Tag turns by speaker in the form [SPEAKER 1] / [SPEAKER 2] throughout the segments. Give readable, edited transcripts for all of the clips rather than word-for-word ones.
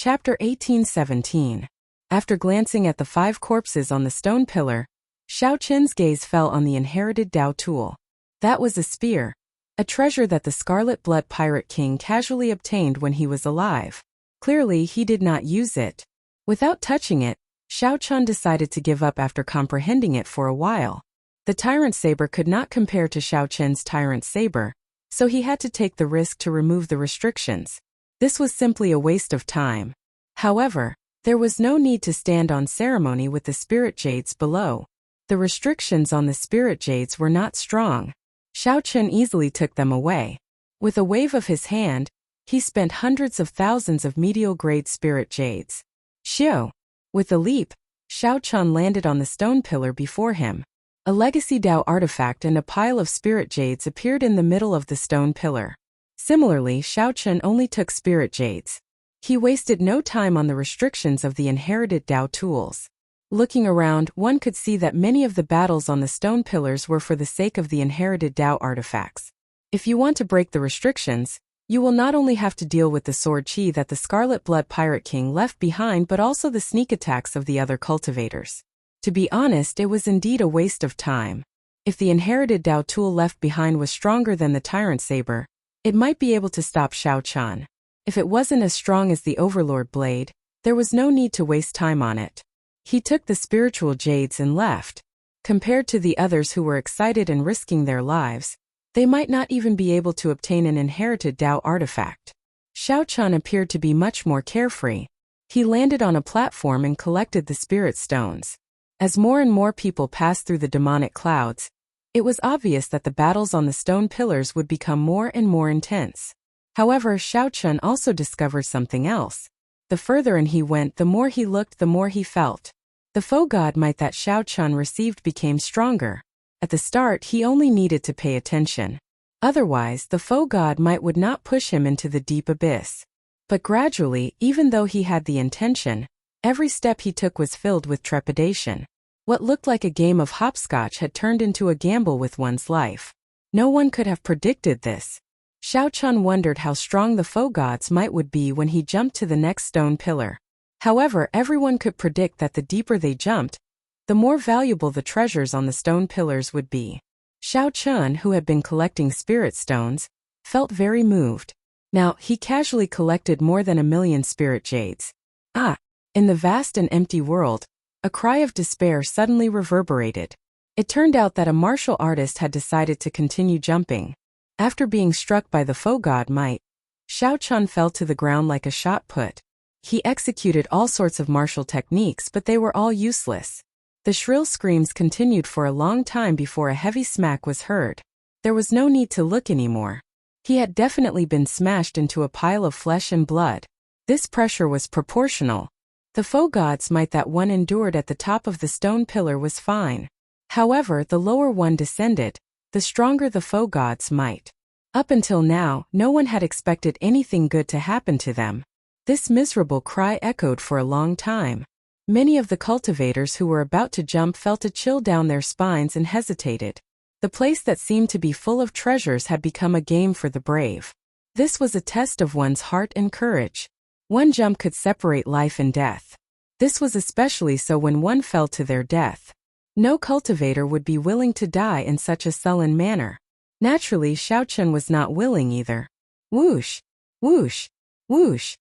[SPEAKER 1] Chapter 1817. After glancing at the 5 corpses on the stone pillar, Xiao Qin's gaze fell on the inherited Dao tool. That was a spear, a treasure that the Scarlet Blood Pirate King casually obtained when he was alive. Clearly, he did not use it. Without touching it, Xiao Qin decided to give up after comprehending it for a while. The Tyrant Saber could not compare to Xiao Qin's Tyrant Saber, so he had to take the risk to remove the restrictions. This was simply a waste of time. However, there was no need to stand on ceremony with the spirit jades below. The restrictions on the spirit jades were not strong. Xiao Qin easily took them away. With a wave of his hand, he spent hundreds of thousands of medial-grade spirit jades. Xiao! With a leap, Xiao Qin landed on the stone pillar before him. A legacy Dao artifact and a pile of spirit jades appeared in the middle of the stone pillar. Similarly, Xiao Qin only took spirit jades. He wasted no time on the restrictions of the inherited Dao tools. Looking around, one could see that many of the battles on the stone pillars were for the sake of the inherited Dao artifacts. If you want to break the restrictions, you will not only have to deal with the sword chi that the Scarlet Blood Pirate King left behind but also the sneak attacks of the other cultivators. To be honest, it was indeed a waste of time. If the inherited Dao tool left behind was stronger than the Tyrant Saber, it might be able to stop Xiao Qin. If it wasn't as strong as the Overlord Blade, there was no need to waste time on it. He took the spiritual jades and left. Compared to the others who were excited and risking their lives, they might not even be able to obtain an inherited Dao artifact. Xiao Qin appeared to be much more carefree. He landed on a platform and collected the spirit stones. As more and more people passed through the demonic clouds, it was obvious that the battles on the stone pillars would become more and more intense. However, Xiao Qin also discovered something else. The further in he went, the more he looked, the more he felt. The foe god might that Xiao Qin received became stronger. At the start, he only needed to pay attention. Otherwise, the foe god might would not push him into the deep abyss. But gradually, even though he had the intention, every step he took was filled with trepidation. What looked like a game of hopscotch had turned into a gamble with one's life. No one could have predicted this. Xiao Qin wondered how strong the foe gods might would be when he jumped to the next stone pillar. However, everyone could predict that the deeper they jumped, the more valuable the treasures on the stone pillars would be. Xiao Qin, who had been collecting spirit stones, felt very moved. Now, he casually collected more than 1,000,000 spirit jades. In the vast and empty world, a cry of despair suddenly reverberated. It turned out that a martial artist had decided to continue jumping. After being struck by the foe god might, Xiao Qin fell to the ground like a shot put. He executed all sorts of martial techniques, but they were all useless. The shrill screams continued for a long time before a heavy smack was heard. There was no need to look anymore. He had definitely been smashed into a pile of flesh and blood. This pressure was proportional. The foe god's might that one endured at the top of the stone pillar was fine. However, the lower one descended, the stronger the foe god's might. Up until now, no one had expected anything good to happen to them. This miserable cry echoed for a long time. Many of the cultivators who were about to jump felt a chill down their spines and hesitated. The place that seemed to be full of treasures had become a game for the brave. This was a test of one's heart and courage. One jump could separate life and death. This was especially so when one fell to their death. No cultivator would be willing to die in such a sullen manner. Naturally, Xiao Qin was not willing either. Whoosh! Whoosh! Whoosh!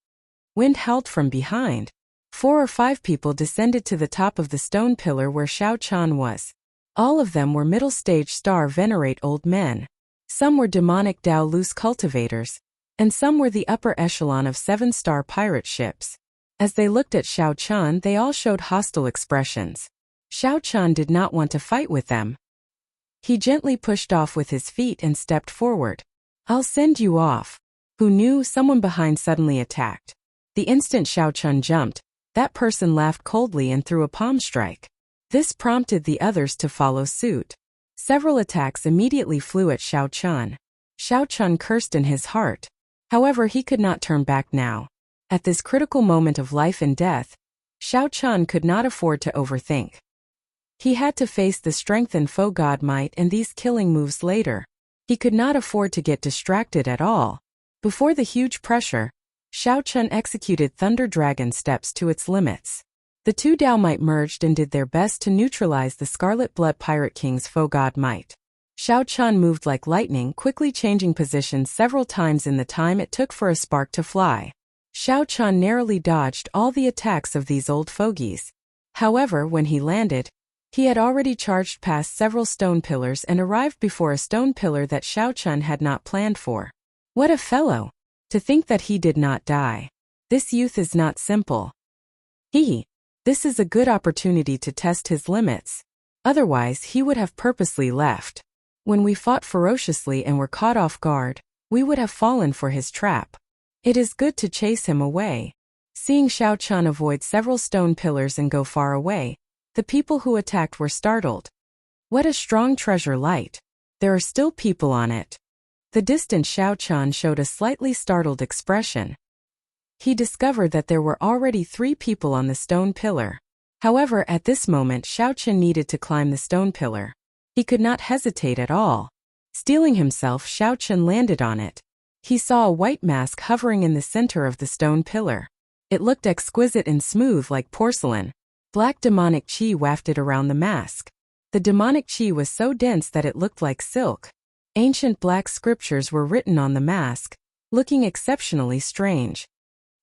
[SPEAKER 1] Wind howled from behind. 4 or 5 people descended to the top of the stone pillar where Xiao Qin was. All of them were middle-stage star venerate old men. Some were demonic Dao loose cultivators, and some were the upper echelon of 7-star pirate ships. As they looked at Xiao Qin, they all showed hostile expressions. Xiao Qin did not want to fight with them. He gently pushed off with his feet and stepped forward. "I'll send you off." Who knew? Someone behind suddenly attacked. The instant Xiao Qin jumped, that person laughed coldly and threw a palm strike. This prompted the others to follow suit. Several attacks immediately flew at Xiao Qin. Xiao Qin cursed in his heart. However, he could not turn back now. At this critical moment of life and death, Xiao Qin could not afford to overthink. He had to face the strengthened foe god might and these killing moves later. He could not afford to get distracted at all. Before the huge pressure, Xiao Chun executed Thunder Dragon steps to its limits. The two Dao Might merged and did their best to neutralize the Scarlet Blood Pirate King's foe God Might. Xiao Chun moved like lightning, quickly changing positions several times in the time it took for a spark to fly. Xiao Chun narrowly dodged all the attacks of these old fogies. However, when he landed, he had already charged past several stone pillars and arrived before a stone pillar that Xiao Chun had not planned for. What a fellow! To think that he did not die. This youth is not simple. This is a good opportunity to test his limits. Otherwise, he would have purposely left. When we fought ferociously and were caught off guard, we would have fallen for his trap. It is good to chase him away. Seeing Xiao Chun avoid several stone pillars and go far away, the people who attacked were startled. What a strong treasure light! There are still people on it. The distant Xiao Chun showed a slightly startled expression. He discovered that there were already 3 people on the stone pillar. However, at this moment Xiao Chun needed to climb the stone pillar. He could not hesitate at all. Steeling himself, Xiao Chun landed on it. He saw a white mask hovering in the center of the stone pillar. It looked exquisite and smooth like porcelain. Black demonic chi wafted around the mask. The demonic chi was so dense that it looked like silk. Ancient black scriptures were written on the mask, looking exceptionally strange.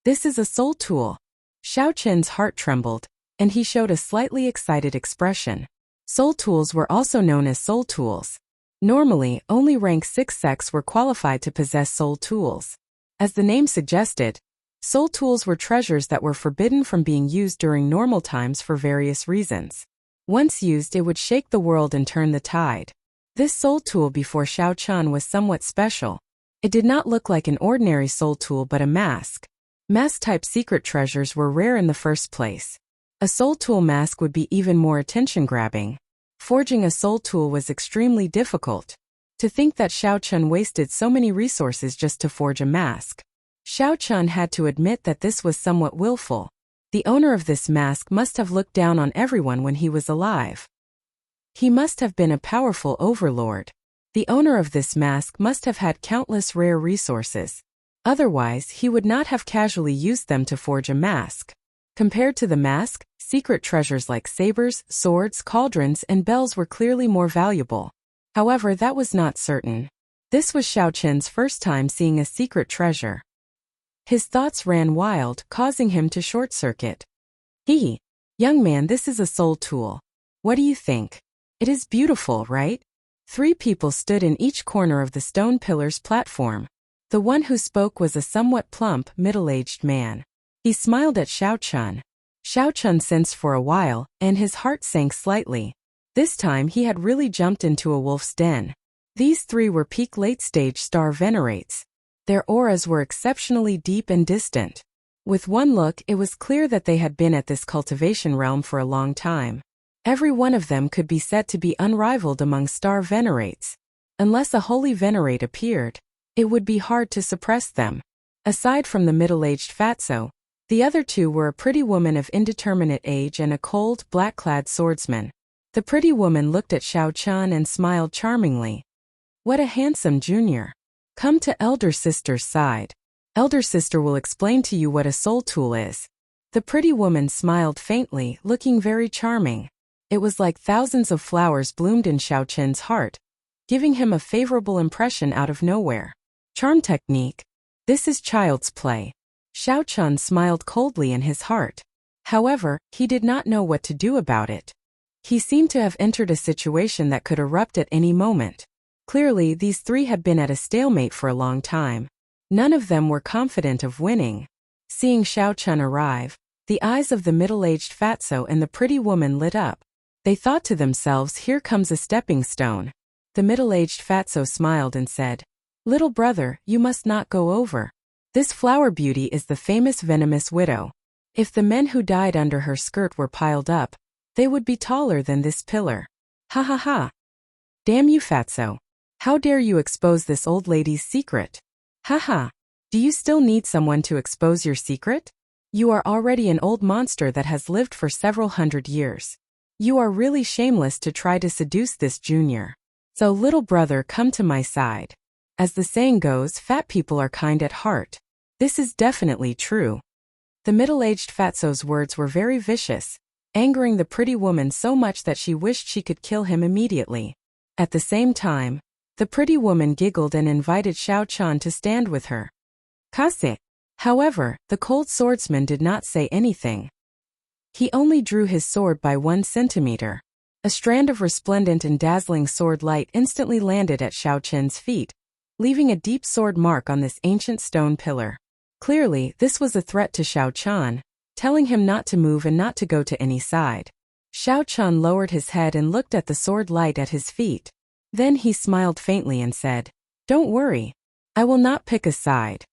[SPEAKER 1] This is a soul tool. Xiao Chun's heart trembled, and he showed a slightly excited expression. Soul tools were also known as soul tools. Normally, only rank 6 sects were qualified to possess soul tools. As the name suggested, soul tools were treasures that were forbidden from being used during normal times for various reasons. Once used, it would shake the world and turn the tide. This soul tool before Xiao Chun was somewhat special. It did not look like an ordinary soul tool but a mask. Mask-type secret treasures were rare in the first place. A soul tool mask would be even more attention-grabbing. Forging a soul tool was extremely difficult. To think that Xiao Chun wasted so many resources just to forge a mask. Xiao Chun had to admit that this was somewhat willful. The owner of this mask must have looked down on everyone when he was alive. He must have been a powerful overlord. The owner of this mask must have had countless rare resources. Otherwise, he would not have casually used them to forge a mask. Compared to the mask, secret treasures like sabers, swords, cauldrons, and bells were clearly more valuable. However, that was not certain. This was Xiao Chun's first time seeing a secret treasure. His thoughts ran wild, causing him to short-circuit. Young man, this is a soul tool. What do you think? It is beautiful, right? 3 people stood in each corner of the stone pillar's platform. The one who spoke was a somewhat plump, middle-aged man. He smiled at Xiao Chun. Xiao Chun sensed for a while, and his heart sank slightly. This time he had really jumped into a wolf's den. These 3 were peak late-stage star venerates. Their auras were exceptionally deep and distant. With one look, it was clear that they had been at this cultivation realm for a long time. Every one of them could be said to be unrivaled among star venerates. Unless a holy venerate appeared, it would be hard to suppress them. Aside from the middle-aged fatso, the other 2 were a pretty woman of indeterminate age and a cold, black-clad swordsman. The pretty woman looked at Xiao Chun and smiled charmingly. What a handsome junior. Come to elder sister's side. Elder sister will explain to you what a soul tool is. The pretty woman smiled faintly, looking very charming. It was like thousands of flowers bloomed in Xiao Chun's heart, giving him a favorable impression out of nowhere. Charm technique. This is child's play. Xiao Chun smiled coldly in his heart. However, he did not know what to do about it. He seemed to have entered a situation that could erupt at any moment. Clearly, these 3 had been at a stalemate for a long time. None of them were confident of winning. Seeing Xiao Chun arrive, the eyes of the middle-aged fatso and the pretty woman lit up. They thought to themselves, here comes a stepping stone. The middle-aged fatso smiled and said, Little brother, you must not go over. This flower beauty is the famous venomous widow. If the men who died under her skirt were piled up, they would be taller than this pillar. Ha ha ha. Damn you, fatso. How dare you expose this old lady's secret? Ha ha. Do you still need someone to expose your secret? You are already an old monster that has lived for several hundred years. You are really shameless to try to seduce this junior. So little brother, come to my side. As the saying goes, fat people are kind at heart. This is definitely true. The middle-aged fatso's words were very vicious, angering the pretty woman so much that she wished she could kill him immediately. At the same time, the pretty woman giggled and invited Xiao Chan to stand with her. Kase. However, the cold swordsman did not say anything. He only drew his sword by 1 centimeter. A strand of resplendent and dazzling sword light instantly landed at Xiao Chen's feet, leaving a deep sword mark on this ancient stone pillar. Clearly, this was a threat to Xiao Chan, telling him not to move and not to go to any side. Xiao Chan lowered his head and looked at the sword light at his feet. Then he smiled faintly and said, "Don't worry. I will not pick a side."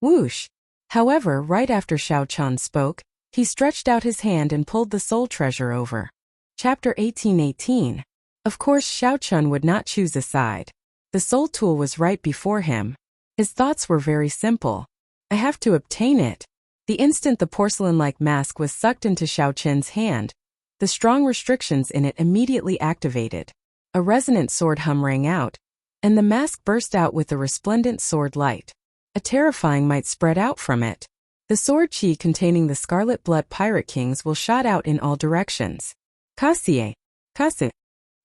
[SPEAKER 1] Whoosh! However, right after Xiao Chan spoke, he stretched out his hand and pulled the soul treasure over. Chapter 18:18. Of course Xiao Chan would not choose a side. The soul tool was right before him. His thoughts were very simple. I have to obtain it. The instant the porcelain-like mask was sucked into Xiao Chen's hand, the strong restrictions in it immediately activated. A resonant sword hum rang out, and the mask burst out with a resplendent sword light. A terrifying might spread out from it. The sword chi containing the Scarlet Blood Pirate Kings will shot out in all directions. Kasie. Kase.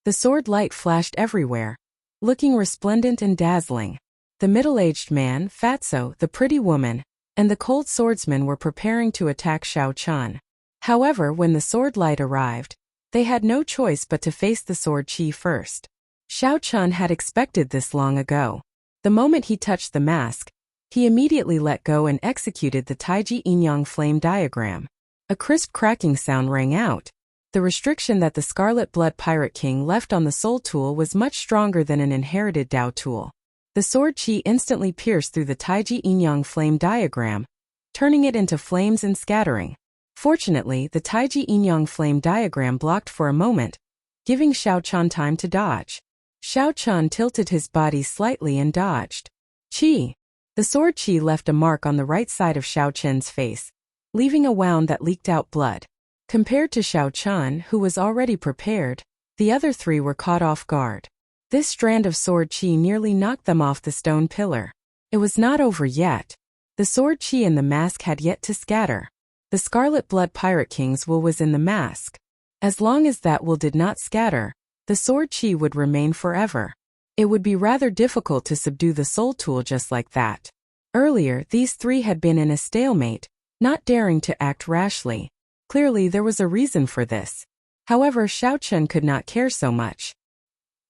[SPEAKER 1] The sword light flashed everywhere, looking resplendent and dazzling. The middle-aged man, Fatso, the pretty woman, and the cold swordsman were preparing to attack Xiao Chan. However, when the sword light arrived, they had no choice but to face the sword chi first. Xiao Chan had expected this long ago. The moment he touched the mask, he immediately let go and executed the Taiji Yin-Yang flame diagram. A crisp cracking sound rang out. The restriction that the Scarlet Blood Pirate King left on the soul tool was much stronger than an inherited Dao tool. The sword chi instantly pierced through the Taiji Yin-Yang flame diagram, turning it into flames and scattering. Fortunately, the Taiji Yin-Yang flame diagram blocked for a moment, giving Xiao Chan time to dodge. Xiao Chan tilted his body slightly and dodged. Chi. The sword chi left a mark on the right side of Xiao Chen's face, leaving a wound that leaked out blood. Compared to Xiao Chan, who was already prepared, the other three were caught off guard. This strand of sword chi nearly knocked them off the stone pillar. It was not over yet. The sword chi in the mask had yet to scatter. The Scarlet Blood Pirate King's will was in the mask. As long as that will did not scatter, the sword chi would remain forever. It would be rather difficult to subdue the soul tool just like that. Earlier, these three had been in a stalemate, not daring to act rashly. Clearly there was a reason for this. However, Xiao Chen could not care so much.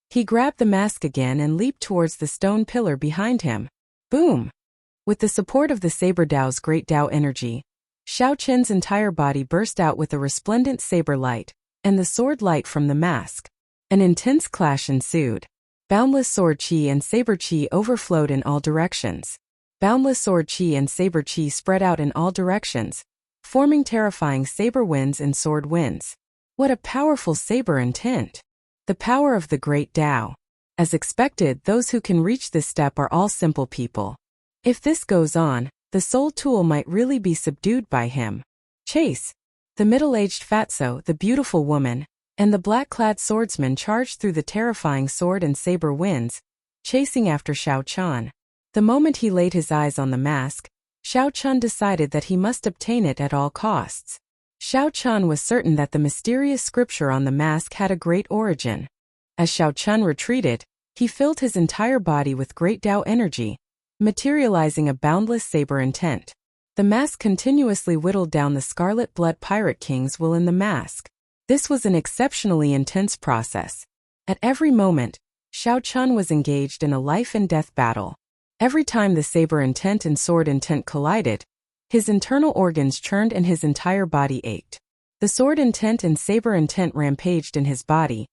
[SPEAKER 1] He grabbed the mask again and leaped towards the stone pillar behind him. Boom! With the support of the Saber Dao's great Dao energy, Xiao Chen's entire body burst out with a resplendent saber light, and the sword light from the mask. An intense clash ensued. Boundless sword chi and saber chi overflowed in all directions. Boundless sword chi and saber chi spread out in all directions, forming terrifying saber winds and sword winds. What a powerful saber intent! The power of the great Dao. As expected, those who can reach this step are all simple people. If this goes on, the soul tool might really be subdued by him. Chase! The middle-aged fatso, the beautiful woman, and the black-clad swordsman charged through the terrifying sword and saber winds, chasing after Xiao Chan. The moment he laid his eyes on the mask, Xiao Chan decided that he must obtain it at all costs. Xiao Chan was certain that the mysterious scripture on the mask had a great origin. As Xiao Chan retreated, he filled his entire body with great Dao energy, materializing a boundless saber intent. The mask continuously whittled down the Scarlet Blood Pirate King's will in the mask. This was an exceptionally intense process. At every moment, Xiao Chan was engaged in a life-and-death battle. Every time the saber intent and sword intent collided, his internal organs churned and his entire body ached. The sword intent and saber intent rampaged in his body,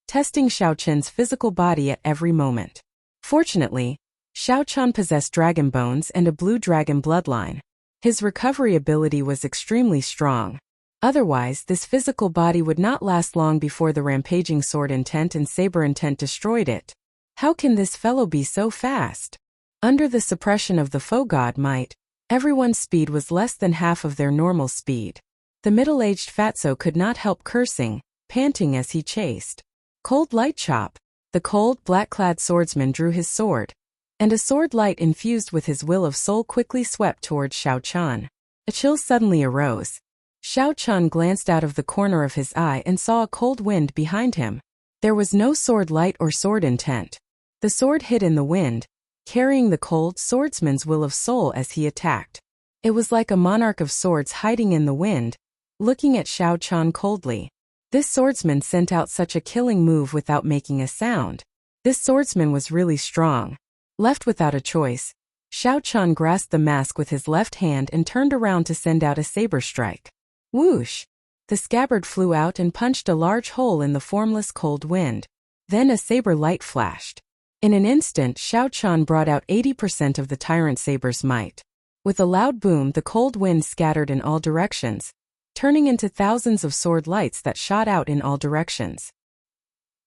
[SPEAKER 1] testing Xiao Chen's physical body at every moment. Fortunately, Xiao Chan possessed dragon bones and a blue dragon bloodline. His recovery ability was extremely strong. Otherwise, this physical body would not last long before the rampaging sword intent and saber intent destroyed it. How can this fellow be so fast? Under the suppression of the foe god might, everyone's speed was less than half of their normal speed. The middle-aged fatso could not help cursing, panting as he chased. Cold light chop. The cold, black-clad swordsman drew his sword, and a sword light infused with his will of soul quickly swept towards Xiao Chan. A chill suddenly arose. Xiao Chan glanced out of the corner of his eye and saw a cold wind behind him. There was no sword light or sword intent. The sword hid in the wind, carrying the cold swordsman's will of soul as he attacked. It was like a monarch of swords hiding in the wind, looking at Xiao Chan coldly. This swordsman sent out such a killing move without making a sound. This swordsman was really strong. Left without a choice, Xiao Chan grasped the mask with his left hand and turned around to send out a saber strike. Whoosh! The scabbard flew out and punched a large hole in the formless cold wind. Then a saber light flashed. In an instant, Xiao Chan brought out 80% of the tyrant saber's might. With a loud boom, the cold wind scattered in all directions, turning into thousands of sword lights that shot out in all directions.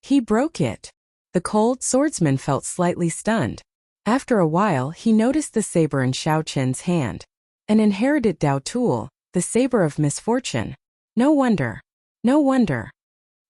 [SPEAKER 1] He broke it. The cold swordsman felt slightly stunned. After a while, he noticed the saber in Xiao Chen's hand. An inherited Dao tool, the saber of misfortune. No wonder. No wonder.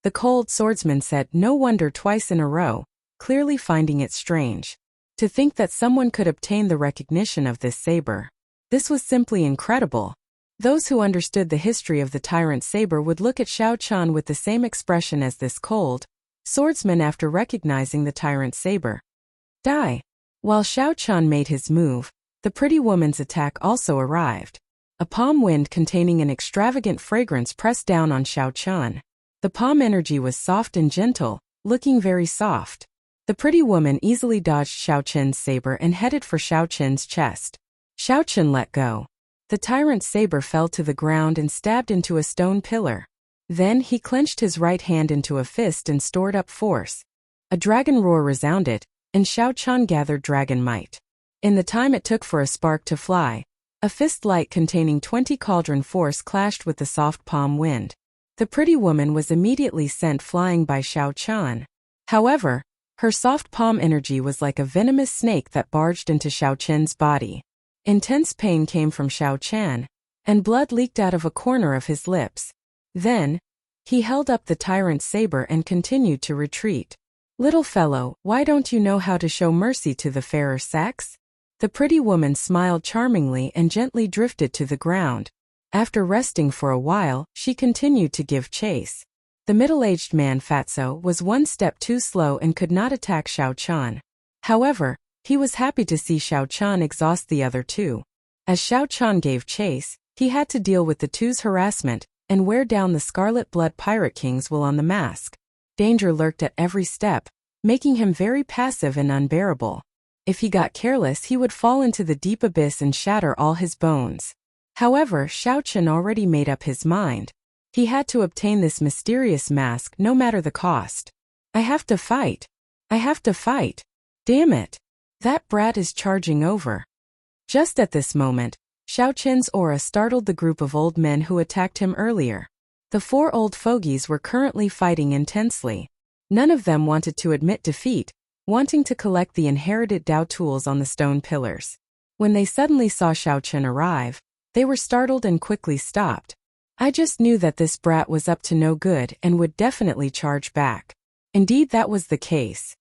[SPEAKER 1] The cold swordsman said no wonder twice in a row, clearly finding it strange. To think that someone could obtain the recognition of this saber. This was simply incredible. Those who understood the history of the tyrant saber would look at Xiao Chan with the same expression as this cold swordsman after recognizing the tyrant saber. Die. While Xiao Chan made his move, the pretty woman's attack also arrived. A palm wind containing an extravagant fragrance pressed down on Xiao Chan. The palm energy was soft and gentle, looking very soft. The pretty woman easily dodged Xiao Chen's saber and headed for Xiao Chen's chest. Xiao Chen let go. The tyrant's saber fell to the ground and stabbed into a stone pillar. Then he clenched his right hand into a fist and stored up force. A dragon roar resounded, and Xiao Chan gathered dragon might. In the time it took for a spark to fly, a fist light containing 20 cauldron force clashed with the soft palm wind. The pretty woman was immediately sent flying by Xiao Chan. However, her soft palm energy was like a venomous snake that barged into Xiao Chen's body. Intense pain came from Xiao Chan, and blood leaked out of a corner of his lips. Then, he held up the tyrant's saber and continued to retreat. Little fellow, why don't you know how to show mercy to the fairer sex? The pretty woman smiled charmingly and gently drifted to the ground. After resting for a while, she continued to give chase. The middle-aged man Fatso was one step too slow and could not attack Xiao Chan. However, he was happy to see Xiao Chan exhaust the other two. As Xiao Chan gave chase, he had to deal with the two's harassment and wear down the Scarlet Blood Pirate King's will on the mask. Danger lurked at every step, making him very passive and unbearable. If he got careless, he would fall into the deep abyss and shatter all his bones. However, Xiao Chen already made up his mind. He had to obtain this mysterious mask no matter the cost. I have to fight. I have to fight. Damn it. That brat is charging over. Just at this moment, Xiao Chen's aura startled the group of old men who attacked him earlier. The four old fogies were currently fighting intensely. None of them wanted to admit defeat, wanting to collect the inherited Dao tools on the stone pillars. When they suddenly saw Xiao Chen arrive, they were startled and quickly stopped. I just knew that this brat was up to no good and would definitely charge back. Indeed, that was the case.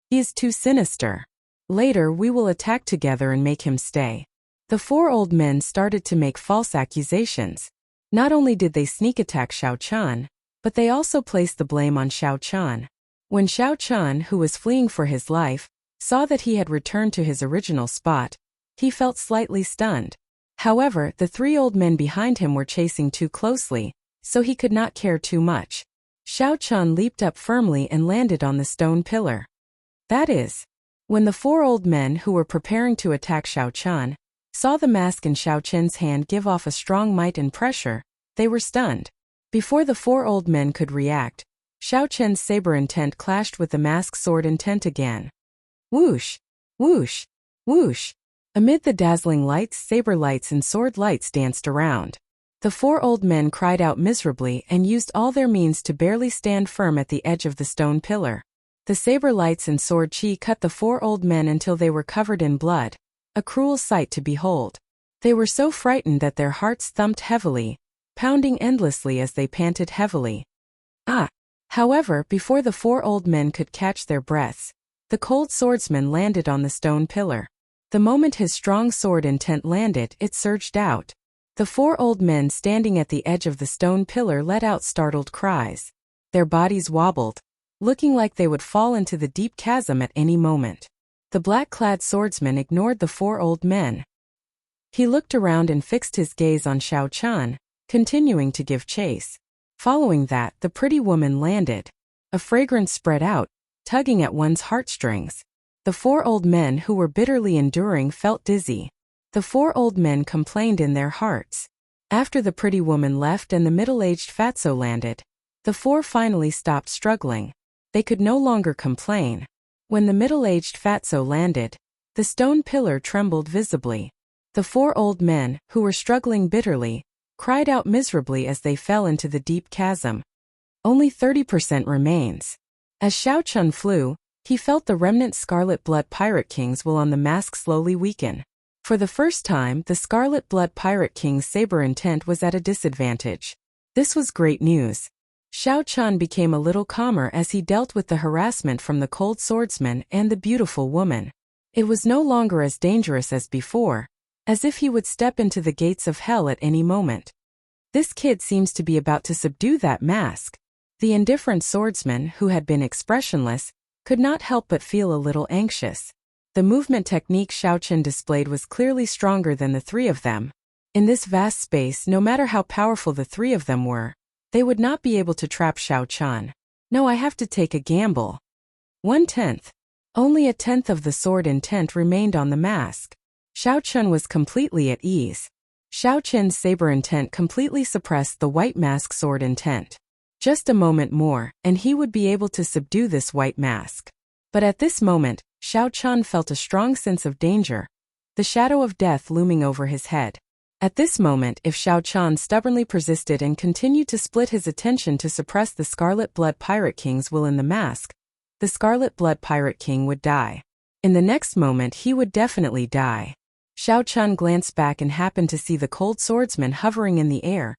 [SPEAKER 1] He is too sinister. Later we will attack together and make him stay. The four old men started to make false accusations. Not only did they sneak attack Xiao Chan, but they also placed the blame on Xiao Chan. When Xiao Chan, who was fleeing for his life, saw that he had returned to his original spot, he felt slightly stunned. However, the three old men behind him were chasing too closely, so he could not care too much. Xiao Chan leaped up firmly and landed on the stone pillar. That is, when the four old men who were preparing to attack Xiao Chan saw the mask in Xiao Chen's hand give off a strong might and pressure, they were stunned. Before the four old men could react, Xiao Chen's saber intent clashed with the mask's sword intent again. Whoosh! Whoosh! Whoosh! Amid the dazzling lights, saber lights and sword lights danced around. The four old men cried out miserably and used all their means to barely stand firm at the edge of the stone pillar. The saber lights and sword chi cut the four old men until they were covered in blood, a cruel sight to behold. They were so frightened that their hearts thumped heavily, pounding endlessly as they panted heavily. However, before the four old men could catch their breaths, the cold swordsman landed on the stone pillar. The moment his strong sword intent landed, it surged out. The four old men standing at the edge of the stone pillar let out startled cries. Their bodies wobbled, looking like they would fall into the deep chasm at any moment. The black-clad swordsman ignored the four old men. He looked around and fixed his gaze on Xiao Chun, continuing to give chase. Following that, the pretty woman landed. A fragrance spread out, tugging at one's heartstrings. The four old men who were bitterly enduring felt dizzy. The four old men complained in their hearts. After the pretty woman left and the middle-aged fatso landed, the four finally stopped struggling. They could no longer complain. When the middle-aged fatso landed, the stone pillar trembled visibly. The four old men, who were struggling bitterly, cried out miserably as they fell into the deep chasm. Only 30% remains. As Xiao Chun flew, he felt the remnant Scarlet Blood Pirate King's will on the mask slowly weaken. For the first time, the Scarlet Blood Pirate King's saber intent was at a disadvantage. This was great news. Xiao Chun became a little calmer as he dealt with the harassment from the cold swordsman and the beautiful woman. It was no longer as dangerous as before, as if he would step into the gates of hell at any moment. This kid seems to be about to subdue that mask. The indifferent swordsman, who had been expressionless, could not help but feel a little anxious. The movement technique Xiao Chun displayed was clearly stronger than the three of them. In this vast space, no matter how powerful the three of them were, they would not be able to trap Xiao Chun. No, I have to take a gamble. 1/10. Only a tenth of the sword intent remained on the mask. Xiao Chun was completely at ease. Xiao Chun's saber intent completely suppressed the white mask sword intent. Just a moment more, and he would be able to subdue this white mask. But at this moment, Xiao Chun felt a strong sense of danger, the shadow of death looming over his head. At this moment, if Xiao Chun stubbornly persisted and continued to split his attention to suppress the Scarlet Blood Pirate King's will in the mask, the Scarlet Blood Pirate King would die. In the next moment, he would definitely die. Xiao Chun glanced back and happened to see the cold swordsman hovering in the air,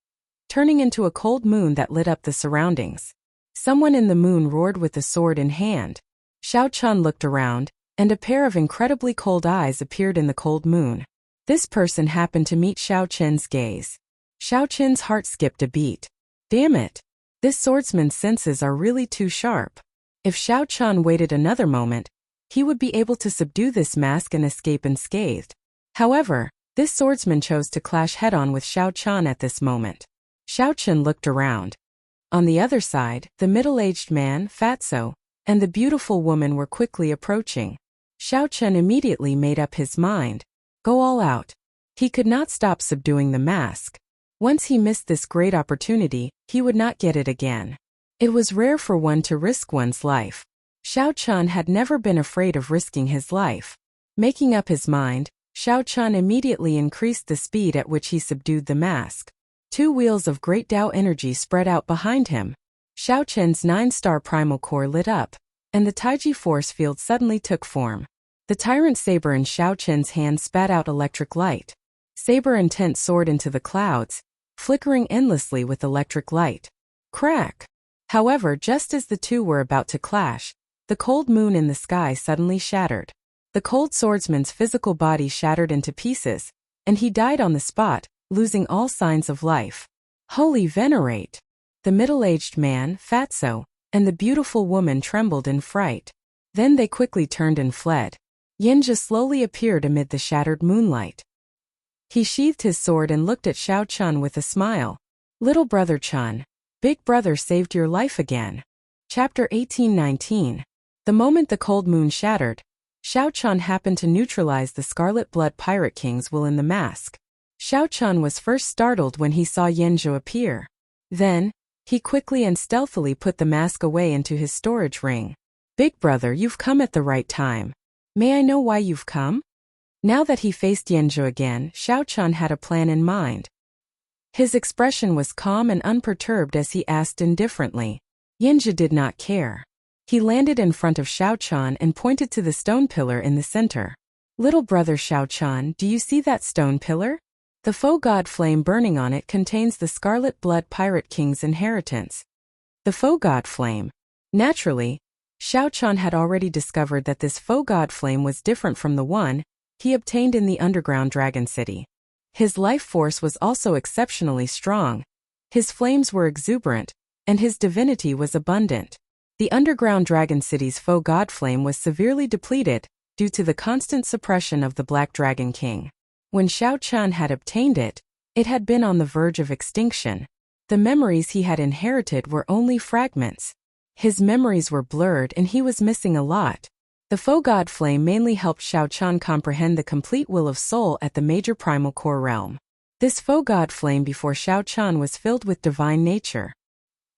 [SPEAKER 1] turning into a cold moon that lit up the surroundings. Someone in the moon roared with the sword in hand. Xiao Chun looked around, and a pair of incredibly cold eyes appeared in the cold moon. This person happened to meet Xiao Chun's gaze. Xiao Chun's heart skipped a beat. Damn it! This swordsman's senses are really too sharp. If Xiao Chun waited another moment, he would be able to subdue this mask and escape unscathed. However, this swordsman chose to clash head-on with Xiao Chun at this moment. Xiao Chun looked around. On the other side, the middle-aged man, Fatso, and the beautiful woman were quickly approaching. Xiao Chun immediately made up his mind. Go all out. He could not stop subduing the mask. Once he missed this great opportunity, he would not get it again. It was rare for one to risk one's life. Xiao Chun had never been afraid of risking his life. Making up his mind, Xiao Chun immediately increased the speed at which he subdued the mask. 2 wheels of great Tao energy spread out behind him. Xiao Chun's 9-star primal core lit up, and the Taiji force field suddenly took form. The tyrant saber in Xiao Chun's hand spat out electric light. Saber intent soared into the clouds, flickering endlessly with electric light. Crack! However, just as the two were about to clash, the cold moon in the sky suddenly shattered. The cold swordsman's physical body shattered into pieces, and he died on the spot, losing all signs of life. Holy venerate! The middle-aged man, Fatso, and the beautiful woman trembled in fright. Then they quickly turned and fled. Yinja slowly appeared amid the shattered moonlight. He sheathed his sword and looked at Xiao Chun with a smile. Little brother Chun, big brother saved your life again. Chapter 18-19. The moment the cold moon shattered, Xiao Chun happened to neutralize the Scarlet Blood Pirate King's will in the mask. Xiao Chun was first startled when he saw Yinja appear. Then, he quickly and stealthily put the mask away into his storage ring. Big brother, you've come at the right time. May I know why you've come? Now that he faced Yinja again, Xiao Chun had a plan in mind. His expression was calm and unperturbed as he asked indifferently. Yinja did not care. He landed in front of Xiao Chun and pointed to the stone pillar in the center. Little brother Xiao Chun, do you see that stone pillar? The faux god flame burning on it contains the Scarlet Blood Pirate King's inheritance. The faux god flame. Naturally, Xiao Qian had already discovered that this faux god flame was different from the one he obtained in the underground dragon city. His life force was also exceptionally strong. His flames were exuberant, and his divinity was abundant. The underground dragon city's faux god flame was severely depleted due to the constant suppression of the Black Dragon King. When Xiao Qian had obtained it, it had been on the verge of extinction. The memories he had inherited were only fragments. His memories were blurred and he was missing a lot. The faux god flame mainly helped Xiao Qian comprehend the complete will of soul at the major primal core realm. This faux god flame before Xiao Qian was filled with divine nature.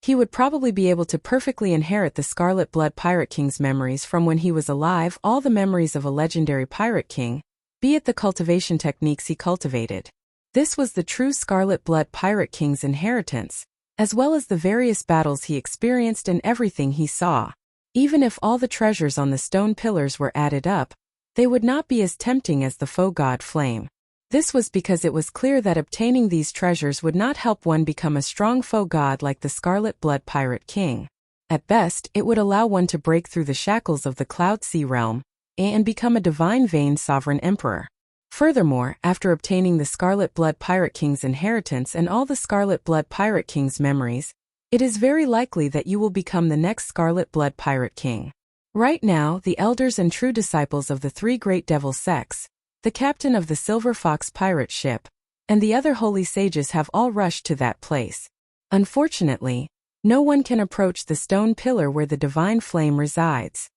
[SPEAKER 1] He would probably be able to perfectly inherit the Scarlet Blood Pirate King's memories from when he was alive, all the memories of a legendary pirate king, be it the cultivation techniques he cultivated. This was the true Scarlet Blood Pirate King's inheritance, as well as the various battles he experienced and everything he saw. Even if all the treasures on the stone pillars were added up, they would not be as tempting as the faux god flame. This was because it was clear that obtaining these treasures would not help one become a strong faux god like the Scarlet Blood Pirate King. At best, it would allow one to break through the shackles of the Cloud Sea realm and become a divine veined sovereign emperor. Furthermore, after obtaining the Scarlet Blood Pirate King's inheritance and all the Scarlet Blood Pirate King's memories, it is very likely that you will become the next Scarlet Blood Pirate King. Right now, the elders and true disciples of the three great devil sects, the captain of the Silver Fox pirate ship, and the other holy sages have all rushed to that place. Unfortunately, no one can approach the stone pillar where the divine flame resides.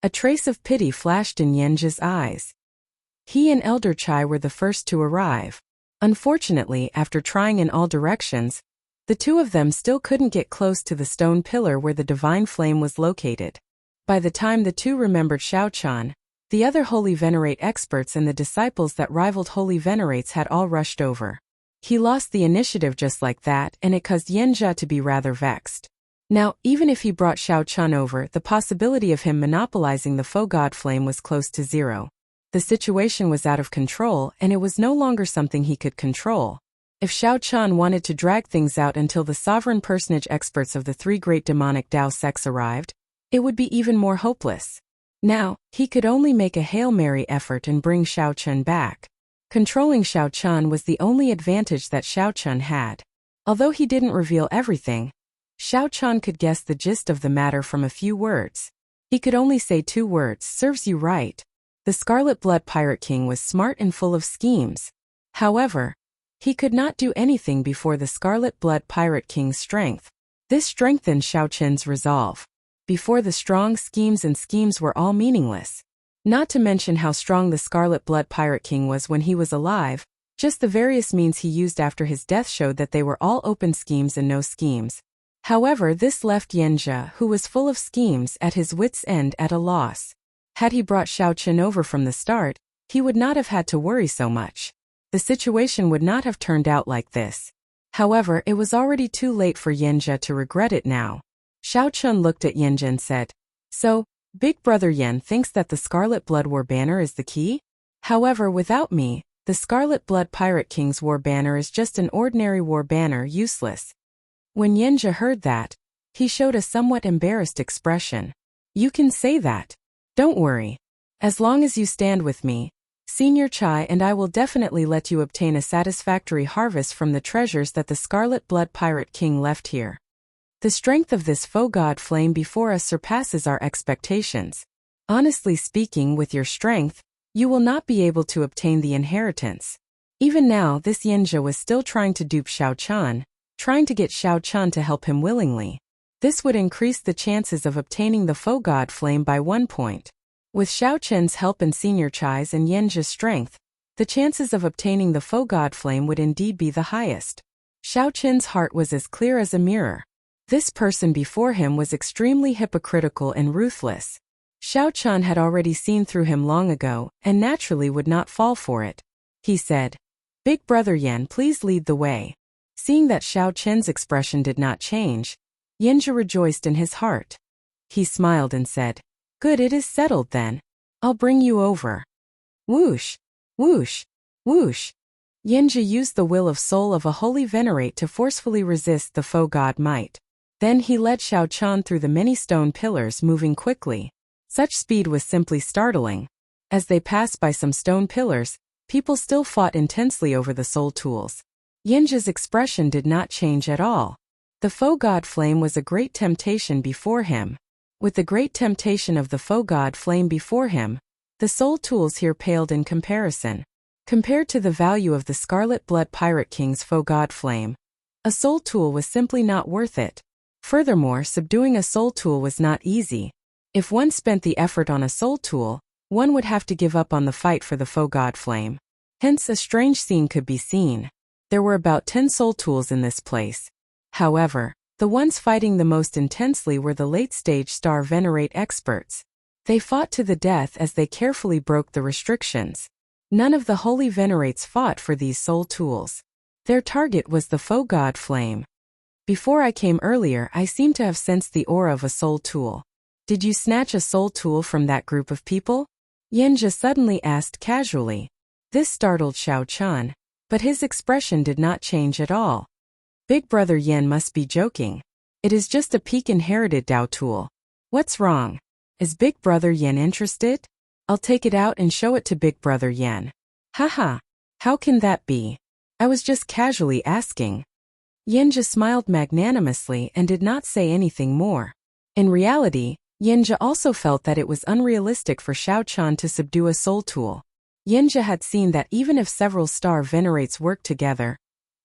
[SPEAKER 1] A trace of pity flashed in Yanji's eyes. He and Elder Chai were the first to arrive. Unfortunately, after trying in all directions, the two of them still couldn't get close to the stone pillar where the divine flame was located. By the time the two remembered Xiao Qian, the other Holy Venerate experts and the disciples that rivaled Holy Venerates had all rushed over. He lost the initiative just like that, and it caused Yanjia to be rather vexed. Now, even if he brought Xiao Qian over, the possibility of him monopolizing the faux god flame was close to zero. The situation was out of control, and it was no longer something he could control. If Xiao Qian wanted to drag things out until the sovereign personage experts of the three great demonic Dao sects arrived, it would be even more hopeless. Now, he could only make a Hail Mary effort and bring Xiao Qian back. Controlling Xiao Qian was the only advantage that Xiao Qian had. Although he didn't reveal everything, Xiao Qian could guess the gist of the matter from a few words. He could only say 2 words, "Serves you right." The Scarlet Blood Pirate King was smart and full of schemes. However, he could not do anything before the Scarlet Blood Pirate King's strength. This strengthened Xiao Qian's resolve. Before the strong schemes were all meaningless. Not to mention how strong the Scarlet Blood Pirate King was when he was alive, just the various means he used after his death showed that they were all open schemes and no schemes. However, this left Yanjia, who was full of schemes, at his wits' end at a loss. Had he brought Xiao Qian over from the start, he would not have had to worry so much. The situation would not have turned out like this. However, it was already too late for Yanjia to regret it now. Xiao Qian looked at Yanjia and said, "So, Big Brother Yan thinks that the Scarlet Blood War Banner is the key? However, without me, the Scarlet Blood Pirate King's war banner is just an ordinary war banner, useless." When Yanjia heard that, he showed a somewhat embarrassed expression. "You can say that. Don't worry. As long as you stand with me, Senior Chai and I will definitely let you obtain a satisfactory harvest from the treasures that the Scarlet Blood Pirate King left here. The strength of this faux god flame before us surpasses our expectations. Honestly speaking, with your strength, you will not be able to obtain the inheritance." Even now, this Yanjia was still trying to dupe Xiao Qian, trying to get Xiao Qian to help him willingly. This would increase the chances of obtaining the faux god flame by 1 point. With Xiao Qian's help and Senior Chai's and Yanjia's strength, the chances of obtaining the faux god flame would indeed be the highest. Xiao Qian's heart was as clear as a mirror. This person before him was extremely hypocritical and ruthless. Xiao Qian had already seen through him long ago, and naturally would not fall for it. He said, "Big Brother Yan, please lead the way." Seeing that Xiao Qian's expression did not change, Yanjia rejoiced in his heart. He smiled and said, "Good, it is settled then. I'll bring you over." Whoosh, whoosh, whoosh. Yanjia used the will of soul of a holy venerate to forcefully resist the faux god might. Then he led Xiao Chan through the many stone pillars, moving quickly. Such speed was simply startling. As they passed by some stone pillars, people still fought intensely over the soul tools. Yinja's expression did not change at all. The foe god flame was a great temptation before him. With the great temptation of the foe god flame before him, the soul tools here paled in comparison. Compared to the value of the Scarlet Blood Pirate King's foe god flame, a soul tool was simply not worth it. Furthermore, subduing a soul tool was not easy. If one spent the effort on a soul tool, one would have to give up on the fight for the foe god flame. Hence, a strange scene could be seen. There were about 10 soul tools in this place. However, the ones fighting the most intensely were the late-stage Star Venerate experts. They fought to the death as they carefully broke the restrictions. None of the Holy Venerates fought for these soul tools. Their target was the foe god flame. Before I came earlier, I seemed to have sensed the aura of a soul tool. Did you snatch a soul tool from that group of people? Yinja suddenly asked casually. This startled Xiao Chan, but his expression did not change at all. Big Brother Yen must be joking. It is just a peak-inherited Dao tool. What's wrong? Is Big Brother Yen interested? I'll take it out and show it to Big Brother Yen. Haha. How can that be? I was just casually asking. Yinja smiled magnanimously and did not say anything more. In reality, Yinja also felt that it was unrealistic for Xiao Chan to subdue a soul tool. Yinja had seen that even if several Star Venerates worked together,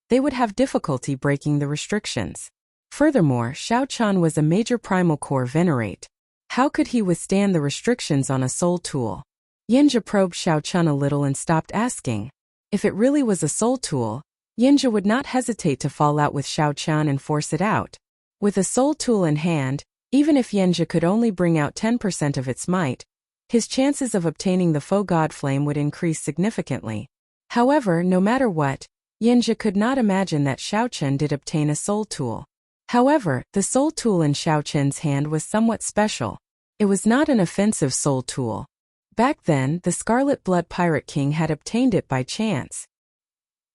[SPEAKER 1] they would have difficulty breaking the restrictions. Furthermore, Xiao Chan was a major primal core Venerate. How could he withstand the restrictions on a soul tool? Yinja probed Xiao Chan a little and stopped asking. If it really was a soul tool, Yinja would not hesitate to fall out with Xiao Chan and force it out. With a soul tool in hand, even if Yinja could only bring out 10% of its might, his chances of obtaining the foe god flame would increase significantly. However, no matter what, Yinja could not imagine that Xiao Chen did obtain a soul tool. However, the soul tool in Xiao Chen's hand was somewhat special. It was not an offensive soul tool. Back then, the Scarlet Blood Pirate King had obtained it by chance.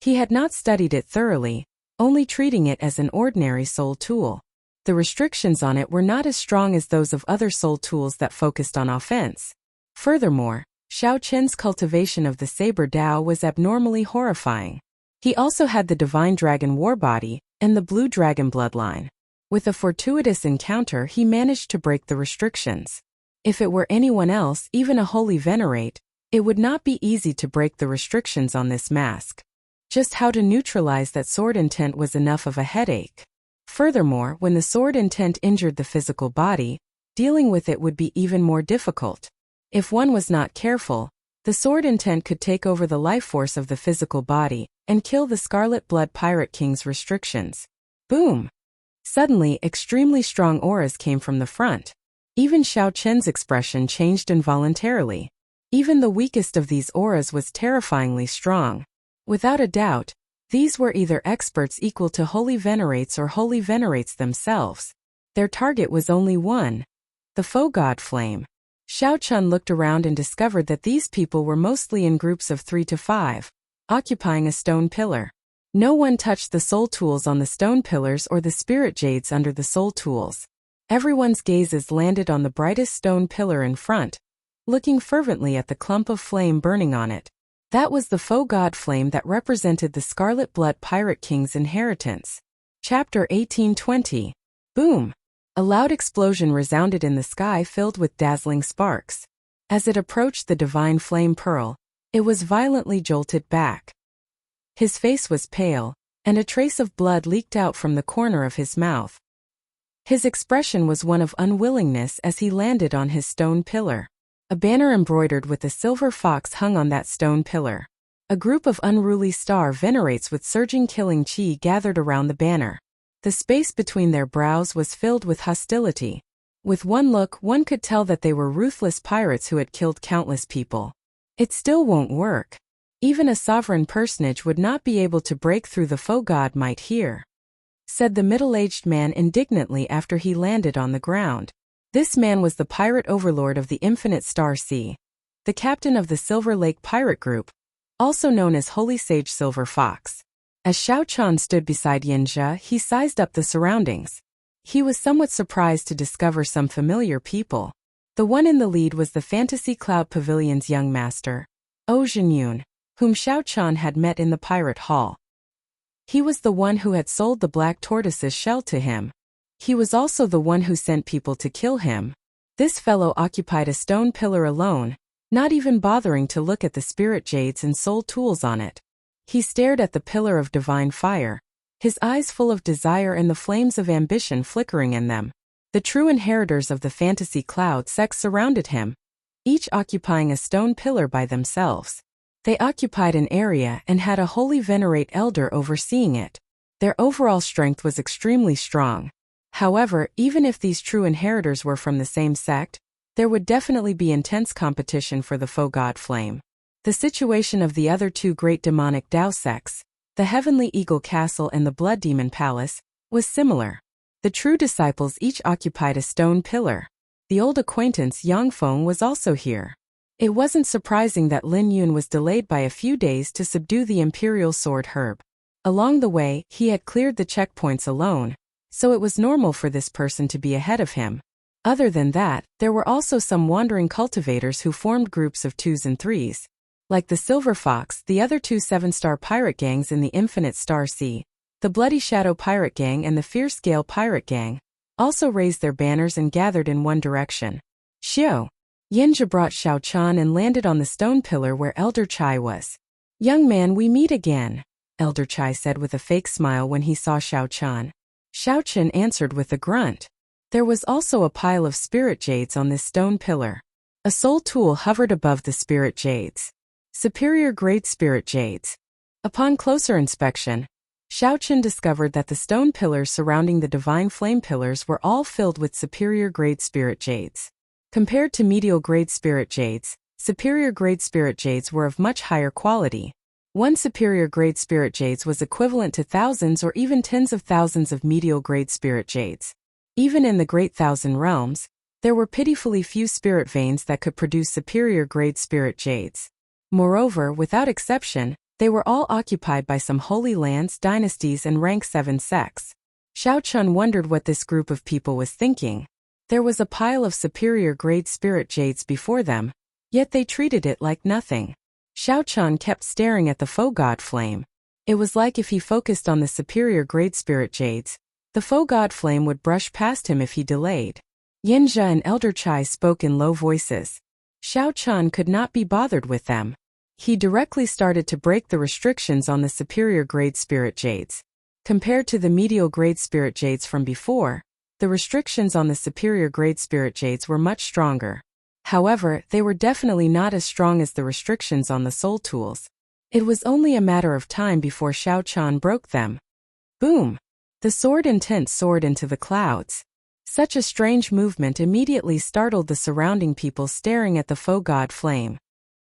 [SPEAKER 1] He had not studied it thoroughly, only treating it as an ordinary soul tool. The restrictions on it were not as strong as those of other soul tools that focused on offense. Furthermore, Xiao Chen's cultivation of the Saber Dao was abnormally horrifying. He also had the Divine Dragon War Body and the Blue Dragon Bloodline. With a fortuitous encounter, he managed to break the restrictions. If it were anyone else, even a Holy Venerate, it would not be easy to break the restrictions on this mask. Just how to neutralize that sword intent was enough of a headache. Furthermore, when the sword intent injured the physical body, dealing with it would be even more difficult. If one was not careful, the sword intent could take over the life force of the physical body and kill the Scarlet Blood Pirate King's restrictions. Boom! Suddenly, extremely strong auras came from the front. Even Xiao Chen's expression changed involuntarily. Even the weakest of these auras was terrifyingly strong. Without a doubt, these were either experts equal to Holy Venerates or Holy Venerates themselves. Their target was only one: the foe god flame. Xiao Chen looked around and discovered that these people were mostly in groups of 3 to 5, occupying a stone pillar. No one touched the soul tools on the stone pillars or the spirit jades under the soul tools. Everyone's gazes landed on the brightest stone pillar in front, looking fervently at the clump of flame burning on it. That was the foe god flame that represented the Scarlet Blood Pirate King's inheritance. Chapter 1820. Boom! A loud explosion resounded in the sky filled with dazzling sparks. As it approached the divine flame pearl, it was violently jolted back. His face was pale, and a trace of blood leaked out from the corner of his mouth. His expression was one of unwillingness as he landed on his stone pillar. A banner embroidered with a silver fox hung on that stone pillar. A group of unruly Star Venerates with surging killing chi gathered around the banner. The space between their brows was filled with hostility. With one look, one could tell that they were ruthless pirates who had killed countless people. It still won't work. Even a sovereign personage would not be able to break through the foe god might here, said the middle-aged man indignantly after he landed on the ground. This man was the pirate overlord of the Infinite Star Sea, the captain of the Silver Lake Pirate Group, also known as Holy Sage Silver Fox. As Xiao Chan stood beside Yinja, he sized up the surroundings. He was somewhat surprised to discover some familiar people. The one in the lead was the Fantasy Cloud Pavilion's young master, O Jinyun, whom Xiao Chan had met in the pirate hall. He was the one who had sold the black tortoise's shell to him. He was also the one who sent people to kill him. This fellow occupied a stone pillar alone, not even bothering to look at the spirit jades and soul tools on it. He stared at the pillar of divine fire, his eyes full of desire and the flames of ambition flickering in them. The true inheritors of the fantasy cloud sects surrounded him, each occupying a stone pillar by themselves. They occupied an area and had a holy venerate elder overseeing it. Their overall strength was extremely strong. However, even if these true inheritors were from the same sect, there would definitely be intense competition for the foe god flame. The situation of the other two great demonic Dao sects, the Heavenly Eagle Castle and the Blood Demon Palace, was similar. The true disciples each occupied a stone pillar. The old acquaintance Yang Feng was also here. It wasn't surprising that Lin Yun was delayed by a few days to subdue the Imperial Sword Herb. Along the way, he had cleared the checkpoints alone, so it was normal for this person to be ahead of him. Other than that, there were also some wandering cultivators who formed groups of 2s and 3s. Like the Silver Fox, the other two 7-star pirate gangs in the Infinite Star Sea, the Bloody Shadow Pirate Gang and the Fierce Gale Pirate Gang, also raised their banners and gathered in one direction. Xiao. Yinja brought Xiao Chan and landed on the stone pillar where Elder Chai was. "Young man, we meet again," Elder Chai said with a fake smile when he saw Xiao Chan. Xiao Chen answered with a grunt. There was also a pile of spirit jades on this stone pillar. A soul tool hovered above the spirit jades. Superior grade spirit jades. Upon closer inspection, Xiao Chen discovered that the stone pillars surrounding the divine flame pillars were all filled with superior grade spirit jades. Compared to medial grade spirit jades, superior grade spirit jades were of much higher quality. One superior grade spirit jades was equivalent to thousands or even tens of thousands of medial grade spirit jades. Even in the Great Thousand Realms, there were pitifully few spirit veins that could produce superior grade spirit jades. Moreover, without exception, they were all occupied by some holy lands, dynasties and rank 7 sects. Xiao Chun wondered what this group of people was thinking. There was a pile of superior grade spirit jades before them, yet they treated it like nothing. Xiao Chun kept staring at the foe god flame. It was like if he focused on the superior grade spirit jades, the foe god flame would brush past him if he delayed. Yinja and Elder Chai spoke in low voices. Xiao Chun could not be bothered with them. He directly started to break the restrictions on the superior grade spirit jades. Compared to the medial grade spirit jades from before, the restrictions on the superior grade spirit jades were much stronger. However, they were definitely not as strong as the restrictions on the soul tools. It was only a matter of time before Xiao Chan broke them. Boom! The sword intent soared into the clouds. Such a strange movement immediately startled the surrounding people staring at the foe god flame.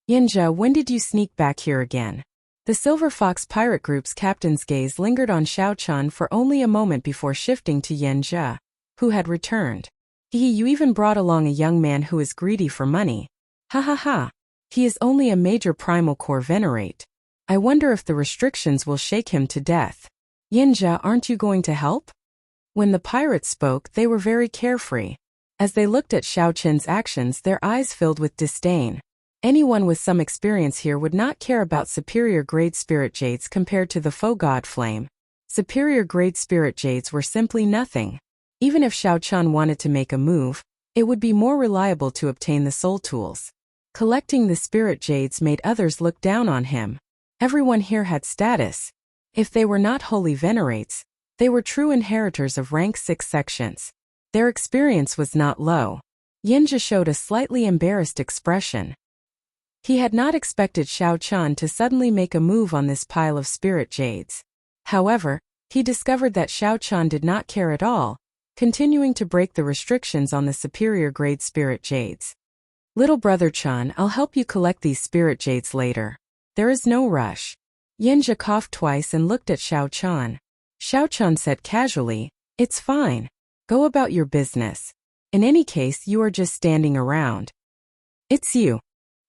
[SPEAKER 1] Yinja, when did you sneak back here again? The Silver Fox pirate group's captain's gaze lingered on Xiao Chan for only a moment before shifting to Yinja, who had returned. You even brought along a young man who is greedy for money. Ha ha ha. He is only a major primal core venerate. I wonder if the restrictions will shake him to death. Yinja, aren't you going to help? When the pirates spoke, they were very carefree. As they looked at Xiao Chen's actions, their eyes filled with disdain. Anyone with some experience here would not care about superior grade spirit jades compared to the foe god flame. Superior grade spirit jades were simply nothing. Even if Xiao Chan wanted to make a move, it would be more reliable to obtain the soul tools. Collecting the spirit jades made others look down on him. Everyone here had status. If they were not holy venerates, they were true inheritors of rank 6 sections. Their experience was not low. Yinja showed a slightly embarrassed expression. He had not expected Xiao Chan to suddenly make a move on this pile of spirit jades. However, he discovered that Xiao Chan did not care at all, continuing to break the restrictions on the superior grade spirit jades. Little brother Chan, I'll help you collect these spirit jades later. There is no rush. Yinja coughed twice and looked at Xiao Chan. Xiao Chan said casually, it's fine. Go about your business. In any case, you are just standing around. It's you.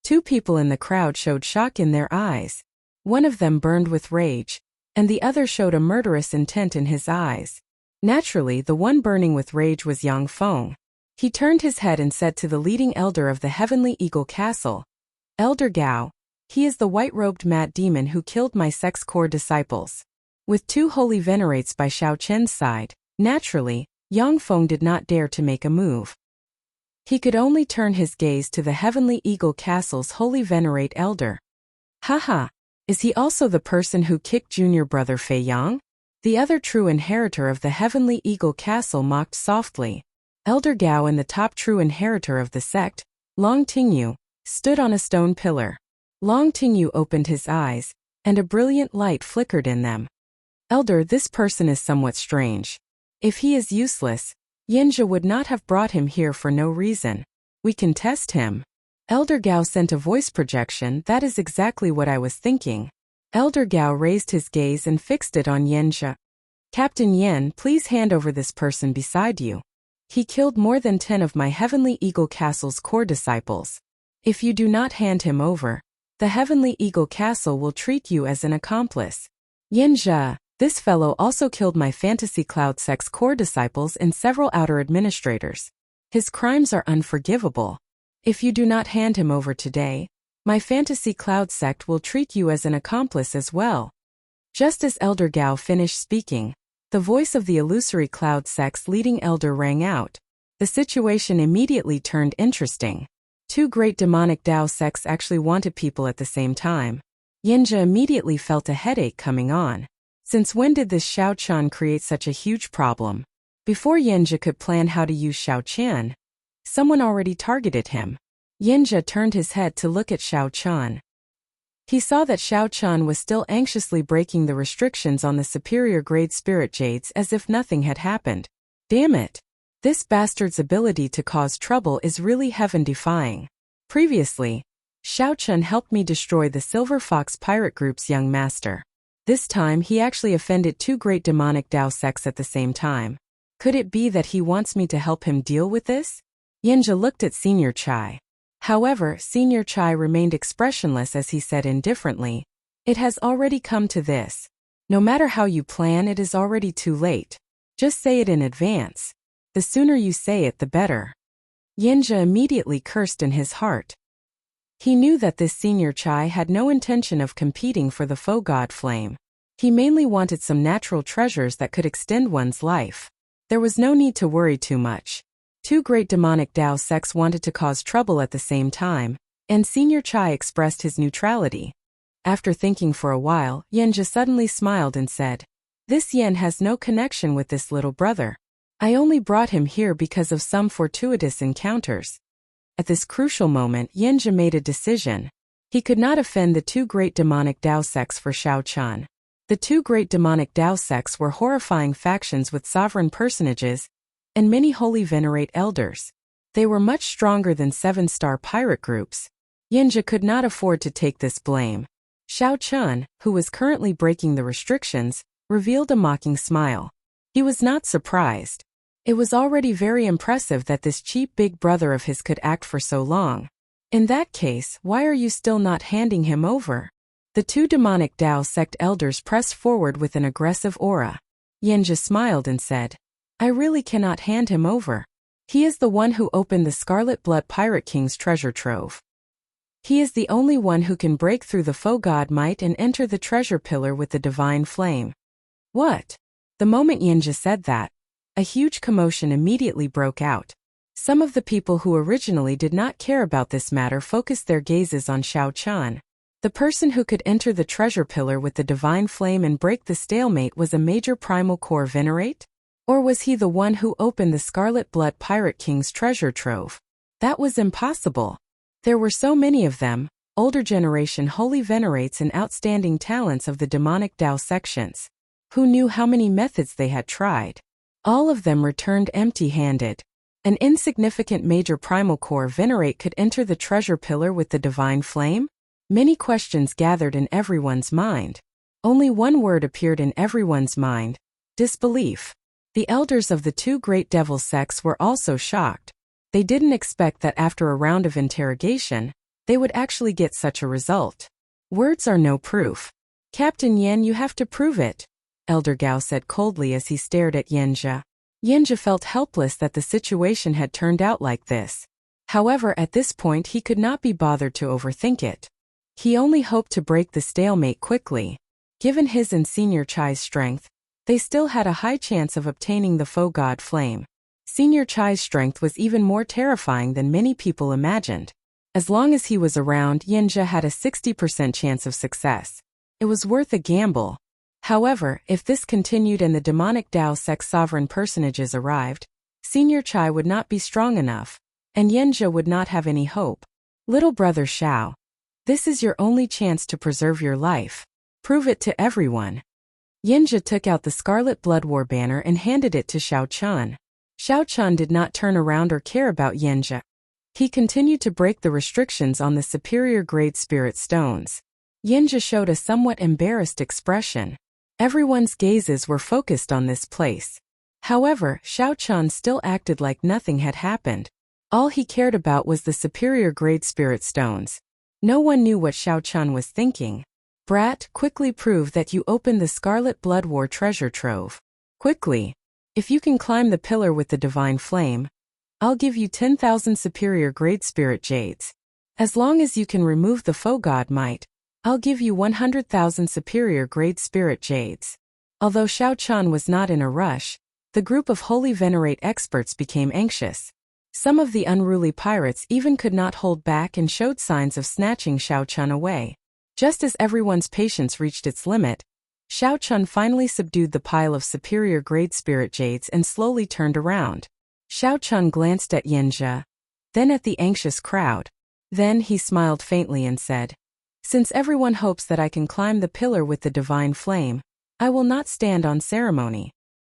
[SPEAKER 1] Two people in the crowd showed shock in their eyes. One of them burned with rage, and the other showed a murderous intent in his eyes. Naturally, the one burning with rage was Yang Feng. He turned his head and said to the leading elder of the Heavenly Eagle Castle, "Elder Gao, he is the white-robed mad demon who killed my sex core disciples." With two holy venerates by Xiao Chen's side, naturally, Yang Feng did not dare to make a move. He could only turn his gaze to the Heavenly Eagle Castle's holy venerate elder. Haha, is he also the person who kicked junior brother Fei Yang? The other true inheritor of the Heavenly Eagle Castle mocked softly. Elder Gao and the top true inheritor of the sect, Long Tingyu, stood on a stone pillar. Long Tingyu opened his eyes, and a brilliant light flickered in them. "Elder, this person is somewhat strange. If he is useless, Yanjia would not have brought him here for no reason. We can test him." Elder Gao sent a voice projection. "That is exactly what I was thinking." Elder Gao raised his gaze and fixed it on Yanjia. "Captain Yan, please hand over this person beside you. He killed more than 10 of my Heavenly Eagle Castle's core disciples. If you do not hand him over, the Heavenly Eagle Castle will treat you as an accomplice. Yanjia, this fellow also killed my Fantasy Cloud Sect's core disciples and several outer administrators. His crimes are unforgivable. If you do not hand him over today, my Fantasy Cloud Sect will treat you as an accomplice as well." Just as Elder Gao finished speaking, the voice of the Illusory Cloud Sect's leading elder rang out. The situation immediately turned interesting. Two great demonic Dao sects actually wanted people at the same time. Yanjia immediately felt a headache coming on. Since when did this Xiao Chan create such a huge problem? Before Yanjia could plan how to use Xiao Chan, someone already targeted him. Yanjia turned his head to look at Xiao Chan. He saw that Xiao Chan was still anxiously breaking the restrictions on the superior grade spirit jades as if nothing had happened. Damn it! This bastard's ability to cause trouble is really heaven-defying. Previously, Xiao Chan helped me destroy the Silver Fox Pirate Group's young master. This time he actually offended two great demonic Dao sects at the same time. Could it be that he wants me to help him deal with this? Yanjia looked at Senior Chai. However, Senior Chai remained expressionless as he said indifferently, "It has already come to this. No matter how you plan, it is already too late. Just say it in advance. The sooner you say it, the better." Yanjia immediately cursed in his heart. He knew that this Senior Chai had no intention of competing for the faux god flame. He mainly wanted some natural treasures that could extend one's life. There was no need to worry too much. Two great demonic Dao sects wanted to cause trouble at the same time, and Senior Chai expressed his neutrality. After thinking for a while, Yanjia suddenly smiled and said, "This Yen has no connection with this little brother. I only brought him here because of some fortuitous encounters." At this crucial moment, Yanjia made a decision. He could not offend the two great demonic Dao sects for Xiao Chan. The two great demonic Dao sects were horrifying factions with sovereign personages and many holy venerate elders. They were much stronger than 7-star pirate groups. Yanjia could not afford to take this blame. Xiao Chan, who was currently breaking the restrictions, revealed a mocking smile. He was not surprised. It was already very impressive that this cheap big brother of his could act for so long. In that case, why are you still not handing him over? The two demonic Dao sect elders pressed forward with an aggressive aura. Yanjia smiled and said, "I really cannot hand him over. He is the one who opened the Scarlet Blood Pirate King's treasure trove. He is the only one who can break through the faux god might and enter the treasure pillar with the divine flame." What? The moment Yanjia said that, a huge commotion immediately broke out. Some of the people who originally did not care about this matter focused their gazes on Xiao Chan. The person who could enter the treasure pillar with the divine flame and break the stalemate was a major primal core venerate? Or was he the one who opened the Scarlet Blood Pirate King's treasure trove? That was impossible. There were so many of them, older generation holy venerates and outstanding talents of the demonic Dao sections. Who knew how many methods they had tried? All of them returned empty-handed. An insignificant major primal core venerate could enter the treasure pillar with the divine flame? Many questions gathered in everyone's mind. Only one word appeared in everyone's mind: disbelief. The elders of the two great devil sects were also shocked. They didn't expect that after a round of interrogation, they would actually get such a result. Words are no proof. Captain Yan, you have to prove it. Elder Gao said coldly as he stared at Yanjia. Yanjia felt helpless that the situation had turned out like this. However, at this point he could not be bothered to overthink it. He only hoped to break the stalemate quickly. Given his and Senior Chai's strength, they still had a high chance of obtaining the foe god flame. Senior Chai's strength was even more terrifying than many people imagined. As long as he was around, Yanjia had a 60% chance of success. It was worth a gamble. However, if this continued and the demonic Dao Sect's sovereign personages arrived, Senior Chai would not be strong enough, and Yanjia would not have any hope. Little brother Xiao, this is your only chance to preserve your life. Prove it to everyone. Yanjia took out the Scarlet Blood War banner and handed it to Xiao Chun. Xiao Chun did not turn around or care about Yanjia. He continued to break the restrictions on the superior grade spirit stones. Yanjia showed a somewhat embarrassed expression. Everyone's gazes were focused on this place. However, Xiao Chun still acted like nothing had happened. All he cared about was the superior grade spirit stones. No one knew what Xiao Chun was thinking. Brat, quickly prove that you opened the Scarlet Blood War treasure trove. Quickly. If you can climb the pillar with the divine flame, I'll give you 10,000 superior grade spirit jades. As long as you can remove the foe god might, I'll give you 100,000 superior grade spirit jades. Although Xiao Chun was not in a rush, the group of Holy Venerate experts became anxious. Some of the unruly pirates even could not hold back and showed signs of snatching Xiao Chun away. Just as everyone's patience reached its limit, Xiao Chun finally subdued the pile of superior grade spirit jades and slowly turned around. Xiao Chun glanced at Yanjia, then at the anxious crowd. Then he smiled faintly and said, "Since everyone hopes that I can climb the pillar with the divine flame, I will not stand on ceremony."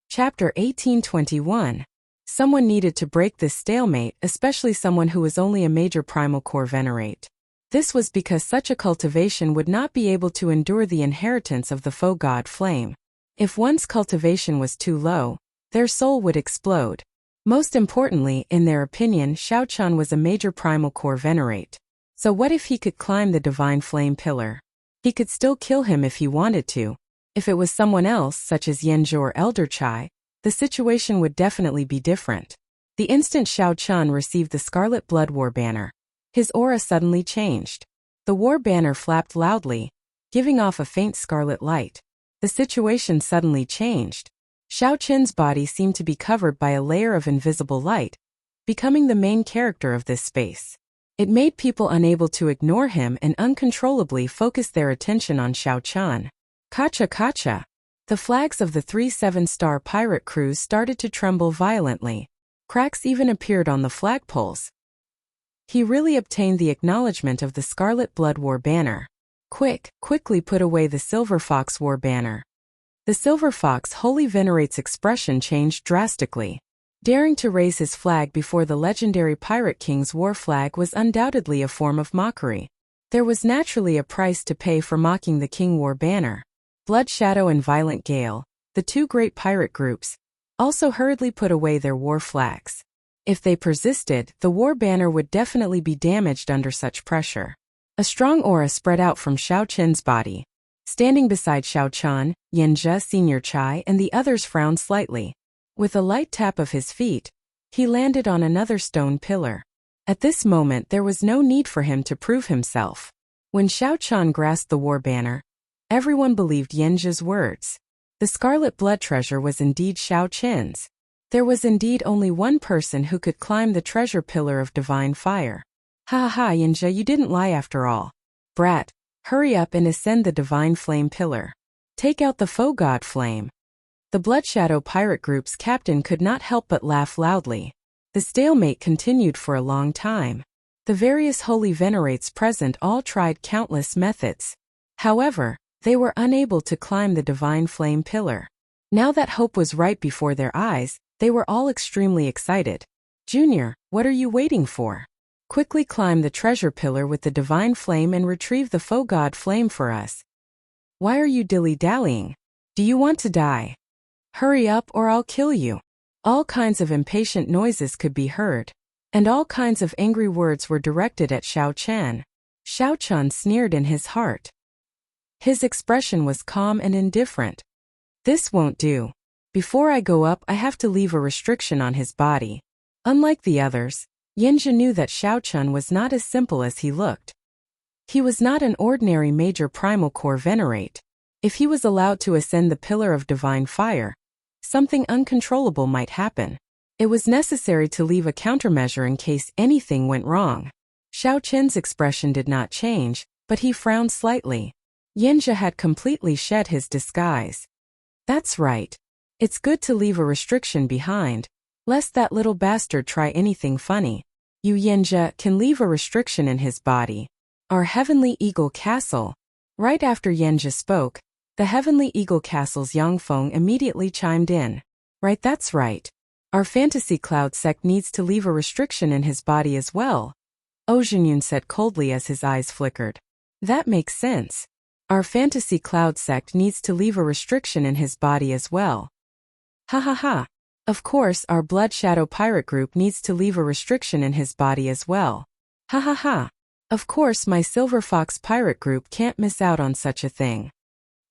[SPEAKER 1] Chapter 1821. Someone needed to break this stalemate, especially someone who was only a major primal core venerate. This was because such a cultivation would not be able to endure the inheritance of the foe god flame. If one's cultivation was too low, their soul would explode. Most importantly, in their opinion, Xiao Chun was a major primal core venerate. So what if he could climb the divine flame pillar? He could still kill him if he wanted to. If it was someone else, such as Yanjia or Elder Chai, the situation would definitely be different. The instant Xiao Chun received the Scarlet Blood War banner, his aura suddenly changed. The war banner flapped loudly, giving off a faint scarlet light. The situation suddenly changed. Xiao Chun's body seemed to be covered by a layer of invisible light, becoming the main character of this space. It made people unable to ignore him and uncontrollably focus their attention on Xiao Chun. Kacha kacha! The flags of the 3 7-star pirate crews started to tremble violently. Cracks even appeared on the flagpoles. He really obtained the acknowledgement of the Scarlet Blood War banner. Quickly put away the Silver Fox War banner. The Silver Fox Holy Venerate's expression changed drastically. Daring to raise his flag before the legendary Pirate King's war flag was undoubtedly a form of mockery. There was naturally a price to pay for mocking the King War banner. Blood Shadow and Violent Gale, the two great pirate groups, also hurriedly put away their war flags. If they persisted, the war banner would definitely be damaged under such pressure. A strong aura spread out from Xiao Chun's body. Standing beside Xiao Chun, Yanjia, Senior Chai, and the others frowned slightly. With a light tap of his feet, he landed on another stone pillar. At this moment there was no need for him to prove himself. When Xiao Chun grasped the war banner, everyone believed Yanjia's words. The Scarlet Blood treasure was indeed Xiao Chun's. There was indeed only one person who could climb the treasure pillar of divine fire. Ha ha, Yanjia, you didn't lie after all. Brat, hurry up and ascend the divine flame pillar. Take out the foe god flame. The Blood Shadow pirate group's captain could not help but laugh loudly. The stalemate continued for a long time. The various holy venerates present all tried countless methods. However, they were unable to climb the divine flame pillar. Now that hope was right before their eyes, they were all extremely excited. Junior, what are you waiting for? Quickly climb the treasure pillar with the divine flame and retrieve the foe god flame for us. Why are you dilly-dallying? Do you want to die? Hurry up or I'll kill you. All kinds of impatient noises could be heard, and all kinds of angry words were directed at Xiao Chun. Xiao Chun sneered in his heart. His expression was calm and indifferent. This won't do. Before I go up, I have to leave a restriction on his body. Unlike the others, Yinja knew that Xiaochun was not as simple as he looked. He was not an ordinary major primal core venerate. If he was allowed to ascend the pillar of divine fire, something uncontrollable might happen. It was necessary to leave a countermeasure in case anything went wrong. Xiaochun's expression did not change, but he frowned slightly. Yinja had completely shed his disguise. That's right. It's good to leave a restriction behind, lest that little bastard try anything funny. You Yinja can leave a restriction in his body. Our Heavenly Eagle Castle. Right after Yinja spoke, the Heavenly Eagle Castle's Yangfeng immediately chimed in. Right, that's right. Our Fantasy Cloud sect needs to leave a restriction in his body as well. Ozhenyun said coldly as his eyes flickered. That makes sense. Our Fantasy Cloud sect needs to leave a restriction in his body as well. Ha ha ha. Of course, our Blood Shadow Pirate Group needs to leave a restriction in his body as well. Ha ha ha. Of course, my Silver Fox Pirate Group can't miss out on such a thing.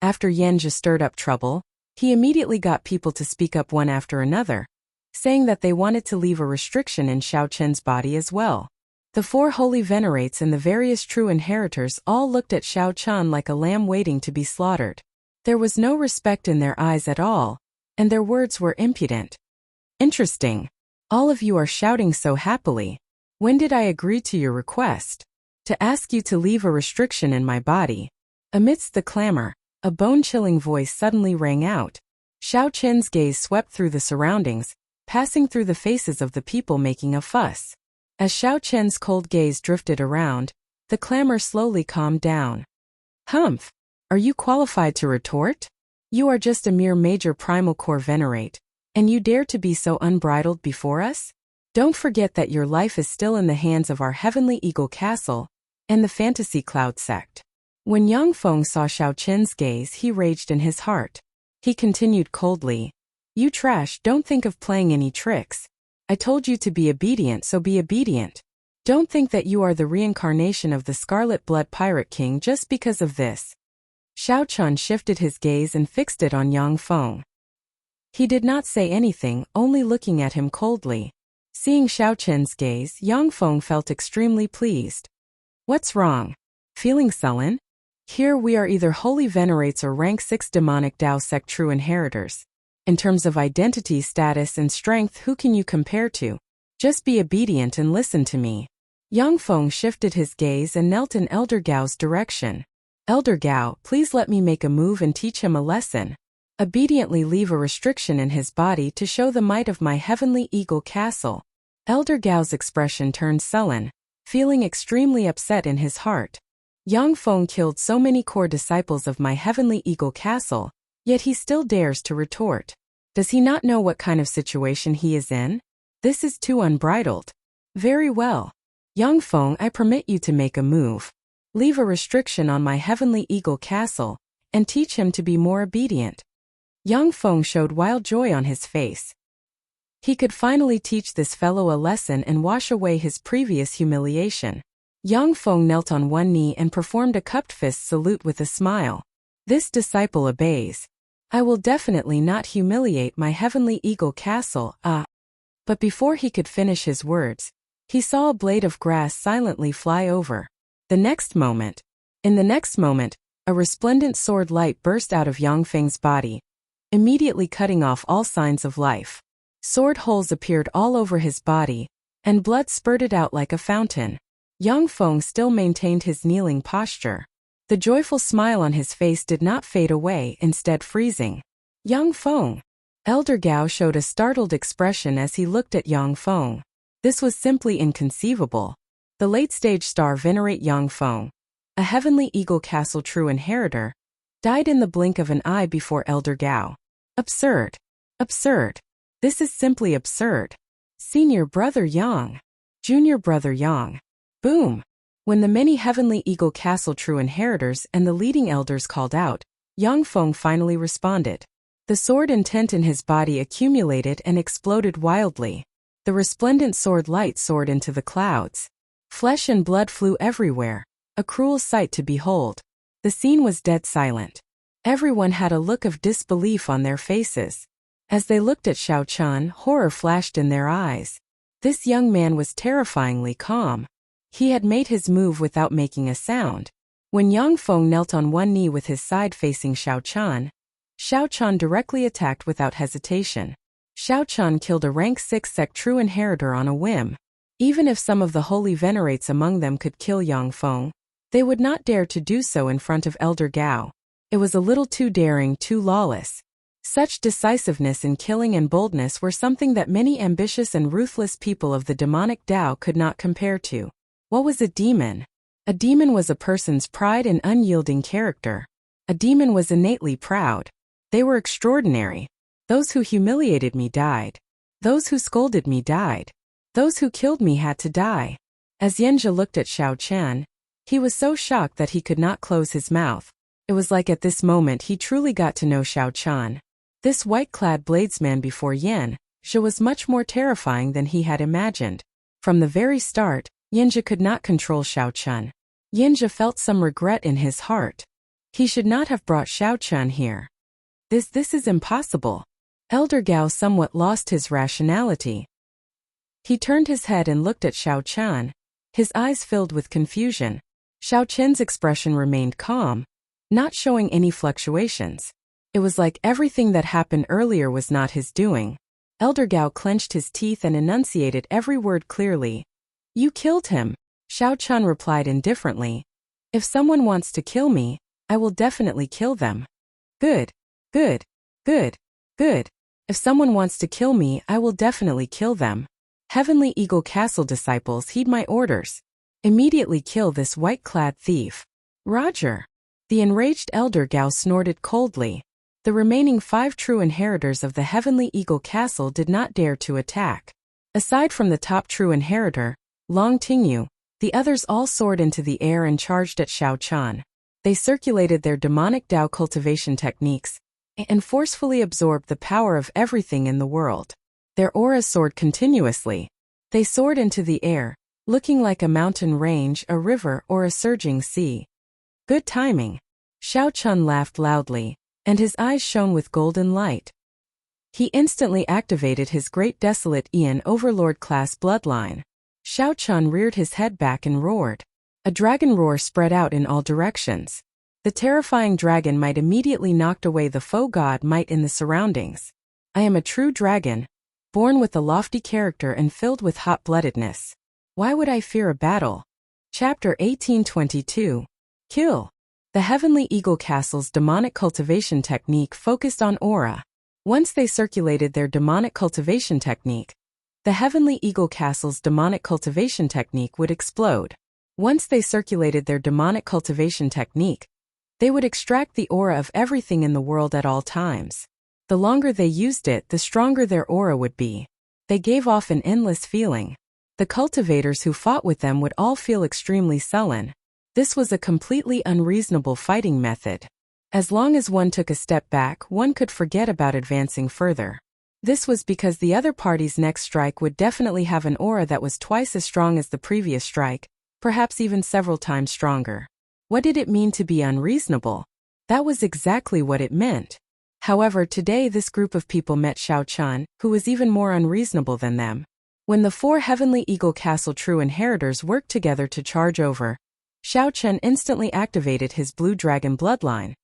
[SPEAKER 1] After Yinja stirred up trouble, he immediately got people to speak up one after another, saying that they wanted to leave a restriction in Xiaochun's body as well. The four holy venerates and the various true inheritors all looked at Xiaochun like a lamb waiting to be slaughtered. There was no respect in their eyes at all, and their words were impudent. Interesting. All of you are shouting so happily. When did I agree to your request? To ask you to leave a restriction in my body. Amidst the clamor, a bone-chilling voice suddenly rang out. Xiaochun's gaze swept through the surroundings, passing through the faces of the people making a fuss. As Xiaochun's cold gaze drifted around, the clamor slowly calmed down. Humph! Are you qualified to retort? You are just a mere major primal core venerate, and you dare to be so unbridled before us? Don't forget that your life is still in the hands of our Heavenly Eagle Castle and the Fantasy Cloud sect. When Yangfeng saw Xiaochun's gaze, he raged in his heart. He continued coldly. You trash, don't think of playing any tricks. I told you to be obedient, so be obedient. Don't think that you are the reincarnation of the Scarlet Blood Pirate King just because of this. Xiaochun shifted his gaze and fixed it on Yangfeng. He did not say anything, only looking at him coldly. Seeing Xiaochun's gaze, Yangfeng felt extremely pleased. What's wrong? Feeling sullen? Here we are either holy venerates or rank 6 demonic Dao sect true inheritors. In terms of identity, status, and strength, who can you compare to? Just be obedient and listen to me. Yangfeng shifted his gaze and knelt in Elder Gao's direction. Elder Gao, please let me make a move and teach him a lesson. Obediently leave a restriction in his body to show the might of my Heavenly Eagle Castle. Elder Gao's expression turned sullen, feeling extremely upset in his heart. Yangfeng killed so many core disciples of my Heavenly Eagle Castle, yet he still dares to retort. Does he not know what kind of situation he is in? This is too unbridled. Very well. Yangfeng, I permit you to make a move. Leave a restriction on my Heavenly Eagle Castle, and teach him to be more obedient. Yangfeng showed wild joy on his face. He could finally teach this fellow a lesson and wash away his previous humiliation. Yangfeng knelt on one knee and performed a cupped fist salute with a smile. This disciple obeys. I will definitely not humiliate my Heavenly Eagle Castle, But before he could finish his words, he saw a blade of grass silently fly over. In the next moment, a resplendent sword light burst out of Yangfeng's body, immediately cutting off all signs of life. Sword holes appeared all over his body, and blood spurted out like a fountain. Yangfeng still maintained his kneeling posture. The joyful smile on his face did not fade away, instead freezing. Yangfeng! Elder Gao showed a startled expression as he looked at Yangfeng. This was simply inconceivable. The late-stage star venerate Yangfeng, a Heavenly Eagle Castle true inheritor, died in the blink of an eye before Elder Gao. Absurd. Absurd. This is simply absurd. Senior Brother Yang. Junior Brother Yang. Boom! When the many Heavenly Eagle Castle true inheritors and the leading elders called out, Yangfeng finally responded. The sword intent in his body accumulated and exploded wildly. The resplendent sword light soared into the clouds. Flesh and blood flew everywhere, a cruel sight to behold. The scene was dead silent. Everyone had a look of disbelief on their faces. As they looked at Xiao Chun, horror flashed in their eyes. This young man was terrifyingly calm. He had made his move without making a sound. When Yang Feng knelt on one knee with his side facing Xiao Chun directly attacked without hesitation. Xiao Chun killed a rank 6 sect true inheritor on a whim. Even if some of the holy venerates among them could kill Yang Feng, they would not dare to do so in front of Elder Gao. It was a little too daring, too lawless. Such decisiveness in killing and boldness were something that many ambitious and ruthless people of the demonic Tao could not compare to. What was a demon? A demon was a person's pride and unyielding character. A demon was innately proud. They were extraordinary. Those who humiliated me died. Those who scolded me died. Those who killed me had to die. As Yanjia looked at Xiao Chen, he was so shocked that he could not close his mouth. It was like at this moment he truly got to know Xiao Chen. This white-clad bladesman before Yanjia was much more terrifying than he had imagined. From the very start, Yanjia could not control Xiao Chen. Yanjia felt some regret in his heart. He should not have brought Xiao Chen here. This is impossible. Elder Gao somewhat lost his rationality. He turned his head and looked at Xiao Chen. His eyes filled with confusion. Xiao Chen's expression remained calm, not showing any fluctuations. It was like everything that happened earlier was not his doing. Elder Gao clenched his teeth and enunciated every word clearly. You killed him. Xiao Chen replied indifferently. If someone wants to kill me, I will definitely kill them. Good. Good. Good. Good. If someone wants to kill me, I will definitely kill them. Heavenly Eagle Castle disciples, heed my orders. Immediately kill this white-clad thief. Roger. The enraged Elder Gao snorted coldly. The remaining 5 true inheritors of the Heavenly Eagle Castle did not dare to attack. Aside from the top true inheritor, Long Tingyu, the others all soared into the air and charged at Xiao Chen. They circulated their demonic Tao cultivation techniques and forcefully absorbed the power of everything in the world. Their auras soared continuously. They soared into the air, looking like a mountain range, a river, or a surging sea. Good timing. Xiao Chen laughed loudly, and his eyes shone with golden light. He instantly activated his great desolate Ian Overlord class bloodline. Xiao Chen reared his head back and roared. A dragon roar spread out in all directions. The terrifying dragon might immediately knocked away the foe god might in the surroundings. I am a true dragon, born with a lofty character and filled with hot-bloodedness. Why would I fear a battle? Chapter 1822. Kill. The Heavenly Eagle Castle's demonic cultivation technique focused on aura. Once they circulated their demonic cultivation technique, the Heavenly Eagle Castle's demonic cultivation technique would explode. Once they circulated their demonic cultivation technique, they would extract the aura of everything in the world at all times. The longer they used it, the stronger their aura would be. They gave off an endless feeling. The cultivators who fought with them would all feel extremely sullen. This was a completely unreasonable fighting method. As long as one took a step back, one could forget about advancing further. This was because the other party's next strike would definitely have an aura that was twice as strong as the previous strike, perhaps even several times stronger. What did it mean to be unreasonable? That was exactly what it meant. However, today this group of people met Xiao Chen, who was even more unreasonable than them. When the 4 Heavenly Eagle Castle true inheritors worked together to charge over, Xiao Chen instantly activated his Blue Dragon bloodline,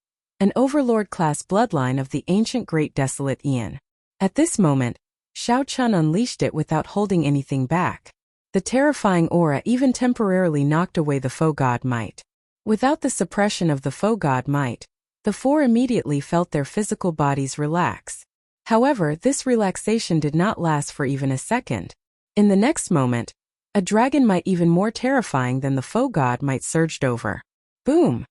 [SPEAKER 1] an Overlord-class bloodline of the ancient Great Desolate Ian. At this moment, Xiao Chen unleashed it without holding anything back. The terrifying aura even temporarily knocked away the foe god might. Without the suppression of the foe god might, the 4 immediately felt their physical bodies relax. However, this relaxation did not last for even a second. In the next moment, a dragon might even more terrifying than the foe god might surged over. Boom!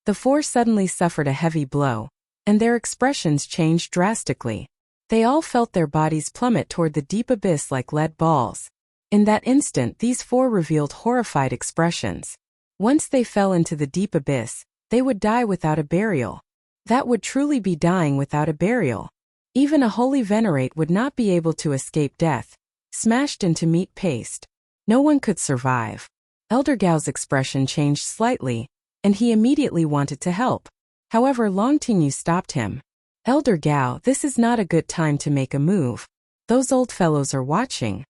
[SPEAKER 1] The 4 suddenly suffered a heavy blow, and their expressions changed drastically. They all felt their bodies plummet toward the deep abyss like lead balls. In that instant, these 4 revealed horrified expressions. Once they fell into the deep abyss, they would die without a burial. That would truly be dying without a burial. Even a holy venerate would not be able to escape death, smashed into meat paste. No one could survive. Elder Gao's expression changed slightly, and he immediately wanted to help. However, Long Tingyu stopped him. Elder Gao, this is not a good time to make a move. Those old fellows are watching.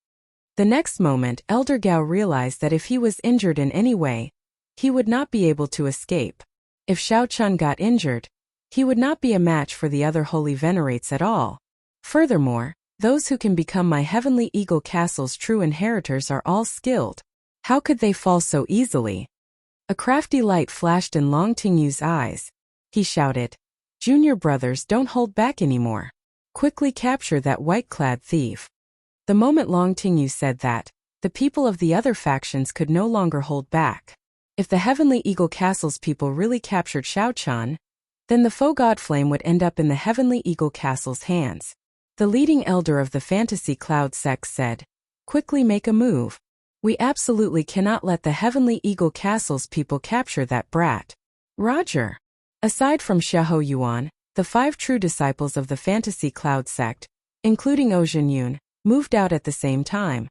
[SPEAKER 1] The next moment, Elder Gao realized that if he was injured in any way, he would not be able to escape. If Xiao Chun got injured, he would not be a match for the other holy venerates at all. Furthermore, those who can become my Heavenly Eagle Castle's true inheritors are all skilled. How could they fall so easily? A crafty light flashed in Long Tingyu's eyes. He shouted, "Junior brothers, don't hold back anymore. Quickly capture that white-clad thief." The moment Long Tingyu said that, the people of the other factions could no longer hold back. If the Heavenly Eagle Castle's people really captured Xiao Chun, then the faux god flame would end up in the Heavenly Eagle Castle's hands. The leading elder of the Fantasy Cloud sect said, "Quickly make a move. We absolutely cannot let the Heavenly Eagle Castle's people capture that brat." Roger. Aside from Xiahou Yuan, the 5 true disciples of the Fantasy Cloud sect, including Ojin Yun, moved out at the same time.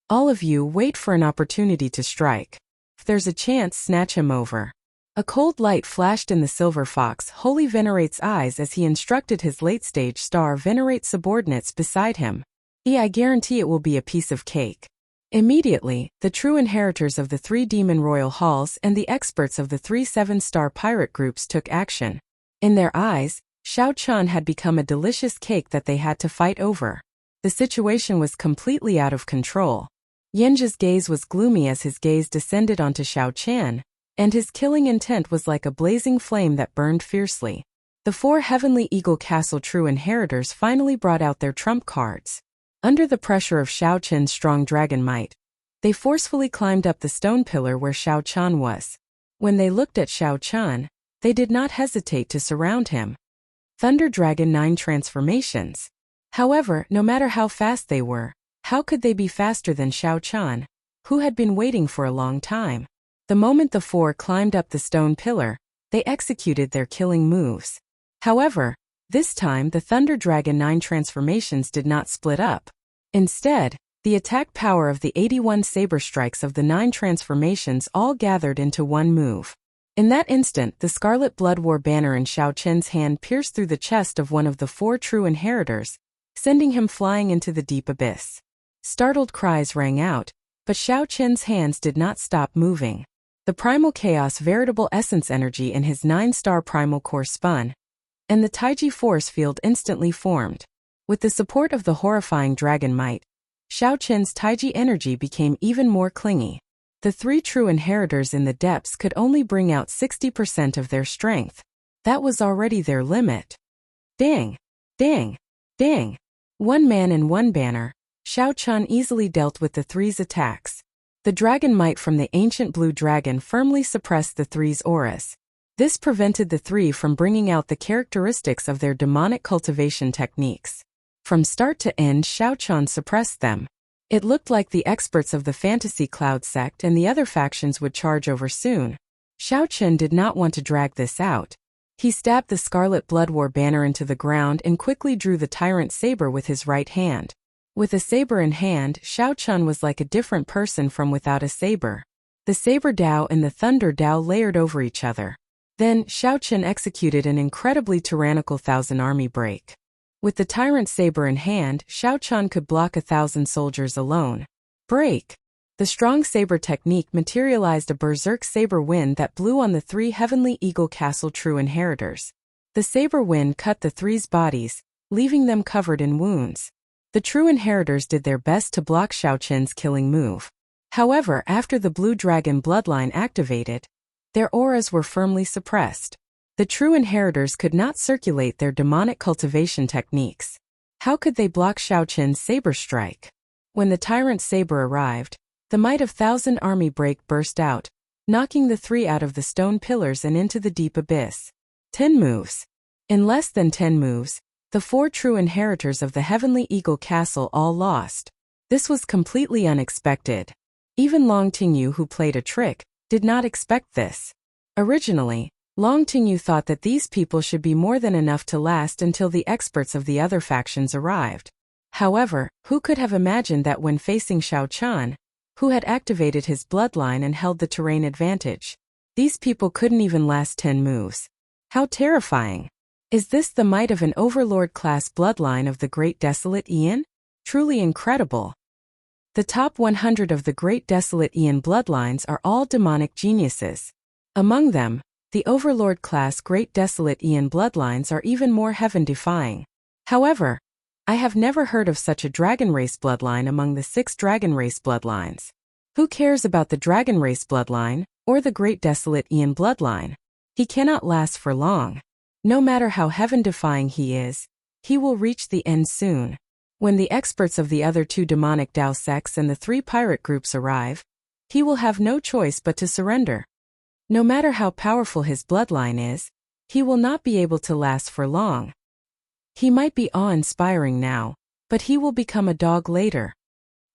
[SPEAKER 1] "All of you wait for an opportunity to strike. If there's a chance, snatch him over." A cold light flashed in the Silver Fox Holy Venerate's eyes as he instructed his late-stage star Venerate subordinates beside him. "I guarantee it will be a piece of cake." Immediately, the true inheritors of the 3 demon royal halls and the experts of the 3 7-star pirate groups took action. In their eyes, Xiao Chun had become a delicious cake that they had to fight over. The situation was completely out of control. Yanji's gaze was gloomy as his gaze descended onto Xiao Chan, and his killing intent was like a blazing flame that burned fiercely. The 4 Heavenly Eagle Castle true inheritors finally brought out their trump cards. Under the pressure of Xiao Chen's strong dragon might, they forcefully climbed up the stone pillar where Xiao Chun was. When they looked at Xiao Chun, they did not hesitate to surround him. Thunder Dragon 9 transformations. However, no matter how fast they were, how could they be faster than Xiao Chun, who had been waiting for a long time? The moment the 4 climbed up the stone pillar, they executed their killing moves. However, this time the Thunder Dragon 9 transformations did not split up. Instead, the attack power of the 81 saber strikes of the 9 transformations all gathered into one move. In that instant, the Scarlet Blood War banner in Xiao Chen's hand pierced through the chest of one of the 4 true inheritors, sending him flying into the deep abyss. Startled cries rang out, but Xiao Chen's hands did not stop moving. The primal chaos veritable essence energy in his 9-star primal core spun, and the Taiji force field instantly formed. With the support of the horrifying dragon might, Xiao Chen's Taiji energy became even more clingy. The 3 true inheritors in the depths could only bring out 60% of their strength. That was already their limit. Dang! Dang! Dang! One man and one banner, Xiao Chun easily dealt with the 3's attacks. The dragon might from the ancient blue dragon firmly suppressed the 3's auras. This prevented the 3 from bringing out the characteristics of their demonic cultivation techniques. From start to end, Xiao Chun suppressed them. It looked like the experts of the Fantasy Cloud sect and the other factions would charge over soon. Xiao Chun did not want to drag this out. He stabbed the Scarlet Blood War banner into the ground and quickly drew the Tyrant Saber with his right hand. With a saber in hand, Xiao Chun was like a different person from without a saber. The Saber Dao and the Thunder Dao layered over each other. Then, Xiao Chun executed an incredibly tyrannical 1,000-army break. With the Tyrant Saber in hand, Xiao Chun could block 1,000 soldiers alone. Break! The strong saber technique materialized a berserk saber wind that blew on the 3 Heavenly Eagle Castle true inheritors. The saber wind cut the 3's bodies, leaving them covered in wounds. The true inheritors did their best to block Xiao Chen's killing move. However, after the Blue Dragon bloodline activated, their auras were firmly suppressed. The true inheritors could not circulate their demonic cultivation techniques. How could they block Xiao Chen's saber strike? When the Tyrant Saber arrived, the might of 1,000 army break burst out, knocking the 3 out of the stone pillars and into the deep abyss. 10 moves. In less than 10 moves, the 4 true inheritors of the Heavenly Eagle Castle all lost. This was completely unexpected. Even Long Tingyu, who played a trick, did not expect this. Originally, Long Tingyu thought that these people should be more than enough to last until the experts of the other factions arrived. However, who could have imagined that when facing Xiao Chun, who had activated his bloodline and held the terrain advantage, these people couldn't even last 10 moves. How terrifying! Is this the might of an overlord-class bloodline of the Great Desolate Aeon? Truly incredible. The top 100 of the Great Desolate Aeon bloodlines are all demonic geniuses. Among them, the overlord-class Great Desolate Aeon bloodlines are even more heaven-defying. However, I have never heard of such a dragon race bloodline among the 6 dragon race bloodlines. Who cares about the dragon race bloodline, or the Great Desolate Aeon bloodline? He cannot last for long. No matter how heaven-defying he is, he will reach the end soon. When the experts of the other 2 demonic Dao sects and the 3 pirate groups arrive, he will have no choice but to surrender. No matter how powerful his bloodline is, he will not be able to last for long. He might be awe-inspiring now, but he will become a dog later.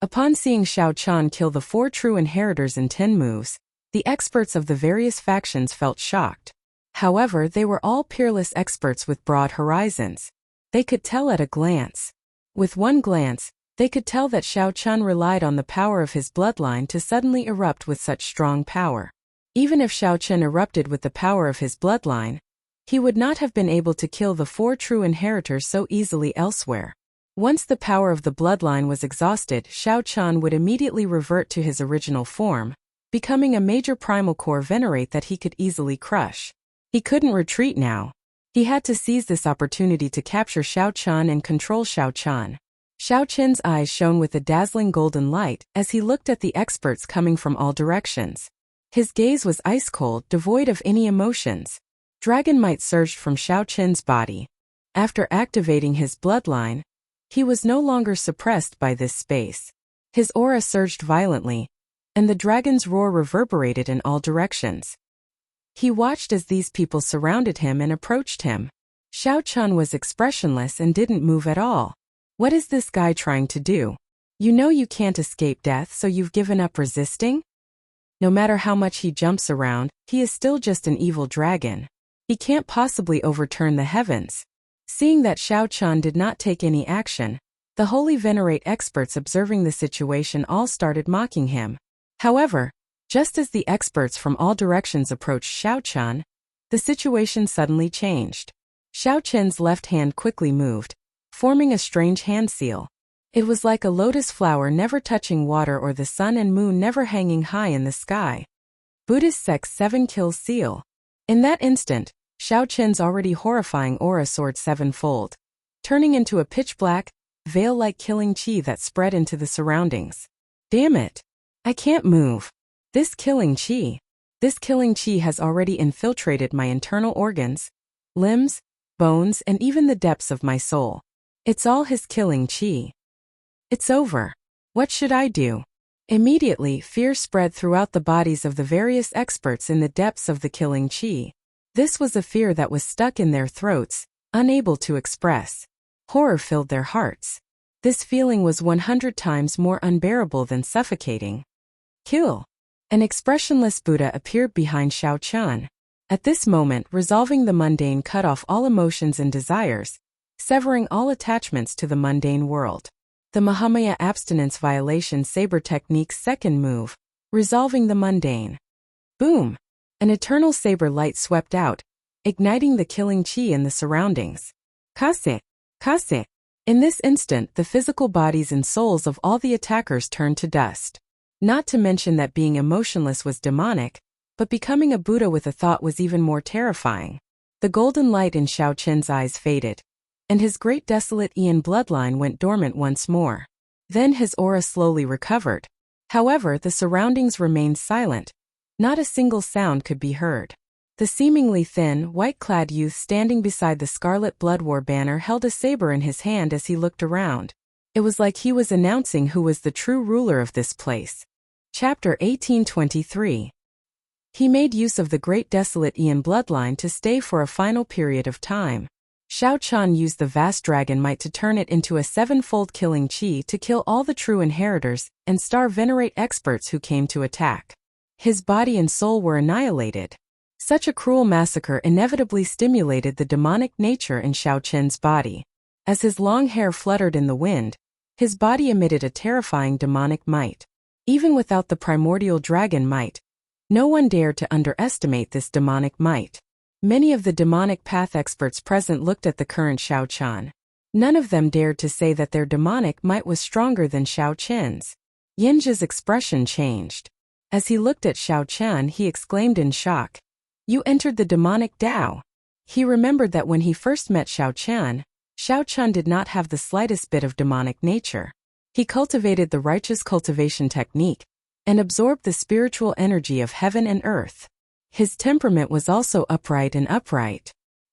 [SPEAKER 1] Upon seeing Xiao Qian kill the 4 true inheritors in 10 moves, the experts of the various factions felt shocked. However, they were all peerless experts with broad horizons. They could tell at a glance. With one glance, they could tell that Xiao Qian relied on the power of his bloodline to suddenly erupt with such strong power. Even if Xiao Qian erupted with the power of his bloodline, he would not have been able to kill the 4 true inheritors so easily elsewhere. Once the power of the bloodline was exhausted, Xiao Qian would immediately revert to his original form, becoming a major primal core venerate that he could easily crush. He couldn't retreat now. He had to seize this opportunity to capture Xiao Qian and control Xiao Qian. Xiao Qian's eyes shone with a dazzling golden light as he looked at the experts coming from all directions. His gaze was ice-cold, devoid of any emotions. Dragon might surged from Xiao Qian's body. After activating his bloodline, he was no longer suppressed by this space. His aura surged violently, and the dragon's roar reverberated in all directions. He watched as these people surrounded him and approached him. Xiao Qian was expressionless and didn't move at all. What is this guy trying to do? You know you can't escape death, so you've given up resisting? No matter how much he jumps around, he is still just an evil dragon. He can't possibly overturn the heavens. Seeing that Xiao Qian did not take any action, the holy venerate experts observing the situation all started mocking him. However, just as the experts from all directions approached Xiao Qian, the situation suddenly changed. Xiao Qian's left hand quickly moved, forming a strange hand seal. It was like a lotus flower never touching water or the sun and moon never hanging high in the sky. Buddhist sect's 7 kills seal. In that instant, Xiao Qian's already horrifying aura soared 7-fold, turning into a pitch-black, veil-like killing chi that spread into the surroundings. Damn it! I can't move. This killing chi has already infiltrated my internal organs, limbs, bones, and even the depths of my soul. It's all his killing chi. It's over. What should I do? Immediately, fear spread throughout the bodies of the various experts in the depths of the killing chi. This was a fear that was stuck in their throats, unable to express. Horror filled their hearts. This feeling was 100 times more unbearable than suffocating. Kill. An expressionless Buddha appeared behind Xiao Qian. At this moment, resolving the mundane cut off all emotions and desires, severing all attachments to the mundane world. The Mahamaya abstinence violation saber technique's second move, resolving the mundane. Boom! An eternal saber light swept out, igniting the killing chi in the surroundings. Kase! Kase! In this instant, the physical bodies and souls of all the attackers turned to dust. Not to mention that being emotionless was demonic, but becoming a Buddha with a thought was even more terrifying. The golden light in Xiao Qian's eyes faded, and his Great Desolate Aeon bloodline went dormant once more. Then his aura slowly recovered. However, the surroundings remained silent. Not a single sound could be heard. The seemingly thin, white-clad youth standing beside the Scarlet Blood War banner held a saber in his hand as he looked around. It was like he was announcing who was the true ruler of this place. Chapter 1823. He made use of the Great Desolate Aeon bloodline to stay for a final period of time. Xiao Qian used the vast dragon might to turn it into a 7-fold killing chi to kill all the true inheritors and star venerate experts who came to attack. His body and soul were annihilated. Such a cruel massacre inevitably stimulated the demonic nature in Xiao Qian's body. As his long hair fluttered in the wind, his body emitted a terrifying demonic might. Even without the primordial dragon might, no one dared to underestimate this demonic might. Many of the demonic path experts present looked at the current Xiao Qian. None of them dared to say that their demonic might was stronger than Xiao Qin's. Yinja's expression changed. As he looked at Xiao Qian, he exclaimed in shock, "You entered the demonic Tao." He remembered that when he first met Xiao Qian did not have the slightest bit of demonic nature. He cultivated the righteous cultivation technique and absorbed the spiritual energy of heaven and earth. His temperament was also upright.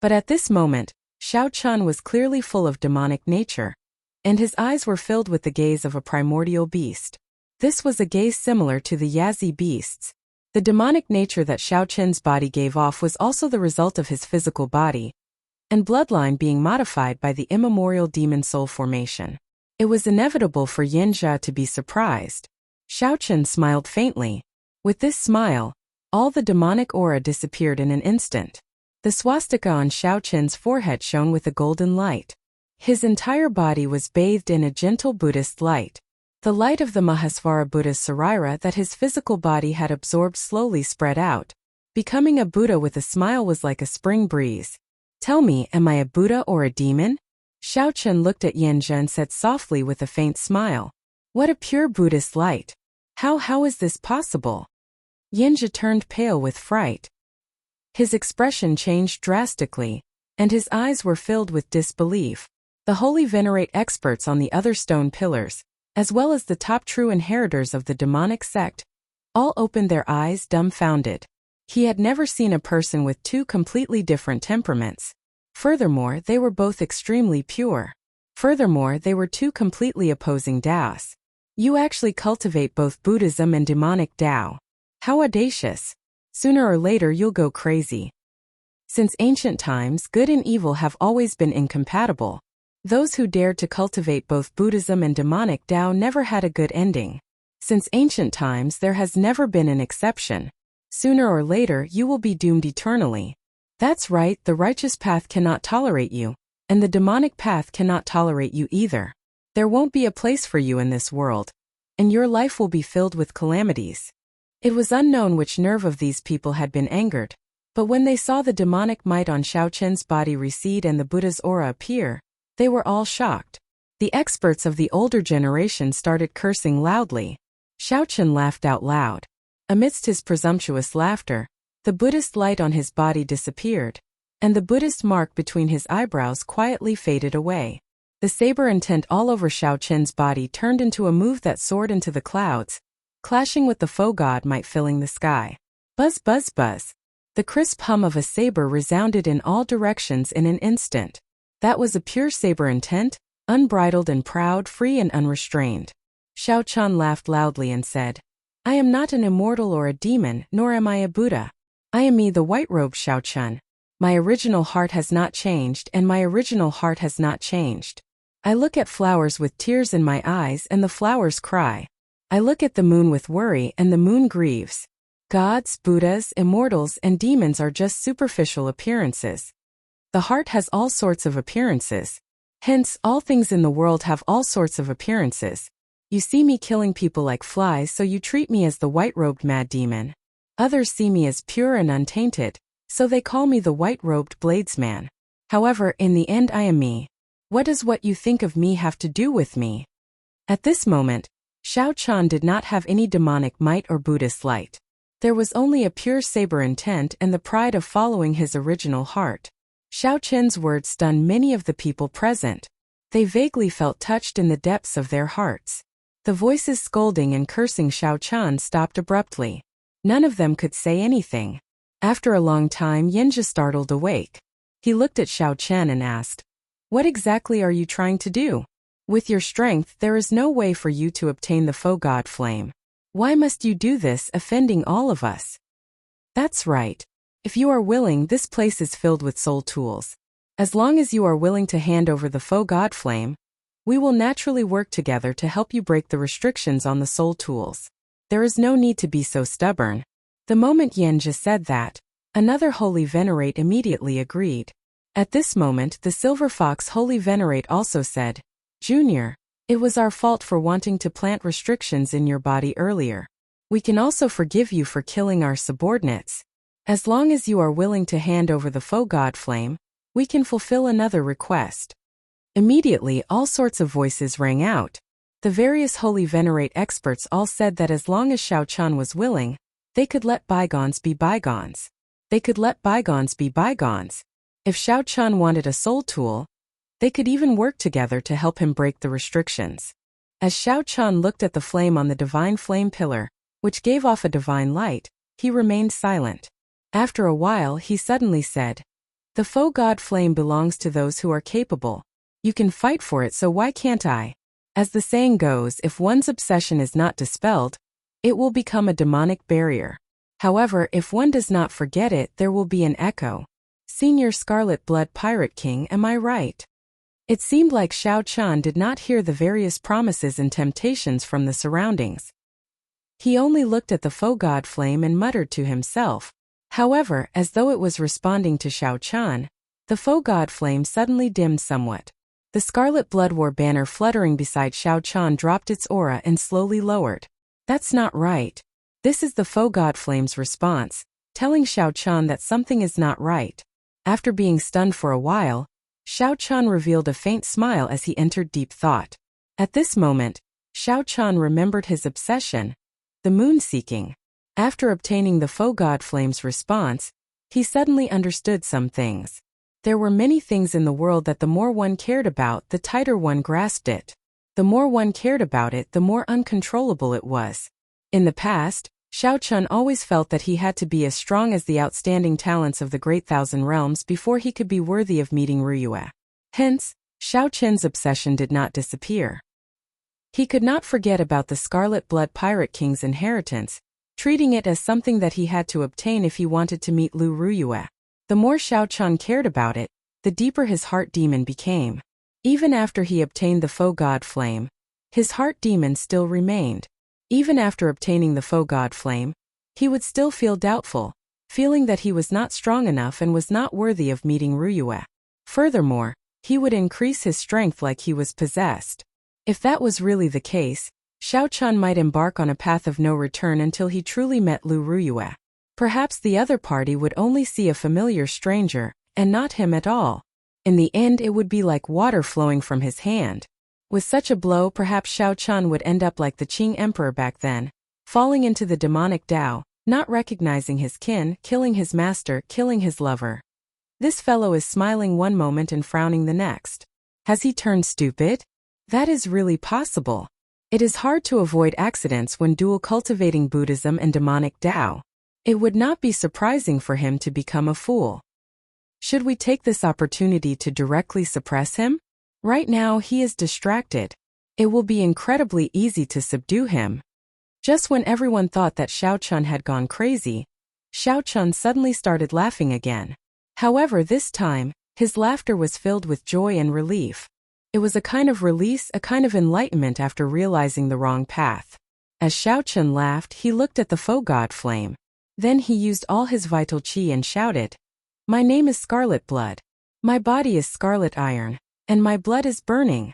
[SPEAKER 1] But at this moment, Xiao Qian was clearly full of demonic nature, and his eyes were filled with the gaze of a primordial beast. This was a gaze similar to the Yazi beasts. The demonic nature that Xiao Qian's body gave off was also the result of his physical body and bloodline being modified by the immemorial demon soul formation. It was inevitable for Yinja to be surprised. Xiao Qian smiled faintly. With this smile, all the demonic aura disappeared in an instant. The swastika on Xiao Qian's forehead shone with a golden light. His entire body was bathed in a gentle Buddhist light. The light of the Mahasvara Buddha's Sarira that his physical body had absorbed slowly spread out. Becoming a Buddha with a smile was like a spring breeze. "Tell me, am I a Buddha or a demon?" Xiao Qian looked at Yinja and said softly with a faint smile, "What a pure Buddhist light! How is this possible?" Yinja turned pale with fright. His expression changed drastically, and his eyes were filled with disbelief. The holy venerate experts on the other stone pillars, as well as the top true inheritors of the demonic sect, all opened their eyes dumbfounded. He had never seen a person with two completely different temperaments. Furthermore, they were both extremely pure. Furthermore, they were two completely opposing Taos. You actually cultivate both Buddhism and demonic Tao. How audacious! Sooner or later you'll go crazy. Since ancient times, good and evil have always been incompatible. Those who dared to cultivate both Buddhism and demonic Tao never had a good ending. Since ancient times, there has never been an exception. Sooner or later you will be doomed eternally. That's right, the righteous path cannot tolerate you, and the demonic path cannot tolerate you either. There won't be a place for you in this world, and your life will be filled with calamities. It was unknown which nerve of these people had been angered, but when they saw the demonic might on Xiao Qian's body recede and the Buddha's aura appear, they were all shocked. The experts of the older generation started cursing loudly. Xiao Qian laughed out loud. Amidst his presumptuous laughter, the Buddhist light on his body disappeared, and the Buddhist mark between his eyebrows quietly faded away. The saber intent all over Xiao Qian's body turned into a move that soared into the clouds, clashing with the foe god might filling the sky. Buzz buzz buzz. The crisp hum of a saber resounded in all directions in an instant. That was a pure saber intent, unbridled and proud, free and unrestrained. Xiao Qian laughed loudly and said, "I am not an immortal or a demon, nor am I a Buddha. I am me, the white-robed Xiao Qian. My original heart has not changed, and my original heart has not changed. I look at flowers with tears in my eyes, and the flowers cry. I look at the moon with worry, and the moon grieves. Gods, Buddhas, immortals, and demons are just superficial appearances. The heart has all sorts of appearances. Hence, all things in the world have all sorts of appearances. You see me killing people like flies, so you treat me as the white-robed mad demon. Others see me as pure and untainted, so they call me the white-robed bladesman. However, in the end I am me. What does what you think of me have to do with me?" At this moment, Xiao Qian did not have any demonic might or Buddhist light. There was only a pure saber intent and the pride of following his original heart. Xiao Qian's words stunned many of the people present. They vaguely felt touched in the depths of their hearts. The voices scolding and cursing Xiao Qian stopped abruptly. None of them could say anything. After a long time, Yinja startled awake. He looked at Xiao Qian and asked, "What exactly are you trying to do? With your strength, there is no way for you to obtain the foe god flame. Why must you do this, offending all of us?" "That's right. If you are willing, this place is filled with soul tools. As long as you are willing to hand over the foe god flame, we will naturally work together to help you break the restrictions on the soul tools. There is no need to be so stubborn." The moment Yinja said that, another holy venerate immediately agreed. At this moment, the silver fox holy venerate also said, "Junior, it was our fault for wanting to plant restrictions in your body earlier. We can also forgive you for killing our subordinates. As long as you are willing to hand over the faux god flame, we can fulfill another request. Immediately all sorts of voices rang out. The various holy venerate experts all said that as long as Xiao Chun was willing, they could let bygones be bygones. They could let bygones be bygones. If Xiao Chun wanted a soul tool, they could even work together to help him break the restrictions. As Xiao Chun looked at the flame on the divine flame pillar, which gave off a divine light, he remained silent. After a while he suddenly said, "The faux god flame belongs to those who are capable. You can fight for it, so why can't I?" As the saying goes, if one's obsession is not dispelled, it will become a demonic barrier. However, if one does not forget it, there will be an echo. Senior Scarlet Blood Pirate King, am I right? It seemed like Xiao Chun did not hear the various promises and temptations from the surroundings. He only looked at the faux god flame and muttered to himself. However, as though it was responding to Xiao Chun, the faux god flame suddenly dimmed somewhat. The Scarlet Blood War banner fluttering beside Xiao Chun dropped its aura and slowly lowered. That's not right. This is the faux god flame's response, telling Xiao Chun that something is not right. After being stunned for a while, Xiao Chun revealed a faint smile as he entered deep thought. At this moment, Xiao Chun remembered his obsession, the moon-seeking. After obtaining the faux god flame's response, he suddenly understood some things. There were many things in the world that the more one cared about, the tighter one grasped it. The more one cared about it, the more uncontrollable it was. In the past, Xiao Chun always felt that he had to be as strong as the outstanding talents of the Great Thousand Realms before he could be worthy of meeting Ruyue. Hence, Xiao Chun's obsession did not disappear. He could not forget about the Scarlet Blood Pirate King's inheritance, treating it as something that he had to obtain if he wanted to meet Lu Ruyue. The more Xiao Chun cared about it, the deeper his heart demon became. Even after he obtained the faux god flame, his heart demon still remained. Even after obtaining the faux god flame, he would still feel doubtful, feeling that he was not strong enough and was not worthy of meeting Ruyue. Furthermore, he would increase his strength like he was possessed. If that was really the case, Xiao Chun might embark on a path of no return until he truly met Lu Ruyue. Perhaps the other party would only see a familiar stranger, and not him at all. In the end it would be like water flowing from his hand. With such a blow, perhaps Xiao Chun would end up like the Qing Emperor back then, falling into the demonic Tao, not recognizing his kin, killing his master, killing his lover. This fellow is smiling one moment and frowning the next. Has he turned stupid? That is really possible. It is hard to avoid accidents when dual cultivating Buddhism and demonic Tao. It would not be surprising for him to become a fool. Should we take this opportunity to directly suppress him? Right now he is distracted. It will be incredibly easy to subdue him. Just when everyone thought that Xiao Chun had gone crazy, Xiao Chun suddenly started laughing again. However, this time, his laughter was filled with joy and relief. It was a kind of release, a kind of enlightenment after realizing the wrong path. As Xiao Chun laughed, he looked at the faux god flame. Then he used all his vital qi and shouted, "My name is Scarlet Blood. My body is scarlet iron, and my blood is burning."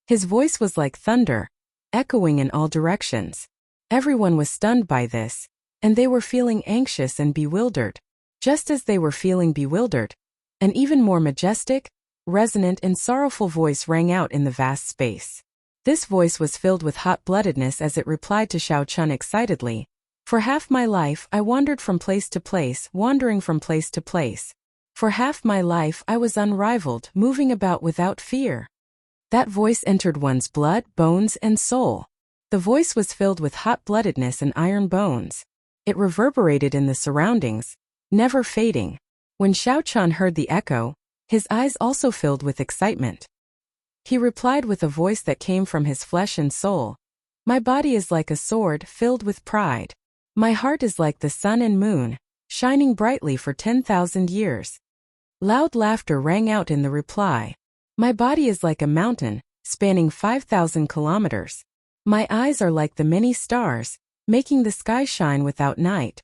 [SPEAKER 1] His voice was like thunder, echoing in all directions. Everyone was stunned by this, and they were feeling anxious and bewildered. Just as they were feeling bewildered, an even more majestic, resonant and sorrowful voice rang out in the vast space. This voice was filled with hot-bloodedness as it replied to Xiao Chun excitedly, "For half my life I wandered from place to place, wandering from place to place. For half my life I was unrivaled, moving about without fear." That voice entered one's blood, bones, and soul. The voice was filled with hot-bloodedness and iron bones. It reverberated in the surroundings, never fading. When Xiao Chun heard the echo, his eyes also filled with excitement. He replied with a voice that came from his flesh and soul, "My body is like a sword filled with pride. My heart is like the sun and moon, shining brightly for 10,000 years." Loud laughter rang out in the reply. "My body is like a mountain, spanning 5,000 kilometers. My eyes are like the many stars, making the sky shine without night."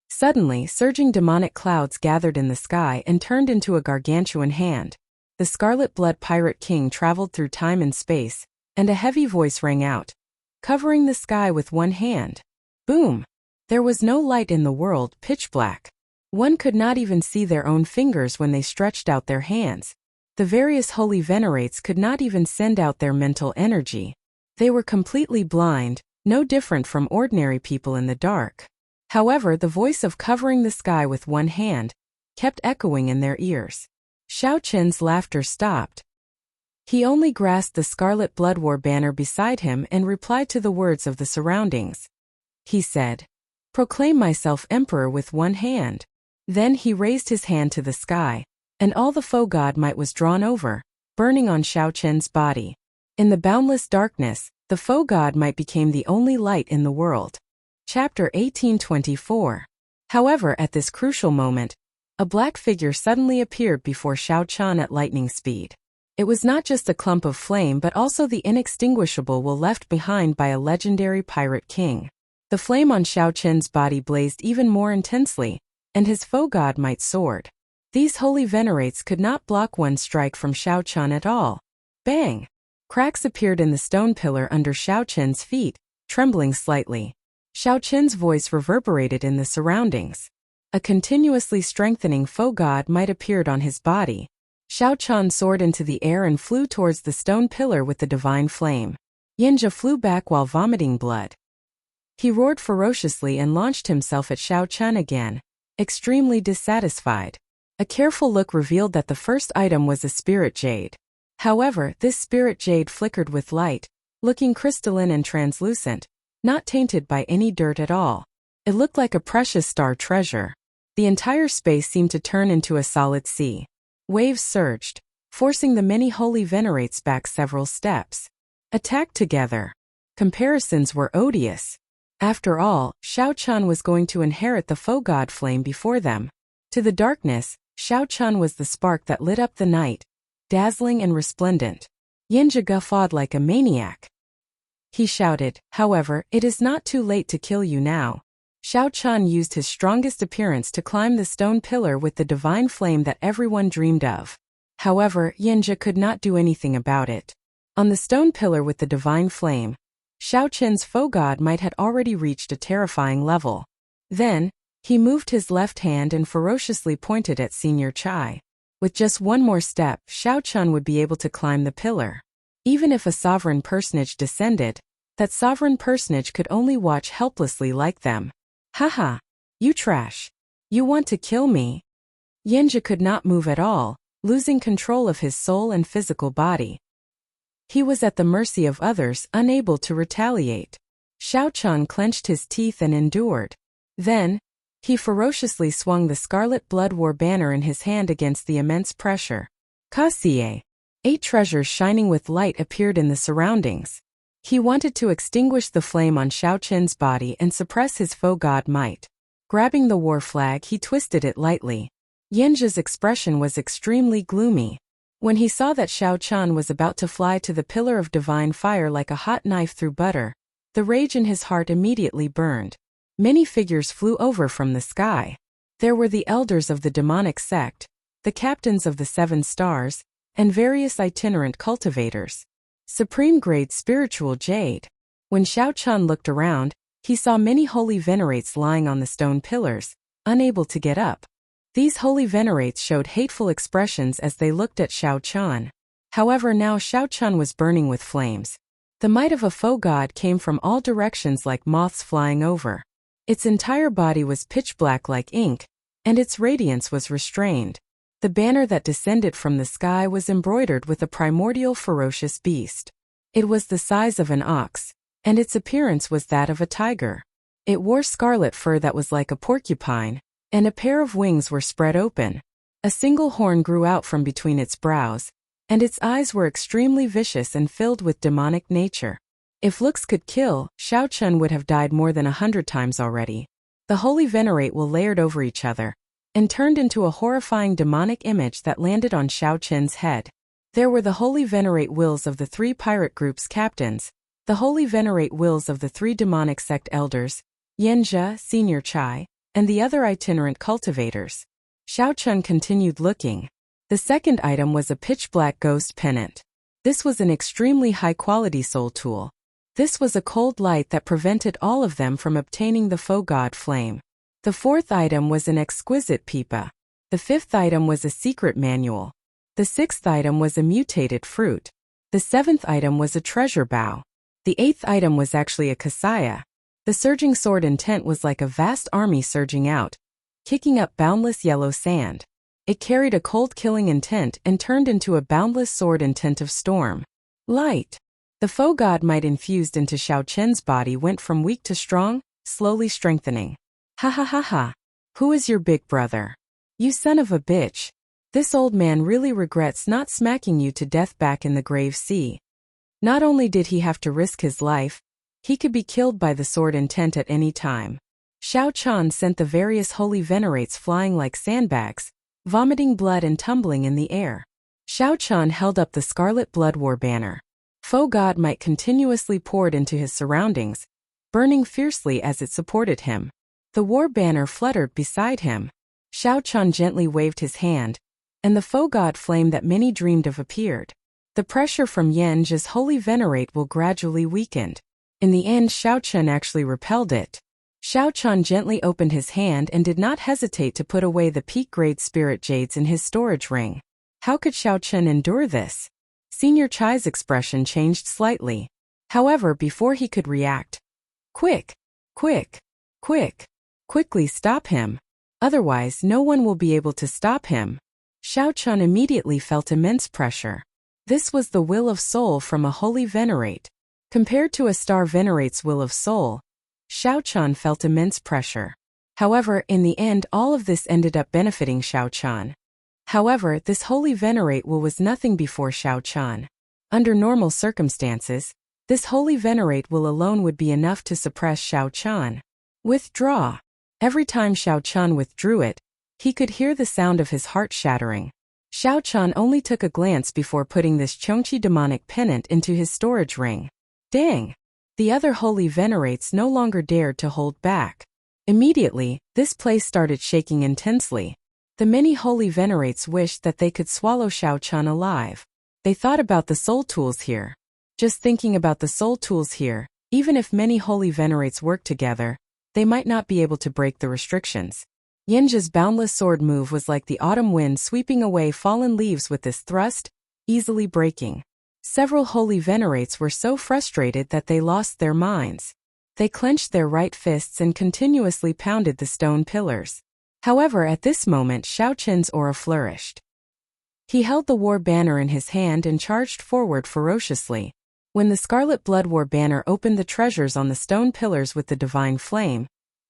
[SPEAKER 1] Suddenly, surging demonic clouds gathered in the sky and turned into a gargantuan hand. The Scarlet Blood Pirate King traveled through time and space, and a heavy voice rang out, covering the sky with one hand. Boom! There was no light in the world, pitch black. One could not even see their own fingers when they stretched out their hands. The various holy venerates could not even send out their mental energy. They were completely blind, no different from ordinary people in the dark. However, the voice of covering the sky with one hand kept echoing in their ears. Xiao Qin's laughter stopped. He only grasped the scarlet blood war banner beside him and replied to the words of the surroundings. He said, "Proclaim myself emperor with one hand." Then he raised his hand to the sky, and all the foe god might was drawn over, burning on Xiao Qin's body. In the boundless darkness, the foe god might became the only light in the world. Chapter 1824. However, at this crucial moment, a black figure suddenly appeared before Xiao Qin at lightning speed. It was not just a clump of flame but also the inextinguishable will left behind by a legendary pirate king. The flame on Xiao Qin's body blazed even more intensely, and his foe god might soared. These holy venerates could not block one strike from Xiao Qin at all. Bang! Cracks appeared in the stone pillar under Xiao Qin's feet, trembling slightly. Xiao Qin's voice reverberated in the surroundings. A continuously strengthening foe god might appeared on his body. Xiao Qin soared into the air and flew towards the stone pillar with the divine flame. Yinja flew back while vomiting blood. He roared ferociously and launched himself at Xiao Qin again, extremely dissatisfied. A careful look revealed that the first item was a spirit jade. However, this spirit jade flickered with light, looking crystalline and translucent, not tainted by any dirt at all. It looked like a precious star treasure. The entire space seemed to turn into a solid sea. Waves surged, forcing the many holy venerates back several steps. Attacked together. Comparisons were odious. After all, Xiao Qin was going to inherit the foe god flame before them. To the darkness, Xiao Qin was the spark that lit up the night, dazzling and resplendent. Yinja guffawed like a maniac. He shouted, "However, it is not too late to kill you now." Xiao Qin used his strongest appearance to climb the stone pillar with the divine flame that everyone dreamed of. However, Yinja could not do anything about it. On the stone pillar with the divine flame, Xiao Qin's foe god might had already reached a terrifying level. Then, he moved his left hand and ferociously pointed at Senior Chai. With just one more step, Xiao Qin would be able to climb the pillar. Even if a sovereign personage descended, that sovereign personage could only watch helplessly like them. "Haha! You trash! You want to kill me?" Yinja could not move at all, losing control of his soul and physical body. He was at the mercy of others, unable to retaliate. Xiao Qin clenched his teeth and endured. Then, he ferociously swung the scarlet blood war banner in his hand against the immense pressure. Kasie! 8 treasures shining with light appeared in the surroundings. He wanted to extinguish the flame on Xiao Qin's body and suppress his foe god might. Grabbing the war flag, he twisted it lightly. Yinja's expression was extremely gloomy. When he saw that Xiao Qin was about to fly to the pillar of divine fire like a hot knife through butter, the rage in his heart immediately burned. Many figures flew over from the sky. There were the elders of the demonic sect, the captains of the 7 stars, and various itinerant cultivators. Supreme-grade spiritual jade. When Xiao Qin looked around, he saw many holy venerates lying on the stone pillars, unable to get up. These holy venerates showed hateful expressions as they looked at Xiao Qin. However, now Xiao Qin was burning with flames. The might of a foe god came from all directions like moths flying over. Its entire body was pitch black like ink, and its radiance was restrained. The banner that descended from the sky was embroidered with a primordial ferocious beast. It was the size of an ox, and its appearance was that of a tiger. It wore scarlet fur that was like a porcupine, and a pair of wings were spread open. A single horn grew out from between its brows, and its eyes were extremely vicious and filled with demonic nature. If looks could kill, Xiao Qin would have died more than 100 times already. The holy venerate were layered over each other, and turned into a horrifying demonic image that landed on Xiao Qin's head. There were the holy venerate wills of the 3 pirate groups' captains, the holy venerate wills of the 3 demonic sect elders, Yinja, Senior Chai, and the other itinerant cultivators. Xiao Qin continued looking. The second item was a pitch-black ghost pennant. This was an extremely high-quality soul tool. This was a cold light that prevented all of them from obtaining the foe god flame. The fourth item was an exquisite pipa. The fifth item was a secret manual. The sixth item was a mutated fruit. The seventh item was a treasure bow. The eighth item was actually a kasaya. The surging sword intent was like a vast army surging out, kicking up boundless yellow sand. It carried a cold-killing intent and turned into a boundless sword intent of storm. Light. The foe god might infused into Xiao Chen's body went from weak to strong, slowly strengthening. Ha ha ha ha. Who is your big brother? You son of a bitch. This old man really regrets not smacking you to death back in the grave sea. Not only did he have to risk his life, he could be killed by the sword intent at any time. Xiao Chan sent the various holy venerates flying like sandbags, vomiting blood and tumbling in the air. Xiao Chan held up the scarlet blood war banner. Foe god might continuously poured into his surroundings, burning fiercely as it supported him. The war banner fluttered beside him. Xiao Chan gently waved his hand, and the foe god flame that many dreamed of appeared. The pressure from Yen's holy venerate will gradually weakened. In the end, Xiao Chan actually repelled it. Xiao Chan gently opened his hand and did not hesitate to put away the peak-grade spirit jades in his storage ring. How could Xiao Chan endure this? Senior Chai's expression changed slightly. However, before he could react, Quick! Quick! Quick! Quickly stop him! Otherwise, no one will be able to stop him. Xiao Chan immediately felt immense pressure. This was the will of soul from a holy venerate. Compared to a star venerate's will of soul, Xiao Chan felt immense pressure. However, in the end, all of this ended up benefiting Xiao Chan. However, this holy venerate will was nothing before Xiao Chan. Under normal circumstances, this holy venerate will alone would be enough to suppress Xiao Chan. Withdraw. Every time Xiao Chan withdrew it, he could hear the sound of his heart shattering. Xiao Chan only took a glance before putting this Chongqi demonic pennant into his storage ring. Dang! The other holy venerates no longer dared to hold back. Immediately, this place started shaking intensely. The many holy venerates wished that they could swallow Xiao Chan alive. They thought about the soul tools here. Just thinking about the soul tools here, even if many holy venerates worked together, they might not be able to break the restrictions. Yen's boundless sword move was like the autumn wind sweeping away fallen leaves with this thrust, easily breaking. Several holy venerates were so frustrated that they lost their minds. They clenched their right fists and continuously pounded the stone pillars. However, at this moment Xiao Chen's aura flourished. He held the war banner in his hand and charged forward ferociously. When the scarlet blood war banner opened the treasures on the stone pillars with the divine flame,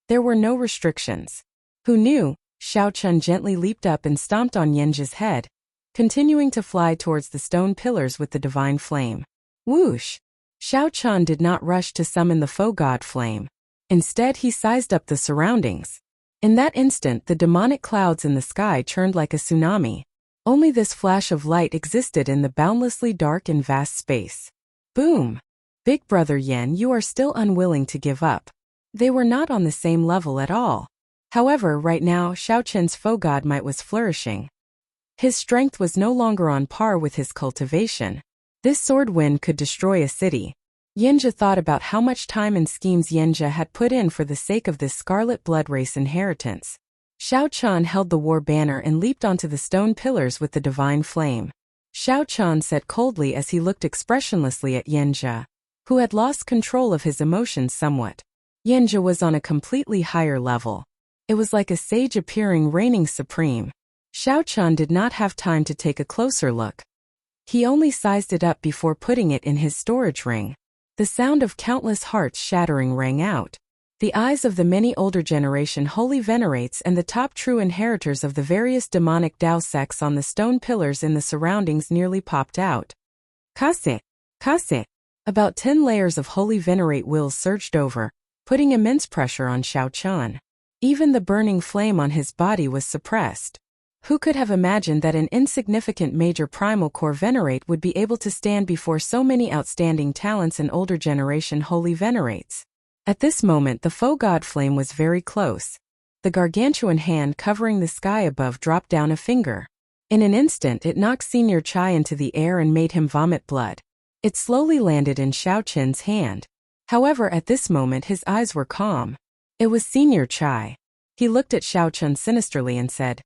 [SPEAKER 1] there were no restrictions. Who knew? Xiao Chen gently leaped up and stomped on Yen's head, continuing to fly towards the stone pillars with the divine flame. Whoosh! Xiao Chan did not rush to summon the foe god flame. Instead, he sized up the surroundings. In that instant, the demonic clouds in the sky churned like a tsunami. Only this flash of light existed in the boundlessly dark and vast space. Boom! Big brother Yen, you are still unwilling to give up. They were not on the same level at all. However, right now, Xiao Chen's foe god might was flourishing. His strength was no longer on par with his cultivation. This sword wind could destroy a city. Yenja thought about how much time and schemes Yenja had put in for the sake of this scarlet blood race inheritance. Xiao Chan held the war banner and leaped onto the stone pillars with the divine flame. Xiao Chan said coldly as he looked expressionlessly at Yenja, who had lost control of his emotions somewhat. Yenja was on a completely higher level. It was like a sage appearing reigning supreme. Xiao Chan did not have time to take a closer look. He only sized it up before putting it in his storage ring. The sound of countless hearts shattering rang out. The eyes of the many older generation holy venerates and the top true inheritors of the various demonic Dao sects on the stone pillars in the surroundings nearly popped out. Kase! Kase! About 10 layers of holy venerate wills surged over, putting immense pressure on Xiao Chan. Even the burning flame on his body was suppressed. Who could have imagined that an insignificant major primal core venerate would be able to stand before so many outstanding talents and older generation holy venerates? At this moment the foe god flame was very close. The gargantuan hand covering the sky above dropped down a finger. In an instant it knocked Senior Chai into the air and made him vomit blood. It slowly landed in Xiao Chen's hand. However, at this moment his eyes were calm. It was Senior Chai. He looked at Xiao Chun sinisterly and said,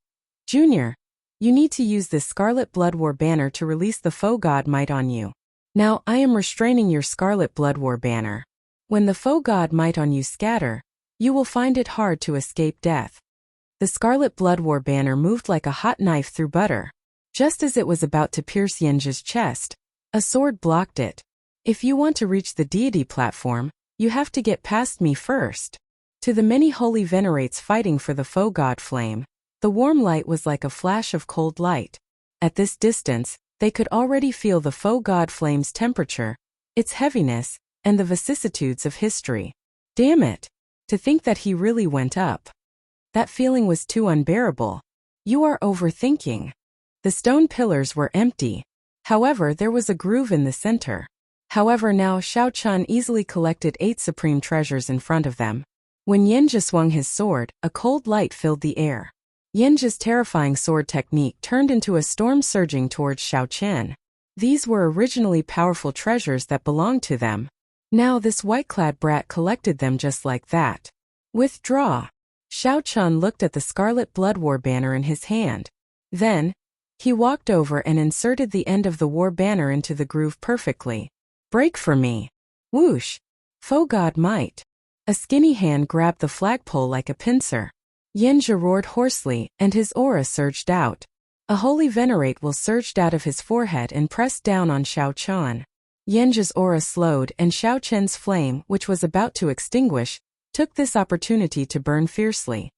[SPEAKER 1] Junior, you need to use this Scarlet Blood War banner to release the foe god might on you. Now I am restraining your Scarlet Blood War banner. When the foe god might on you scatter, you will find it hard to escape death. The Scarlet Blood War banner moved like a hot knife through butter. Just as it was about to pierce Yenja's chest, a sword blocked it. If you want to reach the deity platform, you have to get past me first. To the many holy venerates fighting for the foe god flame, the warm light was like a flash of cold light. At this distance, they could already feel the foe god flame's temperature, its heaviness, and the vicissitudes of history. Damn it! To think that he really went up. That feeling was too unbearable. You are overthinking. The stone pillars were empty. However, there was a groove in the center. However, now Xiao Chun easily collected 8 supreme treasures in front of them. When Yenja swung his sword, a cold light filled the air. Yenja's terrifying sword technique turned into a storm surging towards Xiao Chun. These were originally powerful treasures that belonged to them. Now this white-clad brat collected them just like that. Withdraw. Xiao Chun looked at the Scarlet Blood War banner in his hand. Then, he walked over and inserted the end of the war banner into the groove perfectly. Break for me. Whoosh. Foe god might. A skinny hand grabbed the flagpole like a pincer. Yenja roared hoarsely, and his aura surged out. A holy venerate will surged out of his forehead and pressed down on Xiao Chun. Yenja's aura slowed, and Xiao Chun's flame, which was about to extinguish, took this opportunity to burn fiercely.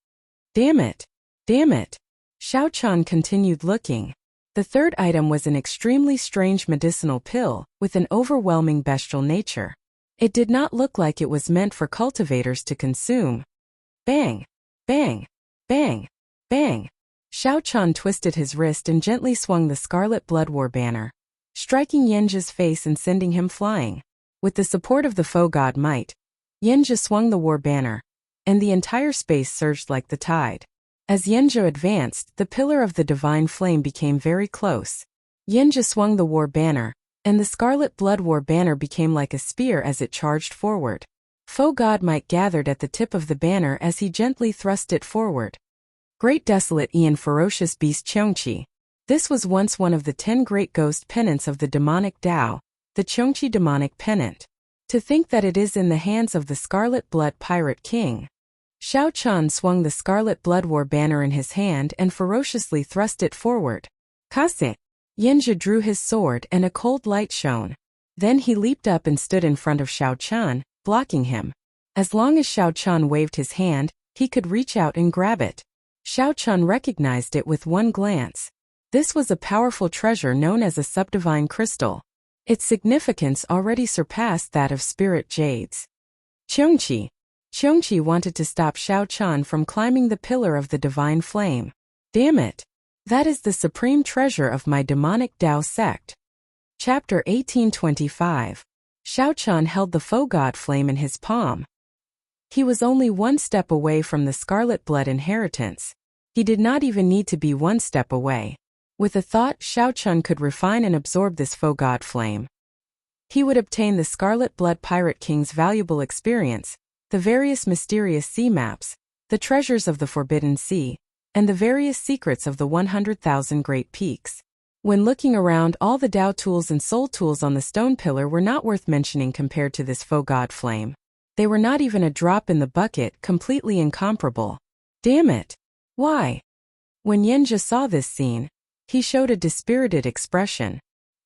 [SPEAKER 1] Damn it! Damn it! Xiao Chun continued looking. The third item was an extremely strange medicinal pill, with an overwhelming bestial nature. It did not look like it was meant for cultivators to consume. Bang! Bang! Bang! Bang! Xiao Chun twisted his wrist and gently swung the Scarlet Blood War banner, striking Yenja's face and sending him flying. With the support of the foe god might, Yenja swung the war banner, and the entire space surged like the tide. As Yenja advanced, the pillar of the divine flame became very close. Yenja swung the war banner, and the Scarlet Blood War banner became like a spear as it charged forward. Foe god might gathered at the tip of the banner as he gently thrust it forward. Great desolate Ian ferocious beast Cheongqi. This was once one of the 10 great ghost pennants of the demonic Tao, the Cheongqi demonic pennant. To think that it is in the hands of the Scarlet Blood Pirate King. Xiao Chun swung the Scarlet Blood War banner in his hand and ferociously thrust it forward. Kase! Yenja drew his sword and a cold light shone. Then he leaped up and stood in front of Xiao Chun, blocking him. As long as Xiao Chun waved his hand, he could reach out and grab it. Xiao Chun recognized it with one glance. This was a powerful treasure known as a subdivine crystal. Its significance already surpassed that of spirit jades. Cheongqi wanted to stop Xiao Chun from climbing the pillar of the divine flame. Damn it! That is the supreme treasure of my demonic Tao sect. Chapter 1825. Xiao Chun held the foe god flame in his palm. He was only one step away from the Scarlet Blood inheritance. He did not even need to be one step away. With a thought, Xiao Chun could refine and absorb this foe god flame. He would obtain the Scarlet Blood Pirate King's valuable experience, the various mysterious sea maps, the treasures of the Forbidden Sea, and the various secrets of the 100,000 Great Peaks. When looking around, all the Tao tools and soul tools on the stone pillar were not worth mentioning compared to this foe god flame. They were not even a drop in the bucket, completely incomparable. Damn it! Why? When Yenja saw this scene, he showed a dispirited expression.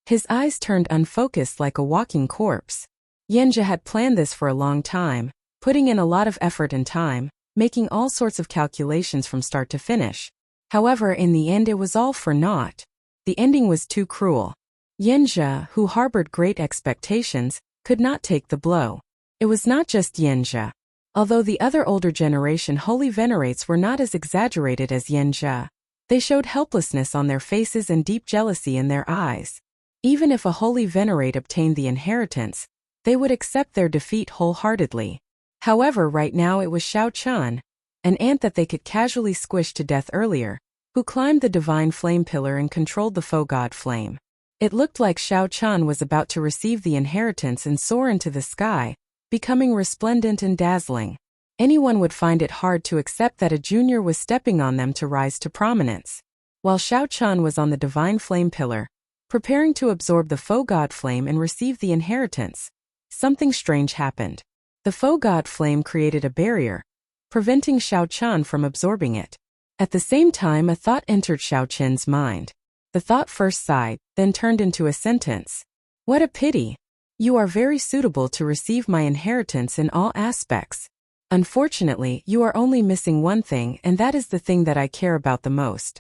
[SPEAKER 1] His eyes turned unfocused like a walking corpse. Yenja had planned this for a long time, putting in a lot of effort and time, making all sorts of calculations from start to finish. However, in the end it was all for naught. The ending was too cruel. Yenja, who harbored great expectations, could not take the blow. It was not just Yenja. Although the other older generation holy venerates were not as exaggerated as Yenja, they showed helplessness on their faces and deep jealousy in their eyes. Even if a holy venerate obtained the inheritance, they would accept their defeat wholeheartedly. However, right now it was Xiao Chun, an ant that they could casually squish to death earlier, who climbed the divine flame pillar and controlled the foe god flame. It looked like Xiao Chun was about to receive the inheritance and soar into the sky, becoming resplendent and dazzling. Anyone would find it hard to accept that a junior was stepping on them to rise to prominence. While Xiao Chun was on the divine flame pillar, preparing to absorb the faux god flame and receive the inheritance, something strange happened. The faux god flame created a barrier, preventing Xiao Chun from absorbing it. At the same time, a thought entered Xiao Chun's mind. The thought first sighed, then turned into a sentence. What a pity! You are very suitable to receive my inheritance in all aspects. Unfortunately, you are only missing one thing, and that is the thing that I care about the most.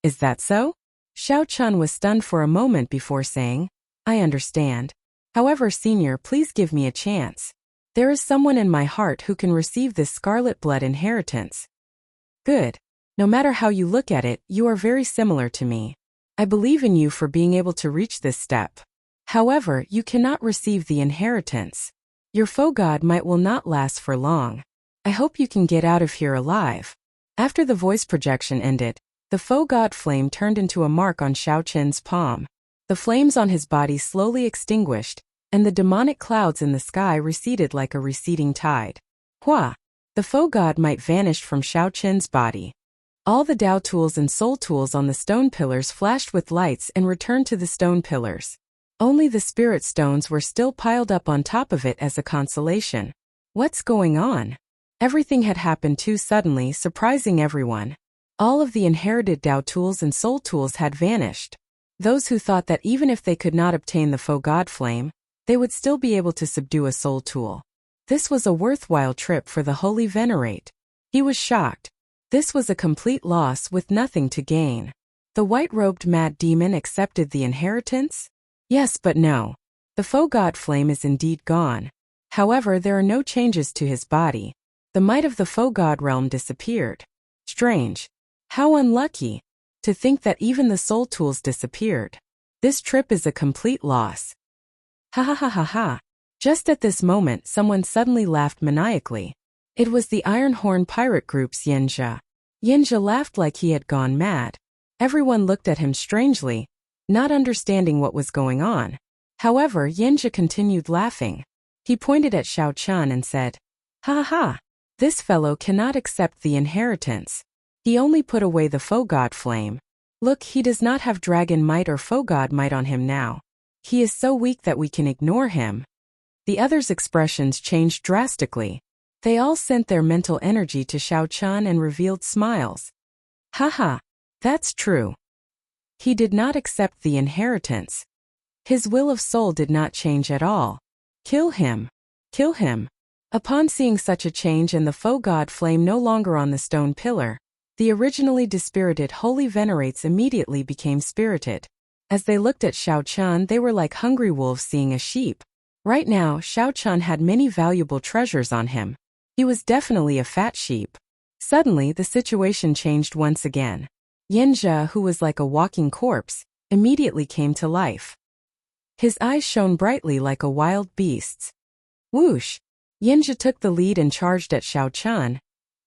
[SPEAKER 1] Is that so? Xiao Chun was stunned for a moment before saying, I understand. However, senior, please give me a chance. There is someone in my heart who can receive this scarlet blood inheritance. Good. No matter how you look at it, you are very similar to me. I believe in you for being able to reach this step. However, you cannot receive the inheritance. Your faux god might will not last for long. I hope you can get out of here alive. After the voice projection ended, the faux god flame turned into a mark on Xiao Chun's palm. The flames on his body slowly extinguished, and the demonic clouds in the sky receded like a receding tide. Hua! The faux god might vanished from Xiao Chun's body. All the Dao tools and soul tools on the stone pillars flashed with lights and returned to the stone pillars. Only the spirit stones were still piled up on top of it as a consolation. What's going on? Everything had happened too suddenly, surprising everyone. All of the inherited Dao tools and soul tools had vanished. Those who thought that even if they could not obtain the faux god flame, they would still be able to subdue a soul tool. This was a worthwhile trip for the Holy Venerate. He was shocked. This was a complete loss with nothing to gain. The white-robed mad demon accepted the inheritance? Yes, but no. The faux god flame is indeed gone. However, there are no changes to his body. The might of the faux god realm disappeared. Strange. How unlucky. To think that even the soul tools disappeared. This trip is a complete loss. Ha ha ha ha ha. Just at this moment, someone suddenly laughed maniacally. It was the Iron Horn pirate group's Yenja. Yenja laughed like he had gone mad. Everyone looked at him strangely, not understanding what was going on. However, Yenja continued laughing. He pointed at Xiao Chun and said, Ha ha! This fellow cannot accept the inheritance. He only put away the faux god flame. Look, he does not have dragon might or faux god might on him now. He is so weak that we can ignore him. The others' expressions changed drastically. They all sent their mental energy to Xiao Chun and revealed smiles. Haha, that's true. He did not accept the inheritance. His will of soul did not change at all. Kill him. Kill him. Upon seeing such a change and the faux god flame no longer on the stone pillar, the originally dispirited holy venerates immediately became spirited. As they looked at Xiao Chun, they were like hungry wolves seeing a sheep. Right now, Xiao Chun had many valuable treasures on him. He was definitely a fat sheep. Suddenly, the situation changed once again. Yenja, who was like a walking corpse, immediately came to life. His eyes shone brightly like a wild beast's. Whoosh! Yenja took the lead and charged at Xiao Chun,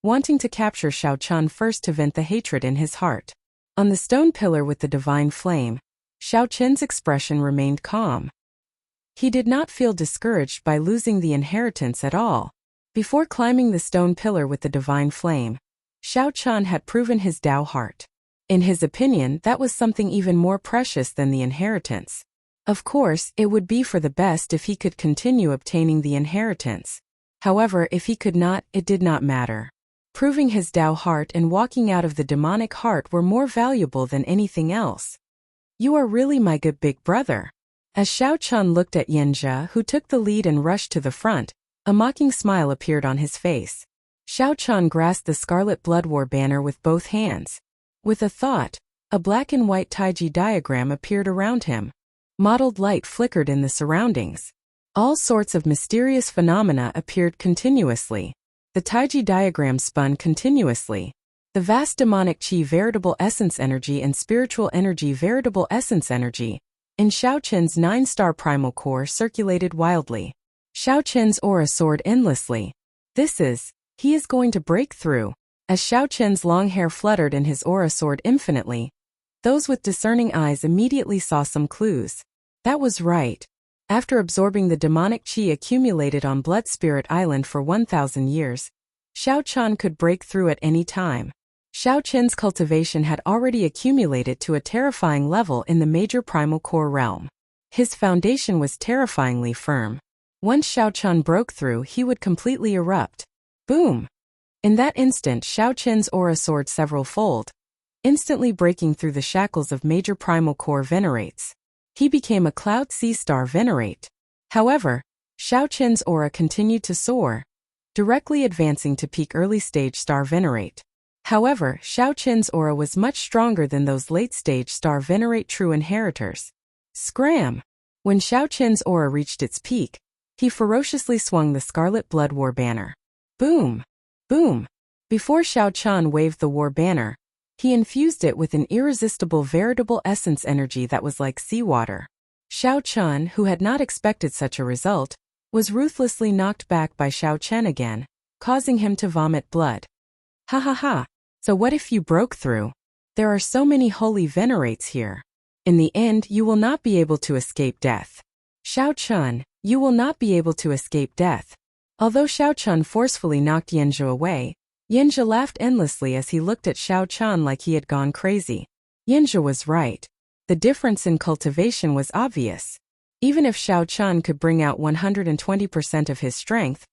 [SPEAKER 1] wanting to capture Xiao Chun first to vent the hatred in his heart. On the stone pillar with the divine flame, Xiao Chun's expression remained calm. He did not feel discouraged by losing the inheritance at all. Before climbing the stone pillar with the divine flame, Xiao Chun had proven his Dao heart. In his opinion, that was something even more precious than the inheritance. Of course, it would be for the best if he could continue obtaining the inheritance. However, if he could not, it did not matter. Proving his Dao heart and walking out of the demonic heart were more valuable than anything else. You are really my good big brother. As Xiao Chun looked at Yenja, who took the lead and rushed to the front, a mocking smile appeared on his face. Xiao Chun grasped the Scarlet Blood War banner with both hands. With a thought, a black and white Taiji diagram appeared around him. Mottled light flickered in the surroundings. All sorts of mysterious phenomena appeared continuously. The Taiji diagram spun continuously. The vast demonic chi veritable essence energy and spiritual energy veritable essence energy in Xiao Chun's 9-star primal core circulated wildly. Xiao Chun's aura soared endlessly. He is going to break through. As Xiao Chun's long hair fluttered and his aura soared infinitely, those with discerning eyes immediately saw some clues. That was right. After absorbing the demonic chi accumulated on Blood Spirit Island for 1,000 years, Xiao Qian could break through at any time. Xiao Qian's cultivation had already accumulated to a terrifying level in the major primal core realm. His foundation was terrifyingly firm. Once Xiao Qian broke through, he would completely erupt. Boom! In that instant, Xiao Qian's aura soared several-fold, instantly breaking through the shackles of major primal core venerates. He became a Cloud Sea Star venerate. However, Xiao Qian's aura continued to soar, directly advancing to peak early-stage star venerate. However, Xiao Qian's aura was much stronger than those late-stage star venerate true inheritors. Scram! When Xiao Qian's aura reached its peak, he ferociously swung the Scarlet Blood War Banner. Boom! Boom! Before Xiao Qian waved the war banner, he infused it with an irresistible veritable essence energy that was like seawater. Xiao Qian, who had not expected such a result, was ruthlessly knocked back by Xiao Qian again, causing him to vomit blood. Ha ha ha! So what if you broke through? There are so many holy venerates here. In the end, you will not be able to escape death. Xiao Qian, you will not be able to escape death. Although Xiao Qian forcefully knocked Yanzhe away, Yanzhe laughed endlessly as he looked at Xiao Qian like he had gone crazy. Yanzhe was right. The difference in cultivation was obvious. Even if Xiao Qian could bring out 120% of his strength,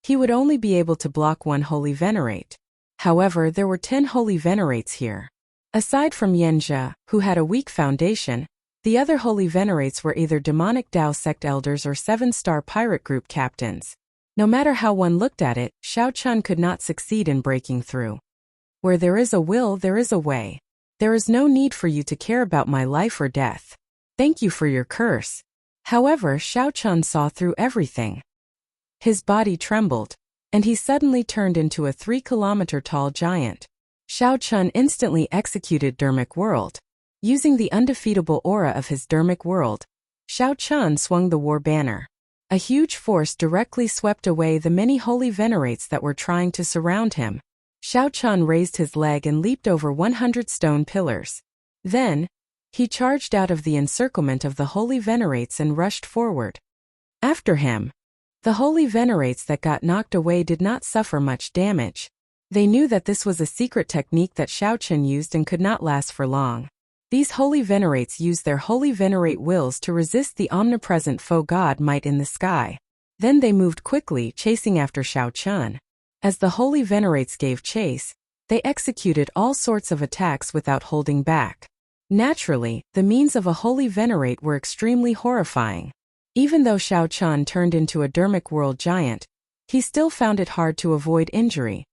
[SPEAKER 1] he would only be able to block one holy venerate. However, there were 10 holy venerates here. Aside from Yanzhe, who had a weak foundation, the other holy venerates were either demonic Dao sect elders or 7-star pirate group captains. No matter how one looked at it, Xiao Qian could not succeed in breaking through. Where there is a will, there is a way. There is no need for you to care about my life or death. Thank you for your curse. However, Xiao Qian saw through everything. His body trembled, and he suddenly turned into a 3-kilometer-tall giant. Xiao Qian instantly executed Dermic World. Using the undefeatable aura of his Dermic World, Xiao Qian swung the war banner. A huge force directly swept away the many holy venerates that were trying to surround him. Xiao Qian raised his leg and leaped over 100 stone pillars. Then, he charged out of the encirclement of the holy venerates and rushed forward. After him, the holy venerates that got knocked away did not suffer much damage. They knew that this was a secret technique that Xiao Qian used and could not last for long. These holy venerates used their holy venerate wills to resist the omnipresent foe god might in the sky. Then they moved quickly, chasing after Xiao Qian. As the holy venerates gave chase, they executed all sorts of attacks without holding back. Naturally, the means of a holy venerate were extremely horrifying. Even though Xiao Qian turned into a Dermic World giant, he still found it hard to avoid injury.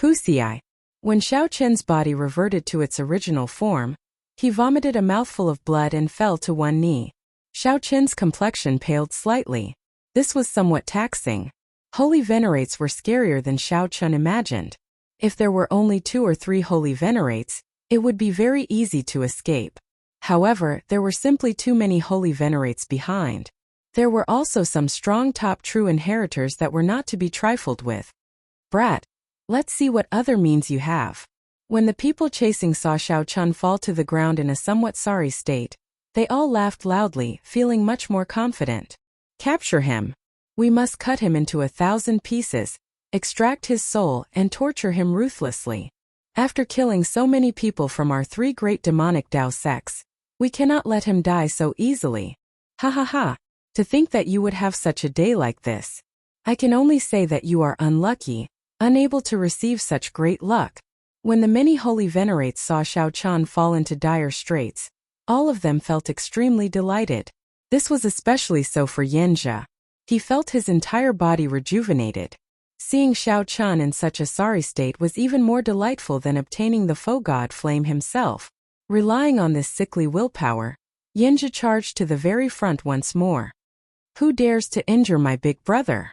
[SPEAKER 1] Wuxia. When Xiao Qian's body reverted to its original form, he vomited a mouthful of blood and fell to one knee. Xiao Qian's complexion paled slightly. This was somewhat taxing. Holy venerates were scarier than Xiao Qian imagined. If there were only 2 or 3 holy venerates, it would be very easy to escape. However, there were simply too many holy venerates behind. There were also some strong top true inheritors that were not to be trifled with. Brat, let's see what other means you have. When the people chasing saw Xiao Qian fall to the ground in a somewhat sorry state, they all laughed loudly, feeling much more confident. Capture him. We must cut him into 1,000 pieces, extract his soul, and torture him ruthlessly. After killing so many people from our 3 great demonic Dao sects, we cannot let him die so easily. Ha ha ha. To think that you would have such a day like this. I can only say that you are unlucky, unable to receive such great luck. When the many holy venerates saw Xiao Qian fall into dire straits, all of them felt extremely delighted. This was especially so for Yanzhe. He felt his entire body rejuvenated. Seeing Xiao Qian in such a sorry state was even more delightful than obtaining the foe god flame himself. Relying on this sickly willpower, Yanzhe charged to the very front once more. Who dares to injure my big brother?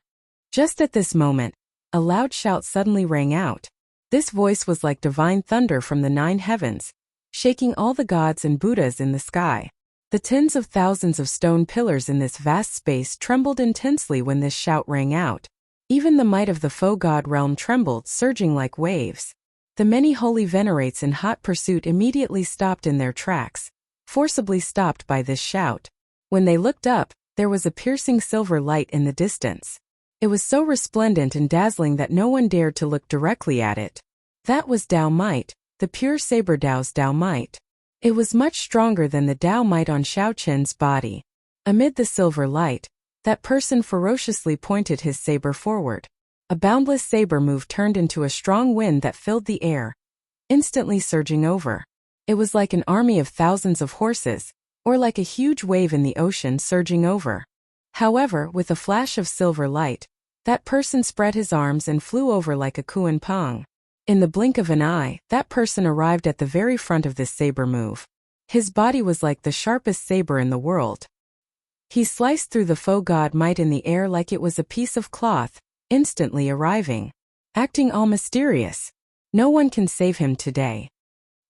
[SPEAKER 1] Just at this moment, a loud shout suddenly rang out. This voice was like divine thunder from the 9 heavens, shaking all the gods and Buddhas in the sky. The tens of thousands of stone pillars in this vast space trembled intensely when this shout rang out. Even the might of the foe god realm trembled, surging like waves. The many holy venerates in hot pursuit immediately stopped in their tracks, forcibly stopped by this shout. When they looked up, there was a piercing silver light in the distance. It was so resplendent and dazzling that no one dared to look directly at it. That was Dao Might, the pure saber Dao's Dao Might. It was much stronger than the Dao Might on Xiao Qin's body. Amid the silver light, that person ferociously pointed his saber forward. A boundless saber move turned into a strong wind that filled the air, instantly surging over. It was like an army of thousands of horses, or like a huge wave in the ocean surging over. However, with a flash of silver light, that person spread his arms and flew over like a kuan pang. In the blink of an eye, that person arrived at the very front of this saber move. His body was like the sharpest saber in the world. He sliced through the faux god Might in the air like it was a piece of cloth, instantly arriving. Acting all mysterious. No one can save him today.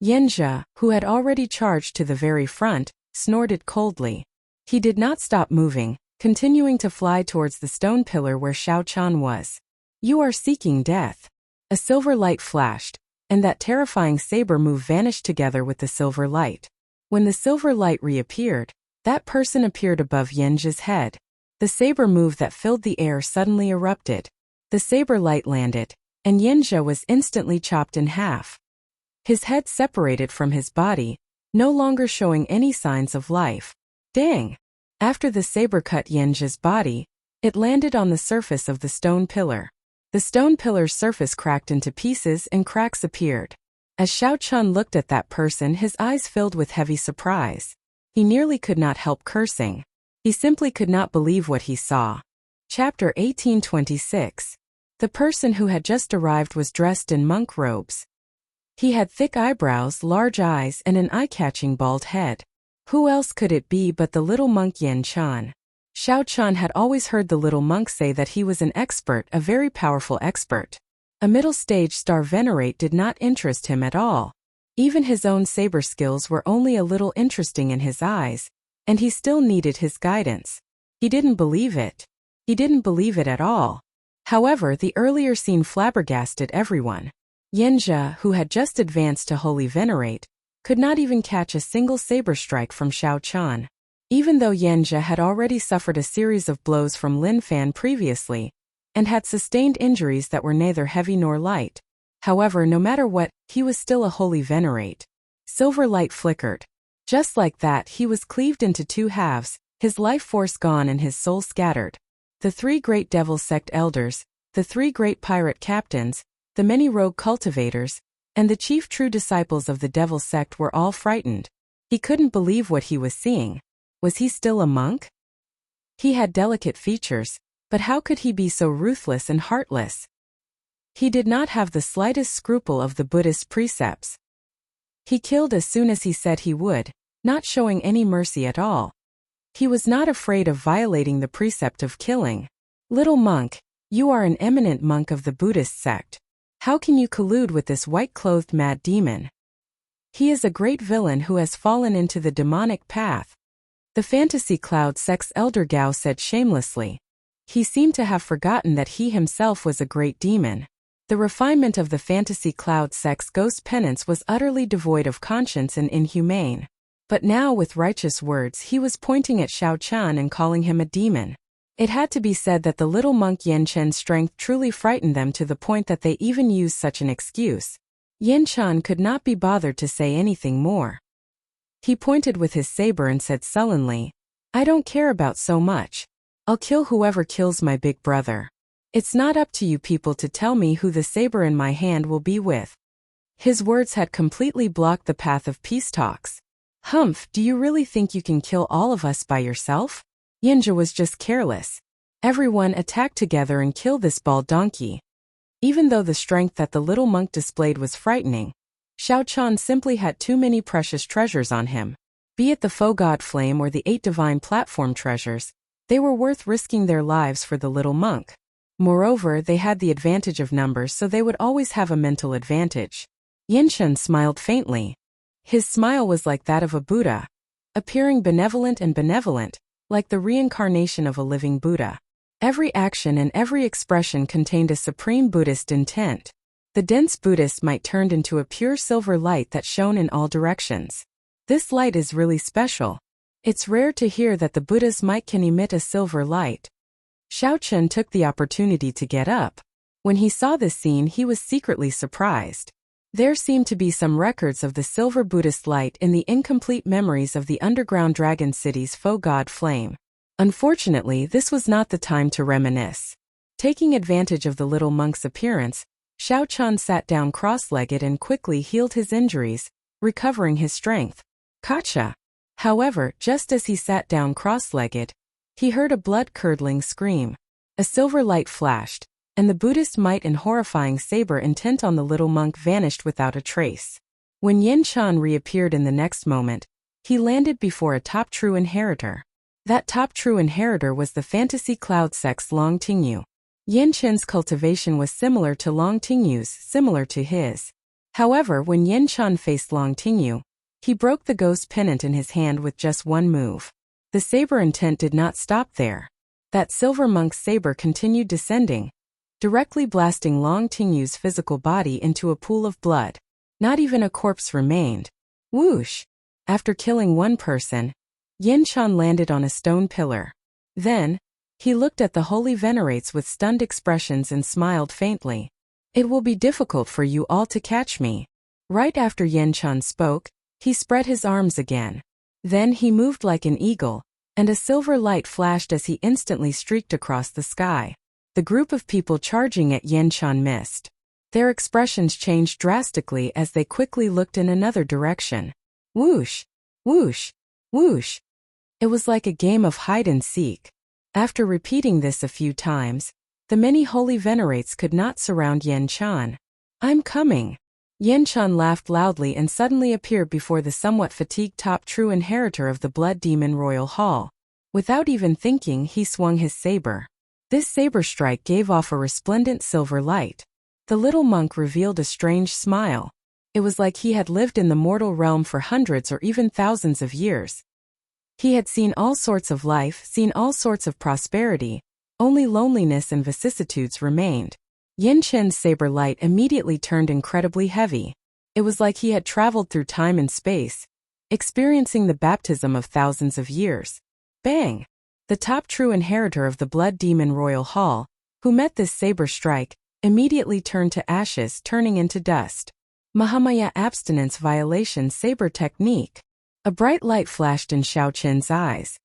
[SPEAKER 1] Yanjia, who had already charged to the very front, snorted coldly. He did not stop moving, continuing to fly towards the stone pillar where Xiao Qian was. You are seeking death. A silver light flashed, and that terrifying saber move vanished together with the silver light. When the silver light reappeared, that person appeared above Yanjia's head. The saber move that filled the air suddenly erupted. The saber light landed, and Yanjia was instantly chopped in half. His head separated from his body, no longer showing any signs of life. Dang! After the saber cut Yanjia's body, it landed on the surface of the stone pillar. The stone pillar's surface cracked into pieces and cracks appeared. As Xiao Qian looked at that person, his eyes filled with heavy surprise. He nearly could not help cursing. He simply could not believe what he saw. Chapter 1826. The person who had just arrived was dressed in monk robes. He had thick eyebrows, large eyes, and an eye-catching bald head. Who else could it be but the little monk Yan Chan? Xiao Qian had always heard the little monk say that he was an expert, a very powerful expert. A middle-stage star venerate did not interest him at all. Even his own saber skills were only a little interesting in his eyes, and he still needed his guidance. He didn't believe it. He didn't believe it at all. However, the earlier scene flabbergasted everyone. Yanjia, who had just advanced to Holy Venerate, could not even catch a single saber strike from Xiao Qian. Even though Yanjia had already suffered a series of blows from Lin Fan previously, and had sustained injuries that were neither heavy nor light. However, no matter what, he was still a Holy Venerate. Silver light flickered. Just like that, he was cleaved into two halves, his life force gone and his soul scattered. The three great devil sect elders, the three great pirate captains, the many rogue cultivators, and the chief true disciples of the devil sect were all frightened. He couldn't believe what he was seeing. Was he still a monk? He had delicate features, but how could he be so ruthless and heartless? He did not have the slightest scruple of the Buddhist precepts. He killed as soon as he said he would, not showing any mercy at all. He was not afraid of violating the precept of killing. Little monk, you are an eminent monk of the Buddhist sect. How can you collude with this white-clothed mad demon? He is a great villain who has fallen into the demonic path. The Fantasy Cloud sect's elder Gao said shamelessly. He seemed to have forgotten that he himself was a great demon. The refinement of the Fantasy Cloud sect's ghost penance was utterly devoid of conscience and inhumane. But now with righteous words he was pointing at Xiao Qian and calling him a demon. It had to be said that the little monk Yan Chen's strength truly frightened them to the point that they even used such an excuse. Yan Chen could not be bothered to say anything more. He pointed with his saber and said sullenly, I don't care about so much. I'll kill whoever kills my big brother. It's not up to you people to tell me who the saber in my hand will be with. His words had completely blocked the path of peace talks. Humph, do you really think you can kill all of us by yourself? Yanjia was just careless. Everyone attack together and kill this bald donkey. Even though the strength that the little monk displayed was frightening, Xiao Qian simply had too many precious treasures on him. Be it the faux god flame or the 8 divine platform treasures, they were worth risking their lives for the little monk. Moreover, they had the advantage of numbers, so they would always have a mental advantage. Yinshen smiled faintly. His smile was like that of a Buddha, appearing benevolent and benevolent, like the reincarnation of a living Buddha. Every action and every expression contained a supreme Buddhist intent. The dense Buddhist might turned into a pure silver light that shone in all directions. This light is really special. It's rare to hear that the Buddha's might can emit a silver light. Xiao Chen took the opportunity to get up. When he saw this scene, he was secretly surprised. There seemed to be some records of the silver Buddhist light in the incomplete memories of the underground dragon city's faux god flame. Unfortunately, this was not the time to reminisce. Taking advantage of the little monk's appearance, Xiao Chen sat down cross-legged and quickly healed his injuries, recovering his strength. Gotcha! However, just as he sat down cross-legged, he heard a blood-curdling scream. A silver light flashed, and the Buddhist might and horrifying saber intent on the little monk vanished without a trace. When Yin Chan reappeared in the next moment, he landed before a top true inheritor. That top true inheritor was the fantasy cloud sex Long Tingyu. Yin Chen's cultivation was similar to Long Tingyu's, similar to his. However, when Yin Chan faced Long Tingyu, he broke the ghost pennant in his hand with just one move. The saber intent did not stop there. That silver monk's saber continued descending, directly blasting Long Tingyu's physical body into a pool of blood. Not even a corpse remained. Whoosh! After killing one person, Yin Chan landed on a stone pillar. Then, he looked at the holy venerates with stunned expressions and smiled faintly. It will be difficult for you all to catch me. Right after Yin Chan spoke, he spread his arms again. Then he moved like an eagle, and a silver light flashed as he instantly streaked across the sky. The group of people charging at Yin Chan missed. Their expressions changed drastically as they quickly looked in another direction. Whoosh! Whoosh! Whoosh! It was like a game of hide and seek. After repeating this a few times, the many holy venerates could not surround Yin Chan. I'm coming. Yin Chan laughed loudly and suddenly appeared before the somewhat fatigued top true inheritor of the Blood Demon Royal Hall. Without even thinking, he swung his saber. This saber strike gave off a resplendent silver light. The little monk revealed a strange smile. It was like he had lived in the mortal realm for hundreds or even thousands of years. He had seen all sorts of life, seen all sorts of prosperity. Only loneliness and vicissitudes remained. Yin Chen's saber light immediately turned incredibly heavy. It was like he had traveled through time and space, experiencing the baptism of thousands of years. Bang! The top true inheritor of the Blood Demon Royal Hall, who met this saber strike, immediately turned to ashes, turning into dust. Mahamaya abstinence violation saber technique. A bright light flashed in Xiao Chen's eyes.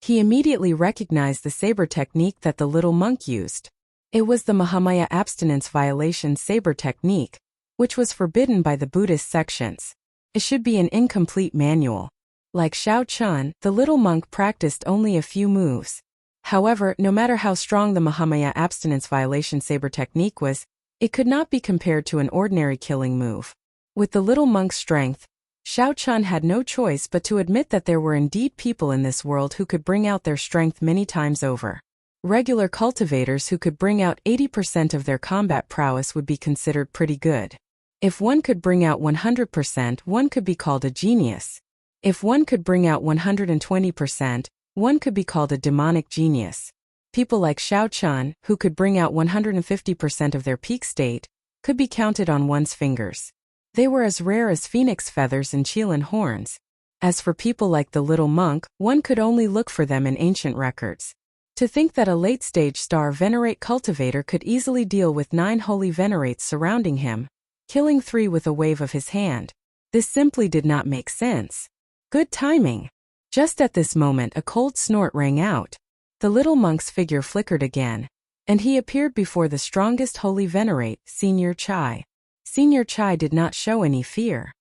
[SPEAKER 1] He immediately recognized the saber technique that the little monk used. It was the Mahamaya abstinence violation saber technique, which was forbidden by the Buddhist sections. It should be an incomplete manual. Like Xiao Chen, the little monk practiced only a few moves. However, no matter how strong the Mahamaya abstinence violation saber technique was, it could not be compared to an ordinary killing move. With the little monk's strength, Xiao Chen had no choice but to admit that there were indeed people in this world who could bring out their strength many times over. Regular cultivators who could bring out 80% of their combat prowess would be considered pretty good. If one could bring out 100%, one could be called a genius. If one could bring out 120%, one could be called a demonic genius. People like Xiao Chen, who could bring out 150% of their peak state, could be counted on one's fingers. They were as rare as phoenix feathers and Qilin horns. As for people like the little monk, one could only look for them in ancient records. To think that a late-stage star venerate cultivator could easily deal with 9 holy venerates surrounding him, killing 3 with a wave of his hand. This simply did not make sense. Good timing. Just at this moment a cold snort rang out. The little monk's figure flickered again, and he appeared before the strongest holy venerate, Senior Chai. Senior Chai did not show any fear.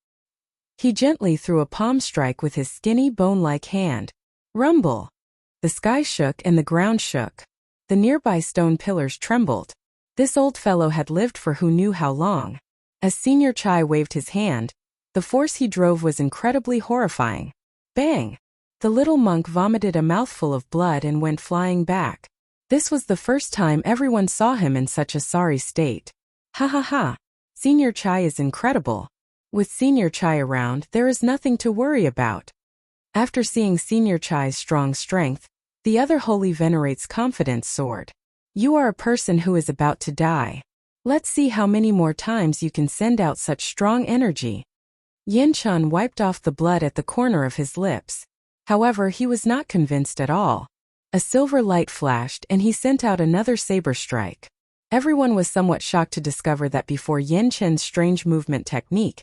[SPEAKER 1] He gently threw a palm strike with his skinny bone-like hand. Rumble! The sky shook and the ground shook. The nearby stone pillars trembled. This old fellow had lived for who knew how long. As Senior Chai waved his hand, the force he drove was incredibly horrifying. Bang! The little monk vomited a mouthful of blood and went flying back. This was the first time everyone saw him in such a sorry state. Ha ha ha! Senior Chai is incredible. With Senior Chai around, there is nothing to worry about. After seeing Senior Chai's strong strength, the other holy venerate's confidence soared. You are a person who is about to die. Let's see how many more times you can send out such strong energy. Yin Chan wiped off the blood at the corner of his lips. However, he was not convinced at all. A silver light flashed and he sent out another saber strike. Everyone was somewhat shocked to discover that before Yin Chen's strange movement technique,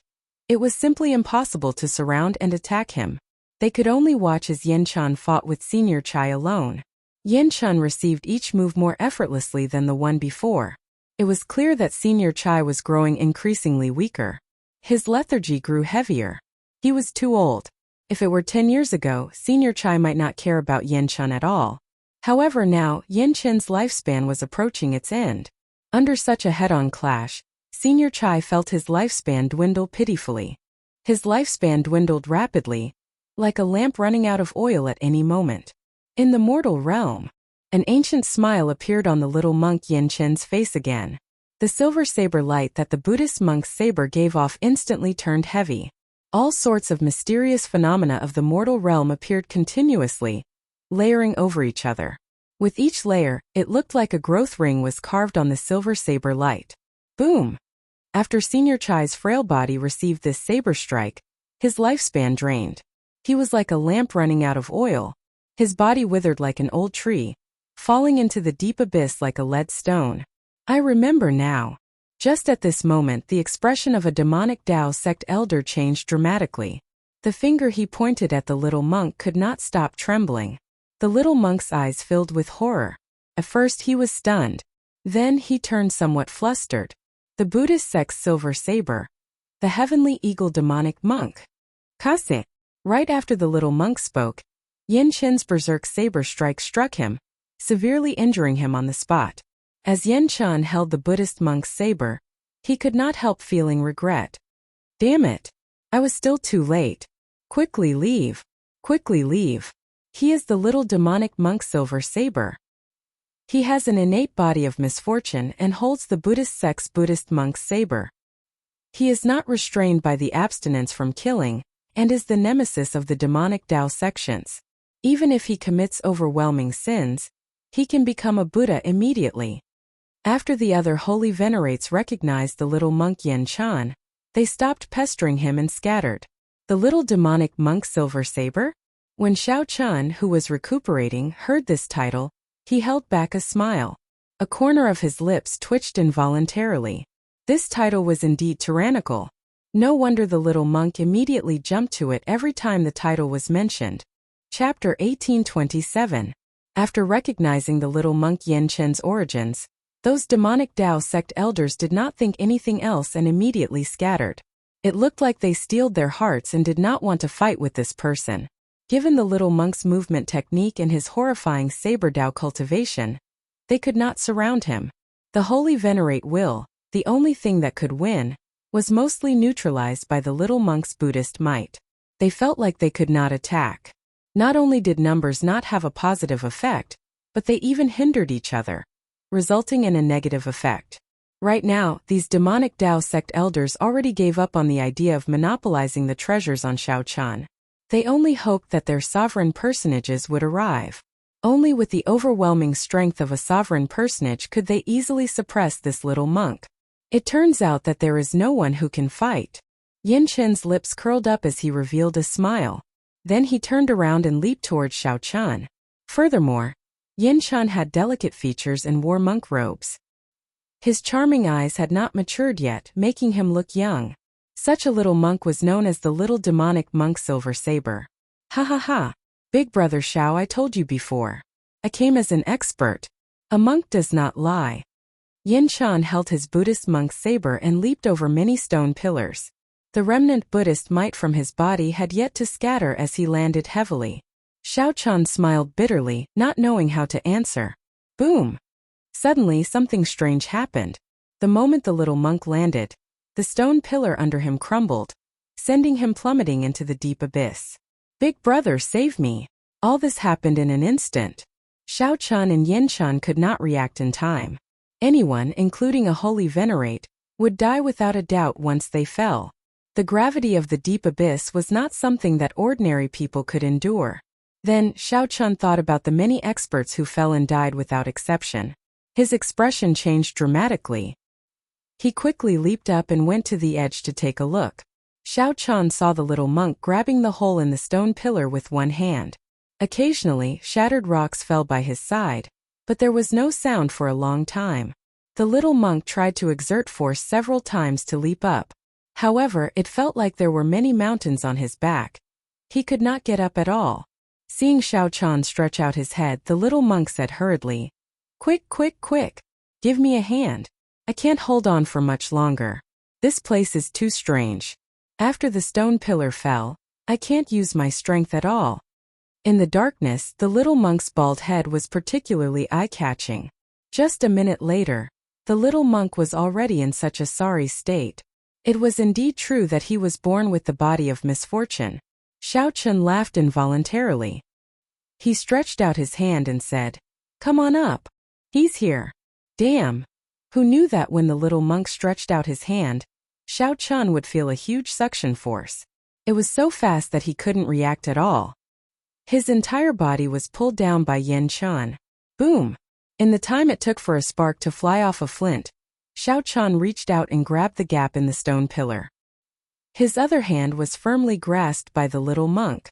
[SPEAKER 1] it was simply impossible to surround and attack him. They could only watch as Yin Chen fought with Senior Chai alone. Yin Chen received each move more effortlessly than the one before. It was clear that Senior Chai was growing increasingly weaker. His lethargy grew heavier. He was too old. If it were 10 years ago, Senior Chai might not care about Yin Chen at all. However, now, Yin Chen's lifespan was approaching its end. Under such a head-on clash, Senior Chai felt his lifespan dwindle pitifully. His lifespan dwindled rapidly, like a lamp running out of oil at any moment. In the mortal realm, an ancient smile appeared on the little monk Yin Chen's face again. The silver saber light that the Buddhist monk's saber gave off instantly turned heavy. All sorts of mysterious phenomena of the mortal realm appeared continuously, layering over each other. With each layer, it looked like a growth ring was carved on the silver saber light. Boom! After Senior Chai's frail body received this saber strike, his lifespan drained. He was like a lamp running out of oil. His body withered like an old tree, falling into the deep abyss like a lead stone. I remember now. Just at this moment, the expression of a demonic Tao sect elder changed dramatically. The finger he pointed at the little monk could not stop trembling. The little monk's eyes filled with horror. At first he was stunned. Then he turned somewhat flustered. The Buddhist sect's silver saber. The heavenly eagle demonic monk. Kase. Right after the little monk spoke, Yin Chen's berserk saber strike struck him, severely injuring him on the spot. As Yin Chen held the Buddhist monk's saber, he could not help feeling regret. Damn it! I was still too late. Quickly leave. Quickly leave. He is the little demonic monk's silver saber. He has an innate body of misfortune and holds the Buddhist sect's Buddhist monk's saber. He is not restrained by the abstinence from killing, and is the nemesis of the demonic Tao sections. Even if he commits overwhelming sins, he can become a Buddha immediately. After the other holy venerates recognized the little monk Yin Chen, they stopped pestering him and scattered. The little demonic monk silver saber? When Xiao Chun, who was recuperating, heard this title, he held back a smile. A corner of his lips twitched involuntarily. This title was indeed tyrannical. No wonder the little monk immediately jumped to it every time the title was mentioned. Chapter 1827. After recognizing the little monk Yin Chen's origins, those demonic Tao sect elders did not think anything else and immediately scattered. It looked like they steeled their hearts and did not want to fight with this person. Given the little monk's movement technique and his horrifying saber Tao cultivation, they could not surround him. The holy venerate will, the only thing that could win, was mostly neutralized by the little monk's Buddhist might. They felt like they could not attack. Not only did numbers not have a positive effect, but they even hindered each other, resulting in a negative effect. Right now, these demonic Tao sect elders already gave up on the idea of monopolizing the treasures on Xiao Chan. They only hoped that their sovereign personages would arrive. Only with the overwhelming strength of a sovereign personage could they easily suppress this little monk. It turns out that there is no one who can fight. Yin Chen's lips curled up as he revealed a smile. Then he turned around and leaped towards Xiao Chan. Furthermore, Yin Chen had delicate features and wore monk robes. His charming eyes had not matured yet, making him look young. Such a little monk was known as the little demonic monk silver saber. Ha ha ha. Big brother Xiao, I told you before. I came as an expert. A monk does not lie. Yin Chen held his Buddhist monk's saber and leaped over many stone pillars. The remnant Buddhist might from his body had yet to scatter as he landed heavily. Xiao Chen smiled bitterly, not knowing how to answer. Boom! Suddenly something strange happened. The moment the little monk landed, the stone pillar under him crumbled, sending him plummeting into the deep abyss. Big brother, save me! All this happened in an instant. Xiao Chen and Yin Chen could not react in time. Anyone, including a holy venerate, would die without a doubt once they fell. The gravity of the deep abyss was not something that ordinary people could endure. Then, Xiao Chen thought about the many experts who fell and died without exception. His expression changed dramatically. He quickly leaped up and went to the edge to take a look. Xiao Chen saw the little monk grabbing the hole in the stone pillar with one hand. Occasionally, shattered rocks fell by his side, but there was no sound for a long time. The little monk tried to exert force several times to leap up. However, it felt like there were many mountains on his back. He could not get up at all. Seeing Xiao Chan stretch out his head, the little monk said hurriedly, "Quick, quick, quick! Give me a hand. I can't hold on for much longer. This place is too strange. After the stone pillar fell, I can't use my strength at all." In the darkness, the little monk's bald head was particularly eye-catching. Just a minute later, the little monk was already in such a sorry state. It was indeed true that he was born with the body of misfortune. Xiao Chun laughed involuntarily. He stretched out his hand and said, "Come on up. He's here." Damn! Who knew that when the little monk stretched out his hand, Xiao Chun would feel a huge suction force. It was so fast that he couldn't react at all. His entire body was pulled down by Yen Chun. Boom! In the time it took for a spark to fly off a flint, Xiao Chun reached out and grabbed the gap in the stone pillar. His other hand was firmly grasped by the little monk.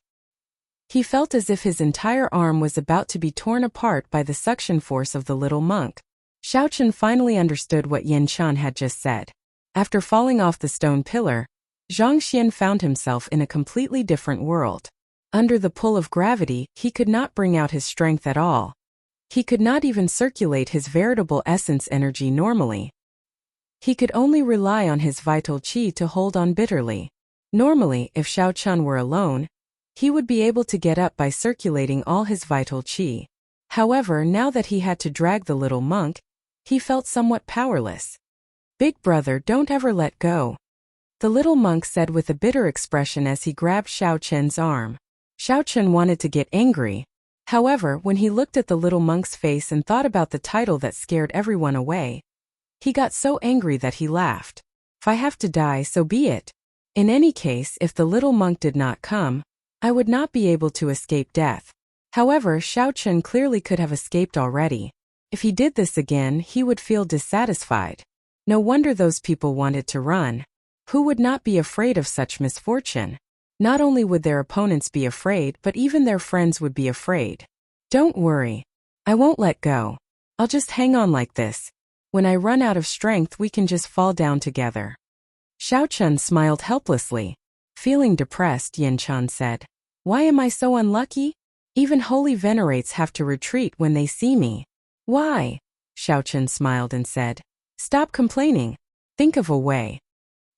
[SPEAKER 1] He felt as if his entire arm was about to be torn apart by the suction force of the little monk. Xiao Chun finally understood what Yen Chun had just said. After falling off the stone pillar, Zhang Xian found himself in a completely different world. Under the pull of gravity, he could not bring out his strength at all. He could not even circulate his veritable essence energy normally. He could only rely on his vital qi to hold on bitterly. Normally, if Xiao Chun were alone, he would be able to get up by circulating all his vital qi. However, now that he had to drag the little monk, he felt somewhat powerless. "Big brother, don't ever let go," the little monk said with a bitter expression as he grabbed Xiao Chen's arm. Xiao Chen wanted to get angry. However, when he looked at the little monk's face and thought about the title that scared everyone away, he got so angry that he laughed. "If I have to die, so be it. In any case, if the little monk did not come, I would not be able to escape death." However, Xiao Chen clearly could have escaped already. If he did this again, he would feel dissatisfied. No wonder those people wanted to run. Who would not be afraid of such misfortune? Not only would their opponents be afraid, but even their friends would be afraid. "Don't worry. I won't let go. I'll just hang on like this. When I run out of strength, we can just fall down together." Xiao Chun smiled helplessly. Feeling depressed, Yen Chun said, "Why am I so unlucky? Even holy venerates have to retreat when they see me." "Why?" Xiao Chun smiled and said, "Stop complaining. Think of a way."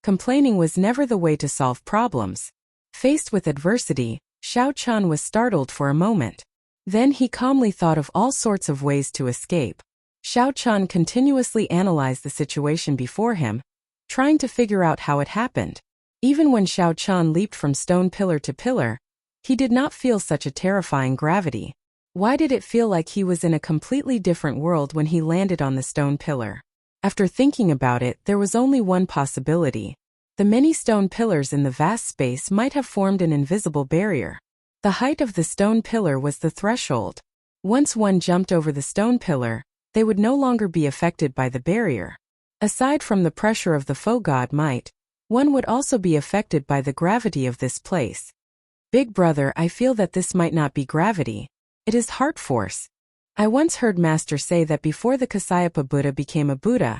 [SPEAKER 1] Complaining was never the way to solve problems. Faced with adversity, Xiao Chun was startled for a moment. Then he calmly thought of all sorts of ways to escape. Xiao Chun continuously analyzed the situation before him, trying to figure out how it happened. Even when Xiao Chun leaped from stone pillar to pillar, he did not feel such a terrifying gravity. Why did it feel like he was in a completely different world when he landed on the stone pillar? After thinking about it, there was only one possibility. The many stone pillars in the vast space might have formed an invisible barrier. The height of the stone pillar was the threshold. Once one jumped over the stone pillar, they would no longer be affected by the barrier. Aside from the pressure of the foe god might, one would also be affected by the gravity of this place. "Big brother, I feel that this might not be gravity. It is heart force. I once heard Master say that before the Kasyapa Buddha became a Buddha,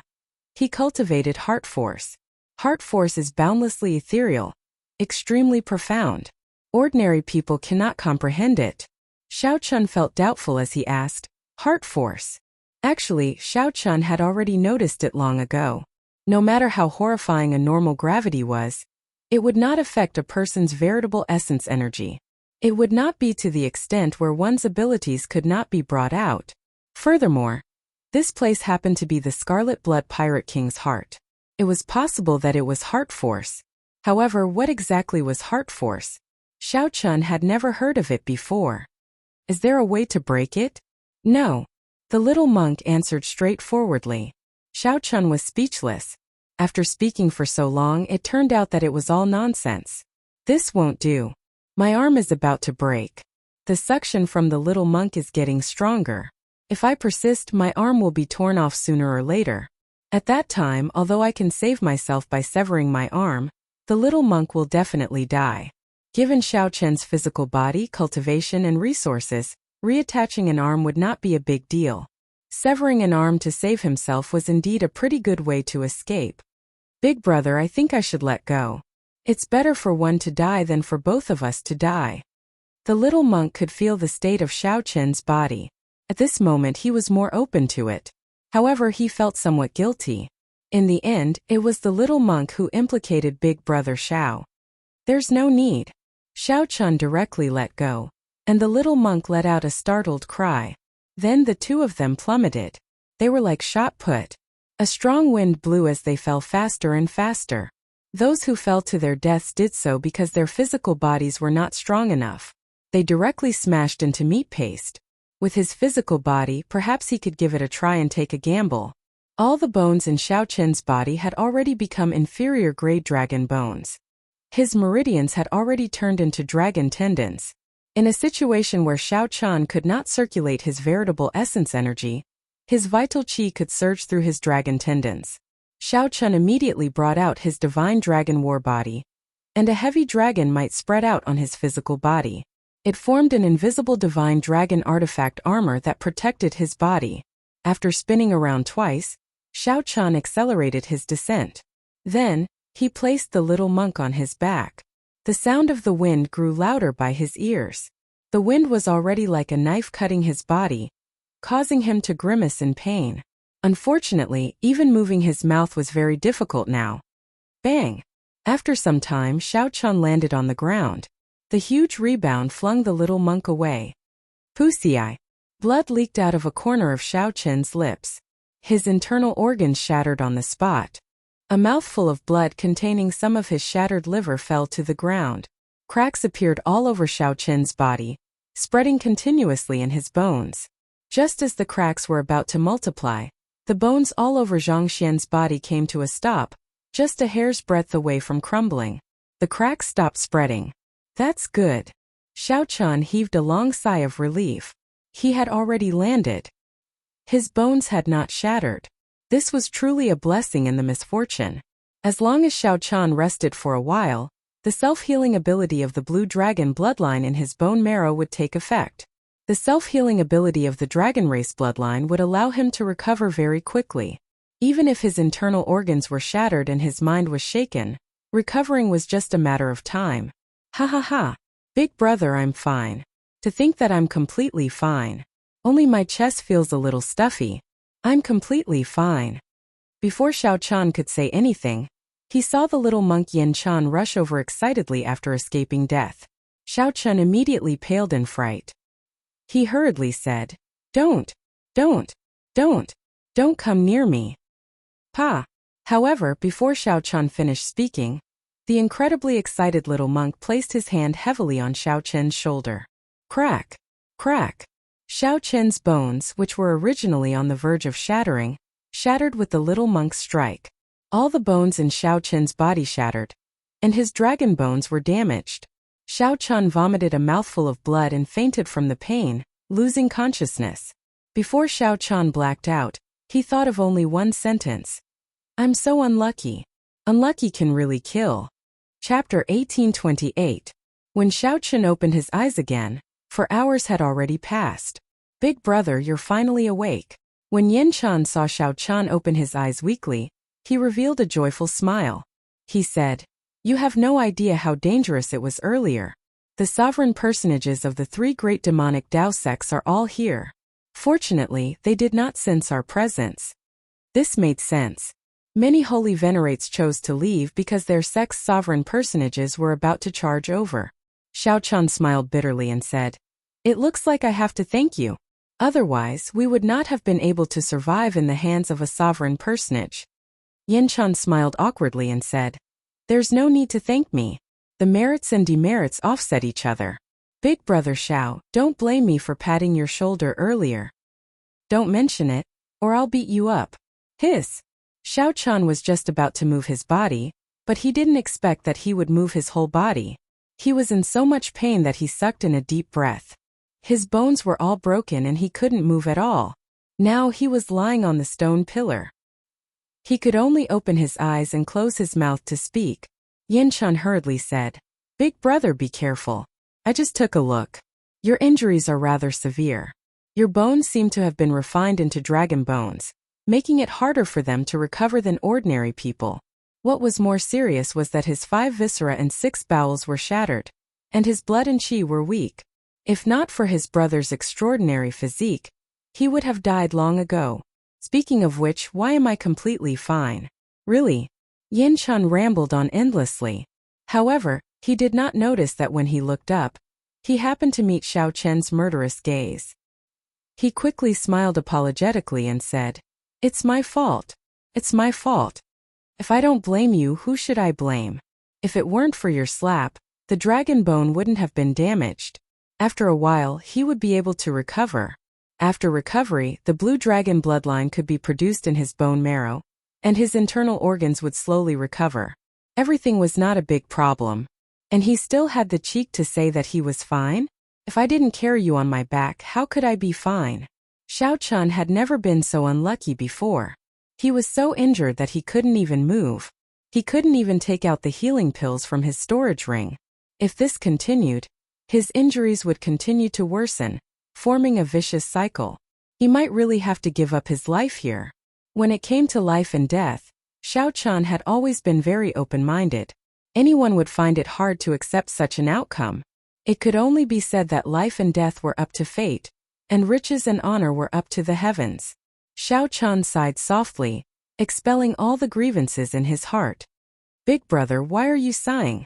[SPEAKER 1] he cultivated heart force. Heart force is boundlessly ethereal, extremely profound. Ordinary people cannot comprehend it." Xiao Chun felt doubtful as he asked, "Heart force?" Actually, Xiao Chun had already noticed it long ago. No matter how horrifying a normal gravity was, it would not affect a person's veritable essence energy. It would not be to the extent where one's abilities could not be brought out. Furthermore, this place happened to be the Scarlet Blood Pirate King's heart. It was possible that it was heart force. However, what exactly was heart force? Xiao Chun had never heard of it before. Is there a way to break it? No. The little monk answered straightforwardly. Xiao Chun was speechless. After speaking for so long, it turned out that it was all nonsense. "This won't do. My arm is about to break. The suction from the little monk is getting stronger. If I persist, my arm will be torn off sooner or later. At that time, although I can save myself by severing my arm, the little monk will definitely die. Given Xiao Chen's physical body, cultivation, and resources, reattaching an arm would not be a big deal. Severing an arm to save himself was indeed a pretty good way to escape. Big brother, I think I should let go. It's better for one to die than for both of us to die. The little monk could feel the state of Xiao Chen's body. At this moment he was more open to it. However, he felt somewhat guilty. In the end, it was the little monk who implicated big brother Xiao. There's no need. Xiao Chen directly let go, and the little monk let out a startled cry. Then the two of them plummeted. They were like shot put. A strong wind blew as they fell faster and faster. Those who fell to their deaths did so because their physical bodies were not strong enough. They directly smashed into meat paste. With his physical body, perhaps he could give it a try and take a gamble. All the bones in Xiao Chen's body had already become inferior grade dragon bones. His meridians had already turned into dragon tendons. In a situation where Xiao Chen could not circulate his veritable essence energy, his vital qi could surge through his dragon tendons. Xiao Chen immediately brought out his divine dragon war body, and a heavy dragon might spread out on his physical body. It formed an invisible divine dragon artifact armor that protected his body. After spinning around twice, Xiao Chen accelerated his descent. Then, he placed the little monk on his back. The sound of the wind grew louder by his ears. The wind was already like a knife cutting his body, causing him to grimace in pain. Unfortunately, even moving his mouth was very difficult now. Bang! After some time, Xiao Chen landed on the ground. The huge rebound flung the little monk away. Wuxia! Blood leaked out of a corner of Xiao Chen's lips. His internal organs shattered on the spot. A mouthful of blood containing some of his shattered liver fell to the ground. Cracks appeared all over Xiao Chen's body, spreading continuously in his bones. Just as the cracks were about to multiply, the bones all over Zhang Xian's body came to a stop, just a hair's breadth away from crumbling. The cracks stopped spreading. That's good. Xiao Chen heaved a long sigh of relief. He had already landed. His bones had not shattered. This was truly a blessing in the misfortune. As long as Xiao Chen rested for a while, the self-healing ability of the blue dragon bloodline in his bone marrow would take effect. The self-healing ability of the dragon race bloodline would allow him to recover very quickly. Even if his internal organs were shattered and his mind was shaken, recovering was just a matter of time. Ha ha ha. Big brother, I'm fine. To think that I'm completely fine. Only my chest feels a little stuffy. I'm completely fine. Before Xiao Chen could say anything, he saw the little monk Yin Chen rush over excitedly after escaping death. Xiao Chen immediately paled in fright. He hurriedly said, Don't come near me. Pa! However, before Xiao Chen finished speaking, the incredibly excited little monk placed his hand heavily on Xiao Chen's shoulder. Crack! Crack! Xiao Chen's bones, which were originally on the verge of shattering, shattered with the little monk's strike. All the bones in Xiao Chen's body shattered, and his dragon bones were damaged. Xiao Chen vomited a mouthful of blood and fainted from the pain, losing consciousness. Before Xiao Chen blacked out, he thought of only one sentence. I'm so unlucky. Unlucky can really kill. Chapter 1828. When Xiao Chen opened his eyes again, for hours had already passed. Big brother, you're finally awake. When Yin Chen saw Xiao Chen open his eyes weakly, he revealed a joyful smile. He said, You have no idea how dangerous it was earlier. The sovereign personages of the three great demonic Dao sects are all here. Fortunately, they did not sense our presence. This made sense. Many holy venerates chose to leave because their sect's sovereign personages were about to charge over. Xiao Chen smiled bitterly and said, It looks like I have to thank you. Otherwise, we would not have been able to survive in the hands of a sovereign personage. Yin Chen smiled awkwardly and said, There's no need to thank me. The merits and demerits offset each other. Big brother Xiao, don't blame me for patting your shoulder earlier. Don't mention it, or I'll beat you up. Hiss. Xiao Chen was just about to move his body, but he didn't expect that he would move his whole body. He was in so much pain that he sucked in a deep breath. His bones were all broken and he couldn't move at all. Now he was lying on the stone pillar. He could only open his eyes and close his mouth to speak. Yin Chen hurriedly said, Big brother, be careful. I just took a look. Your injuries are rather severe. Your bones seem to have been refined into dragon bones, making it harder for them to recover than ordinary people. What was more serious was that his 5 viscera and 6 bowels were shattered, and his blood and chi were weak. If not for his brother's extraordinary physique, he would have died long ago. Speaking of which, why am I completely fine? Really? Yin Chun rambled on endlessly. However, he did not notice that when he looked up, he happened to meet Xiao Chen's murderous gaze. He quickly smiled apologetically and said, "It's my fault. It's my fault. If I don't blame you, who should I blame? If it weren't for your slap, the dragon bone wouldn't have been damaged. After a while, he would be able to recover. After recovery, the blue dragon bloodline could be produced in his bone marrow, and his internal organs would slowly recover. Everything was not a big problem. And he still had the cheek to say that he was fine? If I didn't carry you on my back, how could I be fine?" Xiao Chun had never been so unlucky before. He was so injured that he couldn't even move. He couldn't even take out the healing pills from his storage ring. If this continued, his injuries would continue to worsen, forming a vicious cycle. He might really have to give up his life here. When it came to life and death, Xiao Chun had always been very open-minded. Anyone would find it hard to accept such an outcome. It could only be said that life and death were up to fate, and riches and honor were up to the heavens. Xiao Chun sighed softly, expelling all the grievances in his heart. "Big brother, why are you sighing?"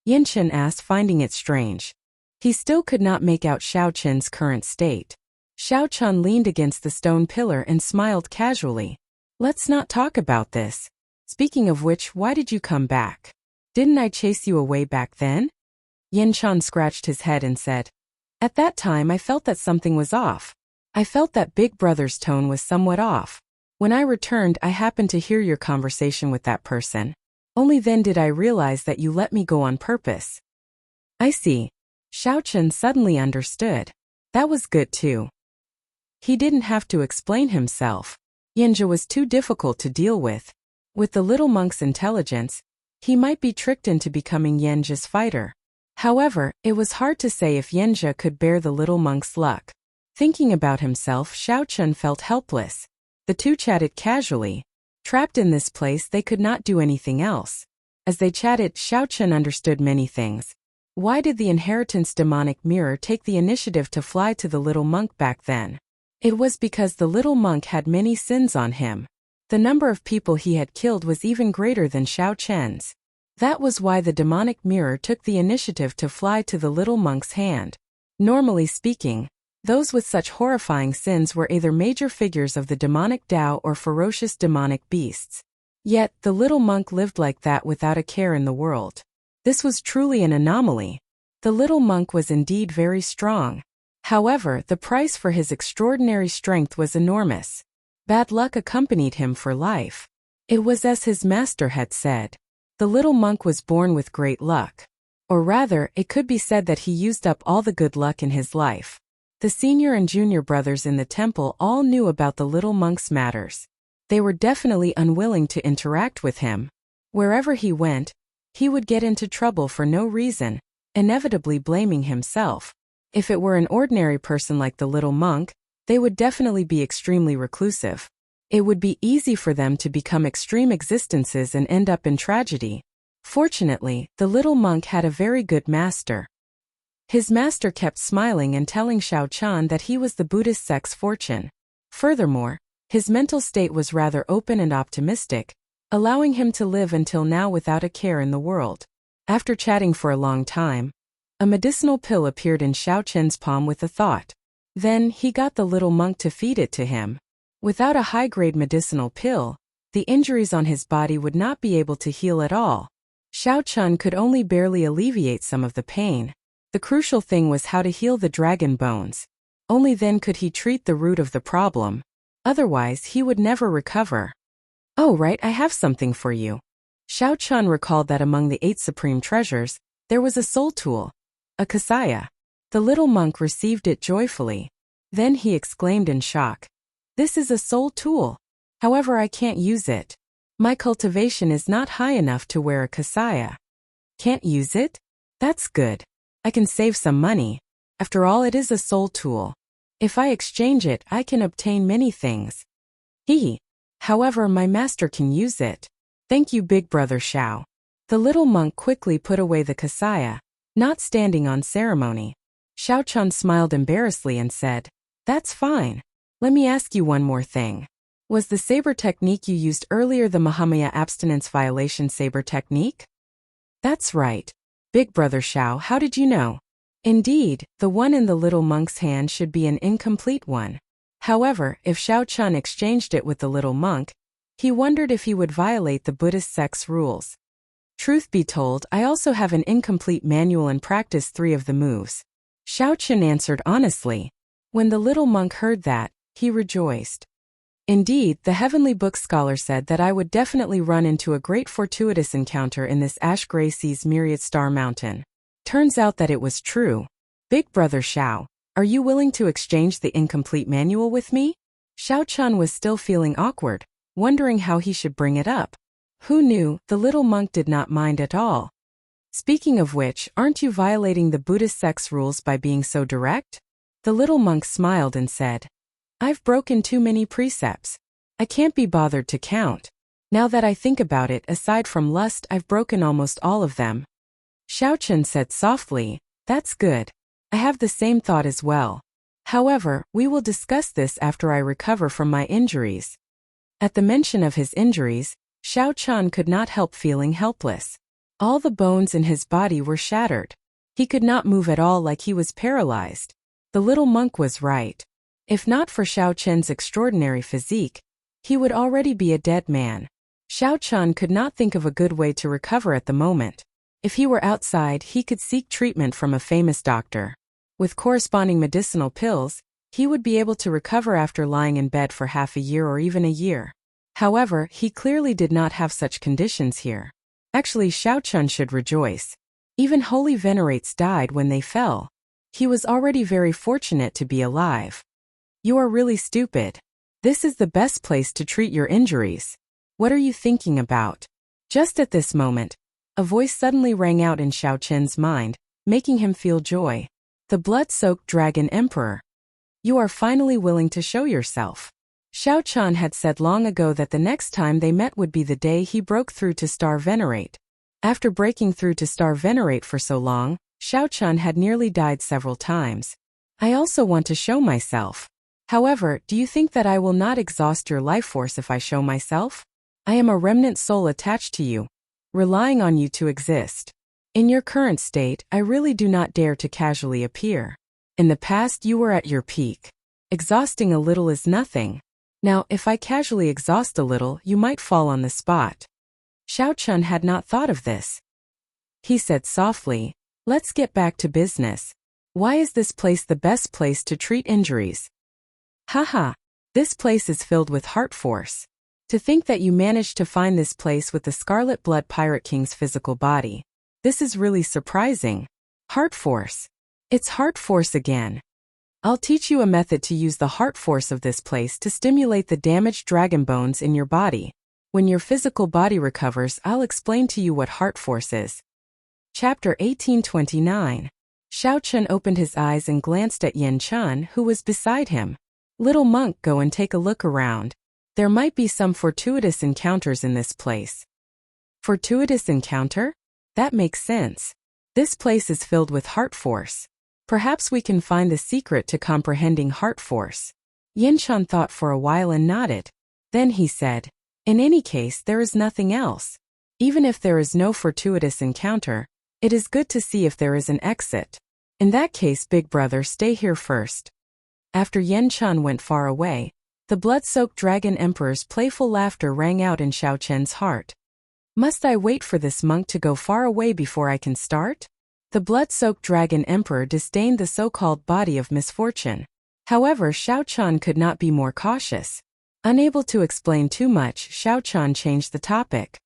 [SPEAKER 1] Yin Chen asked, finding it strange. He still could not make out Xiao Chen's current state. Xiao Chun leaned against the stone pillar and smiled casually. "Let's not talk about this. Speaking of which, why did you come back? Didn't I chase you away back then?" Yin Chen scratched his head and said, "At that time I felt that something was off. I felt that Big Brother's tone was somewhat off. When I returned, I happened to hear your conversation with that person. Only then did I realize that you let me go on purpose." "I see." Xiao Chen suddenly understood. That was good too. He didn't have to explain himself. Yinja was too difficult to deal with. With the little monk's intelligence, he might be tricked into becoming Yenja's fighter. However, it was hard to say if Yenja could bear the little monk's luck. Thinking about himself, Xiao Chun felt helpless. The two chatted casually. Trapped in this place, they could not do anything else. As they chatted, Xiao Chun understood many things. Why did the inheritance demonic mirror take the initiative to fly to the little monk back then? It was because the little monk had many sins on him. The number of people he had killed was even greater than Xiao Chen's. That was why the demonic mirror took the initiative to fly to the little monk's hand. Normally speaking, those with such horrifying sins were either major figures of the demonic Tao or ferocious demonic beasts. Yet, the little monk lived like that without a care in the world. This was truly an anomaly. The little monk was indeed very strong. However, the price for his extraordinary strength was enormous. Bad luck accompanied him for life. It was as his master had said. The little monk was born with great luck. Or rather, it could be said that he used up all the good luck in his life. The senior and junior brothers in the temple all knew about the little monk's matters. They were definitely unwilling to interact with him. Wherever he went, he would get into trouble for no reason, inevitably blaming himself. If it were an ordinary person like the little monk, they would definitely be extremely reclusive. It would be easy for them to become extreme existences and end up in tragedy. Fortunately, the little monk had a very good master. His master kept smiling and telling Xiao Chun that he was the Buddhist sect's fortune. Furthermore, his mental state was rather open and optimistic, allowing him to live until now without a care in the world. After chatting for a long time, a medicinal pill appeared in Xiao Chen's palm with a thought. Then, he got the little monk to feed it to him. Without a high-grade medicinal pill, the injuries on his body would not be able to heal at all. Xiao Chun could only barely alleviate some of the pain. The crucial thing was how to heal the dragon bones. Only then could he treat the root of the problem. Otherwise, he would never recover. "Oh right, I have something for you." Xiao Chun recalled that among the 8 supreme treasures, there was a soul tool, a kasaya. The little monk received it joyfully. Then he exclaimed in shock. "This is a soul tool. However, I can't use it. My cultivation is not high enough to wear a kasaya." "Can't use it? That's good. I can save some money. After all, it is a soul tool. If I exchange it, I can obtain many things. However, my master can use it. Thank you, big brother Xiao. The little monk quickly put away the kasaya, not standing on ceremony. Xiao Chun smiled embarrassedly and said, That's fine. Let me ask you one more thing. Was the saber technique you used earlier the Mahamaya abstinence violation saber technique? That's right. Big brother Xiao, how did you know? Indeed, the one in the little monk's hand should be an incomplete one. However, if Xiao Chun exchanged it with the little monk, he wondered if he would violate the Buddhist sect's rules. Truth be told, I also have an incomplete manual and practice 3 of the moves. Xiao Chun answered honestly. When the little monk heard that, he rejoiced. Indeed, the Heavenly Book scholar said that I would definitely run into a great fortuitous encounter in this ash-gray sea's myriad star mountain. Turns out that it was true. Big brother Xiao, are you willing to exchange the incomplete manual with me? Xiao Chun was still feeling awkward, wondering how he should bring it up. Who knew, the little monk did not mind at all. Speaking of which, aren't you violating the Buddhist sect's rules by being so direct? The little monk smiled and said, I've broken too many precepts. I can't be bothered to count. Now that I think about it, aside from lust, I've broken almost all of them. Xiao Chun said softly, That's good. I have the same thought as well. However, we will discuss this after I recover from my injuries. At the mention of his injuries, Xiao Chun could not help feeling helpless. All the bones in his body were shattered. He could not move at all, like he was paralyzed. The little monk was right. If not for Xiao Chun's extraordinary physique, he would already be a dead man. Xiao Chun could not think of a good way to recover at the moment. If he were outside, he could seek treatment from a famous doctor. With corresponding medicinal pills, he would be able to recover after lying in bed for half a year or even a year. However, he clearly did not have such conditions here. Actually, Xiao Chun should rejoice. Even holy venerates died when they fell. He was already very fortunate to be alive. You are really stupid. This is the best place to treat your injuries. What are you thinking about? Just at this moment, a voice suddenly rang out in Xiao Chun's mind, making him feel joy. The blood-soaked dragon emperor. You are finally willing to show yourself. Xiao Chun had said long ago that the next time they met would be the day he broke through to Star Venerate. After breaking through to Star Venerate for so long, Xiao Chun had nearly died several times. I also want to show myself. However, do you think that I will not exhaust your life force if I show myself? I am a remnant soul attached to you, relying on you to exist. In your current state, I really do not dare to casually appear. In the past, you were at your peak. Exhausting a little is nothing. Now, if I casually exhaust a little, you might fall on the spot. Xiao Chun had not thought of this. He said softly, Let's get back to business. Why is this place the best place to treat injuries? Haha, this place is filled with heart force. To think that you managed to find this place with the Scarlet Blood Pirate King's physical body. This is really surprising. Heart force. It's heart force again. I'll teach you a method to use the heart force of this place to stimulate the damaged dragon bones in your body. When your physical body recovers, I'll explain to you what heart force is. Chapter 1829. Xiao Chun opened his eyes and glanced at Yen Chun, who was beside him. Little monk, go and take a look around. There might be some fortuitous encounters in this place. Fortuitous encounter? That makes sense. This place is filled with heart force. Perhaps we can find the secret to comprehending heart force. Yen Chun thought for a while and nodded. Then he said, In any case, there is nothing else. Even if there is no fortuitous encounter, it is good to see if there is an exit. In that case, big brother, stay here first. After Yen Chun went far away, the blood-soaked dragon emperor's playful laughter rang out in Xiao Chun's heart. Must I wait for this monk to go far away before I can start? The blood-soaked dragon emperor disdained the so-called body of misfortune. However, Xiao Chun could not be more cautious. Unable to explain too much, Xiao Chun changed the topic.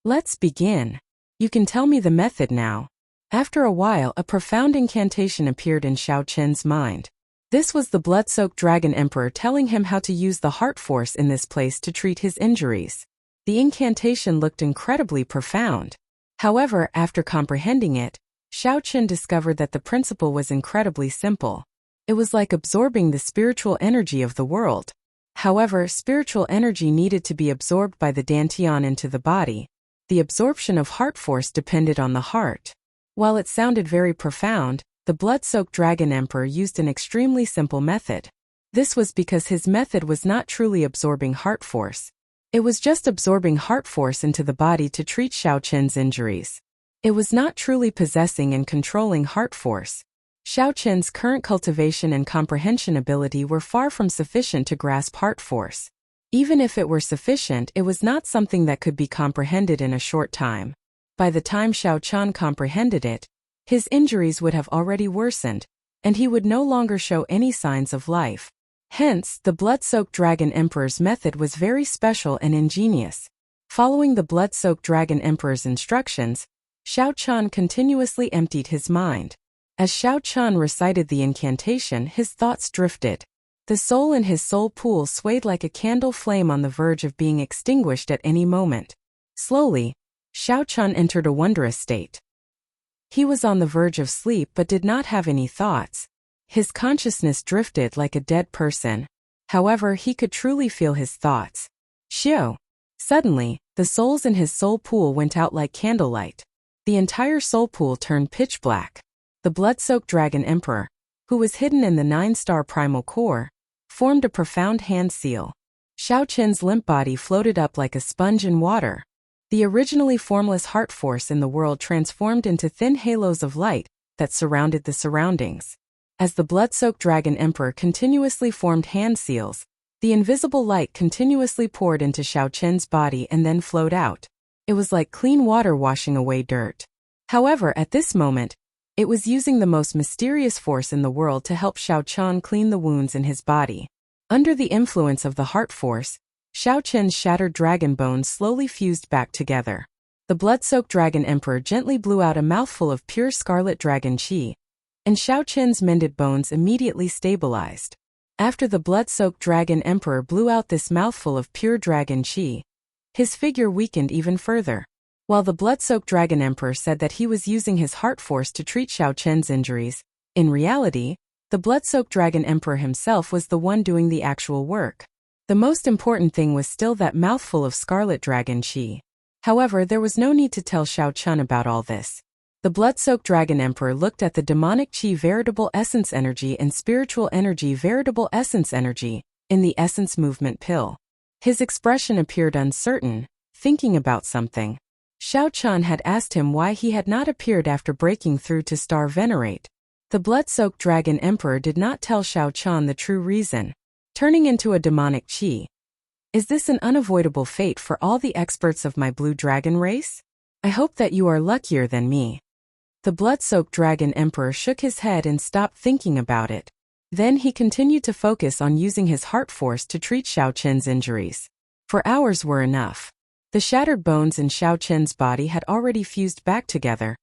[SPEAKER 1] Let's begin. You can tell me the method now. After a while, a profound incantation appeared in Xiao Chun's mind. This was the blood-soaked dragon emperor telling him how to use the heart force in this place to treat his injuries. The incantation looked incredibly profound. However, after comprehending it, Xiao Qin discovered that the principle was incredibly simple. It was like absorbing the spiritual energy of the world. However, spiritual energy needed to be absorbed by the dantian into the body. The absorption of heart force depended on the heart. While it sounded very profound, the blood-soaked dragon emperor used an extremely simple method. This was because his method was not truly absorbing heart force. It was just absorbing heart force into the body to treat Xiao Qin's injuries. It was not truly possessing and controlling heart force. Xiao Qin's current cultivation and comprehension ability were far from sufficient to grasp heart force. Even if it were sufficient, it was not something that could be comprehended in a short time. By the time Xiao Qin comprehended it, his injuries would have already worsened, and he would no longer show any signs of life. Hence, the blood-soaked dragon emperor's method was very special and ingenious. Following the blood-soaked dragon emperor's instructions, Xiao Qin continuously emptied his mind. As Xiao Qin recited the incantation, his thoughts drifted. The soul in his soul pool swayed like a candle flame on the verge of being extinguished at any moment. Slowly, Xiao Qin entered a wondrous state. He was on the verge of sleep but did not have any thoughts. His consciousness drifted like a dead person. However, he could truly feel his thoughts. Xiao. Suddenly, the souls in his soul pool went out like candlelight. The entire soul pool turned pitch black. The blood-soaked dragon emperor, who was hidden in the 9-star primal core, formed a profound hand seal. Xiao Qin's limp body floated up like a sponge in water. The originally formless heart force in the world transformed into thin halos of light that surrounded the surroundings. As the blood-soaked dragon emperor continuously formed hand seals, the invisible light continuously poured into Xiao Qin's body and then flowed out. It was like clean water washing away dirt. However, at this moment, it was using the most mysterious force in the world to help Xiao Qin clean the wounds in his body. Under the influence of the heart force, Xiao Qin's shattered dragon bones slowly fused back together. The blood-soaked dragon emperor gently blew out a mouthful of pure scarlet dragon qi, and Xiao Qin's mended bones immediately stabilized. After the blood-soaked dragon emperor blew out this mouthful of pure dragon qi, his figure weakened even further. While the blood-soaked dragon emperor said that he was using his heart force to treat Xiao Qin's injuries, in reality, the blood-soaked dragon emperor himself was the one doing the actual work. The most important thing was still that mouthful of scarlet dragon qi. However, there was no need to tell Xiao Qin about all this. The blood-soaked dragon emperor looked at the demonic qi veritable essence energy and spiritual energy veritable essence energy in the essence movement pill. His expression appeared uncertain, thinking about something. Xiao Qin had asked him why he had not appeared after breaking through to Star Venerate. The blood-soaked dragon emperor did not tell Xiao Qin the true reason. Turning into a demonic qi. Is this an unavoidable fate for all the experts of my blue dragon race? I hope that you are luckier than me. The blood-soaked dragon emperor shook his head and stopped thinking about it. Then he continued to focus on using his heart force to treat Xiao Qin's injuries. For hours were enough. The shattered bones in Xiao Qin's body had already fused back together,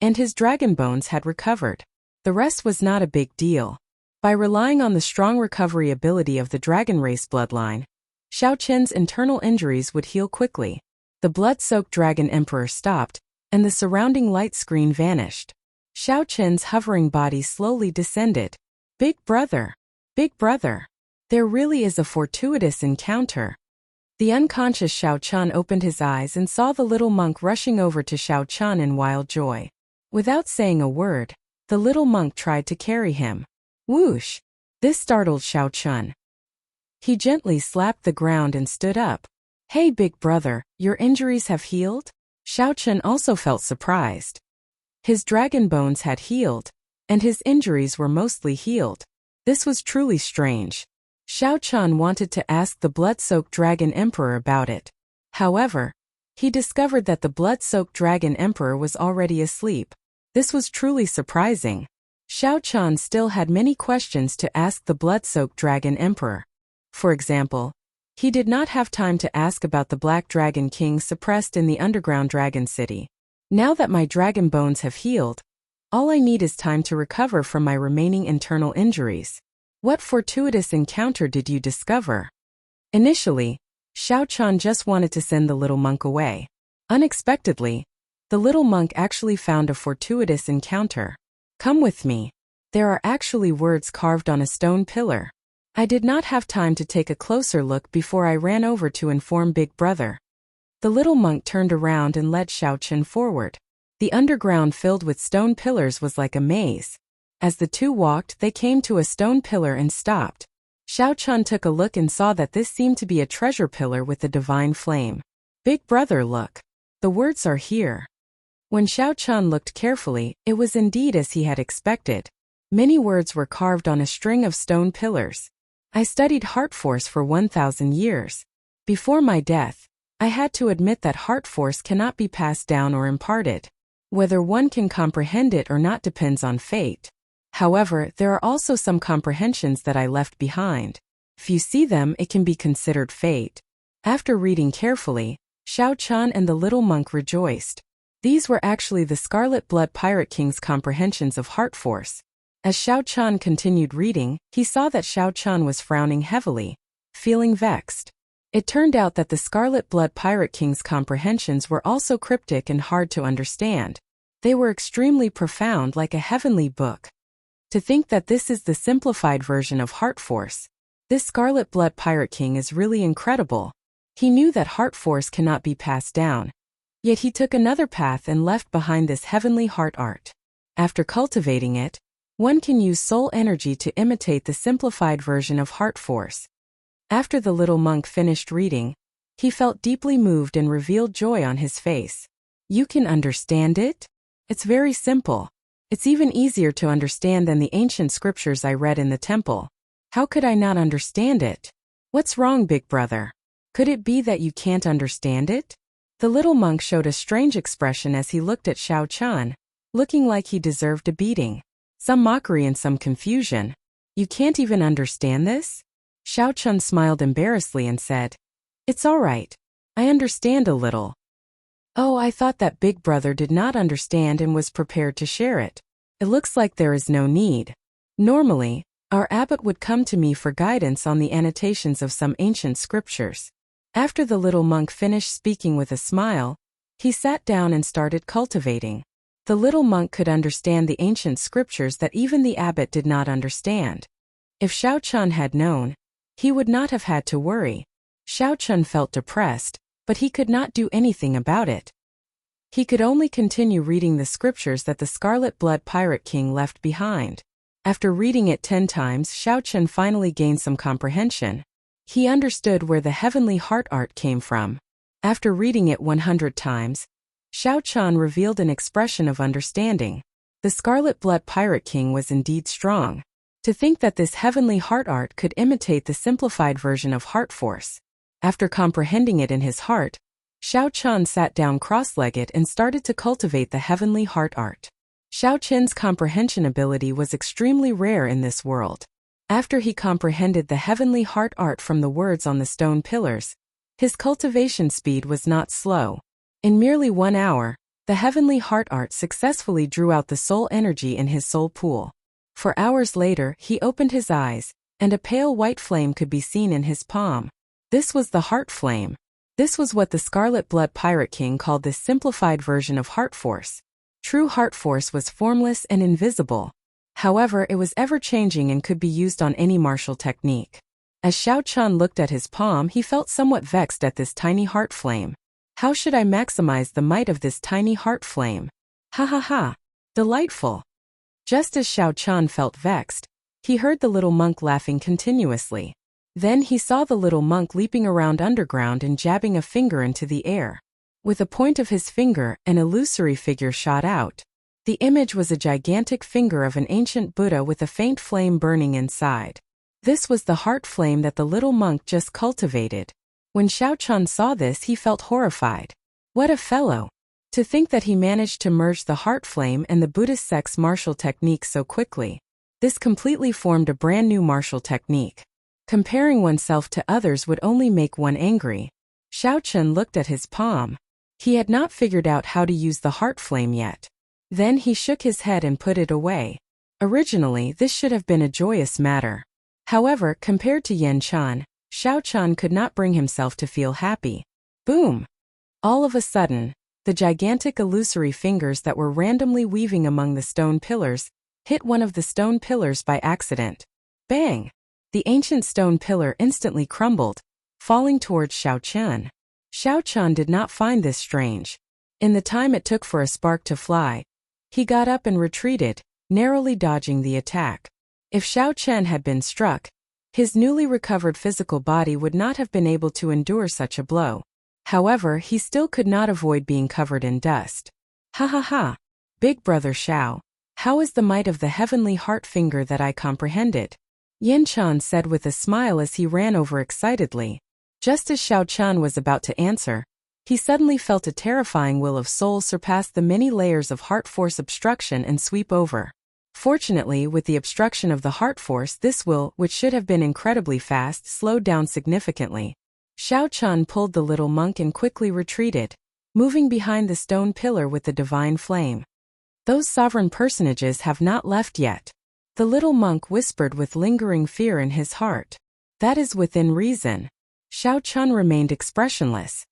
[SPEAKER 1] and his dragon bones had recovered. The rest was not a big deal. By relying on the strong recovery ability of the dragon race bloodline, Xiao Qin's internal injuries would heal quickly. The blood-soaked dragon emperor stopped, and the surrounding light screen vanished. Xiao Qin's hovering body slowly descended. Big brother! Big brother! There really is a fortuitous encounter. The unconscious Xiao Qin opened his eyes and saw the little monk rushing over to Xiao Qin in wild joy. Without saying a word, the little monk tried to carry him. Whoosh! This startled Xiao Qin. He gently slapped the ground and stood up. Hey big brother, your injuries have healed? Xiao Qin also felt surprised. His dragon bones had healed, and his injuries were mostly healed. This was truly strange. Xiao Qin wanted to ask the blood-soaked dragon emperor about it. However, he discovered that the blood-soaked dragon emperor was already asleep. This was truly surprising. Xiao Qin still had many questions to ask the blood-soaked dragon emperor. For example, he did not have time to ask about the Black Dragon King suppressed in the underground dragon city. Now that my dragon bones have healed, all I need is time to recover from my remaining internal injuries. What fortuitous encounter did you discover? Initially, Xiao Qin just wanted to send the little monk away. Unexpectedly, The little monk actually found a fortuitous encounter. Come with me. There are actually words carved on a stone pillar. I did not have time to take a closer look before I ran over to inform Big Brother. The little monk turned around and led Xiaochen forward. The underground filled with stone pillars was like a maze. As the two walked, they came to a stone pillar and stopped. Xiaochen took a look and saw that this seemed to be a treasure pillar with a divine flame. Big Brother, look. The words are here. When Xiaochen looked carefully, it was indeed as he had expected. Many words were carved on a string of stone pillars. I studied heart force for 1,000 years. Before my death, I had to admit that heart force cannot be passed down or imparted. Whether one can comprehend it or not depends on fate. However, there are also some comprehensions that I left behind. If you see them, it can be considered fate. After reading carefully, Xiaochen and the little monk rejoiced. These were actually the Scarlet Blood Pirate King's comprehensions of heart force. As Xiaochen continued reading, he saw that Xiaochen was frowning heavily, feeling vexed. It turned out that the Scarlet Blood Pirate King's comprehensions were also cryptic and hard to understand. They were extremely profound, like a heavenly book. To think that this is the simplified version of heart force. This Scarlet Blood Pirate King is really incredible. He knew that heart force cannot be passed down. Yet he took another path and left behind this heavenly heart art. After cultivating it, one can use soul energy to imitate the simplified version of heart force. After the little monk finished reading, he felt deeply moved and revealed joy on his face. You can understand it? It's very simple. It's even easier to understand than the ancient scriptures I read in the temple. How could I not understand it? What's wrong, Big Brother? Could it be that you can't understand it? The little monk showed a strange expression as he looked at Xiaochen, looking like he deserved a beating. Some mockery and some confusion. You can't even understand this? Xiaochen smiled embarrassedly and said, It's all right. I understand a little. Oh, I thought that Big Brother did not understand and was prepared to share it. It looks like there is no need. Normally, our abbot would come to me for guidance on the annotations of some ancient scriptures. After the little monk finished speaking with a smile, he sat down and started cultivating. The little monk could understand the ancient scriptures that even the abbot did not understand. If Xiaochen had known, he would not have had to worry. Xiaochen felt depressed, but he could not do anything about it. He could only continue reading the scriptures that the Scarlet Blood Pirate King left behind. After reading it 10 times, Xiaochen finally gained some comprehension. He understood where the heavenly heart art came from. After reading it 100 times, Xiaochen revealed an expression of understanding. The Scarlet Blood Pirate King was indeed strong. To think that this heavenly heart art could imitate the simplified version of heart force. After comprehending it in his heart, Xiaochen sat down cross-legged and started to cultivate the heavenly heart art. Xiaochen's comprehension ability was extremely rare in this world. After he comprehended the heavenly heart art from the words on the stone pillars, his cultivation speed was not slow. In merely 1 hour, the heavenly heart art successfully drew out the soul energy in his soul pool. For hours later, he opened his eyes, and a pale white flame could be seen in his palm. This was the heart flame. This was what the Scarlet Blood Pirate King called the simplified version of heart force. True heart force was formless and invisible. However, it was ever-changing and could be used on any martial technique. As Xiaochen looked at his palm, he felt somewhat vexed at this tiny heart flame. How should I maximize the might of this tiny heart flame? Ha ha ha! Delightful! Just as Xiaochen felt vexed, he heard the little monk laughing continuously. Then he saw the little monk leaping around underground and jabbing a finger into the air. With a point of his finger, an illusory figure shot out. The image was a gigantic finger of an ancient Buddha with a faint flame burning inside. This was the heart flame that the little monk just cultivated. When Xiaochen saw this, he felt horrified. What a fellow! To think that he managed to merge the heart flame and the Buddhist sect's martial technique so quickly. This completely formed a brand new martial technique. Comparing oneself to others would only make one angry. Xiaochen looked at his palm. He had not figured out how to use the heart flame yet. Then he shook his head and put it away. Originally, this should have been a joyous matter. However, compared to Yan Chan, Xiaochen could not bring himself to feel happy. Boom! All of a sudden, The gigantic illusory fingers that were randomly weaving among the stone pillars hit one of the stone pillars by accident. Bang! The ancient stone pillar instantly crumbled, falling towards Xiaochen. Xiaochen did not find this strange. In the time it took for a spark to fly, he got up and retreated, narrowly dodging the attack. If Xiaochen had been struck, his newly recovered physical body would not have been able to endure such a blow. However, he still could not avoid being covered in dust. Ha ha ha! Big brother Xiao, how is the might of the heavenly heart finger that I comprehended? Yin Chan said with a smile as he ran over excitedly. Just as Xiao Chen was about to answer, he suddenly felt a terrifying will of soul surpass the many layers of heart force obstruction and sweep over. Fortunately, with the obstruction of the heart force, this will, which should have been incredibly fast, slowed down significantly. Xiao Chen pulled the little monk and quickly retreated, moving behind the stone pillar with the divine flame. Those sovereign personages have not left yet. The little monk whispered with lingering fear in his heart. That is within reason. Xiao Chen remained expressionless.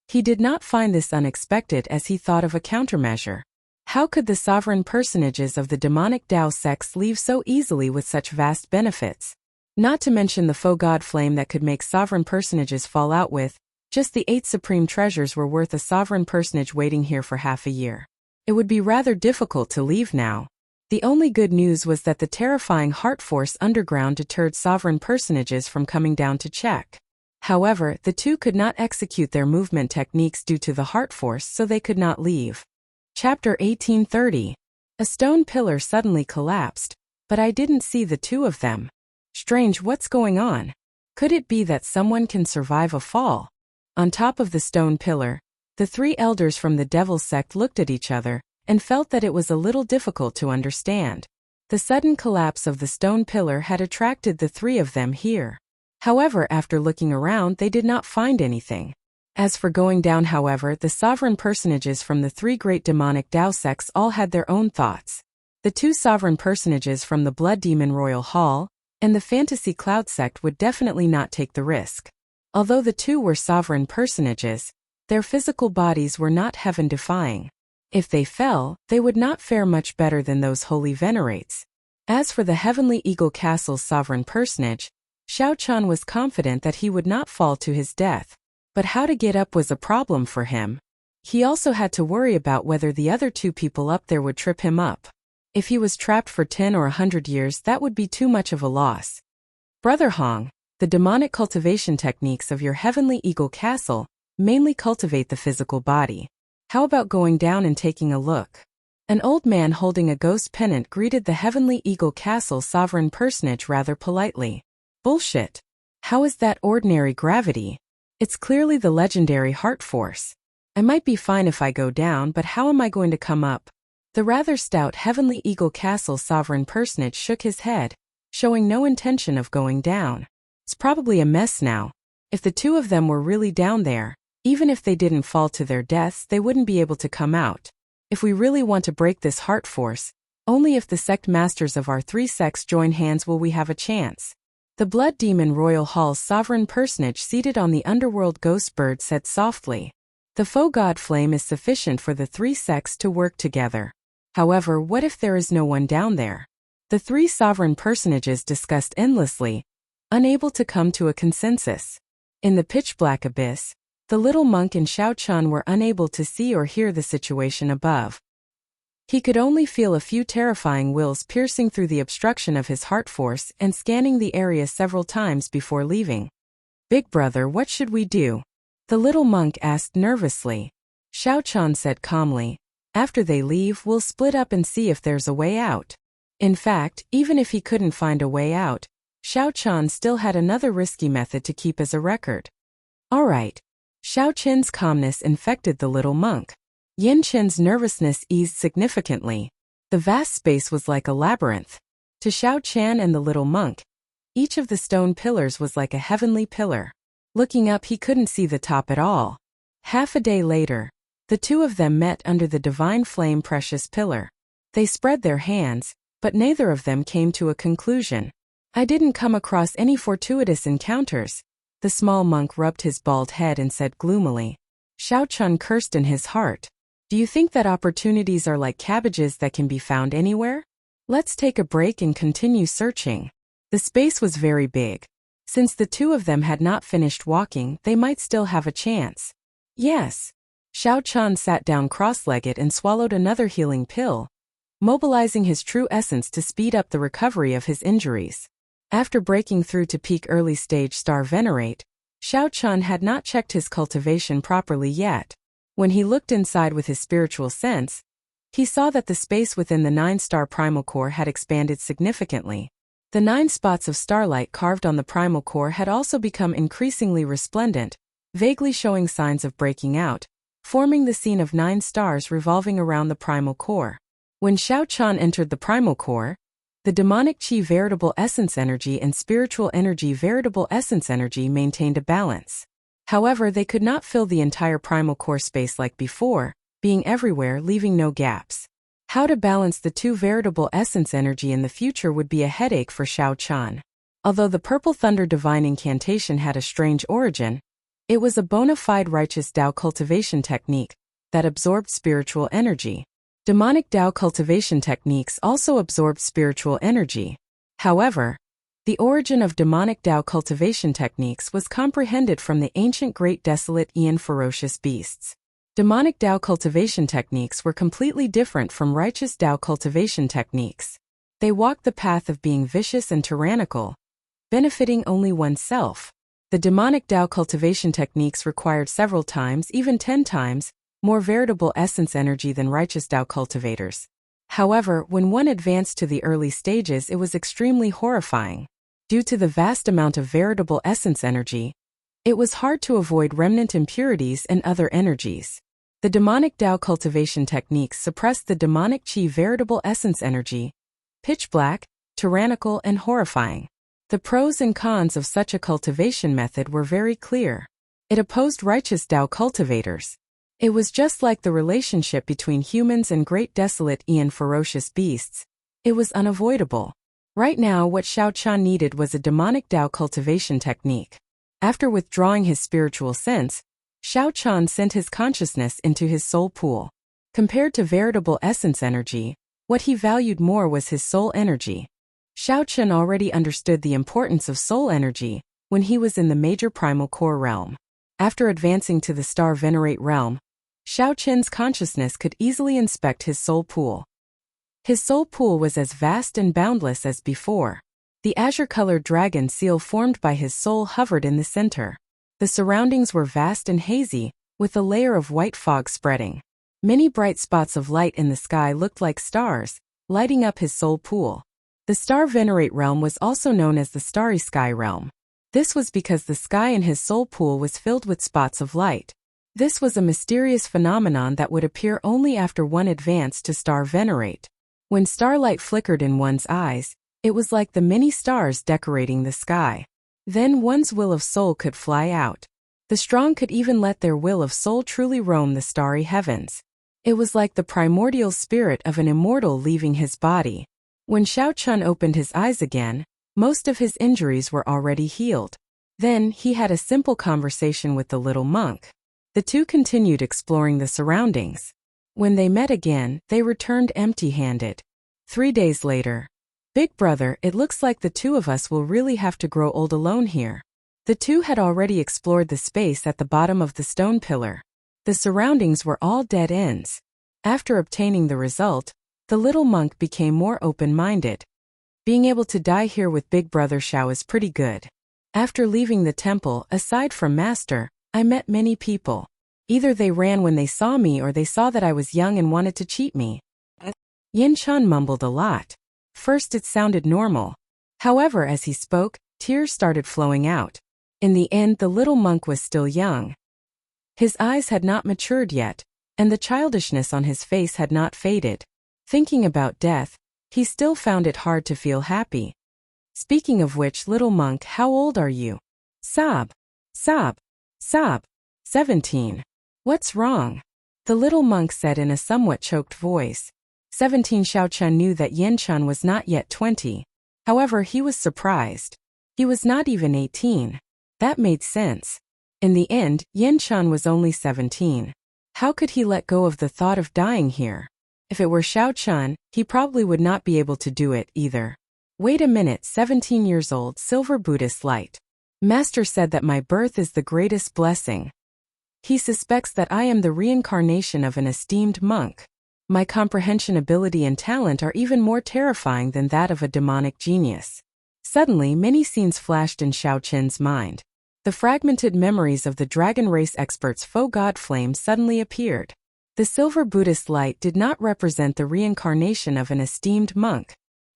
[SPEAKER 1] He did not find this unexpected as he thought of a countermeasure. How could the sovereign personages of the demonic Dao sects leave so easily with such vast benefits? Not to mention the faux god flame that could make sovereign personages fall out with, just the 8 supreme treasures were worth a sovereign personage waiting here for half a year. It would be rather difficult to leave now. The only good news was that the terrifying heart force underground deterred sovereign personages from coming down to check. However, the two could not execute their movement techniques due to the heart force, so they could not leave. Chapter 1830. A stone pillar suddenly collapsed, but I didn't see the two of them. Strange, what's going on? Could it be that someone can survive a fall? On top of the stone pillar, the 3 elders from the Devil sect looked at each other and felt that it was a little difficult to understand. The sudden collapse of the stone pillar had attracted the 3 of them here. However, after looking around, they did not find anything. As for going down, however, the sovereign personages from the 3 great demonic Dao sects all had their own thoughts. The 2 sovereign personages from the Blood Demon Royal Hall and the Fantasy Cloud sect would definitely not take the risk. Although the 2 were sovereign personages, their physical bodies were not heaven-defying. If they fell, they would not fare much better than those holy venerates. As for the Heavenly Eagle Castle's sovereign personage, Xiao Chen was confident that he would not fall to his death. But how to get up was a problem for him. He also had to worry about whether the other 2 people up there would trip him up. If he was trapped for 10 or 100 years, that would be too much of a loss. Brother Hong, the demonic cultivation techniques of your Heavenly Eagle Castle mainly cultivate the physical body. How about going down and taking a look? An old man holding a ghost pennant greeted the Heavenly Eagle Castle sovereign personage rather politely. Bullshit. How is that ordinary gravity? It's clearly the legendary heart force. I might be fine if I go down, but how am I going to come up? The rather stout Heavenly Eagle Castle sovereign personage shook his head, showing no intention of going down. It's probably a mess now. If the 2 of them were really down there, even if they didn't fall to their deaths, they wouldn't be able to come out. If we really want to break this heart force, only if the sect masters of our 3 sects join hands will we have a chance. The Blood Demon Royal Hall's sovereign personage seated on the underworld ghost bird said softly. The faux god flame is sufficient for the 3 sects to work together. However, what if there is no one down there? The 3 sovereign personages discussed endlessly, unable to come to a consensus. In the pitch-black abyss, the little monk and Xiao Chen were unable to see or hear the situation above. He could only feel a few terrifying wills piercing through the obstruction of his heart force and scanning the area several times before leaving. Big brother, what should we do? The little monk asked nervously. Xiao Chen said calmly, after they leave, we'll split up and see if there's a way out. In fact, even if he couldn't find a way out, Xiao Chen still had another risky method to keep as a record. All right. Xiao Chen's calmness infected the little monk. Yin Chen's nervousness eased significantly. The vast space was like a labyrinth. To Xiao Chen and the little monk, each of the stone pillars was like a heavenly pillar. Looking up, he couldn't see the top at all. Half a day later, the 2 of them met under the divine flame precious pillar. They spread their hands, but neither of them came to a conclusion. I didn't come across any fortuitous encounters. The small monk rubbed his bald head and said gloomily. Xiao Chun cursed in his heart. Do you think that opportunities are like cabbages that can be found anywhere? Let's take a break and continue searching. The space was very big. Since the two of them had not finished walking, they might still have a chance. Yes. Xiao Chun sat down cross-legged and swallowed another healing pill, mobilizing his true essence to speed up the recovery of his injuries. After breaking through to peak early stage star venerate, Xiao Chun had not checked his cultivation properly yet. When he looked inside with his spiritual sense, he saw that the space within the 9-star primal core had expanded significantly. The 9 spots of starlight carved on the primal core had also become increasingly resplendent, vaguely showing signs of breaking out, forming the scene of 9 stars revolving around the primal core. When Xiao Chun entered the primal core, the demonic chi veritable essence energy and spiritual energy veritable essence energy maintained a balance. However, they could not fill the entire primal core space like before, being everywhere, leaving no gaps. How to balance the two veritable essence energy in the future would be a headache for Xiao Chun. Although the Purple Thunder Divine Incantation had a strange origin, it was a bona fide righteous Tao cultivation technique that absorbed spiritual energy. Demonic Tao cultivation techniques also absorbed spiritual energy. However, the origin of demonic Tao cultivation techniques was comprehended from the ancient great desolate Aeon ferocious beasts. Demonic Tao cultivation techniques were completely different from righteous Tao cultivation techniques. They walked the path of being vicious and tyrannical, benefiting only oneself. The demonic Tao cultivation techniques required several times, even 10 times, more veritable essence energy than righteous Tao cultivators. However, when one advanced to the early stages, it was extremely horrifying. Due to the vast amount of veritable essence energy, it was hard to avoid remnant impurities and other energies. The demonic Tao cultivation techniques suppressed the demonic chi veritable essence energy, pitch black, tyrannical, and horrifying. The pros and cons of such a cultivation method were very clear. It opposed righteous Tao cultivators. It was just like the relationship between humans and great desolate Aeon ferocious beasts. It was unavoidable. Right now, what Xiao Chun needed was a demonic Tao cultivation technique. After withdrawing his spiritual sense, Xiao Chun sent his consciousness into his soul pool. Compared to veritable essence energy, what he valued more was his soul energy. Xiao Chun already understood the importance of soul energy when he was in the major primal core realm. After advancing to the star venerate realm, Xiao Chun's consciousness could easily inspect his soul pool. His soul pool was as vast and boundless as before. The azure-colored dragon seal formed by his soul hovered in the center. The surroundings were vast and hazy, with a layer of white fog spreading. Many bright spots of light in the sky looked like stars, lighting up his soul pool. The star venerate realm was also known as the starry sky realm. This was because the sky in his soul pool was filled with spots of light. This was a mysterious phenomenon that would appear only after one advanced to star venerate. When starlight flickered in one's eyes, it was like the many stars decorating the sky. Then one's will of soul could fly out. The strong could even let their will of soul truly roam the starry heavens. It was like the primordial spirit of an immortal leaving his body. When Xiao Chun opened his eyes again, most of his injuries were already healed. Then he had a simple conversation with the little monk. The two continued exploring the surroundings. When they met again, they returned empty-handed. 3 days later, "Big brother, it looks like the two of us will really have to grow old alone here." The two had already explored the space at the bottom of the stone pillar. The surroundings were all dead ends. After obtaining the result, the little monk became more open-minded. Being able to die here with Big Brother Xiao is pretty good. After leaving the temple, aside from Master, I met many people. Either they ran when they saw me or they saw that I was young and wanted to cheat me. Yin Chun mumbled a lot. First it sounded normal. However, as he spoke, tears started flowing out. In the end, the little monk was still young. His eyes had not matured yet, and the childishness on his face had not faded. Thinking about death, he still found it hard to feel happy. Speaking of which, little monk, how old are you? Sob. Sob. Sob. 17. What's wrong? The little monk said in a somewhat choked voice. 17. Xiao Chun knew that Yin Chun was not yet 20. However, he was surprised. He was not even 18. That made sense. In the end, Yin-chan was only 17. How could he let go of the thought of dying here? If it were Xiao-chan, he probably would not be able to do it either. Wait a minute, 17 years old, Silver Buddhist Light. Master said that my birth is the greatest blessing. He suspects that I am the reincarnation of an esteemed monk. My comprehension ability and talent are even more terrifying than that of a demonic genius. Suddenly, many scenes flashed in Xiao Qin's mind. The fragmented memories of the dragon race expert's faux god flame suddenly appeared. The Silver Buddhist Light did not represent the reincarnation of an esteemed monk.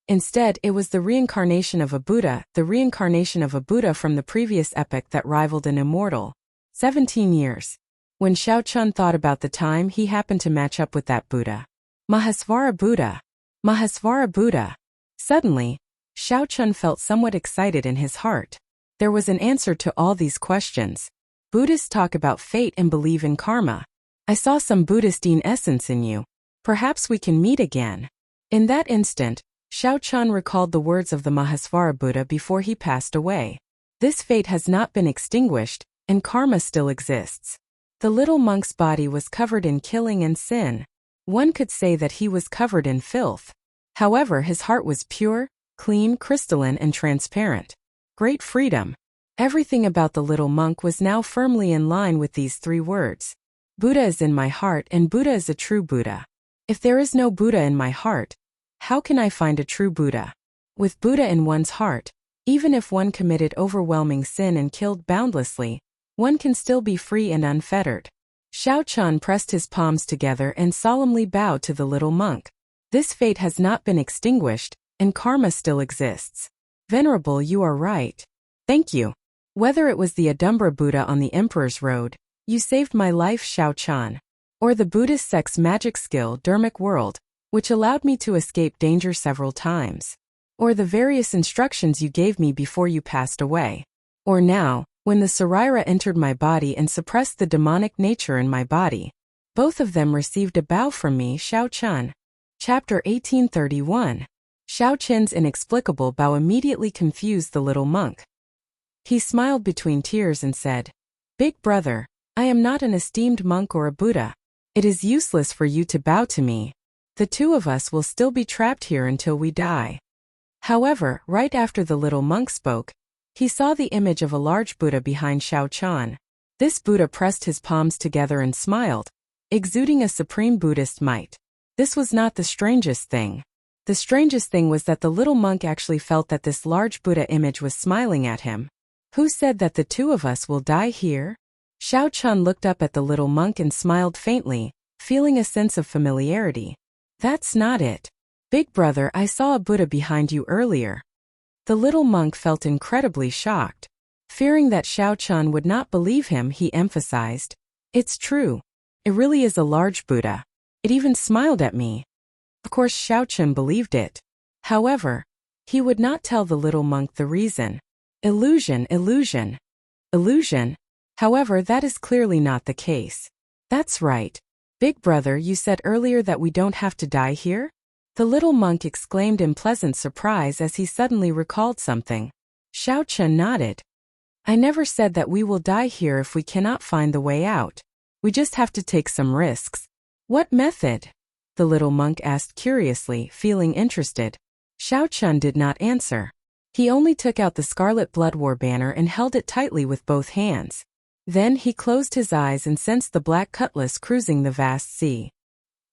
[SPEAKER 1] Instead, it was the reincarnation of a Buddha, the reincarnation of a Buddha from the previous epoch that rivaled an Immortal. 17 years. When Xiao-chan thought about the time he happened to match up with that Buddha. Mahasvara Buddha. Mahasvara Buddha. Suddenly, Xiao-chan felt somewhat excited in his heart. There was an answer to all these questions. Buddhists talk about fate and believe in karma. I saw some Buddhistine essence in you. Perhaps we can meet again. In that instant, Xiao-chan recalled the words of the Mahasvara Buddha before he passed away. This fate has not been extinguished, and karma still exists. The little monk's body was covered in killing and sin. One could say that he was covered in filth. However, his heart was pure, clean, crystalline, and transparent. Great freedom. Everything about the little monk was now firmly in line with these three words. Buddha is in my heart and Buddha is a true Buddha. If there is no Buddha in my heart, how can I find a true Buddha? With Buddha in one's heart, even if one committed overwhelming sin and killed boundlessly, one can still be free and unfettered. Xiao-chan pressed his palms together and solemnly bowed to the little monk. This fate has not been extinguished, and karma still exists. Venerable, you are right. Thank you. Whether it was the Adumbra Buddha on the Emperor's Road, you saved my life, Xiao-chan, or the Buddhist sect's magic skill, Dermic World, which allowed me to escape danger several times, or the various instructions you gave me before you passed away, or now, when the Saraira entered my body and suppressed the demonic nature in my body. Both of them received a bow from me, Xiao-chan. Chapter 1831. Xiao Qin's inexplicable bow immediately confused the little monk. He smiled between tears and said, Big brother, I am not an esteemed monk or a Buddha. It is useless for you to bow to me. The two of us will still be trapped here until we die. However, right after the little monk spoke, he saw the image of a large Buddha behind Xiao-chan. This Buddha pressed his palms together and smiled, exuding a supreme Buddhist might. This was not the strangest thing. The strangest thing was that the little monk actually felt that this large Buddha image was smiling at him. Who said that the two of us will die here? Xiao-chan looked up at the little monk and smiled faintly, feeling a sense of familiarity. That's not it. Big brother, I saw a Buddha behind you earlier. The little monk felt incredibly shocked. Fearing that Xiao-chan would not believe him, he emphasized, It's true. It really is a large Buddha. It even smiled at me. Of course, Xiao-chan believed it. However, he would not tell the little monk the reason. Illusion, illusion. Illusion? However, that is clearly not the case. That's right. Big brother, you said earlier that we don't have to die here? The little monk exclaimed in pleasant surprise as he suddenly recalled something. Xiao-chan nodded. I never said that we will die here if we cannot find the way out. We just have to take some risks. What method? The little monk asked curiously, feeling interested. Xiao-chan did not answer. He only took out the Scarlet Blood War banner and held it tightly with both hands. Then he closed his eyes and sensed the black cutlass cruising the vast sea.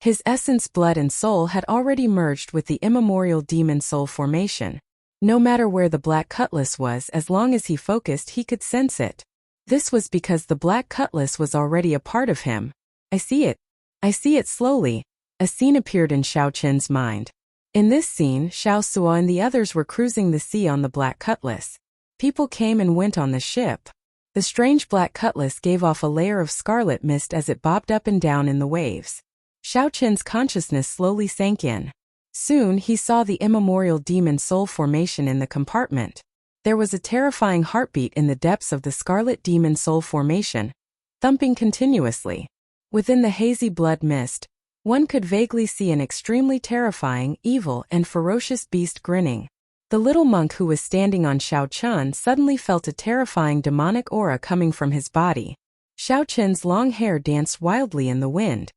[SPEAKER 1] His essence, blood and soul had already merged with the immemorial demon soul formation. No matter where the black cutlass was, as long as he focused, he could sense it. This was because the black cutlass was already a part of him. I see it. I see it slowly. A scene appeared in Xiao Qin's mind. In this scene, Xiao Suo and the others were cruising the sea on the black cutlass. People came and went on the ship. The strange black cutlass gave off a layer of scarlet mist as it bobbed up and down in the waves. Xiao Qin's consciousness slowly sank in. Soon he saw the immemorial demon soul formation in the compartment. There was a terrifying heartbeat in the depths of the scarlet demon soul formation, thumping continuously. Within the hazy blood mist, one could vaguely see an extremely terrifying, evil, and ferocious beast grinning. The little monk who was standing on Xiao Chun suddenly felt a terrifying demonic aura coming from his body. Xiao Chun's long hair danced wildly in the wind.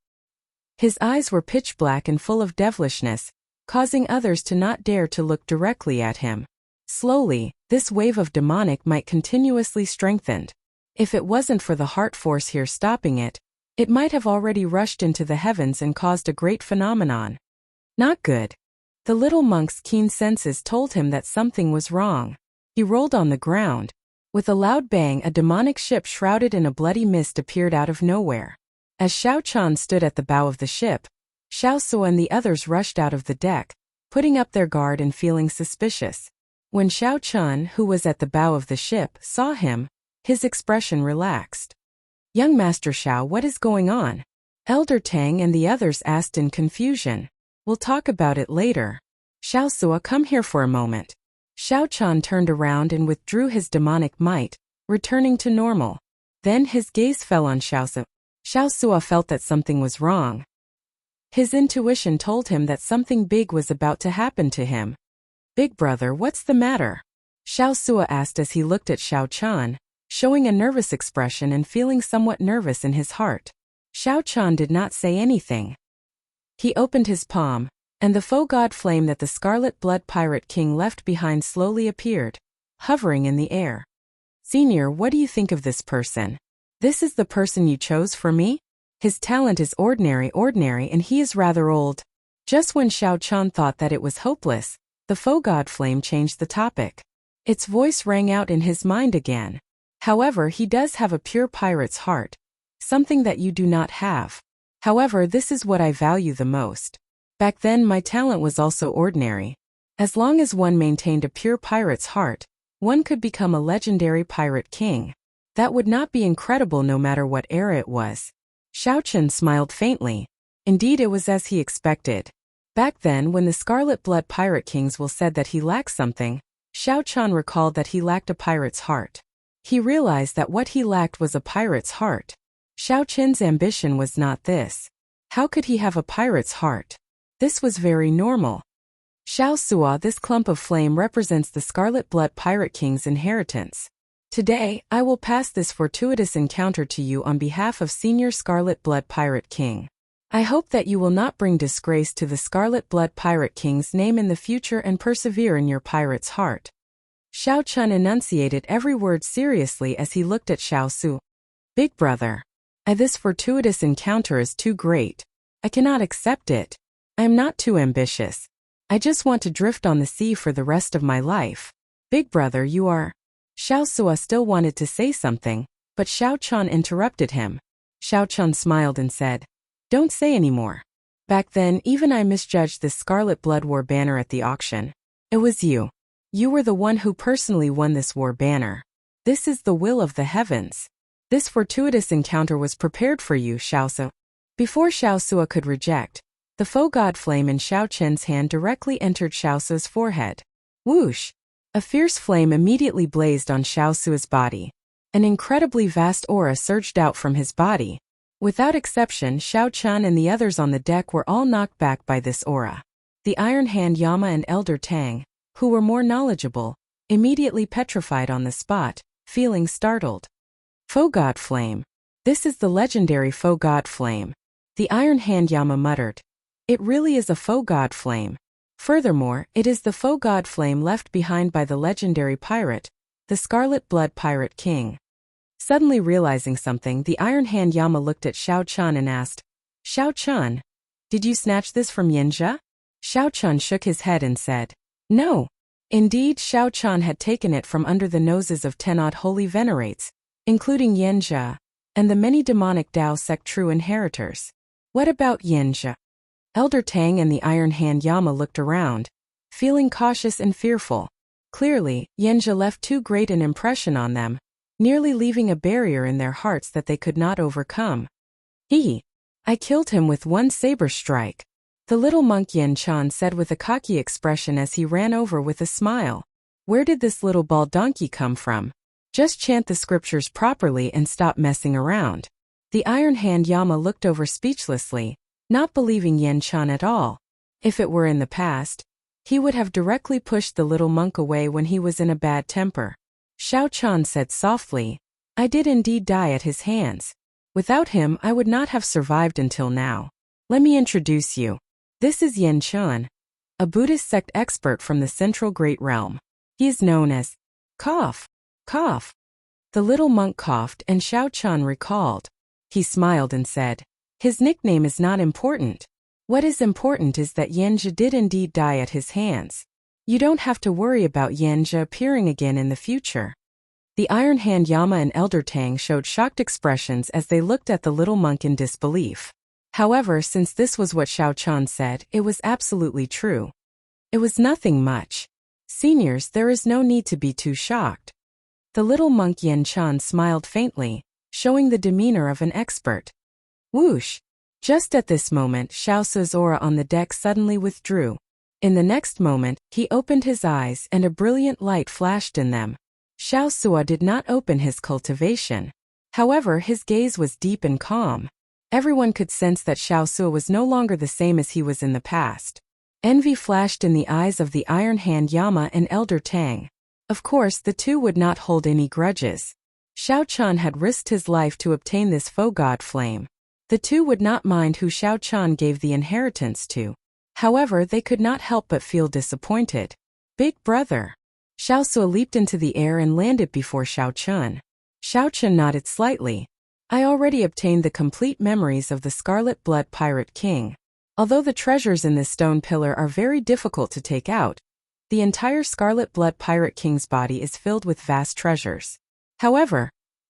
[SPEAKER 1] His eyes were pitch black and full of devilishness, causing others to not dare to look directly at him. Slowly, this wave of demonic might continuously strengthened. If it wasn't for the heart force here stopping it, it might have already rushed into the heavens and caused a great phenomenon. Not good. The little monk's keen senses told him that something was wrong. He rolled on the ground. With a loud bang, a demonic ship shrouded in a bloody mist appeared out of nowhere. As Xiao Chun stood at the bow of the ship, Xiao Su and the others rushed out of the deck, putting up their guard and feeling suspicious. When Xiao Chun, who was at the bow of the ship, saw him, his expression relaxed. "Young Master Xiao, what is going on?" Elder Tang and the others asked in confusion. "We'll talk about it later. Xiao Su, come here for a moment." Xiao Chun turned around and withdrew his demonic might, returning to normal. Then his gaze fell on Xiao Su. Xiao Su felt that something was wrong. His intuition told him that something big was about to happen to him. "Big brother, what's the matter?" Xiao Su asked as he looked at Xiao Chun, showing a nervous expression and feeling somewhat nervous in his heart. Xiao Chun did not say anything. He opened his palm, and the faux god flame that the Scarlet Blood Pirate King left behind slowly appeared, hovering in the air. "Senior, what do you think of this person? This is the person you chose for me? His talent is ordinary and he is rather old." Just when Xiao Chun thought that it was hopeless, the faux god flame changed the topic. Its voice rang out in his mind again. "However, he does have a pure pirate's heart, something that you do not have. However, this is what I value the most. Back then my talent was also ordinary. As long as one maintained a pure pirate's heart, one could become a legendary pirate king. That would not be incredible no matter what era it was." Xiao Chun smiled faintly. Indeed, it was as he expected. Back then, when the Scarlet Blood Pirate Kings said that he lacked something, Xiao Chun recalled that he lacked a pirate's heart. He realized that what he lacked was a pirate's heart. Xiao Chun's ambition was not this. How could he have a pirate's heart? This was very normal. "Xiao Su, this clump of flame represents the Scarlet Blood Pirate King's inheritance. Today, I will pass this fortuitous encounter to you on behalf of Senior Scarlet Blood Pirate King. I hope that you will not bring disgrace to the Scarlet Blood Pirate King's name in the future and persevere in your pirate's heart." Xiao Chun enunciated every word seriously as he looked at Xiao Su. "Big brother, this fortuitous encounter is too great. I cannot accept it. I am not too ambitious. I just want to drift on the sea for the rest of my life. Big brother, you are..." Xiao Su still wanted to say something, but Xiao Chun interrupted him. Xiao Chun smiled and said, "Don't say any more. Back then, even I misjudged this Scarlet Blood War banner at the auction. It was you. You were the one who personally won this war banner. This is the will of the heavens. This fortuitous encounter was prepared for you, Xiao Su." Before Xiao Su could reject, the faux god flame in Xiao Chen's hand directly entered Xiao Su's forehead. Whoosh! A fierce flame immediately blazed on Xiao Su's body. An incredibly vast aura surged out from his body. Without exception, Xiao Chun and the others on the deck were all knocked back by this aura. The Iron Hand Yama and Elder Tang, who were more knowledgeable, immediately petrified on the spot, feeling startled. "Faux god flame. This is the legendary faux god flame," the Iron Hand Yama muttered. "It really is a faux god flame. Furthermore, it is the faux god flame left behind by the legendary pirate, the Scarlet Blood Pirate King." Suddenly realizing something, the Iron Hand Yama looked at Xiao Chun and asked, "Xiao Chun, did you snatch this from Yinjia?" Xiao Chun shook his head and said, "No." Indeed, Xiao Chun had taken it from under the noses of 10-odd holy venerates, including Yinjia, and the many demonic Dao sect true inheritors. What about Yinjia? Elder Tang and the Iron Hand Yama looked around, feeling cautious and fearful. Clearly, Yinjia left too great an impression on them, nearly leaving a barrier in their hearts that they could not overcome. I killed him with one saber strike," the little monk Yin Chan said with a cocky expression as he ran over with a smile. "Where did this little bald donkey come from? Just chant the scriptures properly and stop messing around." The Iron Hand Yama looked over speechlessly, not believing Yin Chan at all. If it were in the past, He would have directly pushed the little monk away when he was in a bad temper. Xiao Qian said softly, I did indeed die at his hands. Without him I would not have survived until now. Let me introduce you. This is Yen Chun, a Buddhist sect expert from the Central Great Realm. He is known as Cough, Cough. The little monk coughed and Xiao Qian recalled. He smiled and said, his nickname is not important. What is important is that Yanjia did indeed die at his hands. You don't have to worry about Yanjia appearing again in the future. The Iron Hand Yama and Elder Tang showed shocked expressions as they looked at the little monk in disbelief. However, since this was what Xiao Qian said, it was absolutely true. It was nothing much. Seniors, there is no need to be too shocked. The little monk Yen Chan smiled faintly, showing the demeanor of an expert. Whoosh! Just at this moment, Xiao Su's aura on the deck suddenly withdrew. In the next moment, he opened his eyes and a brilliant light flashed in them. Xiao Sua did not open his cultivation. However, his gaze was deep and calm. Everyone could sense that Xiao Sua was no longer the same as he was in the past. Envy flashed in the eyes of the Iron Hand Yama and Elder Tang. Of course, the two would not hold any grudges. Xiao Qian had risked his life to obtain this faux god flame. The two would not mind who Xiao Qian gave the inheritance to. However, they could not help but feel disappointed. Big brother. Xiao Sua leaped into the air and landed before Xiao Qian. Xiao Qian nodded slightly. I already obtained the complete memories of the Scarlet Blood Pirate King. Although the treasures in this stone pillar are very difficult to take out, the entire Scarlet Blood Pirate King's body is filled with vast treasures. However,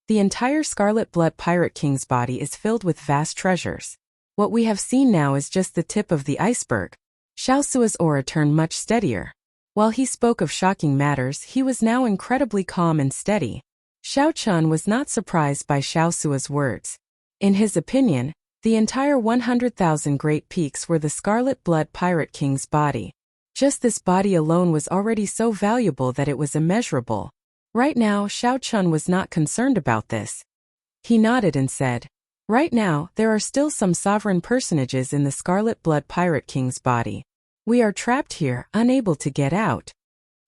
[SPEAKER 1] the entire Scarlet Blood Pirate King's body is filled with vast treasures. What we have seen now is just the tip of the iceberg. Xiao Sua's aura turned much steadier. While he spoke of shocking matters, he was now incredibly calm and steady. Xiao Qian was not surprised by Xiao Sua's words. In his opinion, the entire 100,000 Great Peaks were the Scarlet Blood Pirate King's body. Just this body alone was already so valuable that it was immeasurable. Right now, Xiao Qian was not concerned about this. He nodded and said, right now, there are still some sovereign personages in the Scarlet Blood Pirate King's body. We are trapped here, unable to get out.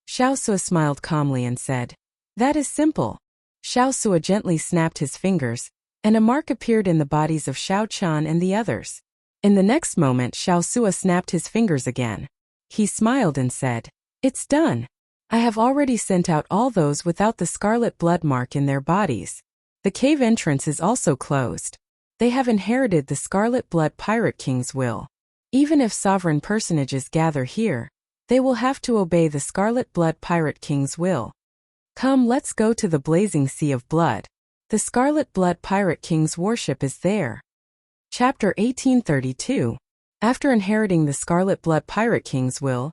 [SPEAKER 1] Xiao Sua smiled calmly and said, that is simple. Xiao Sua gently snapped his fingers, and a mark appeared in the bodies of Xiao Qian and the others. In the next moment, Xiao Sua snapped his fingers again. He smiled and said, it's done. I have already sent out all those without the scarlet blood mark in their bodies. The cave entrance is also closed. They have inherited the Scarlet Blood Pirate King's will. Even if sovereign personages gather here, they will have to obey the Scarlet Blood Pirate King's will. Come, let's go to the blazing sea of blood. The Scarlet Blood Pirate King's worship is there. Chapter 1832. After inheriting the Scarlet Blood Pirate King's will,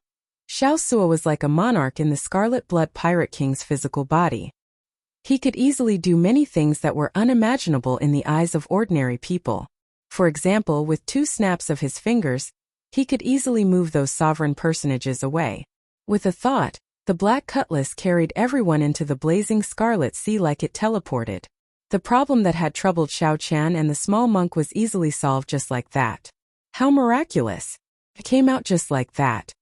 [SPEAKER 1] Xiao Sua was like a monarch in the Scarlet Blood Pirate King's physical body. He could easily do many things that were unimaginable in the eyes of ordinary people. For example, with 2 snaps of his fingers, he could easily move those sovereign personages away. With a thought, the black cutlass carried everyone into the blazing scarlet sea like it teleported. The problem that had troubled Xiao Qian and the small monk was easily solved just like that. How miraculous! It came out just like that.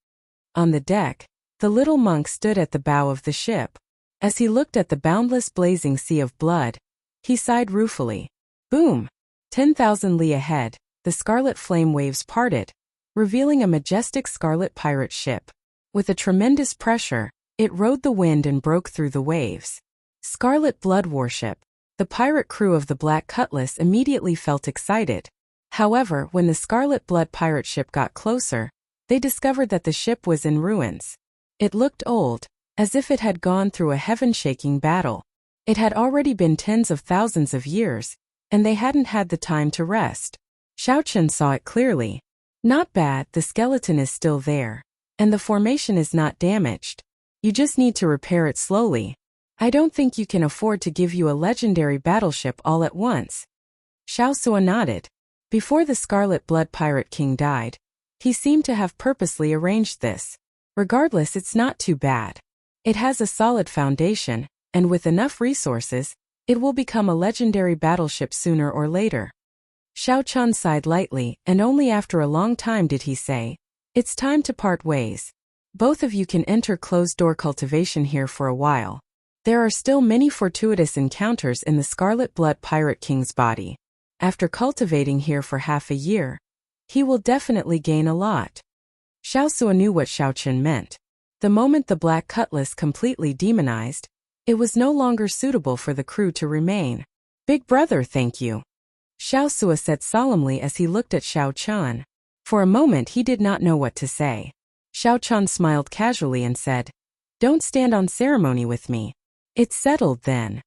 [SPEAKER 1] On the deck, the little monk stood at the bow of the ship. As he looked at the boundless blazing sea of blood, he sighed ruefully. Boom! 10,000 li ahead, the scarlet flame waves parted, revealing a majestic scarlet pirate ship. With a tremendous pressure, it rode the wind and broke through the waves. Scarlet Blood Warship. The pirate crew of the Black Cutlass immediately felt excited. However, when the Scarlet Blood pirate ship got closer, they discovered that the ship was in ruins. It looked old, as if it had gone through a heaven-shaking battle. It had already been tens of thousands of years, and they hadn't had the time to rest. Xiao Qian saw it clearly. Not bad, the skeleton is still there, and the formation is not damaged. You just need to repair it slowly. I don't think you can afford to give you a legendary battleship all at once. Xiao Sua nodded. Before the Scarlet Blood Pirate King died, he seemed to have purposely arranged this. Regardless, it's not too bad. It has a solid foundation, and with enough resources, it will become a legendary battleship sooner or later. Xiao Qian sighed lightly, and only after a long time did he say, it's time to part ways. Both of you can enter closed-door cultivation here for a while. There are still many fortuitous encounters in the Scarlet Blood Pirate King's body. After cultivating here for half a year, he will definitely gain a lot. Xiaosua knew what Xiaochen meant. The moment the Black Cutlass completely demonized, it was no longer suitable for the crew to remain. Big brother, thank you, Xiaosua said solemnly as he looked at Xiaochen. For a moment he did not know what to say. Xiaochen smiled casually and said, "Don't stand on ceremony with me. It's settled then.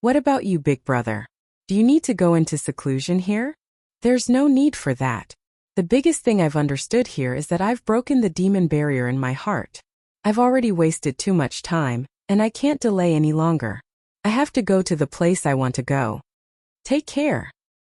[SPEAKER 1] What about you, big brother? Do you need to go into seclusion here? There's no need for that. The biggest thing I've understood here is that I've broken the demon barrier in my heart. I've already wasted too much time, and I can't delay any longer. I have to go to the place I want to go. Take care."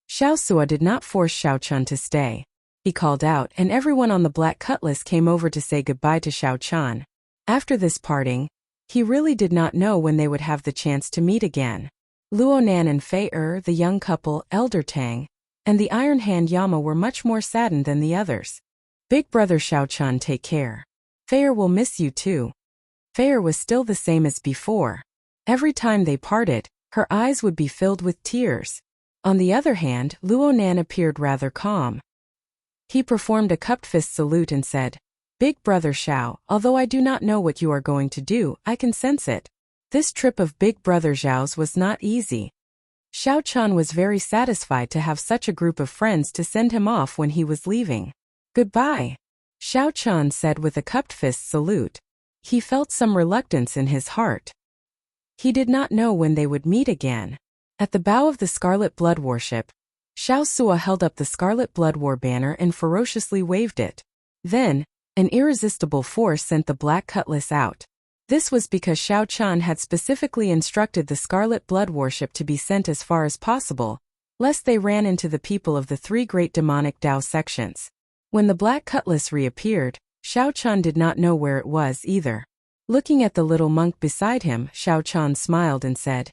[SPEAKER 1] Xiaosua did not force Xiaochen to stay. He called out, and everyone on the Black Cutlass came over to say goodbye to Xiaochen. After this parting, he really did not know when they would have the chance to meet again. Luonan and Fei the young couple, Elder Tang, and the Iron Hand Yama were much more saddened than the others. Big brother Xiaochen, take care. Fei will miss you too. Fei was still the same as before. Every time they parted, her eyes would be filled with tears. On the other hand, Luonan appeared rather calm. He performed a cupped fist salute and said, "Big brother Xiao, although I do not know what you are going to do, I can sense it. This trip of big brother Xiao's was not easy." Xiaochen was very satisfied to have such a group of friends to send him off when he was leaving. "Goodbye," Xiaochen said with a cupped fist salute. He felt some reluctance in his heart. He did not know when they would meet again. At the bow of the Scarlet Blood Warship, Xiaosua held up the Scarlet Blood War banner and ferociously waved it. Then, an irresistible force sent the Black Cutlass out. This was because Xiaochen had specifically instructed the Scarlet Blood Warship to be sent as far as possible, lest they ran into the people of the three great demonic Dao sections. When the Black Cutlass reappeared, Xiaochen did not know where it was either. Looking at the little monk beside him, Xiaochen smiled and said,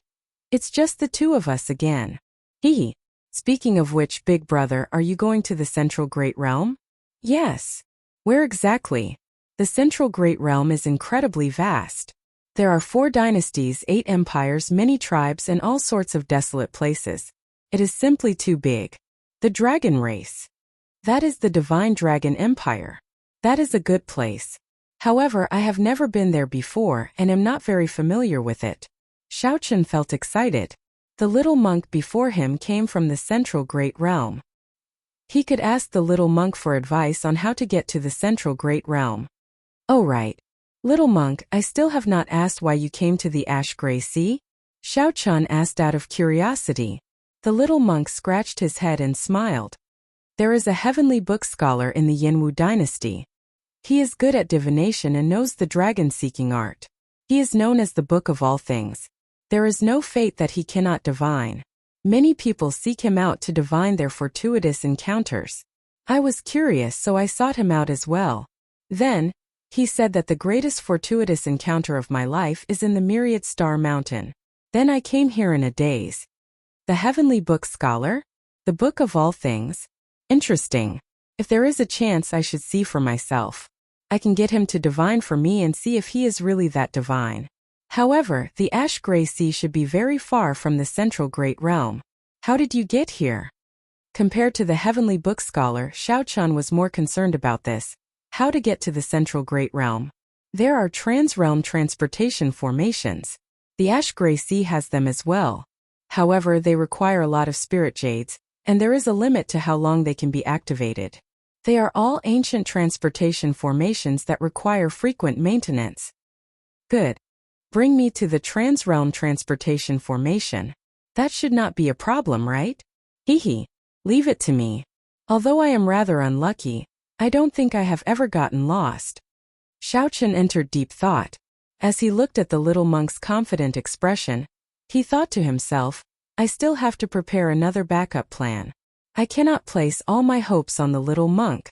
[SPEAKER 1] "It's just the two of us again. Hee. Speaking of which, big brother, are you going to the Central Great Realm?" "Yes." "Where exactly?" "The Central Great Realm is incredibly vast. There are 4 dynasties, 8 empires, many tribes, and all sorts of desolate places. It is simply too big." "The Dragon Race." "That is the Divine Dragon Empire. That is a good place. However, I have never been there before and am not very familiar with it." Xiaochen felt excited. The little monk before him came from the Central Great Realm. He could ask the little monk for advice on how to get to the Central Great Realm. "Oh right. Little monk, I still have not asked why you came to the Ash Gray Sea?" Xiaochen asked out of curiosity. The little monk scratched his head and smiled. "There is a heavenly book scholar in the Yinwu dynasty. He is good at divination and knows the dragon-seeking art. He is known as the Book of All Things. There is no fate that he cannot divine. Many people seek him out to divine their fortuitous encounters. I was curious, so I sought him out as well. Then, he said that the greatest fortuitous encounter of my life is in the Myriad Star Mountain. Then I came here in a daze." "The Heavenly Book Scholar? The Book of All Things? Interesting. If there is a chance, I should see for myself. I can get him to divine for me and see if he is really that divine. However, the Ash Gray Sea should be very far from the Central Great Realm. How did you get here?" Compared to the Heavenly Book Scholar, Xiaochen was more concerned about this. How to get to the Central Great Realm? There are trans-realm transportation formations. The Ash Gray Sea has them as well. However, they require a lot of spirit jades, and there is a limit to how long they can be activated. They are all ancient transportation formations that require frequent maintenance. "Good. Bring me to the trans-realm transportation formation. That should not be a problem, right?" "Hee. Leave it to me. Although I am rather unlucky, I don't think I have ever gotten lost." Xiaochen entered deep thought. As he looked at the little monk's confident expression, he thought to himself, "I still have to prepare another backup plan. I cannot place all my hopes on the little monk."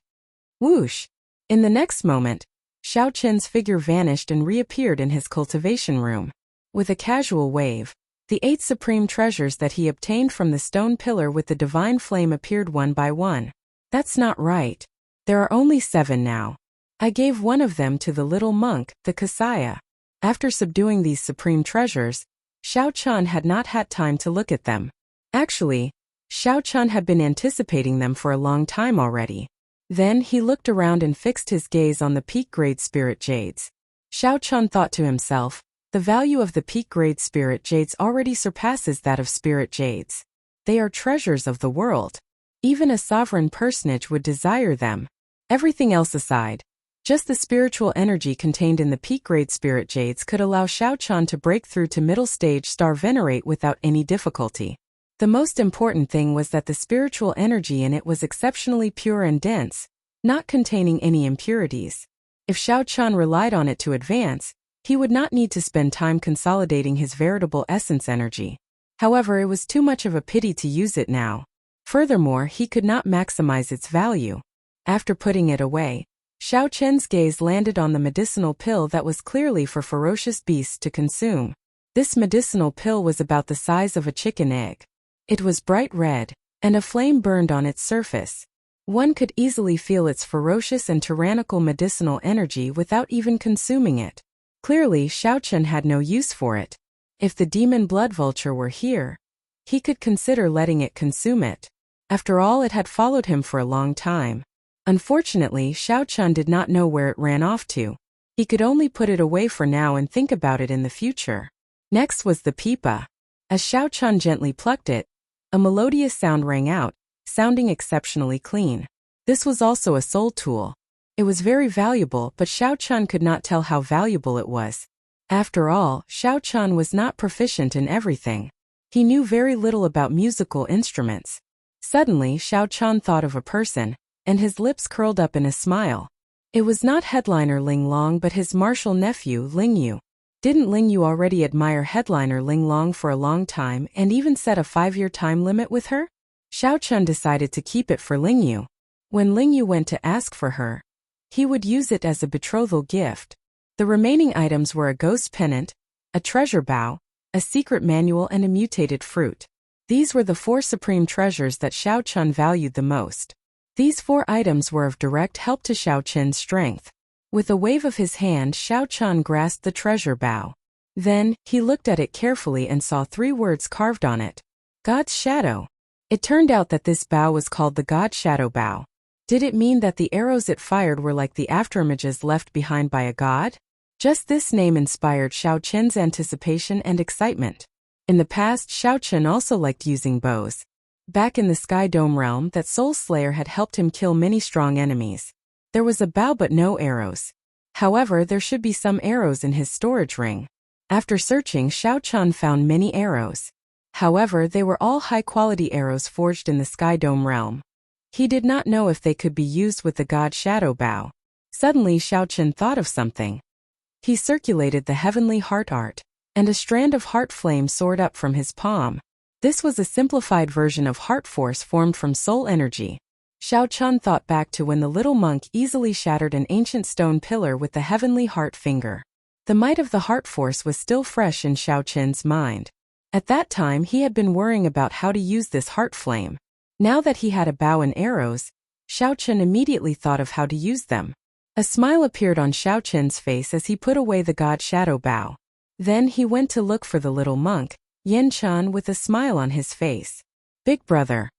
[SPEAKER 1] Whoosh! In the next moment, Xiaochen's figure vanished and reappeared in his cultivation room. With a casual wave, the 8 supreme treasures that he obtained from the stone pillar with the divine flame appeared one by one. "That's not right. There are only 7 now. I gave one of them to the little monk, the Kasaya. After subduing these supreme treasures, Xiao Chun had not had time to look at them. Actually, Xiao Chun had been anticipating them for a long time already. Then he looked around and fixed his gaze on the peak-grade spirit jades. Xiao Chun thought to himself, the value of the peak-grade spirit jades already surpasses that of spirit jades. They are treasures of the world. Even a sovereign personage would desire them. Everything else aside, just the spiritual energy contained in the peak-grade spirit jades could allow Xiao Chun to break through to middle-stage star venerate without any difficulty. The most important thing was that the spiritual energy in it was exceptionally pure and dense, not containing any impurities. If Xiao Chun relied on it to advance, he would not need to spend time consolidating his veritable essence energy. However, it was too much of a pity to use it now. Furthermore, he could not maximize its value. After putting it away, Xiao Chen's gaze landed on the medicinal pill that was clearly for ferocious beasts to consume. This medicinal pill was about the size of a chicken egg. It was bright red, and a flame burned on its surface. One could easily feel its ferocious and tyrannical medicinal energy without even consuming it. Clearly, Xiao Chen had no use for it. If the demon blood vulture were here, he could consider letting it consume it. After all, it had followed him for a long time. Unfortunately, Xiao Chen did not know where it ran off to. He could only put it away for now and think about it in the future. Next was the pipa. As Xiao Chen gently plucked it, a melodious sound rang out, sounding exceptionally clean. This was also a soul tool. It was very valuable, but Xiao Chun could not tell how valuable it was. After all, Xiao Chun was not proficient in everything. He knew very little about musical instruments. Suddenly, Xiao Chun thought of a person, and his lips curled up in a smile. It was not headliner Ling Long but his martial nephew, Ling Yu. Didn't Ling Yu already admire headliner Ling Long for a long time and even set a 5-year time limit with her? Xiao Chun decided to keep it for Ling Yu. When Ling Yu went to ask for her, he would use it as a betrothal gift. The remaining items were a ghost pennant, a treasure bow, a secret manual and a mutated fruit. These were the 4 supreme treasures that Xiao Chun valued the most. These 4 items were of direct help to Xiao Chen's strength. With a wave of his hand, Xiao Chun grasped the treasure bow. Then, he looked at it carefully and saw 3 words carved on it. God's Shadow. It turned out that this bow was called the God Shadow Bow. Did it mean that the arrows it fired were like the afterimages left behind by a god? Just this name inspired Xiao Chen's anticipation and excitement. In the past, Xiao Chen also liked using bows. Back in the Sky Dome realm, that Soul Slayer had helped him kill many strong enemies. There was a bow but no arrows. However, there should be some arrows in his storage ring. After searching, Xiao Chun found many arrows. However, they were all high-quality arrows forged in the Sky Dome realm. He did not know if they could be used with the God Shadow Bow. Suddenly, Xiao Chen thought of something. He circulated the heavenly heart art, and a strand of heart flame soared up from his palm. This was a simplified version of heart force formed from soul energy. Xiao Chun thought back to when the little monk easily shattered an ancient stone pillar with the heavenly heart finger. The might of the heart force was still fresh in Xiao Chen's mind. At that time, he had been worrying about how to use this heart flame. Now that he had a bow and arrows, Xiao Chen immediately thought of how to use them. A smile appeared on Xiao Chen's face as he put away the God Shadow Bow. Then he went to look for the little monk, Yen Chan, with a smile on his face. Big brother,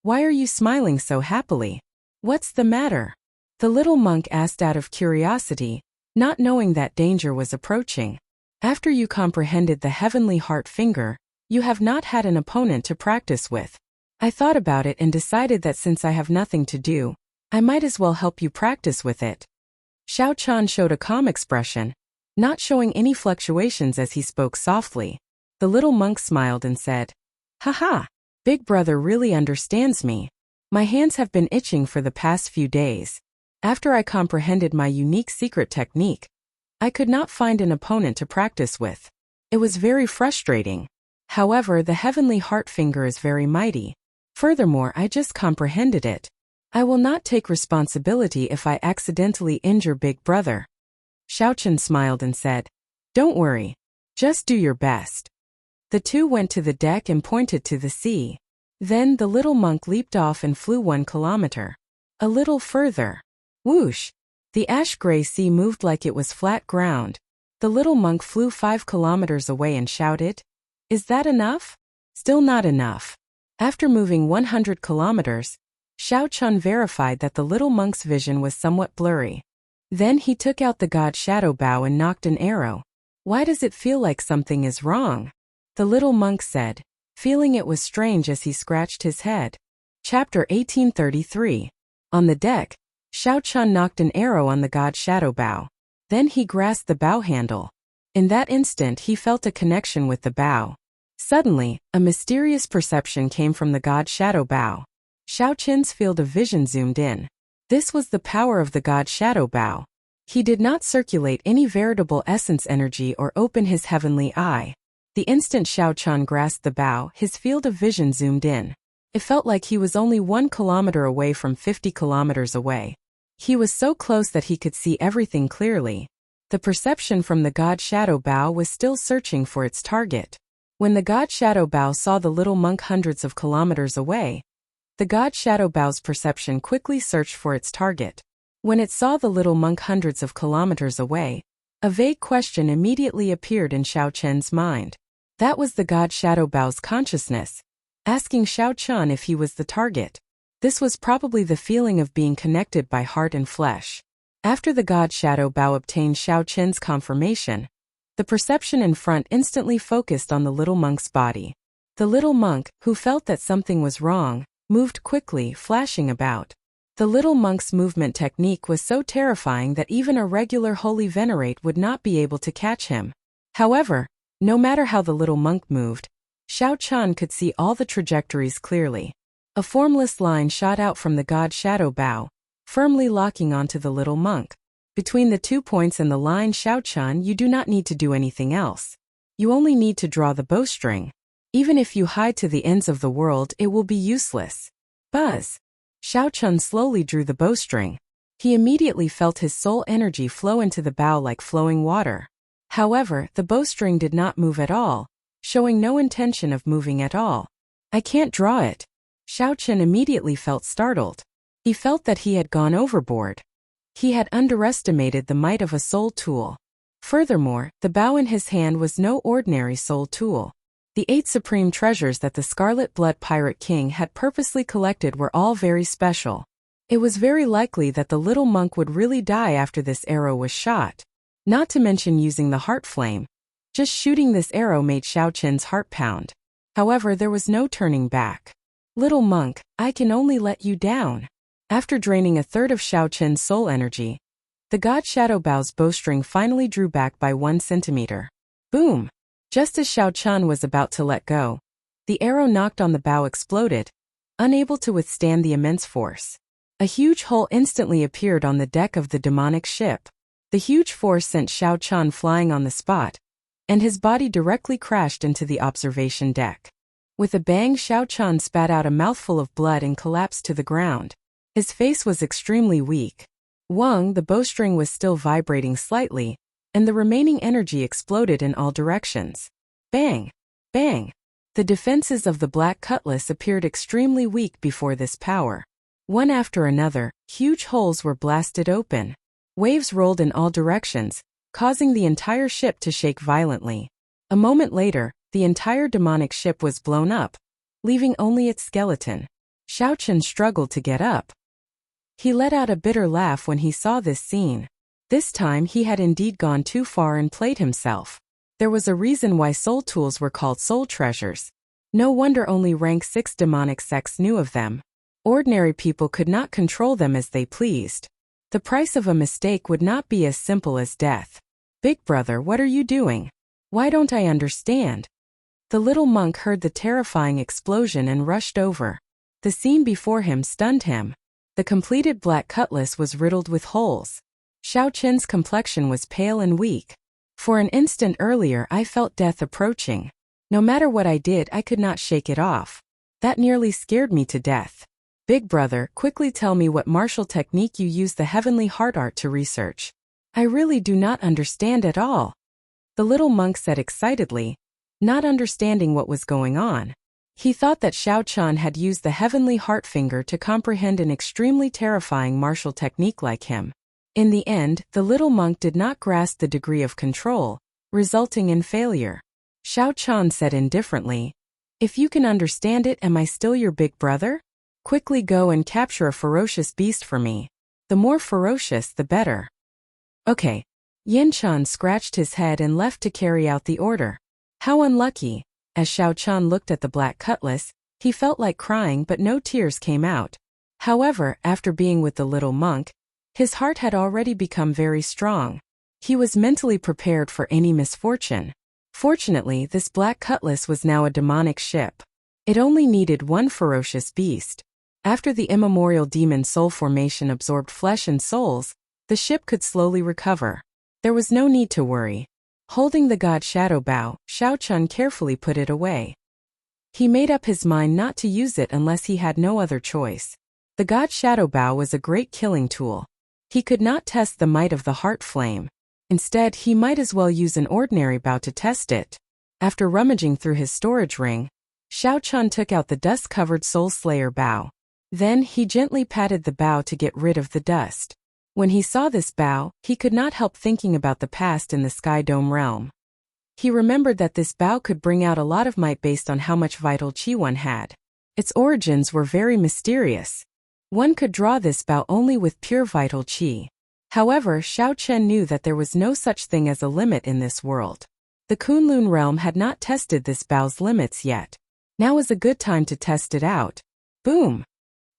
[SPEAKER 1] why are you smiling so happily? What's the matter? The little monk asked out of curiosity, not knowing that danger was approaching. After you comprehended the heavenly heart finger, you have not had an opponent to practice with. I thought about it and decided that since I have nothing to do, I might as well help you practice with it. Xiao Chan showed a calm expression, not showing any fluctuations as he spoke softly. The little monk smiled and said, "Haha, Big brother really understands me. My hands have been itching for the past few days. After I comprehended my unique secret technique, I could not find an opponent to practice with. It was very frustrating. However, the heavenly heart finger is very mighty. Furthermore, I just comprehended it. I will not take responsibility if I accidentally injure Big brother." Xiao Chen smiled and said, "Don't worry. Just do your best." The two went to the deck and pointed to the sea. Then the little monk leaped off and flew 1 kilometer. A little further. Whoosh! The ash-gray sea moved like it was flat ground. The little monk flew 5 kilometers away and shouted, "Is that enough?" Still not enough. After moving 100 kilometers, Xiao Chun verified that the little monk's vision was somewhat blurry. Then he took out the god shadow bow and nocked an arrow. "Why does it feel like something is wrong?" the little monk said, feeling it was strange as he scratched his head. Chapter 1833. On the deck, Xiao Chun nocked an arrow on the god shadow bow. Then he grasped the bow handle. In that instant he felt a connection with the bow. Suddenly, a mysterious perception came from the god shadow bow. Xiao Chun's field of vision zoomed in. This was the power of the god shadow bow. He did not circulate any veritable essence energy or open his heavenly eye. The instant Xiao Chun grasped the bow, his field of vision zoomed in. It felt like he was only 1 kilometer away from 50 kilometers away. He was so close that he could see everything clearly. The perception from the god shadow bow was still searching for its target. When the god shadow bow saw the little monk hundreds of kilometers away, the god shadow bow's perception quickly searched for its target. When it saw the little monk hundreds of kilometers away, a vague question immediately appeared in Xiao Chun's mind. That was the god shadow bow's consciousness, asking Xiao Chun if he was the target. This was probably the feeling of being connected by heart and flesh. After the god shadow bow obtained Xiao Chun's confirmation, the perception in front instantly focused on the little monk's body. The little monk, who felt that something was wrong, moved quickly, flashing about. The little monk's movement technique was so terrifying that even a regular holy venerate would not be able to catch him. However, no matter how the little monk moved, Xiao Chun could see all the trajectories clearly. A formless line shot out from the god shadow bow, firmly locking onto the little monk. Between the 2 points and the line, Xiao Chun, you do not need to do anything else. You only need to draw the bowstring. Even if you hide to the ends of the world, it will be useless. Buzz! Xiao Chun slowly drew the bowstring. He immediately felt his soul energy flow into the bow like flowing water. However, the bowstring did not move at all, showing no intention of moving at all. "I can't draw it." Xiao Chun immediately felt startled. He felt that he had gone overboard. He had underestimated the might of a soul tool. Furthermore, the bow in his hand was no ordinary soul tool. The 8 supreme treasures that the Scarlet Blood Pirate King had purposely collected were all very special. It was very likely that the little monk would really die after this arrow was shot. Not to mention using the heart flame. Just shooting this arrow made Xiao Chun's heart pound. However, there was no turning back. "Little monk, I can only let you down." After draining a third of Xiao Chun's soul energy, the god shadow bow's bowstring finally drew back by 1 centimeter. Boom! Just as Xiao Chun was about to let go, the arrow knocked on the bow exploded, unable to withstand the immense force. A huge hole instantly appeared on the deck of the demonic ship. The huge force sent Xiao Chun flying on the spot, and his body directly crashed into the observation deck. With a bang, Xiao Chun spat out a mouthful of blood and collapsed to the ground. His face was extremely weak. The bowstring was still vibrating slightly, and the remaining energy exploded in all directions. Bang! Bang! The defenses of the black cutlass appeared extremely weak before this power. One after another, huge holes were blasted open. Waves rolled in all directions, causing the entire ship to shake violently. A moment later, the entire demonic ship was blown up, leaving only its skeleton. Xiao Chun struggled to get up. He let out a bitter laugh when he saw this scene. This time he had indeed gone too far and played himself. There was a reason why soul tools were called soul treasures. No wonder only rank 6 demonic sects knew of them. Ordinary people could not control them as they pleased. The price of a mistake would not be as simple as death. "Big brother, what are you doing? Why don't I understand?" The little monk heard the terrifying explosion and rushed over. The scene before him stunned him. The completed black cutlass was riddled with holes. Xiao Chun's complexion was pale and weak. For an instant earlier I felt death approaching. No matter what I did, I could not shake it off. That nearly scared me to death. "Big brother, quickly tell me what martial technique you use the heavenly heart art to research. I really do not understand at all," the little monk said excitedly, not understanding what was going on. He thought that Xiao Chun had used the heavenly heart finger to comprehend an extremely terrifying martial technique like him. In the end, the little monk did not grasp the degree of control, resulting in failure. Xiao Chan said indifferently, "If you can understand it, am I still your big brother? Quickly go and capture a ferocious beast for me. The more ferocious, the better." Okay. Yin Chan scratched his head and left to carry out the order. How unlucky. As Xiao Chan looked at the black cutlass, he felt like crying but no tears came out. However, after being with the little monk, his heart had already become very strong. He was mentally prepared for any misfortune. Fortunately, this black cutlass was now a demonic ship. It only needed one ferocious beast. After the immemorial demon soul formation absorbed flesh and souls, the ship could slowly recover. There was no need to worry. Holding the god shadow bow, Xiao Chun carefully put it away. He made up his mind not to use it unless he had no other choice. The god shadow bow was a great killing tool. He could not test the might of the heart flame. Instead, he might as well use an ordinary bow to test it. After rummaging through his storage ring, Xiao Chun took out the dust-covered Soul Slayer bow. Then he gently patted the bow to get rid of the dust. When he saw this bow, he could not help thinking about the past in the Sky Dome realm. He remembered that this bow could bring out a lot of might based on how much vital chi one had. Its origins were very mysterious. One could draw this bow only with pure vital chi. However, Xiao Chen knew that there was no such thing as a limit in this world. The Kunlun realm had not tested this bow's limits yet. Now was a good time to test it out. Boom!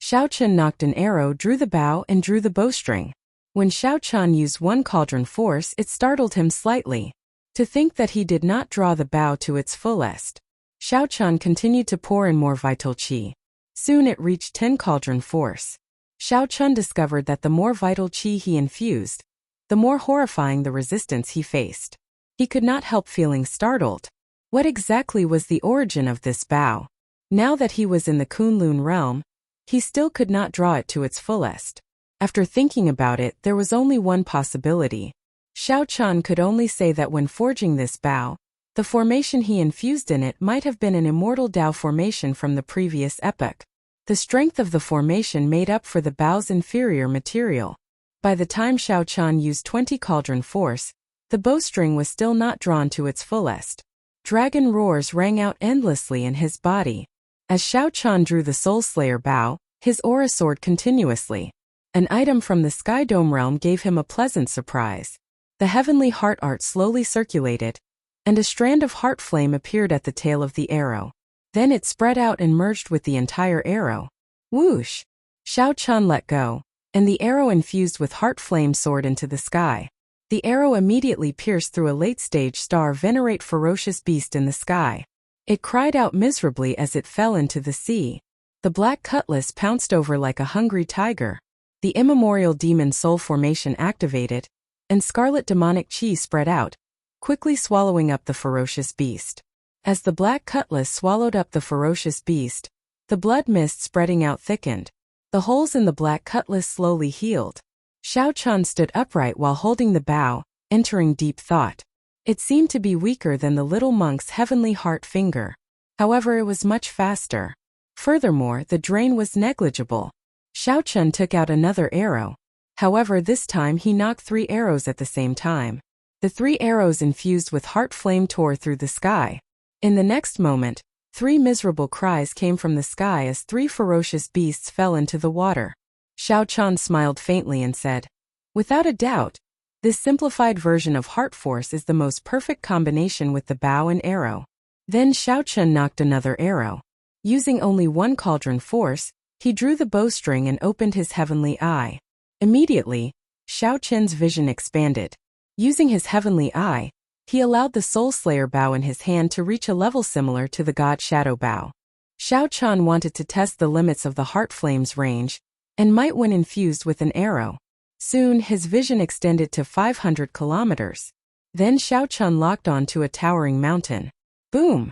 [SPEAKER 1] Xiao Chen knocked an arrow, drew the bow, and drew the bowstring. When Xiao Chan used one cauldron force, it startled him slightly. To think that he did not draw the bow to its fullest. Xiao Chan continued to pour in more vital chi. Soon it reached 10 cauldron force. Xiao Chun discovered that the more vital chi he infused, the more horrifying the resistance he faced. He could not help feeling startled. What exactly was the origin of this bow? Now that he was in the Kunlun realm, he still could not draw it to its fullest. After thinking about it, there was only one possibility. Xiao Chan could only say that when forging this bow, the formation he infused in it might have been an immortal Tao formation from the previous epoch. The strength of the formation made up for the bow's inferior material. By the time Xiao Chan used 20 cauldron force, the bowstring was still not drawn to its fullest. Dragon roars rang out endlessly in his body. As Xiao Chan drew the Soul Slayer bow, his aura soared continuously. An item from the Sky Dome realm gave him a pleasant surprise. The heavenly heart art slowly circulated, and a strand of heart flame appeared at the tail of the arrow. Then it spread out and merged with the entire arrow. Whoosh! Xiao Chun let go, and the arrow infused with heart flame soared into the sky. The arrow immediately pierced through a late-stage star venerate ferocious beast in the sky. It cried out miserably as it fell into the sea. The black cutlass pounced over like a hungry tiger. The immemorial demon soul formation activated, and scarlet demonic chi spread out, quickly swallowing up the ferocious beast. As the black cutlass swallowed up the ferocious beast, the blood mist spreading out thickened. The holes in the black cutlass slowly healed. Xiao Chan stood upright while holding the bow, entering deep thought. It seemed to be weaker than the little monk's heavenly heart finger. However, it was much faster. Furthermore, the drain was negligible. Xiao Chun took out another arrow. However, this time he knocked 3 arrows at the same time. The 3 arrows infused with heart flame tore through the sky. In the next moment, 3 miserable cries came from the sky as 3 ferocious beasts fell into the water. Xiao Chan smiled faintly and said, "Without a doubt, this simplified version of heart force is the most perfect combination with the bow and arrow." Then Xiao Chun knocked another arrow. Using only 1 cauldron force, he drew the bowstring and opened his heavenly eye. Immediately, Xiao Chen's vision expanded. Using his heavenly eye, he allowed the Soul Slayer bow in his hand to reach a level similar to the God Shadow bow. Xiao Chan wanted to test the limits of the heart flame's range, and might when infused with an arrow. Soon his vision extended to 500 kilometers. Then Xiao Chan locked on to a towering mountain. Boom!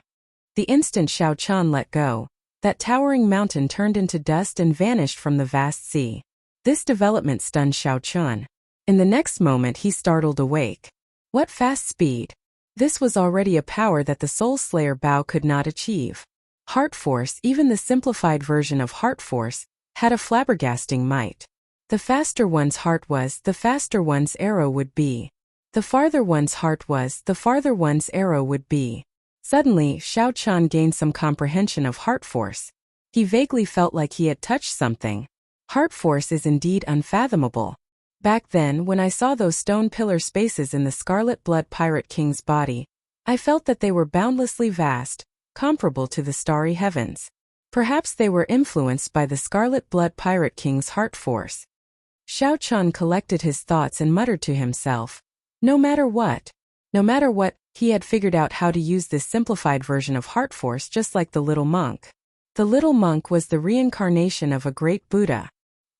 [SPEAKER 1] The instant Xiao Chan let go, that towering mountain turned into dust and vanished from the vast sea. This development stunned Xiao Chan. In the next moment he startled awake. What fast speed! This was already a power that the Soul Slayer bow could not achieve. Heart Force, even the simplified version of Heart Force, had a flabbergasting might. The faster one's heart was, the faster one's arrow would be. The farther one's heart was, the farther one's arrow would be. Suddenly, Xiao Qian gained some comprehension of heart force. He vaguely felt like he had touched something. Heart force is indeed unfathomable. Back then, when I saw those stone pillar spaces in the Scarlet Blood Pirate King's body, I felt that they were boundlessly vast, comparable to the starry heavens. Perhaps they were influenced by the Scarlet Blood Pirate King's heart force. Xiao Qian collected his thoughts and muttered to himself. No matter what, he had figured out how to use this simplified version of heart force just like the little monk. The little monk was the reincarnation of a great Buddha.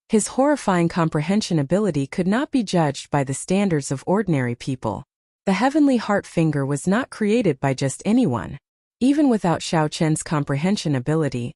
[SPEAKER 1] His horrifying comprehension ability could not be judged by the standards of ordinary people. The heavenly heart finger was not created by just anyone. Even without Xiao Qian's comprehension ability,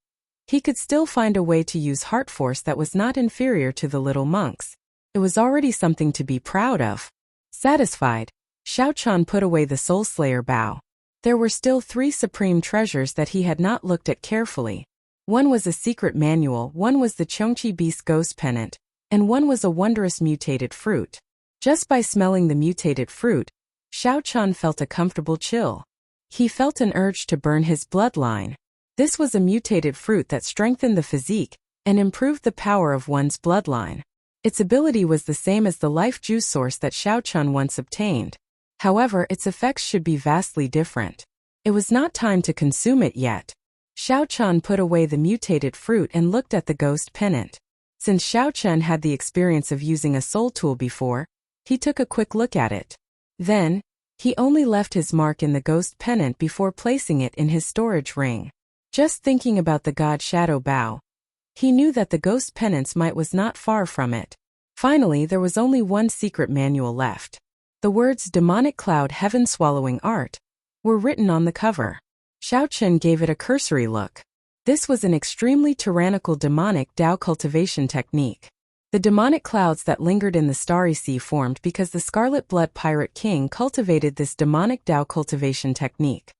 [SPEAKER 1] he could still find a way to use heart force that was not inferior to the little monk's. It was already something to be proud of. Satisfied, Xiao Qian put away the Soul Slayer bow. There were still 3 supreme treasures that he had not looked at carefully. One was a secret manual, one was the Chongqi Beast Ghost Pennant, and one was a wondrous mutated fruit. Just by smelling the mutated fruit, Xiao Qian felt a comfortable chill. He felt an urge to burn his bloodline. This was a mutated fruit that strengthened the physique and improved the power of one's bloodline. Its ability was the same as the life juice source that Xiao Qian once obtained. However, its effects should be vastly different. It was not time to consume it yet. Xiao Qian put away the mutated fruit and looked at the ghost pennant. Since Xiao Qian had the experience of using a soul tool before, he took a quick look at it. Then, he only left his mark in the ghost pennant before placing it in his storage ring. Just thinking about the god Shadow Bow, he knew that the ghost pennant's might was not far from it. Finally, there was only one secret manual left. The words Demonic Cloud Heaven Swallowing Art were written on the cover. Xiao Qian gave it a cursory look. This was an extremely tyrannical demonic Dao cultivation technique. The demonic clouds that lingered in the starry sea formed because the Scarlet Blood Pirate King cultivated this demonic Dao cultivation technique.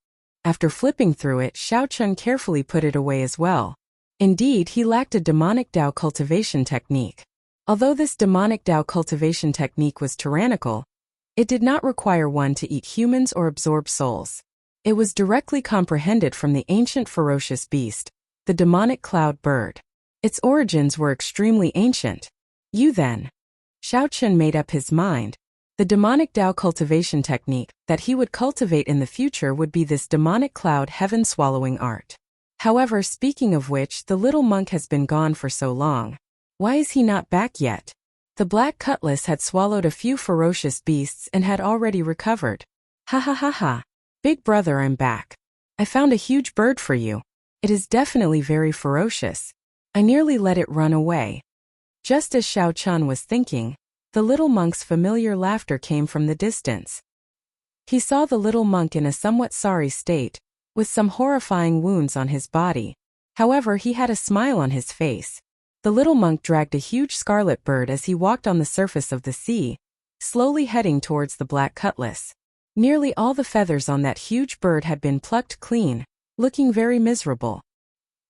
[SPEAKER 1] After flipping through it, Xiao Qian carefully put it away as well. Indeed, he lacked a demonic Dao cultivation technique. Although this demonic Dao cultivation technique was tyrannical, it did not require one to eat humans or absorb souls. It was directly comprehended from the ancient ferocious beast, the demonic cloud bird. Its origins were extremely ancient. Then. Xiao Qian made up his mind. The demonic Dao cultivation technique that he would cultivate in the future would be this demonic cloud heaven swallowing art. However, speaking of which, the little monk has been gone for so long. Why is he not back yet? The black cutlass had swallowed a few ferocious beasts and had already recovered. Ha ha ha ha. Big brother, I'm back. I found a huge bird for you. It is definitely very ferocious. I nearly let it run away. Just as Xiao Qian was thinking, the little monk's familiar laughter came from the distance. He saw the little monk in a somewhat sorry state, with some horrifying wounds on his body. However, he had a smile on his face. The little monk dragged a huge scarlet bird as he walked on the surface of the sea, slowly heading towards the black cutlass. Nearly all the feathers on that huge bird had been plucked clean, looking very miserable.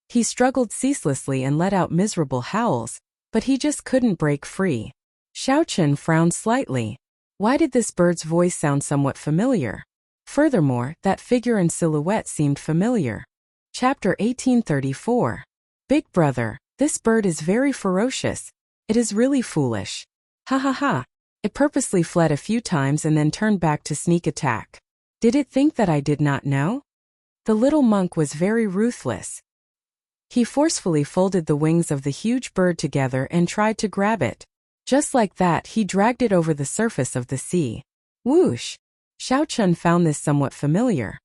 [SPEAKER 1] He struggled ceaselessly and let out miserable howls, but he just couldn't break free. Xiao Qian frowned slightly. Why did this bird's voice sound somewhat familiar? Furthermore, that figure and silhouette seemed familiar. Chapter 1834. Big brother, this bird is very ferocious. It is really foolish. Ha ha ha. It purposely fled a few times and then turned back to sneak attack. Did it think that I did not know? The little monk was very ruthless. He forcefully folded the wings of the huge bird together and tried to grab it. Just like that, he dragged it over the surface of the sea. Whoosh! Xiao Qian found this somewhat familiar.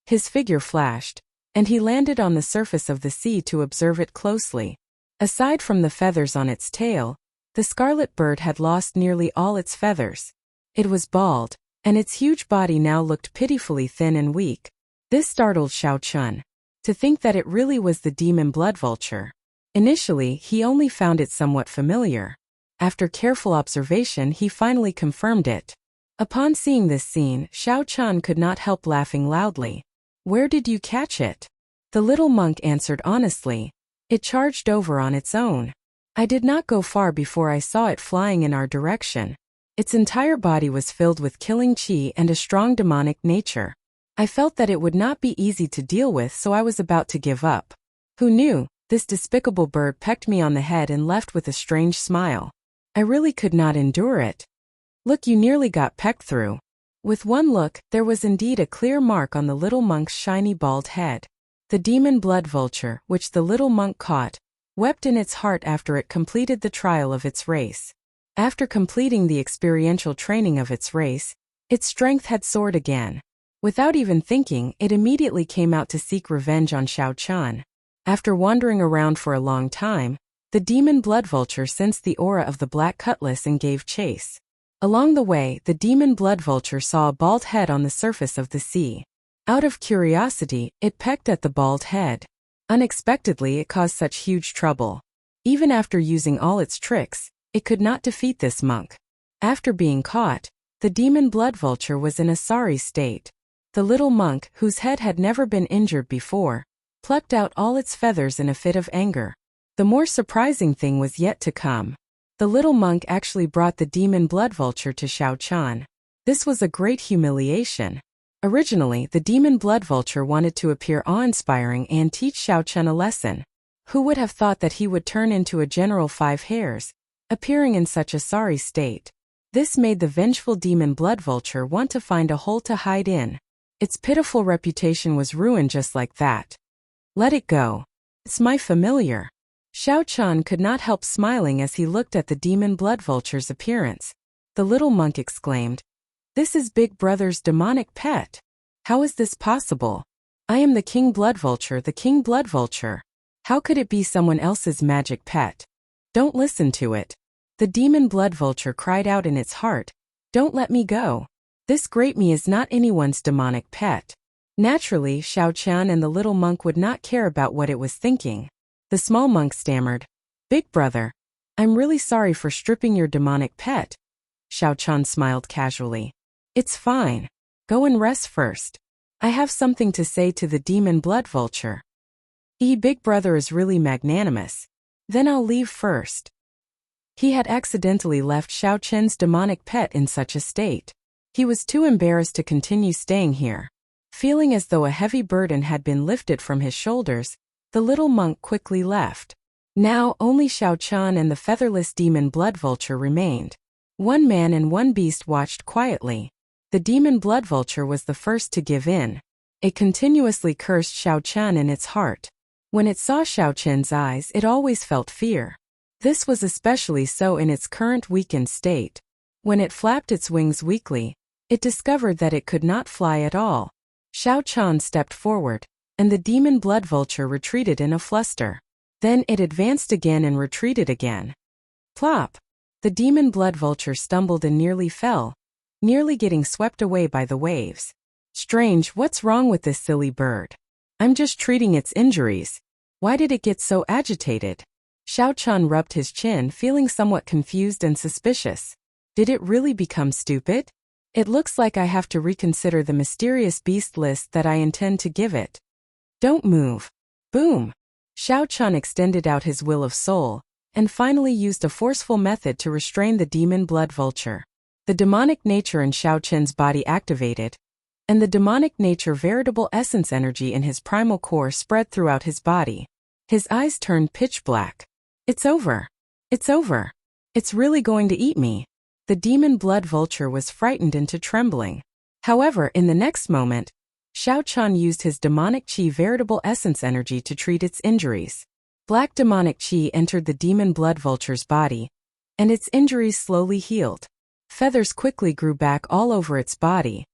[SPEAKER 1] His figure flashed, and he landed on the surface of the sea to observe it closely. Aside from the feathers on its tail, the scarlet bird had lost nearly all its feathers. It was bald, and its huge body now looked pitifully thin and weak. This startled Xiao Qian. To think that it really was the demon blood vulture. Initially, he only found it somewhat familiar. After careful observation, he finally confirmed it. Upon seeing this scene, Xiao Qian could not help laughing loudly. Where did you catch it? The little monk answered honestly. It charged over on its own. I did not go far before I saw it flying in our direction. Its entire body was filled with killing chi and a strong demonic nature. I felt that it would not be easy to deal with, so I was about to give up. Who knew? This despicable bird pecked me on the head and left with a strange smile. I really could not endure it. Look, you nearly got pecked through. With one look, there was indeed a clear mark on the little monk's shiny bald head. The demon blood vulture, which the little monk caught, wept in its heart after it completed the trial of its race. After completing the experiential training of its race, its strength had soared again. Without even thinking, it immediately came out to seek revenge on Xiao Chan. After wandering around for a long time, the demon blood vulture sensed the aura of the black cutlass and gave chase. Along the way, the demon blood vulture saw a bald head on the surface of the sea. Out of curiosity, it pecked at the bald head. Unexpectedly, it caused such huge trouble. Even after using all its tricks, it could not defeat this monk. After being caught, the demon blood vulture was in a sorry state. The little monk, whose head had never been injured before, plucked out all its feathers in a fit of anger. The more surprising thing was yet to come. The little monk actually brought the demon blood vulture to Xiao Chan. This was a great humiliation. Originally, the demon blood vulture wanted to appear awe-inspiring and teach Xiao Chan a lesson. Who would have thought that he would turn into a general 5 hairs, appearing in such a sorry state? This made the vengeful demon blood vulture want to find a hole to hide in. Its pitiful reputation was ruined just like that. Let it go. It's my familiar. Xiao Chan could not help smiling as he looked at the demon blood vulture's appearance. The little monk exclaimed, "This is Big Brother's demonic pet. How is this possible? I am the king blood vulture, the king blood vulture. How could it be someone else's magic pet? Don't listen to it." The demon blood vulture cried out in its heart, "Don't let me go. This great me is not anyone's demonic pet." Naturally, Xiao Chan and the little monk would not care about what it was thinking. The small monk stammered, "Big brother, I'm really sorry for stripping your demonic pet." Xiao Chan smiled casually. "It's fine. Go and rest first. I have something to say to the demon blood vulture." Big brother is really magnanimous. Then I'll leave first." He had accidentally left Xiao Chen's demonic pet in such a state. He was too embarrassed to continue staying here. Feeling as though a heavy burden had been lifted from his shoulders, the little monk quickly left. Now only Xiao Chan and the featherless demon blood vulture remained. One man and one beast watched quietly. The demon blood vulture was the first to give in. It continuously cursed Xiao Chan in its heart. When it saw Xiao Chen's eyes, it always felt fear. This was especially so in its current weakened state. When it flapped its wings weakly, it discovered that it could not fly at all. Xiao Chan stepped forward, and the demon blood vulture retreated in a fluster. Then it advanced again and retreated again. Plop! The demon blood vulture stumbled and nearly fell, nearly getting swept away by the waves. Strange, what's wrong with this silly bird? I'm just treating its injuries. Why did it get so agitated? Xiao Chan rubbed his chin, feeling somewhat confused and suspicious. Did it really become stupid? It looks like I have to reconsider the mysterious beast list that I intend to give it. Don't move. Boom! Xiao Chan extended out his will of soul, and finally used a forceful method to restrain the demon blood vulture. The demonic nature in Xiao Chen's body activated, and the demonic nature veritable essence energy in his primal core spread throughout his body. His eyes turned pitch black. It's over. It's over. It's really going to eat me. The demon blood vulture was frightened into trembling. However, in the next moment, Xiao Chan used his demonic chi veritable essence energy to treat its injuries. Black demonic chi entered the demon blood vulture's body, and its injuries slowly healed. Feathers quickly grew back all over its body.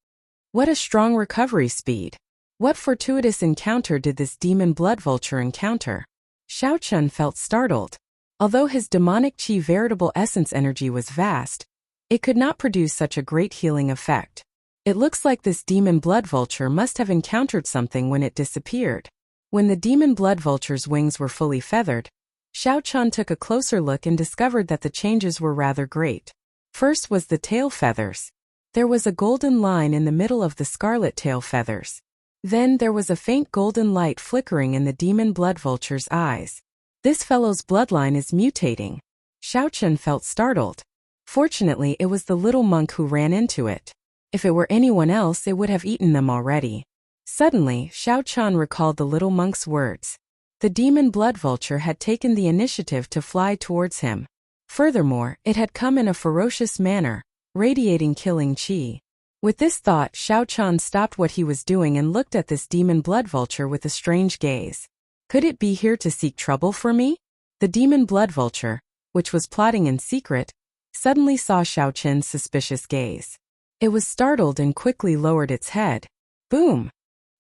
[SPEAKER 1] What a strong recovery speed! What fortuitous encounter did this demon blood vulture encounter? Xiao Chan felt startled. Although his demonic chi veritable essence energy was vast, it could not produce such a great healing effect. It looks like this demon blood vulture must have encountered something when it disappeared. When the demon blood vulture's wings were fully feathered, Xiao Chan took a closer look and discovered that the changes were rather great. First was the tail feathers. There was a golden line in the middle of the scarlet tail feathers. Then there was a faint golden light flickering in the demon blood vulture's eyes. This fellow's bloodline is mutating. Xiaochen felt startled. Fortunately, it was the little monk who ran into it. If it were anyone else, it would have eaten them already. Suddenly, Xiaochen recalled the little monk's words. The demon blood vulture had taken the initiative to fly towards him. Furthermore, it had come in a ferocious manner, radiating killing qi. With this thought, Xiaochen stopped what he was doing and looked at this demon blood vulture with a strange gaze. Could it be here to seek trouble for me? The demon blood vulture, which was plotting in secret, suddenly saw Xiaochen's suspicious gaze. It was startled and quickly lowered its head. Boom!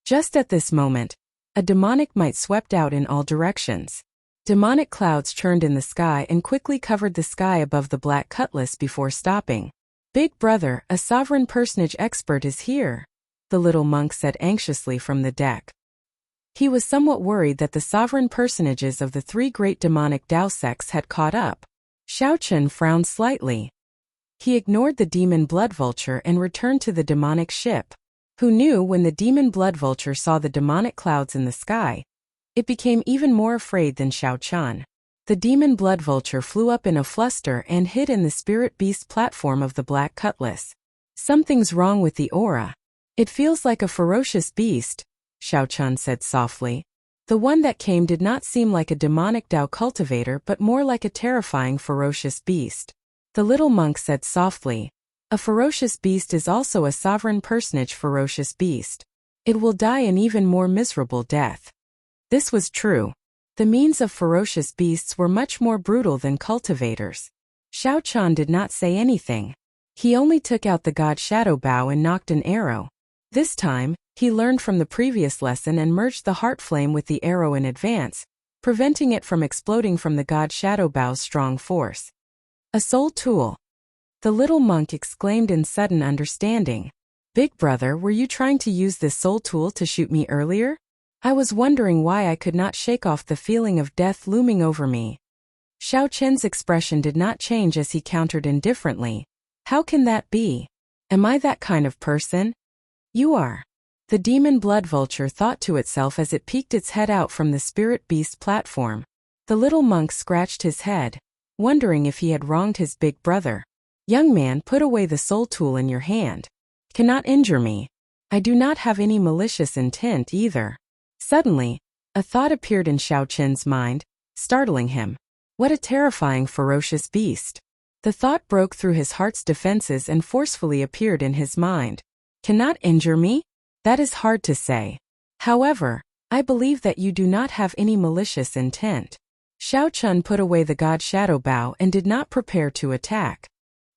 [SPEAKER 1] Just at this moment, a demonic might swept out in all directions. Demonic clouds churned in the sky and quickly covered the sky above the black cutlass before stopping. Big brother, a sovereign personage expert is here, the little monk said anxiously from the deck. He was somewhat worried that the sovereign personages of the three great demonic Dao sects had caught up. Xiaochen frowned slightly. He ignored the demon blood vulture and returned to the demonic ship. Who knew when the demon blood vulture saw the demonic clouds in the sky? It became even more afraid than Xiaochen. The demon blood vulture flew up in a fluster and hid in the spirit beast platform of the black cutlass. Something's wrong with the aura. It feels like a ferocious beast, Xiaochen said softly. The one that came did not seem like a demonic Dao cultivator but more like a terrifying ferocious beast. The little monk said softly. A ferocious beast is also a sovereign personage ferocious beast. It will die an even more miserable death. This was true. The means of ferocious beasts were much more brutal than cultivators. Xiaochen did not say anything. He only took out the god shadow bow and knocked an arrow. This time, he learned from the previous lesson and merged the heart flame with the arrow in advance, preventing it from exploding from the god shadow bow's strong force. A soul tool. The little monk exclaimed in sudden understanding. Big brother, were you trying to use this soul tool to shoot me earlier? I was wondering why I could not shake off the feeling of death looming over me. Xiaochen's expression did not change as he countered indifferently. How can that be? Am I that kind of person? You are. The demon blood vulture thought to itself as it peeked its head out from the spirit beast platform. The little monk scratched his head, wondering if he had wronged his big brother. Young man, put away the soul tool in your hand. Cannot injure me. I do not have any malicious intent either. Suddenly, a thought appeared in Xiaochen's mind, startling him. What a terrifying ferocious beast. The thought broke through his heart's defenses and forcefully appeared in his mind. Cannot injure me? That is hard to say. However, I believe that you do not have any malicious intent. Xiaochen put away the god shadow bow and did not prepare to attack.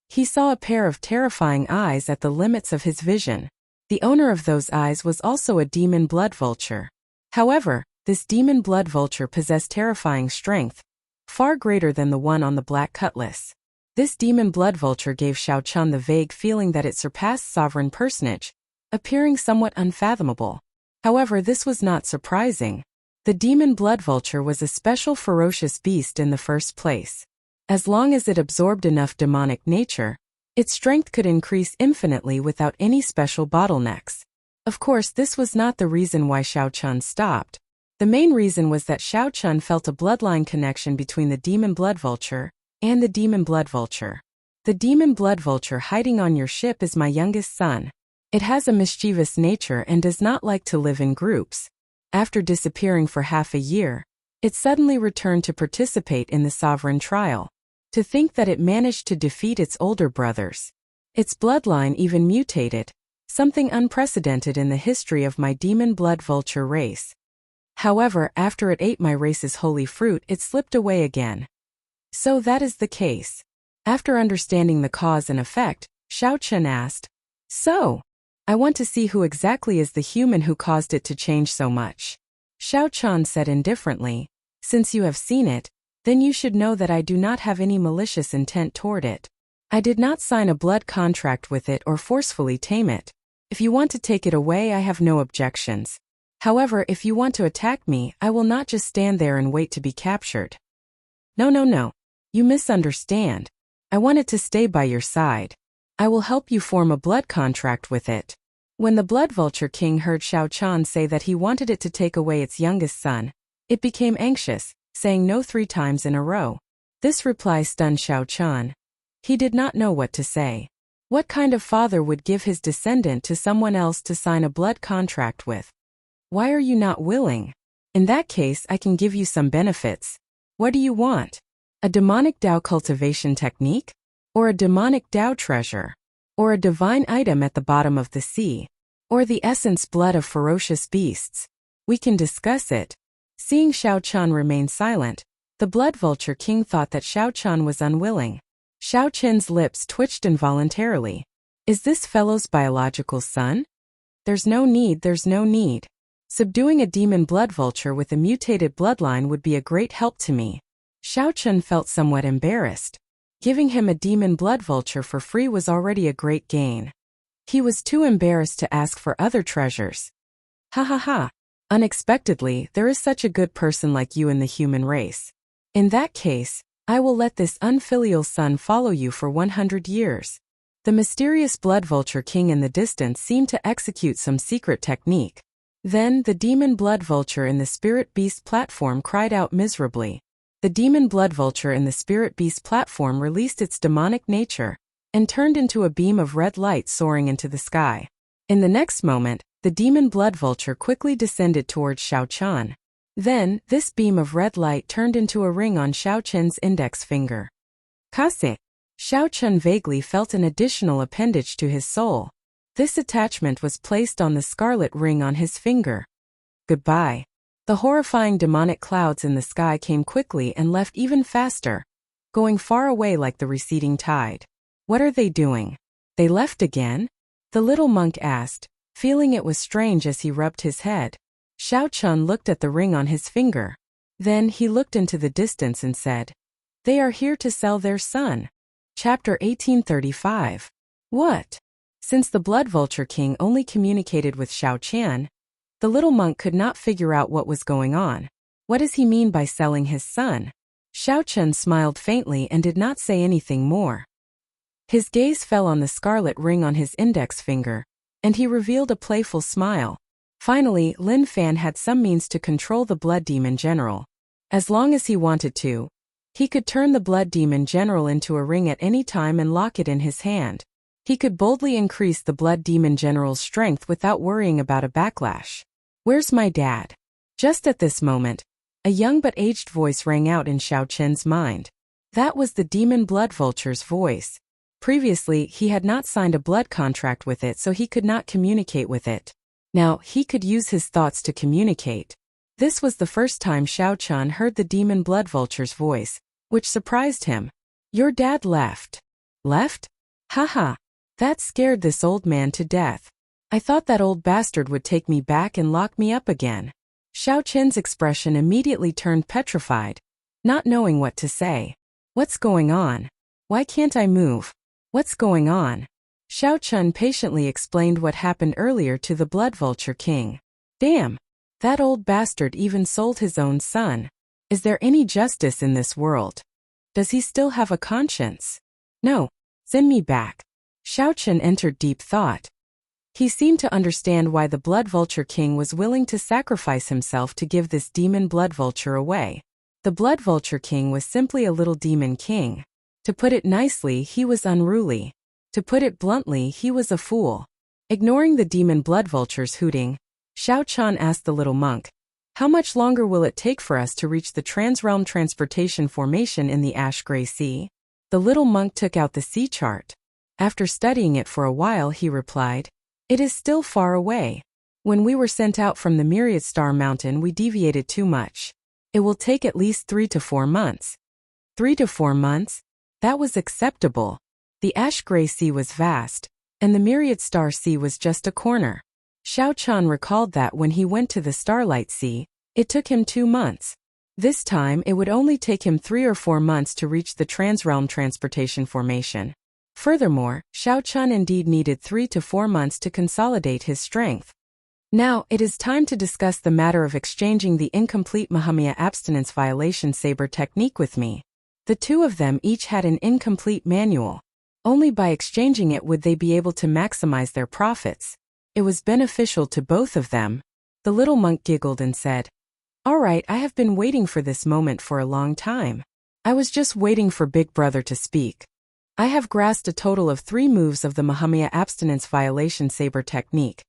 [SPEAKER 1] He saw a pair of terrifying eyes at the limits of his vision. The owner of those eyes was also a demon blood vulture. However, this demon blood vulture possessed terrifying strength, far greater than the one on the black cutlass. This demon blood vulture gave Xiaochen the vague feeling that it surpassed sovereign personage, appearing somewhat unfathomable. However, this was not surprising. The demon blood vulture was a special ferocious beast in the first place. As long as it absorbed enough demonic nature, its strength could increase infinitely without any special bottlenecks. Of course, this was not the reason why Xiaochen stopped. The main reason was that Xiaochen felt a bloodline connection between the demon blood vulture and the demon blood vulture. The demon blood vulture hiding on your ship is my youngest son. It has a mischievous nature and does not like to live in groups. After disappearing for half a year, it suddenly returned to participate in the sovereign trial. To think that it managed to defeat its older brothers. Its bloodline even mutated, something unprecedented in the history of my demon blood vulture race. However, after it ate my race's holy fruit, it slipped away again. So that is the case. After understanding the cause and effect, Xiaochen asked, So, I want to see who exactly is the human who caused it to change so much. Xiaochen said indifferently, Since you have seen it, then you should know that I do not have any malicious intent toward it. I did not sign a blood contract with it or forcefully tame it. If you want to take it away, I have no objections. However, if you want to attack me, I will not just stand there and wait to be captured. No. You misunderstand. I want it to stay by your side. I will help you form a blood contract with it. When the blood vulture king heard Xiaochen say that he wanted it to take away its youngest son, it became anxious, saying no 3 times in a row. This reply stunned Xiao Chen. He did not know what to say. What kind of father would give his descendant to someone else to sign a blood contract with? Why are you not willing? In that case, I can give you some benefits. What do you want? A demonic Dao cultivation technique? Or a demonic Dao treasure? Or a divine item at the bottom of the sea? Or the essence blood of ferocious beasts? We can discuss it. Seeing Xiao Chen remain silent, the Blood Vulture King thought that Xiao Chen was unwilling. Xiao Chen's lips twitched involuntarily. Is this fellow's biological son? There's no need. Subduing a demon blood vulture with a mutated bloodline would be a great help to me. Xiao Chen felt somewhat embarrassed. Giving him a demon blood vulture for free was already a great gain. He was too embarrassed to ask for other treasures. Ha ha ha. Unexpectedly, there is such a good person like you in the human race. In that case, I will let this unfilial son follow you for 100 years. The mysterious Blood Vulture King in the distance seemed to execute some secret technique. Then, the demon blood vulture in the spirit beast platform cried out miserably. The demon blood vulture in the spirit beast platform released its demonic nature and turned into a beam of red light soaring into the sky. In the next moment, the demon blood vulture quickly descended towards Xiao Chen. Then, this beam of red light turned into a ring on Xiao Chen's index finger. Kase. Xiao Chen vaguely felt an additional appendage to his soul. This attachment was placed on the scarlet ring on his finger. Goodbye. The horrifying demonic clouds in the sky came quickly and left even faster, going far away like the receding tide. What are they doing? They left again? The little monk asked, feeling it was strange as he rubbed his head. Xiao Chen looked at the ring on his finger. Then he looked into the distance and said, "They are here to sell their son." Chapter 1835. What? Since the Blood Vulture King only communicated with Xiao Chen, the little monk could not figure out what was going on. What does he mean by selling his son? Xiao Chen smiled faintly and did not say anything more. His gaze fell on the scarlet ring on his index finger, and he revealed a playful smile. Finally, Lin Fan had some means to control the Blood Demon General. As long as he wanted to, he could turn the Blood Demon General into a ring at any time and lock it in his hand. He could boldly increase the Blood Demon General's strength without worrying about a backlash. Where's my dad? Just at this moment, a young but aged voice rang out in Xiao Chen's mind. That was the Demon Blood Vulture's voice. Previously, he had not signed a blood contract with it, so he could not communicate with it. Now, he could use his thoughts to communicate. This was the first time Xiao Chen heard the Demon Blood Vulture's voice, which surprised him. Your dad left. Left? Haha. That scared this old man to death. I thought that old bastard would take me back and lock me up again. Xiao Chen's expression immediately turned petrified, not knowing what to say. What's going on? Why can't I move? What's going on? Xiao Chen patiently explained what happened earlier to the Blood Vulture King. Damn! That old bastard even sold his own son. Is there any justice in this world? Does he still have a conscience? No. Send me back. Xiao Chen entered deep thought. He seemed to understand why the Blood Vulture King was willing to sacrifice himself to give this demon blood vulture away. The Blood Vulture King was simply a little demon king. To put it nicely, he was unruly. To put it bluntly, he was a fool. Ignoring the demon blood vulture's hooting, Xiao Chen asked the little monk, "How much longer will it take for us to reach the Transrealm Transportation Formation in the Ash-Gray Sea?" The little monk took out the sea chart. After studying it for a while, he replied, "It is still far away. When we were sent out from the Myriad Star Mountain, we deviated too much. It will take at least 3 to 4 months. 3 to 4 months? That was acceptable. The Ash-Gray Sea was vast, and the Myriad Star Sea was just a corner. Xiao Chen recalled that when he went to the Starlight Sea, it took him 2 months. This time, it would only take him 3 or 4 months to reach the Transrealm Transportation Formation. Furthermore, Xiao Chen indeed needed 3 to 4 months to consolidate his strength. Now, it is time to discuss the matter of exchanging the incomplete Mahamaya abstinence violation saber technique with me. The two of them each had an incomplete manual. Only by exchanging it would they be able to maximize their profits. It was beneficial to both of them. The little monk giggled and said, All right, I have been waiting for this moment for a long time. I was just waiting for Big Brother to speak. I have grasped a total of 3 moves of the Mahamaya abstinence violation saber technique.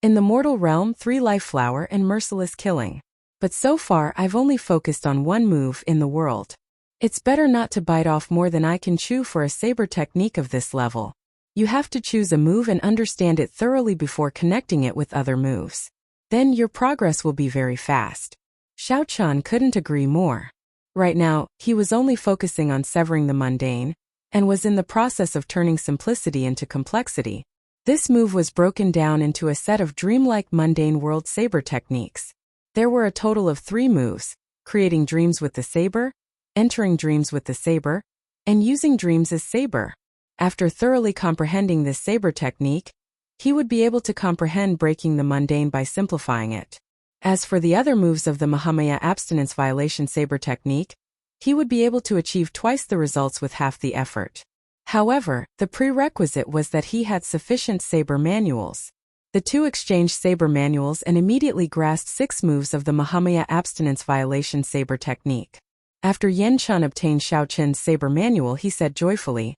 [SPEAKER 1] In the mortal realm, 3 life flower and merciless killing. But so far I've only focused on 1 move in the world. It's better not to bite off more than I can chew for a saber technique of this level. You have to choose a move and understand it thoroughly before connecting it with other moves. Then your progress will be very fast. Xiao Chun couldn't agree more. Right now, he was only focusing on severing the mundane, and was in the process of turning simplicity into complexity. This move was broken down into a set of dreamlike mundane world saber techniques. There were a total of 3 moves: creating dreams with the saber, entering dreams with the saber, and using dreams as saber. After thoroughly comprehending this saber technique, he would be able to comprehend breaking the mundane by simplifying it. As for the other moves of the Mahamaya abstinence violation saber technique, he would be able to achieve twice the results with half the effort. However, the prerequisite was that he had sufficient saber manuals. The 2 exchanged saber manuals and immediately grasped 6 moves of the Mahamaya abstinence violation saber technique. After Yan Chun obtained Xiao Qin's saber manual, he said joyfully,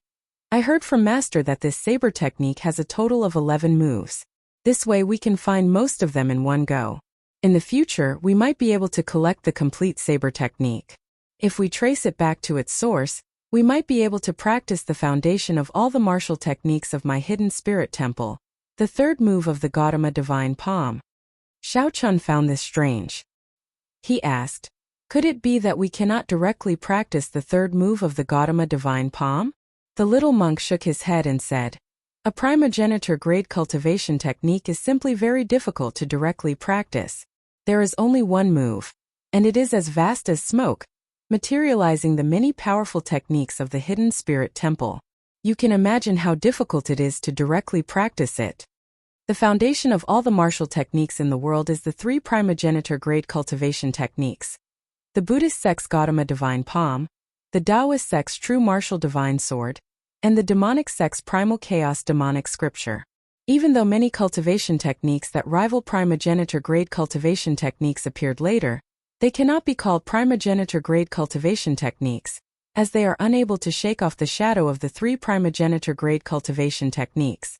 [SPEAKER 1] "I heard from Master that this saber technique has a total of 11 moves. This way we can find most of them in one go. In the future, we might be able to collect the complete saber technique. If we trace it back to its source, we might be able to practice the foundation of all the martial techniques of my hidden spirit temple, the 3rd move of the Gautama divine palm." Xiao Chun found this strange. He asked, "Could it be that we cannot directly practice the 3rd move of the Gautama divine palm?" The little monk shook his head and said, "A primogenitor grade cultivation technique is simply very difficult to directly practice. There is only 1 move, and it is as vast as smoke, materializing the many powerful techniques of the hidden spirit temple. You can imagine how difficult it is to directly practice it. The foundation of all the martial techniques in the world is the 3 primogenitor grade cultivation techniques: the Buddhist sect's Gautama divine palm, the Taoist sect's true martial divine sword, and the demonic sect's primal chaos demonic scripture. Even though many cultivation techniques that rival primogenitor grade cultivation techniques appeared later, they cannot be called primogenitor grade cultivation techniques, as they are unable to shake off the shadow of the 3 primogenitor grade cultivation techniques."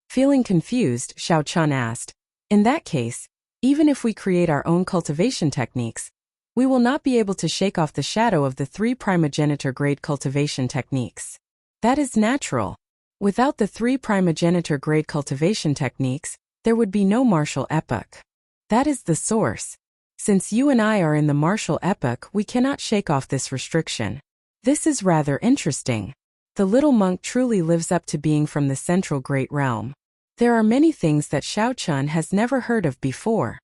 [SPEAKER 1] Feeling confused, Xiao Chun asked, "In that case, even if we create our own cultivation techniques, we will not be able to shake off the shadow of the 3 primogenitor grade cultivation techniques." "That is natural. Without the 3 primogenitor grade cultivation techniques, there would be no martial epoch. That is the source. Since you and I are in the martial epoch, we cannot shake off this restriction." This is rather interesting. The little monk truly lives up to being from the central great realm. There are many things that Xiao Chun has never heard of before.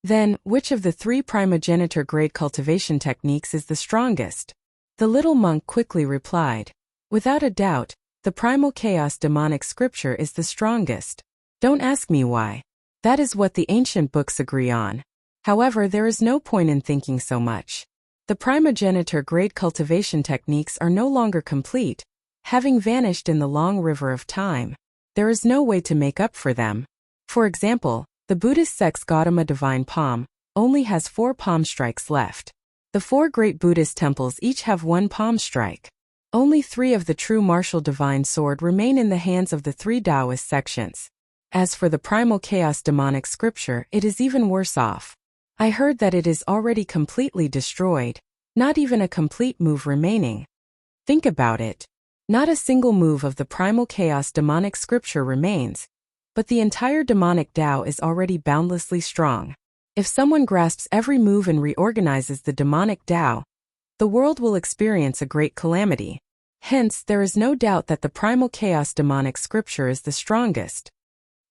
[SPEAKER 1] Then, which of the 3 primogenitor grade cultivation techniques is the strongest? The little monk quickly replied, "Without a doubt, the primal chaos demonic scripture is the strongest. Don't ask me why. That is what the ancient books agree on. However, there is no point in thinking so much. The primogenitor grade cultivation techniques are no longer complete, having vanished in the long river of time. There is no way to make up for them. For example, the Buddhist sect's Gautama divine palm only has 4 palm strikes left. The 4 great Buddhist temples each have 1 palm strike. Only 3 of the true martial divine sword remain in the hands of the 3 Taoist sections. As for the primal chaos demonic scripture, it is even worse off. I heard that it is already completely destroyed, not even a complete move remaining. Think about it. Not a single move of the primal chaos demonic scripture remains, but the entire demonic Tao is already boundlessly strong. If someone grasps every move and reorganizes the demonic Tao, the world will experience a great calamity. Hence, there is no doubt that the primal chaos demonic scripture is the strongest."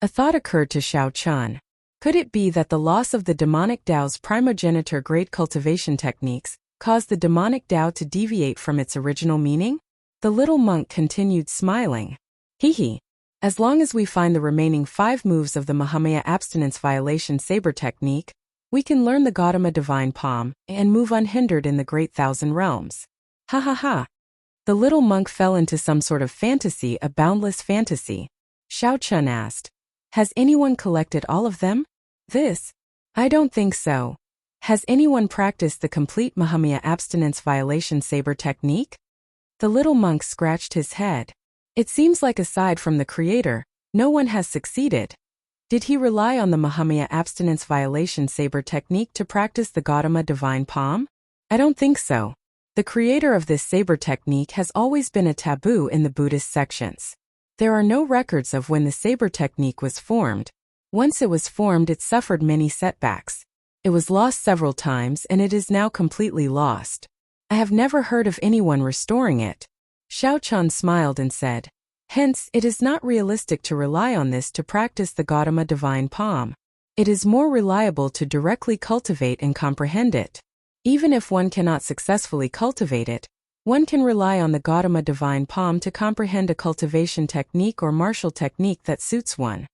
[SPEAKER 1] A thought occurred to Xiao Chun. Could it be that the loss of the demonic Tao's primogenitor grade cultivation techniques caused the demonic Tao to deviate from its original meaning? The little monk continued smiling. Hee. As long as we find the remaining 5 moves of the Mahamaya abstinence violation saber technique, we can learn the Gautama divine palm and move unhindered in the great 1,000 realms. Ha ha ha. The little monk fell into some sort of fantasy, a boundless fantasy. Xiao Chun asked, "Has anyone collected all of them?" "This? I don't think so. Has anyone practiced the complete Mahamaya abstinence violation saber technique? The little monk scratched his head. It seems like aside from the creator, no one has succeeded. Did he rely on the Mahamaya abstinence violation saber technique to practice the Gautama divine palm? I don't think so. The creator of this saber technique has always been a taboo in the Buddhist sections. There are no records of when the saber technique was formed. Once it was formed, it suffered many setbacks. It was lost several times and it is now completely lost. I have never heard of anyone restoring it. Xiao Chan smiled and said, hence, it is not realistic to rely on this to practice the Gautama divine palm. It is more reliable to directly cultivate and comprehend it. Even if one cannot successfully cultivate it, one can rely on the Gautama divine palm to comprehend a cultivation technique or martial technique that suits one.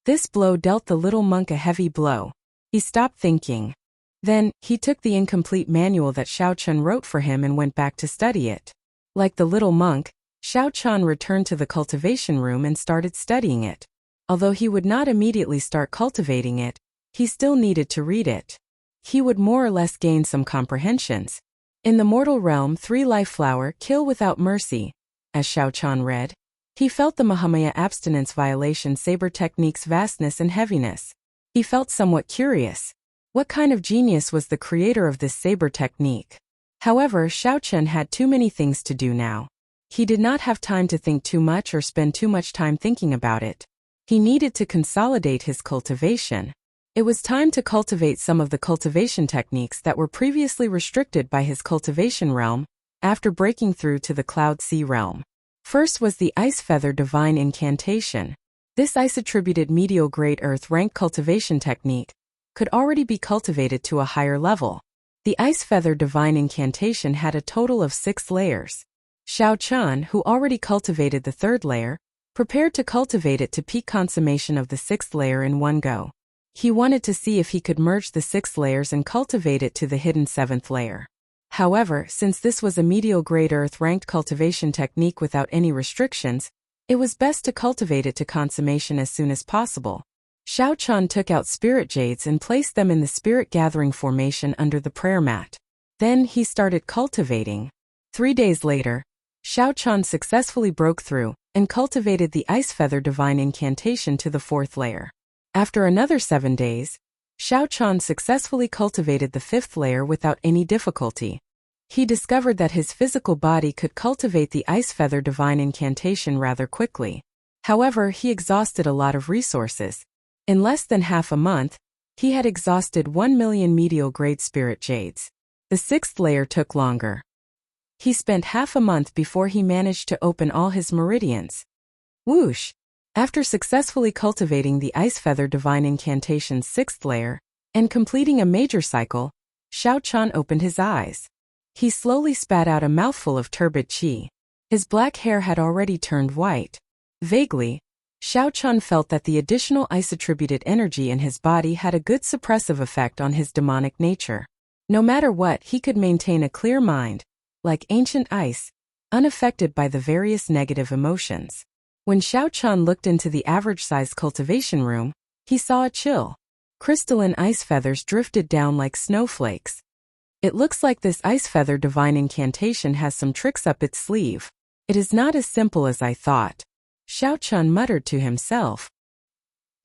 [SPEAKER 1] This blow dealt the little monk a heavy blow. He stopped thinking. Then, he took the incomplete manual that Xiao Chan wrote for him and went back to study it. Like the little monk, Xiao Chan returned to the cultivation room and started studying it. Although he would not immediately start cultivating it, he still needed to read it. He would more or less gain some comprehensions. In the mortal realm, 3 life flower, kill without mercy. As Xiao Chan read, he felt the Mahamaya abstinence violation saber technique's vastness and heaviness. He felt somewhat curious. What kind of genius was the creator of this saber technique? However, Xiao Chen had too many things to do now. He did not have time to think too much or spend too much time thinking about it. He needed to consolidate his cultivation. It was time to cultivate some of the cultivation techniques that were previously restricted by his cultivation realm, after breaking through to the Cloud Sea realm. First was the Ice Feather Divine Incantation. This ice-attributed medial grade earth rank cultivation technique could already be cultivated to a higher level. The Ice Feather Divine Incantation had a total of 6 layers. Xiao Chan, who already cultivated the 3rd layer, prepared to cultivate it to peak consummation of the 6th layer in one go. He wanted to see if he could merge the 6 layers and cultivate it to the hidden 7th layer. However, since this was a medial grade earth ranked cultivation technique without any restrictions, it was best to cultivate it to consummation as soon as possible. Xiao Chan took out spirit jades and placed them in the spirit gathering formation under the prayer mat. Then he started cultivating. 3 days later, Xiao Chan successfully broke through and cultivated the Ice Feather Divine Incantation to the 4th layer. After another 7 days, Xiao Chan successfully cultivated the 5th layer without any difficulty. He discovered that his physical body could cultivate the Ice Feather Divine Incantation rather quickly. However, he exhausted a lot of resources. In less than half a month, he had exhausted 1 million medial grade spirit jades. The 6th layer took longer. He spent half a month before he managed to open all his meridians. Whoosh! After successfully cultivating the Ice Feather Divine Incantation's 6th layer, and completing a major cycle, Xiao Chan opened his eyes. He slowly spat out a mouthful of turbid qi. His black hair had already turned white. Vaguely, Xiao Chan felt that the additional ice-attributed energy in his body had a good suppressive effect on his demonic nature. No matter what, he could maintain a clear mind, like ancient ice, unaffected by the various negative emotions. When Xiao Chan looked into the average-sized cultivation room, he saw a chill. Crystalline ice feathers drifted down like snowflakes. It looks like this Ice Feather Divine Incantation has some tricks up its sleeve. It is not as simple as I thought. Xiao Chan muttered to himself.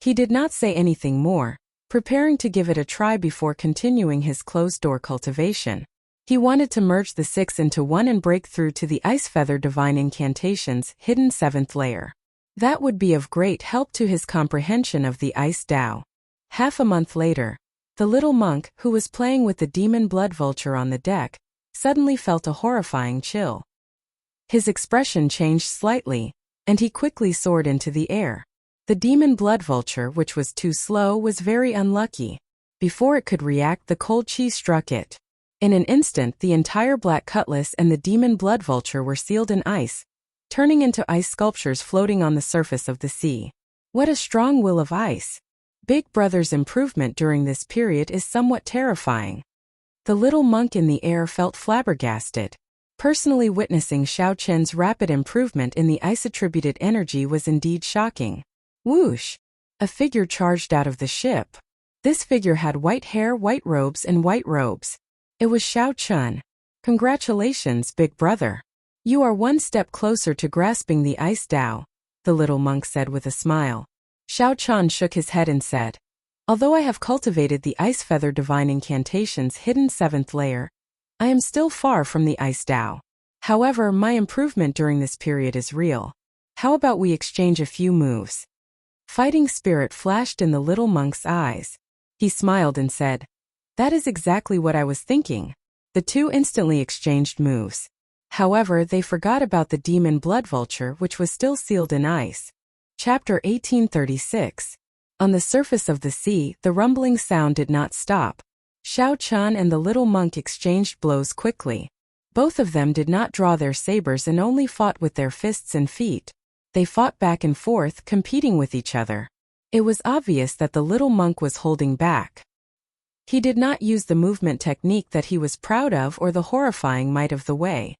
[SPEAKER 1] He did not say anything more, preparing to give it a try before continuing his closed-door cultivation. He wanted to merge the 6 into one and break through to the Ice Feather Divine Incantation's hidden 7th layer. That would be of great help to his comprehension of the Ice Tao. Half a month later, the little monk, who was playing with the demon blood vulture on the deck, suddenly felt a horrifying chill. His expression changed slightly, and he quickly soared into the air. The demon blood vulture, which was too slow, was very unlucky. Before it could react, the cold chi struck it. In an instant, the entire black cutlass and the demon blood vulture were sealed in ice, turning into ice sculptures floating on the surface of the sea. What a strong will of ice! Big Brother's improvement during this period is somewhat terrifying. The little monk in the air felt flabbergasted. Personally witnessing Xiao Chen's rapid improvement in the ice-attributed energy was indeed shocking. Whoosh! A figure charged out of the ship. This figure had white hair, white robes, and white robes. It was Xiao Chun. Congratulations, big brother. You are one step closer to grasping the ice Tao, the little monk said with a smile. Xiao Chun shook his head and said, although I have cultivated the ice feather divine incantation's hidden 7th layer, I am still far from the ice Tao. However, my improvement during this period is real. How about we exchange a few moves? Fighting spirit flashed in the little monk's eyes. He smiled and said, that is exactly what I was thinking. The two instantly exchanged moves. However, they forgot about the demon blood vulture, which was still sealed in ice. Chapter 1836. On the surface of the sea, the rumbling sound did not stop. Xiao Chun and the little monk exchanged blows quickly. Both of them did not draw their sabers and only fought with their fists and feet. They fought back and forth, competing with each other. It was obvious that the little monk was holding back. He did not use the movement technique that he was proud of or the horrifying might of the way.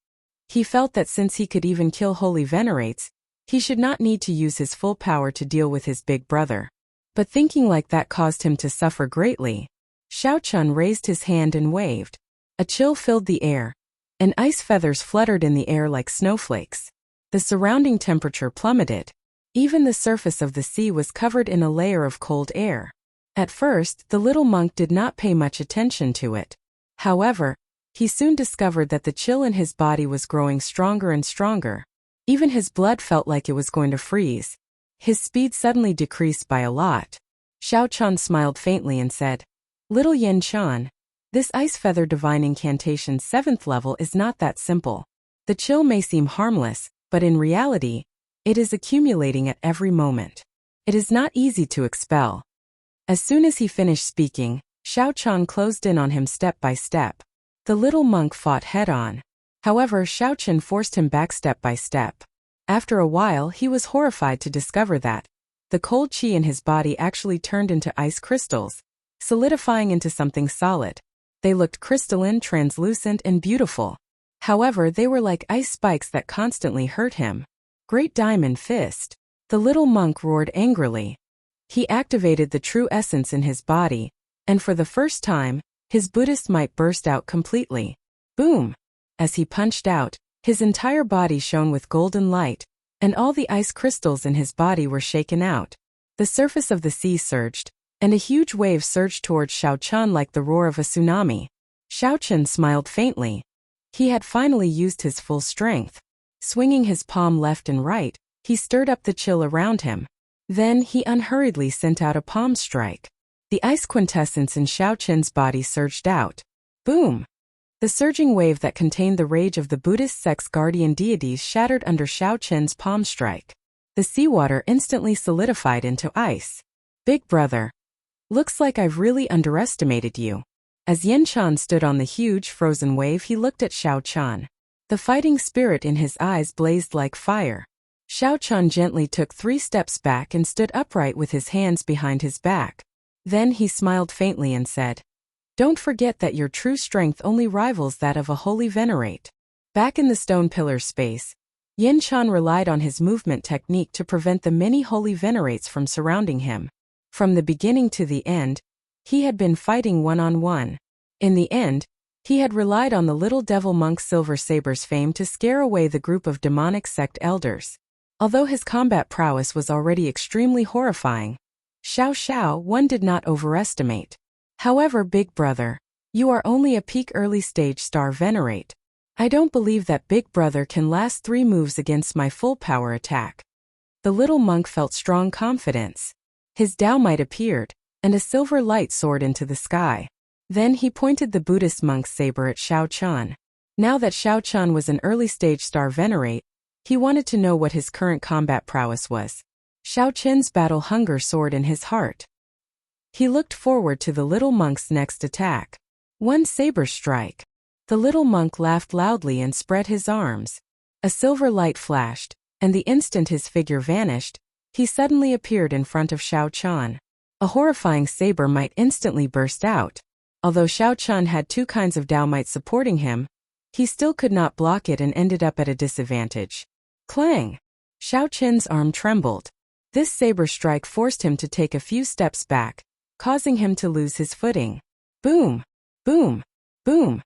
[SPEAKER 1] He felt that since he could even kill holy venerates, he should not need to use his full power to deal with his big brother. But thinking like that caused him to suffer greatly. Xiao Chun raised his hand and waved. A chill filled the air, and ice feathers fluttered in the air like snowflakes. The surrounding temperature plummeted. Even the surface of the sea was covered in a layer of cold air. At first, the little monk did not pay much attention to it. However, he soon discovered that the chill in his body was growing stronger and stronger. Even his blood felt like it was going to freeze. His speed suddenly decreased by a lot. Xiao Chun smiled faintly and said, little Yen Chan, this ice feather divine incantation's 7th level is not that simple. The chill may seem harmless, but in reality, it is accumulating at every moment. It is not easy to expel. As soon as he finished speaking, Xiao Chun closed in on him step by step. The little monk fought head-on. However, Xiao Chun forced him back step by step. After a while, he was horrified to discover that the cold qi in his body actually turned into ice crystals, solidifying into something solid. They looked crystalline, translucent, and beautiful. However, they were like ice spikes that constantly hurt him. Great Diamond Fist. The little monk roared angrily. He activated the true essence in his body, and for the first time, his Buddhist might burst out completely. Boom! As he punched out, his entire body shone with golden light, and all the ice crystals in his body were shaken out. The surface of the sea surged, and a huge wave surged towards Xiao Chun like the roar of a tsunami. Xiao Chun smiled faintly. He had finally used his full strength. Swinging his palm left and right, he stirred up the chill around him. Then he unhurriedly sent out a palm strike. The ice quintessence in Xiao Chun's body surged out. Boom! The surging wave that contained the rage of the Buddhist sect's guardian deities shattered under Xiao Chun's palm strike. The seawater instantly solidified into ice. Big brother. Looks like I've really underestimated you. As Yen Chan stood on the huge frozen wave, he looked at Xiao Chun. The fighting spirit in his eyes blazed like fire. Xiao Chun gently took 3 steps back and stood upright with his hands behind his back. Then he smiled faintly and said, don't forget that your true strength only rivals that of a holy venerate. Back in the stone pillar space, Yen Chan relied on his movement technique to prevent the many holy venerates from surrounding him. From the beginning to the end, he had been fighting one-on-one. In the end, he had relied on the little devil monk Silver Saber's fame to scare away the group of demonic sect elders. Although his combat prowess was already extremely horrifying, Xiao one did not overestimate. However, big brother, you are only a peak early stage star venerate. I don't believe that big brother can last 3 moves against my full power attack. The little monk felt strong confidence. His Tao might appeared, and a silver light soared into the sky. Then he pointed the Buddhist monk's saber at Xiao Chun. Now that Xiao Chun was an early stage star venerate, he wanted to know what his current combat prowess was. Xiao Chun's battle hunger soared in his heart. He looked forward to the little monk's next attack. One saber strike. The little monk laughed loudly and spread his arms. A silver light flashed, and the instant his figure vanished, he suddenly appeared in front of Xiao Chun. A horrifying saber might instantly burst out. Although Xiao Chun had 2 kinds of Tao might supporting him, he still could not block it and ended up at a disadvantage. Clang! Xiao Chun's arm trembled. This saber strike forced him to take a few steps back, causing him to lose his footing. Boom! Boom! Boom!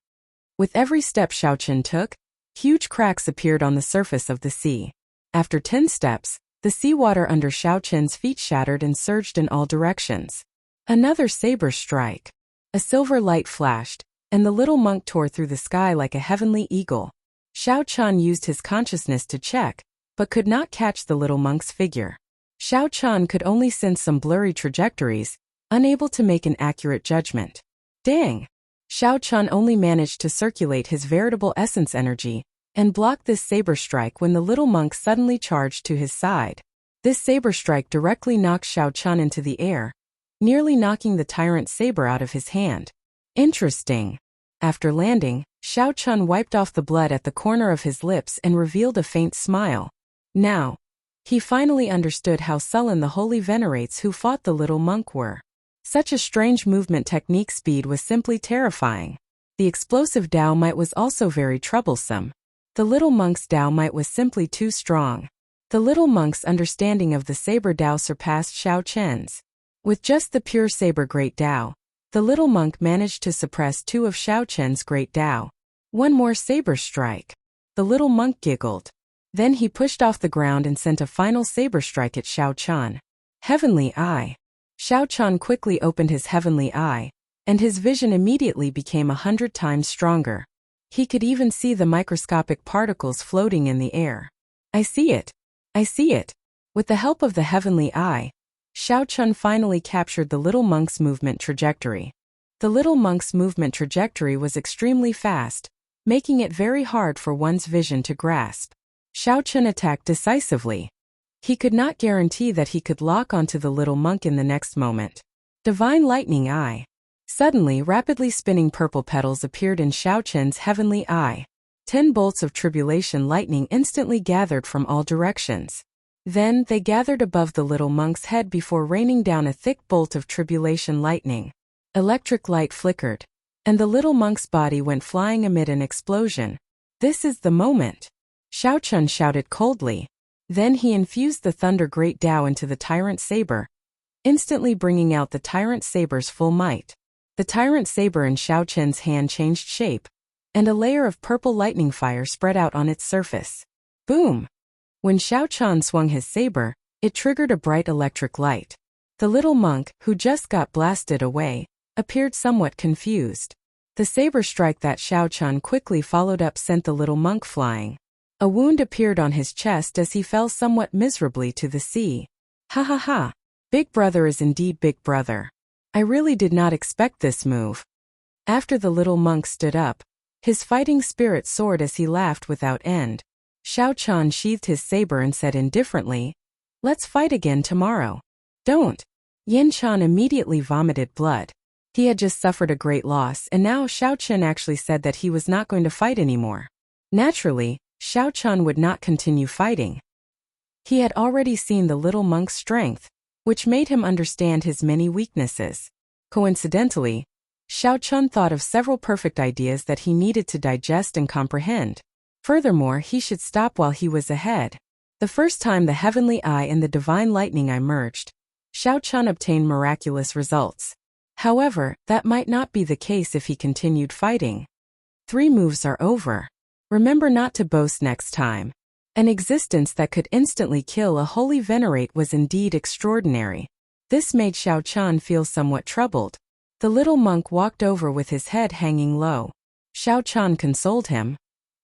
[SPEAKER 1] With every step Xiaochen took, huge cracks appeared on the surface of the sea. After 10 steps, the seawater under Xiaochen's feet shattered and surged in all directions. Another saber strike. A silver light flashed, and the little monk tore through the sky like a heavenly eagle. Xiaochen used his consciousness to check, but could not catch the little monk's figure. Xiaochen could only sense some blurry trajectories, unable to make an accurate judgment. Dang! Xiaochen only managed to circulate his veritable essence energy and block this saber strike when the little monk suddenly charged to his side. This saber strike directly knocked Xiaochen into the air, nearly knocking the tyrant saber out of his hand. Interesting. After landing, Xiaochen wiped off the blood at the corner of his lips and revealed a faint smile. Now, he finally understood how sullen the holy venerates who fought the little monk were. Such a strange movement technique speed was simply terrifying. The explosive Dao Might was also very troublesome. The little monk's Dao Might was simply too strong. The little monk's understanding of the saber Dao surpassed Xiaochen's. With just the pure saber great Dao, the little monk managed to suppress 2 of Xiaochen's great Dao. One more saber strike. The little monk giggled. Then he pushed off the ground and sent a final saber strike at Xiaochen. Heavenly Eye. Xiaochen quickly opened his heavenly eye, and his vision immediately became 100 times stronger. He could even see the microscopic particles floating in the air. I see it. I see it. With the help of the heavenly eye, Xiaochen finally captured the little monk's movement trajectory. The little monk's movement trajectory was extremely fast, making it very hard for one's vision to grasp. Xiaochen attacked decisively. He could not guarantee that he could lock onto the little monk in the next moment. Divine Lightning Eye. Suddenly, rapidly spinning purple petals appeared in Xiaochen's heavenly eye. 10 bolts of tribulation lightning instantly gathered from all directions. Then, they gathered above the little monk's head before raining down a thick bolt of tribulation lightning. Electric light flickered, and the little monk's body went flying amid an explosion. This is the moment. Xiaochen shouted coldly. Then he infused the Thunder Great Dao into the Tyrant Saber, instantly bringing out the Tyrant Saber's full might. The Tyrant Saber in Xiaochen's hand changed shape, and a layer of purple lightning fire spread out on its surface. Boom! When Xiaochen swung his saber, it triggered a bright electric light. The little monk, who just got blasted away, appeared somewhat confused. The saber strike that Xiaochen quickly followed up sent the little monk flying. A wound appeared on his chest as he fell somewhat miserably to the sea. Ha ha ha! Big brother is indeed big brother. I really did not expect this move. After the little monk stood up, his fighting spirit soared as he laughed without end. Xiaochen sheathed his saber and said indifferently, "Let's fight again tomorrow." Don't. Yinchan immediately vomited blood. He had just suffered a great loss and now Xiaochen actually said that he was not going to fight anymore. Naturally, Xiaochen would not continue fighting. He had already seen the little monk's strength, which made him understand his many weaknesses. Coincidentally, Xiaochen thought of several perfect ideas that he needed to digest and comprehend. Furthermore, he should stop while he was ahead. The first time the Heavenly Eye and the Divine Lightning Eye merged, Xiaochen obtained miraculous results. However, that might not be the case if he continued fighting. 3 moves are over. Remember not to boast next time. An existence that could instantly kill a holy venerate was indeed extraordinary. This made Xiaochen feel somewhat troubled. The little monk walked over with his head hanging low. Xiaochen consoled him.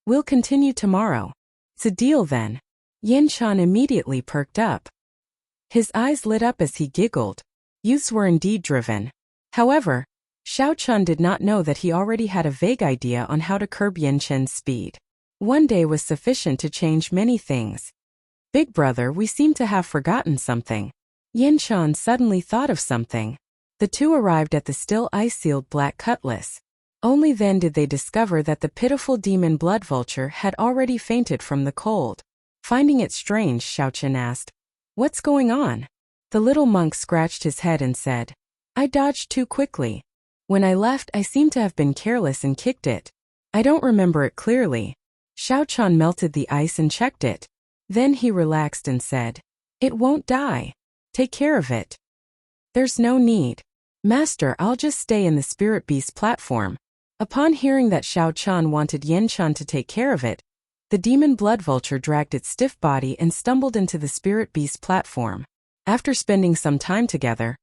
[SPEAKER 1] We'll continue tomorrow. It's a deal then. Yinchan immediately perked up. His eyes lit up as he giggled. Youths were indeed driven. However, Xiaochen did not know that he already had a vague idea on how to curb Yinchan's speed. One day was sufficient to change many things. Big brother, we seem to have forgotten something. Yinchan suddenly thought of something. The two arrived at the still ice-sealed black cutlass. Only then did they discover that the pitiful demon blood vulture had already fainted from the cold. Finding it strange, Xiaochen asked, "What's going on?" The little monk scratched his head and said, "I dodged too quickly. When I left, I seem to have been careless and kicked it. I don't remember it clearly." Xiaochen melted the ice and checked it. Then he relaxed and said, "It won't die. Take care of it." "There's no need. "Master, I'll just stay in the spirit beast platform." Upon hearing that Xiao Chan wanted Yen Chan to take care of it, the demon blood vulture dragged its stiff body and stumbled into the spirit beast platform. After spending some time together,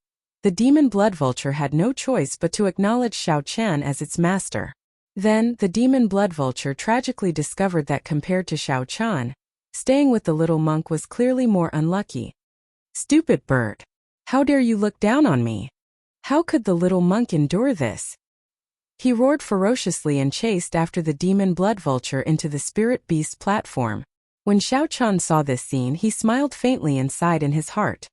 [SPEAKER 1] the demon blood vulture had no choice but to acknowledge Xiao Chan as its master. Then, the demon blood vulture tragically discovered that compared to Xiao Chan, staying with the little monk was clearly more unlucky. "Stupid bird! How dare you look down on me? How could the little monk endure this?" He roared ferociously and chased after the demon blood vulture into the spirit beast platform. When Xiao Chan saw this scene, he smiled faintly and sighed in his heart.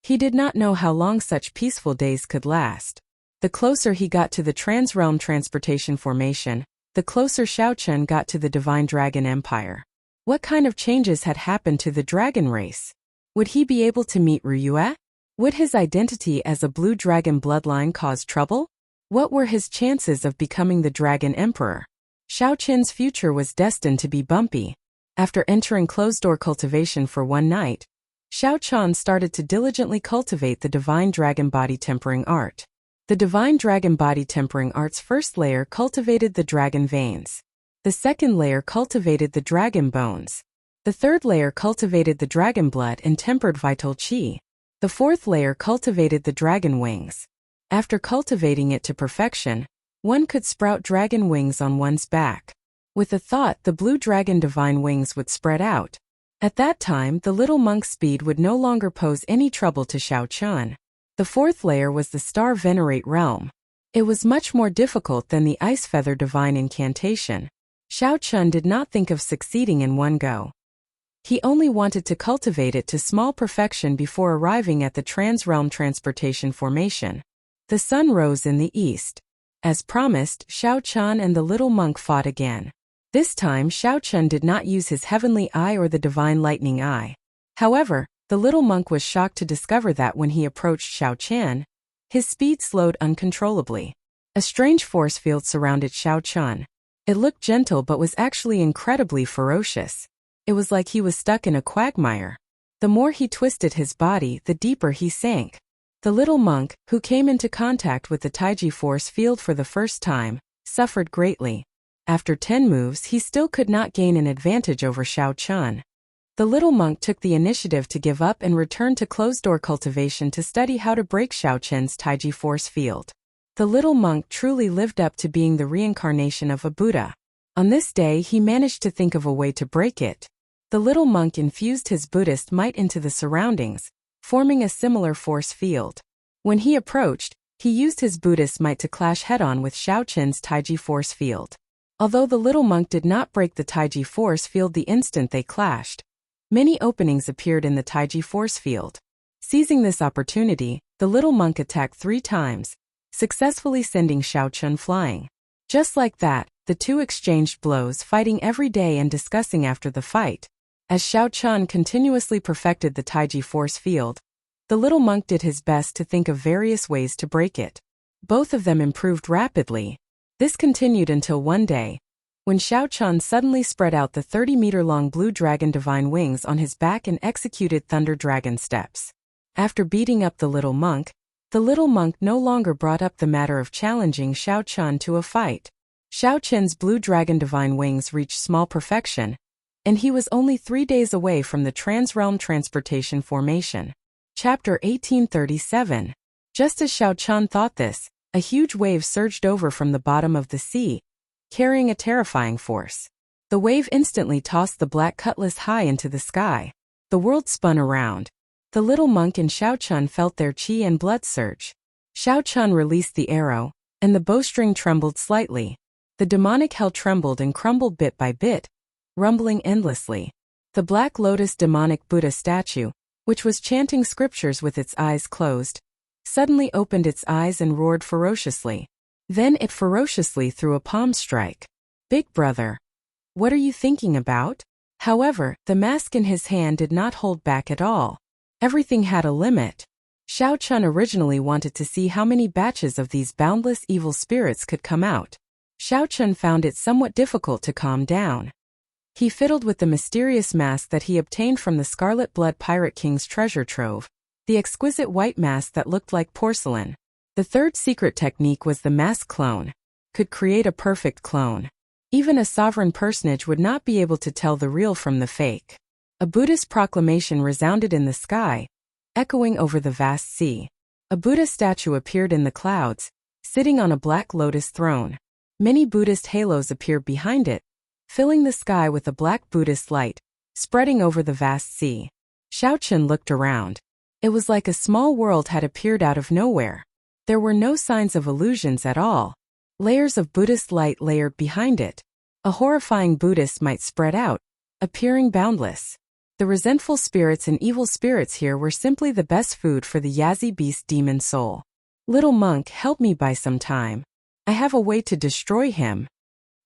[SPEAKER 1] He did not know how long such peaceful days could last. The closer he got to the Transrealm Transportation Formation, the closer Xiao Chen got to the Divine Dragon Empire. What kind of changes had happened to the dragon race? Would he be able to meet Ryue? Would his identity as a blue dragon bloodline cause trouble? What were his chances of becoming the Dragon Emperor? Xiao Chen's future was destined to be bumpy. After entering closed-door cultivation for one night, Xiao Chan started to diligently cultivate the Divine Dragon Body Tempering Art. The Divine Dragon Body Tempering Art's first layer cultivated the dragon veins. The second layer cultivated the dragon bones. The third layer cultivated the dragon blood and tempered vital qi. The fourth layer cultivated the dragon wings. After cultivating it to perfection, one could sprout dragon wings on one's back. With a thought, the blue dragon divine wings would spread out. At that time, the little monk's speed would no longer pose any trouble to Xiao Chan. The fourth layer was the Star Venerate Realm. It was much more difficult than the Ice Feather Divine Incantation. Xiao Chan did not think of succeeding in one go. He only wanted to cultivate it to small perfection before arriving at the Transrealm Transportation Formation. The sun rose in the east. As promised, Xiao Chan and the little monk fought again. This time, Xiao Chan did not use his heavenly eye or the divine lightning eye. However, the little monk was shocked to discover that when he approached Xiao Chan, his speed slowed uncontrollably. A strange force field surrounded Xiao Chan. It looked gentle but was actually incredibly ferocious. It was like he was stuck in a quagmire. The more he twisted his body, the deeper he sank. The little monk, who came into contact with the Taiji force field for the first time, suffered greatly. After 10 moves, he still could not gain an advantage over Xiao Chan. The little monk took the initiative to give up and return to closed-door cultivation to study how to break Xiao Chen's Taiji force field. The little monk truly lived up to being the reincarnation of a Buddha. On this day, he managed to think of a way to break it. The little monk infused his Buddhist might into the surroundings, forming a similar force field. When he approached, he used his Buddhist might to clash head-on with Xiao Chen's Taiji force field. Although the little monk did not break the Taiji force field the instant they clashed, many openings appeared in the Taiji force field. Seizing this opportunity, the little monk attacked 3 times, successfully sending Xiao Chen flying. Just like that, the two exchanged blows, fighting every day and discussing after the fight. As Xiao Chen continuously perfected the Taiji force field, the little monk did his best to think of various ways to break it. Both of them improved rapidly. This continued until one day, when Xiao Chen suddenly spread out the 30-meter-long blue dragon divine wings on his back and executed thunder dragon steps. After beating up the little monk no longer brought up the matter of challenging Xiao Chen to a fight. Xiao Chen's blue dragon divine wings reached small perfection, and he was only 3 days away from the Transrealm Transportation Formation. Chapter 1837. Just as Xiao Chen thought this, a huge wave surged over from the bottom of the sea, carrying a terrifying force. The wave instantly tossed the black cutlass high into the sky. The world spun around. The little monk and Xiao Chen felt their qi and blood surge. Xiao Chen released the arrow, and the bowstring trembled slightly. The demonic hell trembled and crumbled bit by bit, rumbling endlessly. The Black Lotus demonic Buddha statue, which was chanting scriptures with its eyes closed, suddenly opened its eyes and roared ferociously. Then it ferociously threw a palm strike. "Big brother, what are you thinking about?" However, the mask in his hand did not hold back at all. Everything had a limit. Xiao Chen originally wanted to see how many batches of these boundless evil spirits could come out. Xiao Chen found it somewhat difficult to calm down. He fiddled with the mysterious mask that he obtained from the Scarlet Blood Pirate King's treasure trove, the exquisite white mask that looked like porcelain. The third secret technique was the mask clone. Could create a perfect clone. Even a sovereign personage would not be able to tell the real from the fake. A Buddhist proclamation resounded in the sky, echoing over the vast sea. A Buddha statue appeared in the clouds, sitting on a black lotus throne. Many Buddhist halos appeared behind it, filling the sky with a black Buddhist light, spreading over the vast sea. Xiaochen looked around. It was like a small world had appeared out of nowhere. There were no signs of illusions at all. Layers of Buddhist light layered behind it. A horrifying Buddhist might spread out, appearing boundless. The resentful spirits and evil spirits here were simply the best food for the Yazi beast demon soul. Little monk, help me buy some time. I have a way to destroy him.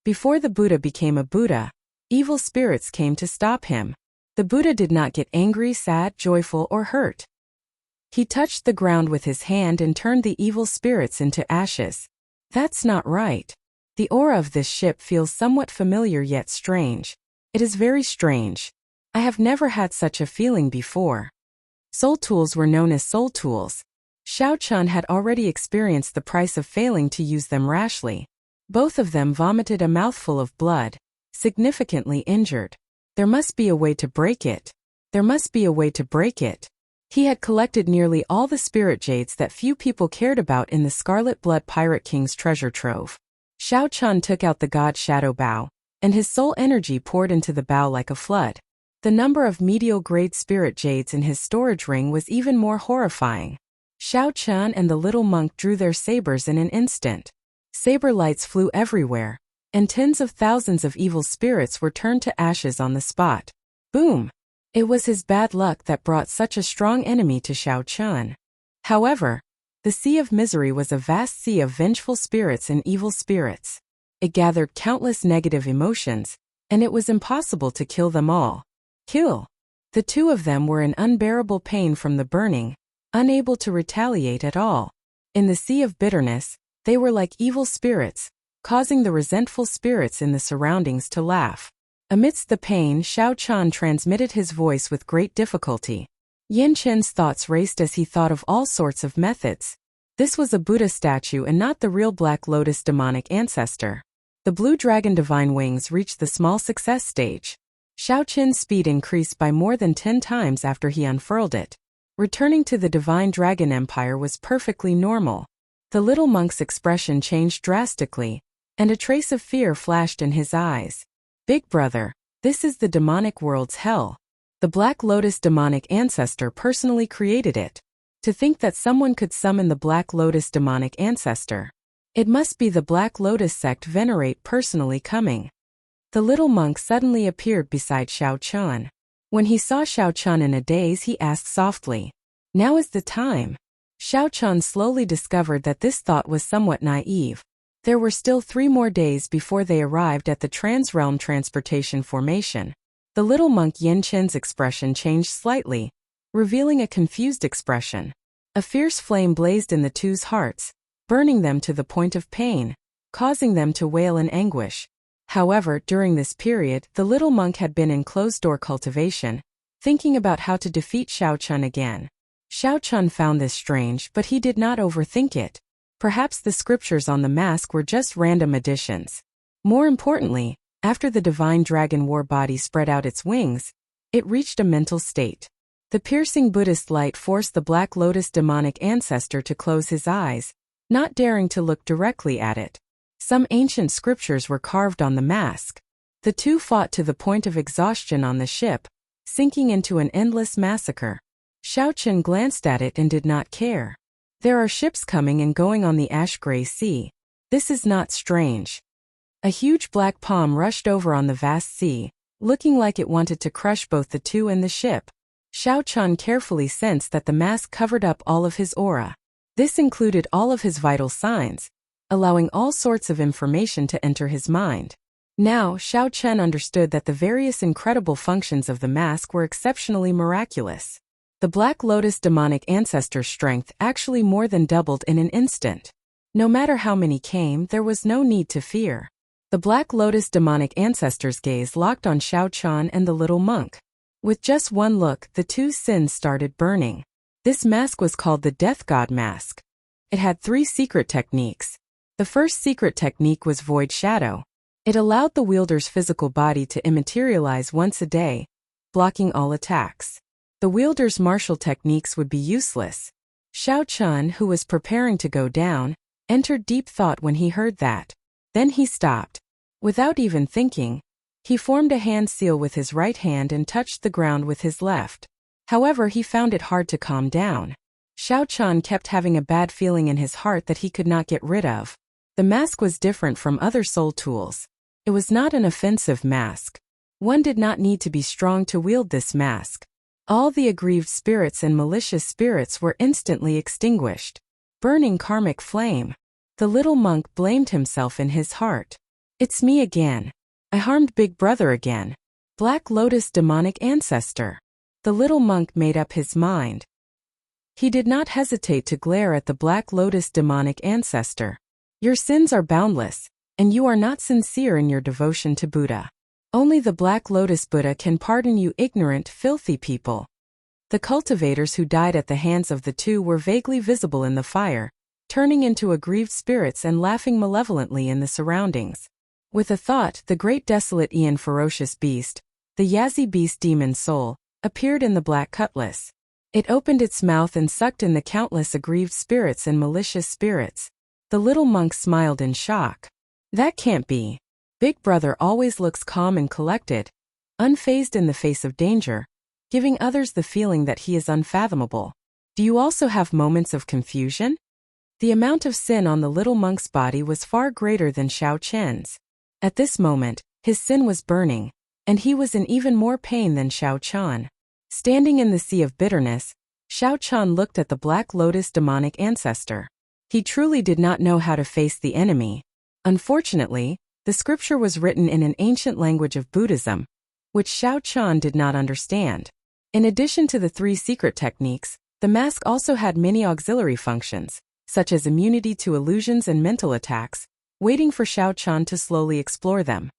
[SPEAKER 1] Before the Buddha became a Buddha, evil spirits came to stop him. The Buddha did not get angry, sad, joyful, or hurt. He touched the ground with his hand and turned the evil spirits into ashes. That's not right. The aura of this ship feels somewhat familiar yet strange. It is very strange. I have never had such a feeling before. Soul tools were known as soul tools. Xiaochen had already experienced the price of failing to use them rashly. Both of them vomited a mouthful of blood, significantly injured. There must be a way to break it. There must be a way to break it. He had collected nearly all the spirit jades that few people cared about in the Scarlet Blood Pirate King's treasure trove. Xiaochen took out the god shadow bow, and his soul energy poured into the bow like a flood. The number of medial-grade spirit jades in his storage ring was even more horrifying. Xiaochen and the little monk drew their sabers in an instant. Saber lights flew everywhere, and tens of thousands of evil spirits were turned to ashes on the spot. Boom! It was his bad luck that brought such a strong enemy to Xiaochen. However, the Sea of Misery was a vast sea of vengeful spirits and evil spirits. It gathered countless negative emotions, and it was impossible to kill them all. Kill! The two of them were in unbearable pain from the burning, unable to retaliate at all. In the Sea of Bitterness, they were like evil spirits, causing the resentful spirits in the surroundings to laugh. Amidst the pain, Xiaochen transmitted his voice with great difficulty. Yin Chen's thoughts raced as he thought of all sorts of methods. This was a Buddha statue and not the real Black Lotus demonic ancestor. The blue dragon divine wings reached the small success stage. Xiaochen's speed increased by more than 10 times after he unfurled it. Returning to the divine dragon empire was perfectly normal. The little monk's expression changed drastically, and a trace of fear flashed in his eyes. Big brother, this is the demonic world's hell. The Black Lotus demonic ancestor personally created it. To think that someone could summon the Black Lotus demonic ancestor. It must be the Black Lotus sect venerate personally coming. The little monk suddenly appeared beside Xiaochen. When he saw Xiaochen in a daze, he asked softly, "Now is the time." Xiaochen slowly discovered that this thought was somewhat naive. There were still 3 more days before they arrived at the Transrealm Transportation Formation. The little monk Yin Chen's expression changed slightly, revealing a confused expression. A fierce flame blazed in the two's hearts, burning them to the point of pain, causing them to wail in anguish. However, during this period, the little monk had been in closed-door cultivation, thinking about how to defeat Xiaochen again. Xiaochen found this strange, but he did not overthink it. Perhaps the scriptures on the mask were just random additions. More importantly, after the divine dragon war body spread out its wings, it reached a mental state. The piercing Buddhist light forced the Black Lotus demonic ancestor to close his eyes, not daring to look directly at it. Some ancient scriptures were carved on the mask. The two fought to the point of exhaustion on the ship, sinking into an endless massacre. Xiaochen glanced at it and did not care. There are ships coming and going on the ash-gray sea. This is not strange. A huge black palm rushed over on the vast sea, looking like it wanted to crush both the two and the ship. Xiaochen carefully sensed that the mask covered up all of his aura. This included all of his vital signs, allowing all sorts of information to enter his mind. Now, Xiaochen understood that the various incredible functions of the mask were exceptionally miraculous. The Black Lotus demonic ancestor's strength actually more than doubled in an instant. No matter how many came, there was no need to fear. The Black Lotus demonic ancestor's gaze locked on Xiaochen and the little monk. With just one look, the two sins started burning. This mask was called the Death God Mask. It had 3 secret techniques. The first secret technique was Void Shadow. It allowed the wielder's physical body to immaterialize once a day, blocking all attacks. The wielder's martial techniques would be useless. Shao Chun, who was preparing to go down, entered deep thought when he heard that. Then he stopped. Without even thinking, he formed a hand seal with his right hand and touched the ground with his left. However, he found it hard to calm down. Shao Chun kept having a bad feeling in his heart that he could not get rid of. The mask was different from other soul tools. It was not an offensive mask. One did not need to be strong to wield this mask. All the aggrieved spirits and malicious spirits were instantly extinguished. Burning karmic flame. The little monk blamed himself in his heart. It's me again. I harmed Big Brother again. Black Lotus demonic ancestor. The little monk made up his mind. He did not hesitate to glare at the Black Lotus demonic ancestor. Your sins are boundless, and you are not sincere in your devotion to Buddha. Only the Black Lotus Buddha can pardon you ignorant, filthy people. The cultivators who died at the hands of the two were vaguely visible in the fire, turning into aggrieved spirits and laughing malevolently in the surroundings. With a thought, the great desolate Aeon ferocious beast, the Yazi beast demon soul, appeared in the black cutlass. It opened its mouth and sucked in the countless aggrieved spirits and malicious spirits. The little monk smiled in shock. That can't be. Big Brother always looks calm and collected, unfazed in the face of danger, giving others the feeling that he is unfathomable. Do you also have moments of confusion? The amount of sin on the little monk's body was far greater than Shao Chen's. At this moment, his sin was burning, and he was in even more pain than Shao Chun. Standing in the sea of bitterness, Shao Chun looked at the Black Lotus demonic ancestor. He truly did not know how to face the enemy. Unfortunately, the scripture was written in an ancient language of Buddhism, which Shao Chun did not understand. In addition to the 3 secret techniques, the mask also had many auxiliary functions, such as immunity to illusions and mental attacks, waiting for Shao Chun to slowly explore them.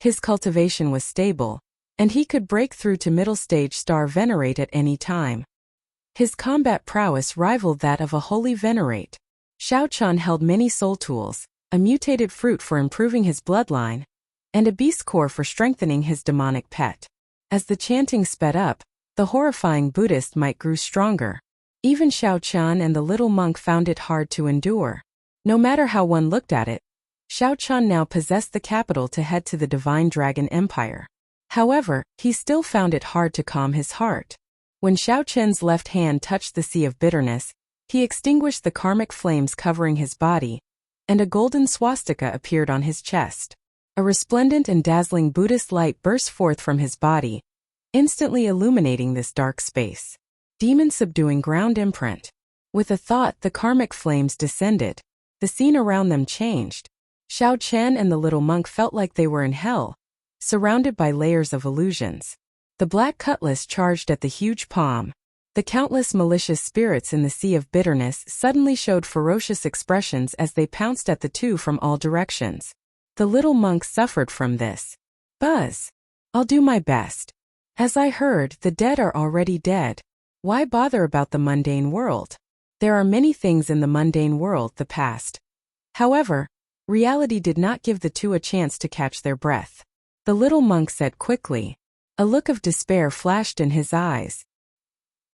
[SPEAKER 1] His cultivation was stable, and he could break through to middle stage star venerate at any time. His combat prowess rivaled that of a holy venerate. Shao Chun held many soul tools, a mutated fruit for improving his bloodline, and a beast core for strengthening his demonic pet. As the chanting sped up, the horrifying Buddhist might grew stronger. Even Shao Chun and the little monk found it hard to endure. No matter how one looked at it, Shao Chun now possessed the capital to head to the Divine Dragon Empire. However, he still found it hard to calm his heart. When Shao Chen's left hand touched the sea of bitterness, he extinguished the karmic flames covering his body, and a golden swastika appeared on his chest. A resplendent and dazzling Buddhist light burst forth from his body, instantly illuminating this dark space. Demon subduing ground imprint. With a thought, the karmic flames descended. The scene around them changed. Shao Chen and the little monk felt like they were in hell, surrounded by layers of illusions. The black cutlass charged at the huge palm. The countless malicious spirits in the sea of bitterness suddenly showed ferocious expressions as they pounced at the two from all directions. The little monk suffered from this. Buzz. I'll do my best. As I heard, the dead are already dead. Why bother about the mundane world? There are many things in the mundane world, the past. However, reality did not give the two a chance to catch their breath. The little monk said quickly. A look of despair flashed in his eyes.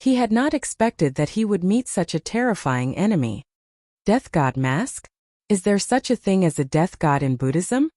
[SPEAKER 1] He had not expected that he would meet such a terrifying enemy. Death God mask? Is there such a thing as a death god in Buddhism?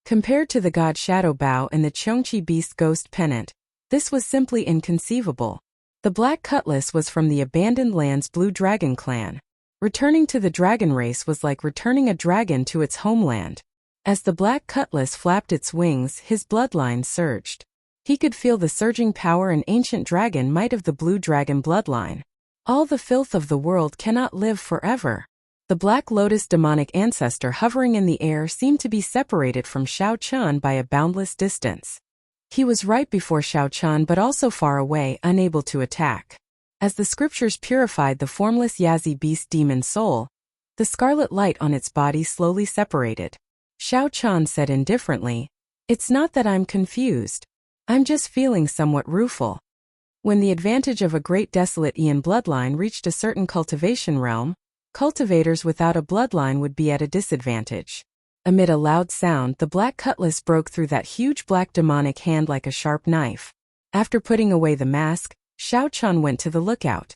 [SPEAKER 1] Compared to the god Shadow Bao and the Chongqi beast ghost pennant, this was simply inconceivable. The black cutlass was from the abandoned land's blue dragon clan. Returning to the dragon race was like returning a dragon to its homeland. As the black cutlass flapped its wings, his bloodline surged. He could feel the surging power and ancient dragon might of the blue dragon bloodline. All the filth of the world cannot live forever. The Black Lotus demonic ancestor hovering in the air seemed to be separated from Shao Chun by a boundless distance. He was right before Shao Chun but also far away, unable to attack. As the scriptures purified the formless Yazi beast demon soul, the scarlet light on its body slowly separated. Shao Chun said indifferently, "It's not that I'm confused. I'm just feeling somewhat rueful." When the advantage of a great desolate Aeon bloodline reached a certain cultivation realm, Cultivators without a bloodline would be at a disadvantage. Amid a loud sound, the black cutlass broke through that huge black demonic hand like a sharp knife. After putting away the mask, Xiao Chun went to the lookout.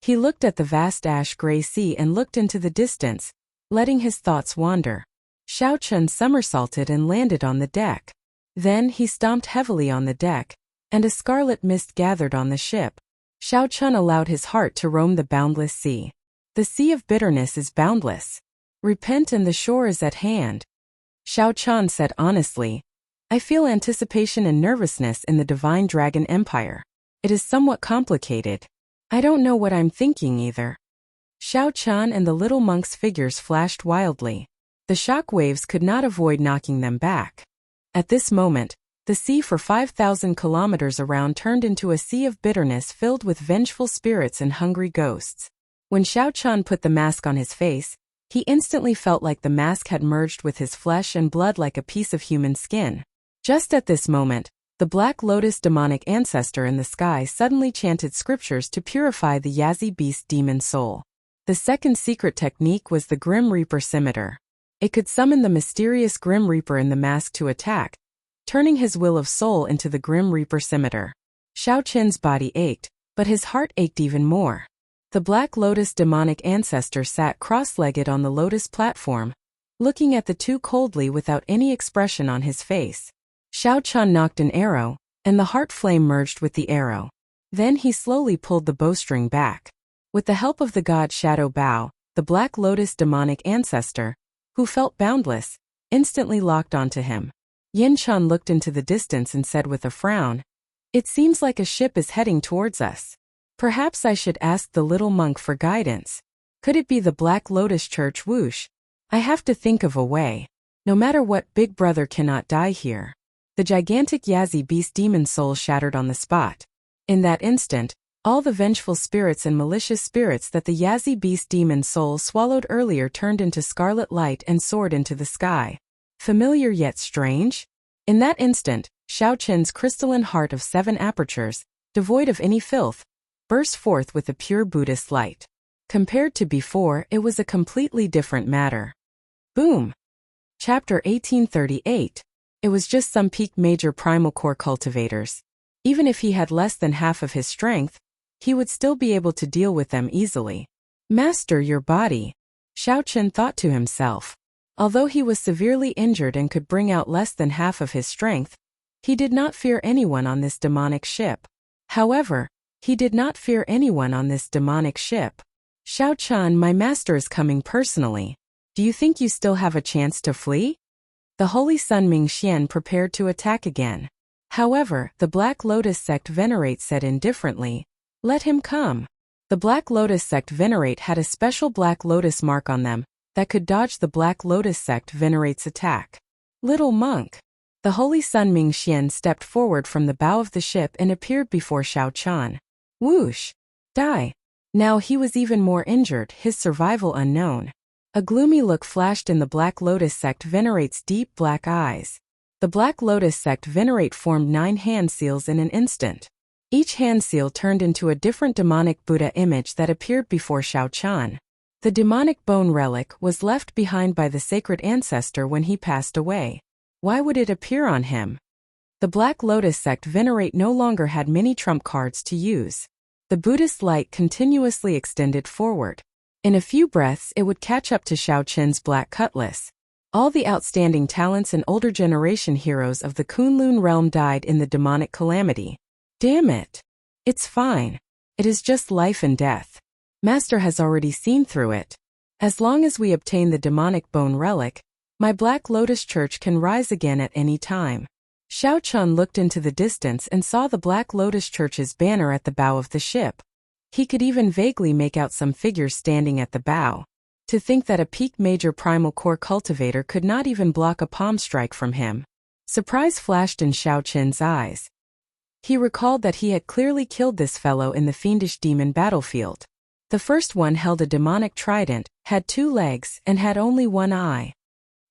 [SPEAKER 1] He looked at the vast ash-gray sea and looked into the distance, letting his thoughts wander. Xiao Chun somersaulted and landed on the deck. Then he stomped heavily on the deck, and a scarlet mist gathered on the ship. Xiao Chun allowed his heart to roam the boundless sea. The sea of bitterness is boundless. Repent and the shore is at hand. Xiao Chun said honestly, I feel anticipation and nervousness in the Divine Dragon Empire. It is somewhat complicated. I don't know what I'm thinking either. Xiao Chun and the little monk's figures flashed wildly. The shock waves could not avoid knocking them back. At this moment, the sea for 5,000 kilometers around turned into a sea of bitterness filled with vengeful spirits and hungry ghosts. When Xiao Chun put the mask on his face, he instantly felt like the mask had merged with his flesh and blood like a piece of human skin. Just at this moment, the Black Lotus demonic ancestor in the sky suddenly chanted scriptures to purify the Yazi beast demon soul. The second secret technique was the Grim Reaper scimitar. It could summon the mysterious Grim Reaper in the mask to attack, turning his will of soul into the Grim Reaper scimitar. Xiao Qin's body ached, but his heart ached even more. The Black Lotus demonic ancestor sat cross-legged on the lotus platform, looking at the two coldly without any expression on his face. Xiao Chun knocked an arrow, and the heart flame merged with the arrow. Then he slowly pulled the bowstring back. With the help of the god Shadow Bao, the Black Lotus demonic ancestor, who felt boundless, instantly locked onto him. Yin Chun looked into the distance and said with a frown, It seems like a ship is heading towards us. Perhaps I should ask the little monk for guidance. Could it be the Black Lotus Church Wuxia? I have to think of a way. No matter what, Big Brother cannot die here. The gigantic Yazi beast demon soul shattered on the spot. In that instant, all the vengeful spirits and malicious spirits that the Yazi beast demon soul swallowed earlier turned into scarlet light and soared into the sky. Familiar yet strange? In that instant, Xiao Qin's crystalline heart of 7 apertures, devoid of any filth, burst forth with a pure Buddhist light. Compared to before, it was a completely different matter. Boom! Chapter 1838. It was just some peak major primal core cultivators. Even if he had less than half of his strength, he would still be able to deal with them easily. Master your body, Xiao Qin thought to himself. Although he was severely injured and could bring out less than half of his strength, he did not fear anyone on this demonic ship. However, he did not fear anyone on this demonic ship. Xiao Chun, my master is coming personally. Do you think you still have a chance to flee? The Holy Sun Mingxian prepared to attack again. However, the Black Lotus sect Venerate said indifferently, Let him come. The Black Lotus sect Venerate had a special Black Lotus mark on them that could dodge the Black Lotus sect Venerate's attack. Little monk. The Holy Sun Mingxian stepped forward from the bow of the ship and appeared before Xiao Chun. Whoosh! Die! Now he was even more injured, his survival unknown. A gloomy look flashed in the Black Lotus sect Venerate's deep black eyes. The Black Lotus sect Venerate formed 9 hand seals in an instant. Each hand seal turned into a different demonic Buddha image that appeared before Xiao Chun. The demonic bone relic was left behind by the sacred ancestor when he passed away. Why would it appear on him? The Black Lotus sect Venerate no longer had many trump cards to use. The Buddhist light continuously extended forward. In a few breaths it would catch up to Xiao Qin's black cutlass. All the outstanding talents and older generation heroes of the Kunlun realm died in the demonic calamity. Damn it! It's fine. It is just life and death. Master has already seen through it. As long as we obtain the demonic bone relic, my Black Lotus Church can rise again at any time. Xiao Chun looked into the distance and saw the Black Lotus Church's banner at the bow of the ship. He could even vaguely make out some figures standing at the bow. To think that a peak major primal core cultivator could not even block a palm strike from him. Surprise flashed in Xiao Qin's eyes. He recalled that he had clearly killed this fellow in the fiendish demon battlefield. The first one held a demonic trident, had 2 legs, and had only 1 eye.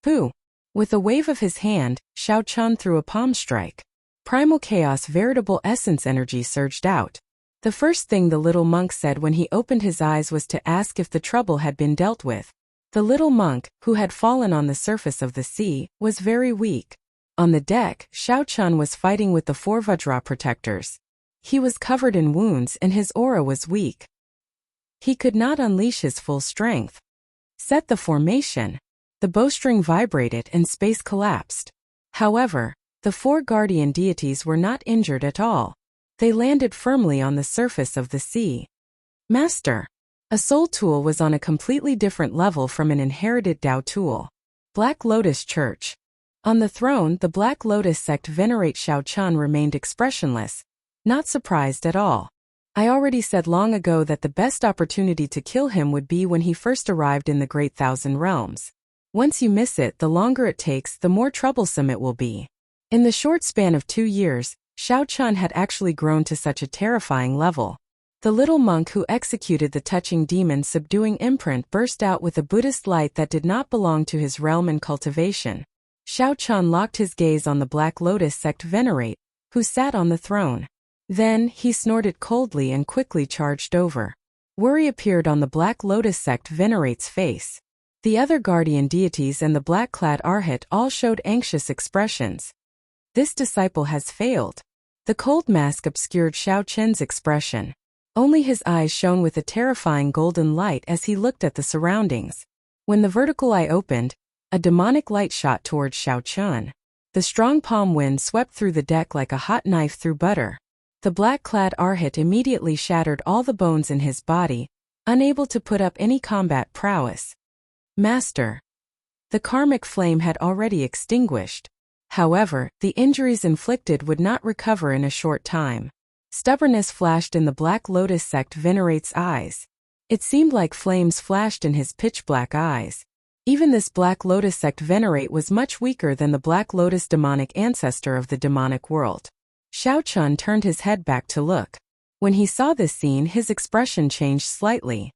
[SPEAKER 1] Pooh! With a wave of his hand, Xiao Chun threw a palm strike. Primal chaos veritable essence energy surged out. The first thing the little monk said when he opened his eyes was to ask if the trouble had been dealt with. The little monk, who had fallen on the surface of the sea, was very weak. On the deck, Xiao Chun was fighting with the 4 Vajra protectors. He was covered in wounds and his aura was weak. He could not unleash his full strength. Set the formation. The bowstring vibrated and space collapsed. However, the 4 guardian deities were not injured at all. They landed firmly on the surface of the sea. Master. A soul tool was on a completely different level from an inherited Dao tool. Black Lotus Church. On the throne, the Black Lotus sect venerate Xiao Chun remained expressionless, not surprised at all. I already said long ago that the best opportunity to kill him would be when he first arrived in the Great Thousand Realms. Once you miss it, the longer it takes, the more troublesome it will be. In the short span of 2 years, Xiao Chun had actually grown to such a terrifying level. The little monk who executed the touching demon subduing imprint burst out with a Buddhist light that did not belong to his realm and cultivation. Xiao Chun locked his gaze on the Black Lotus sect venerate, who sat on the throne. Then, he snorted coldly and quickly charged over. Worry appeared on the Black Lotus sect venerate's face. The other guardian deities and the black-clad Arhat all showed anxious expressions. This disciple has failed. The cold mask obscured Xiao Chun's expression. Only his eyes shone with a terrifying golden light as he looked at the surroundings. When the vertical eye opened, a demonic light shot towards Xiao Chun. The strong palm wind swept through the deck like a hot knife through butter. The black-clad Arhat immediately shattered all the bones in his body, unable to put up any combat prowess. Master. The karmic flame had already extinguished. However, the injuries inflicted would not recover in a short time. Stubbornness flashed in the Black Lotus sect venerate's eyes. It seemed like flames flashed in his pitch-black eyes. Even this Black Lotus sect venerate was much weaker than the Black Lotus demonic ancestor of the demonic world. Xiao Chun turned his head back to look. When he saw this scene, his expression changed slightly.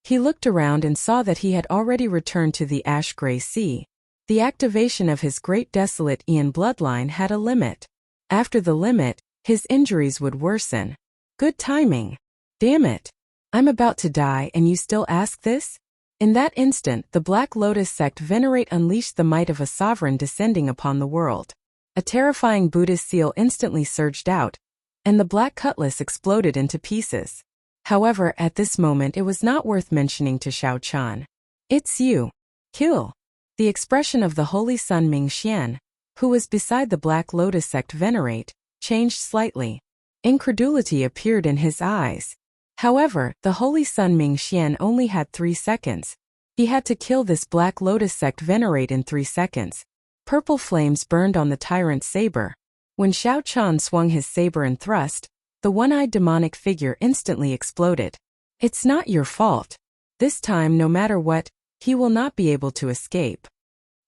[SPEAKER 1] He looked around and saw that he had already returned to the ash-gray sea. The activation of his great desolate Ian bloodline had a limit. After the limit, his injuries would worsen. Good timing. Damn it. I'm about to die and you still ask this? In that instant, the Black Lotus sect venerate unleashed the might of a sovereign descending upon the world. A terrifying Buddhist seal instantly surged out, and the black cutlass exploded into pieces. However, at this moment it was not worth mentioning to Xiao Chun. It's you. Kill. The expression of the Holy Sun Ming Xian, who was beside the Black Lotus sect venerate, changed slightly. Incredulity appeared in his eyes. However, the Holy Sun Ming Xian only had 3 seconds. He had to kill this Black Lotus sect venerate in 3 seconds. Purple flames burned on the tyrant's saber. When Xiao Chun swung his saber and thrust, the one-eyed demonic figure instantly exploded. It's not your fault. This time, no matter what, he will not be able to escape.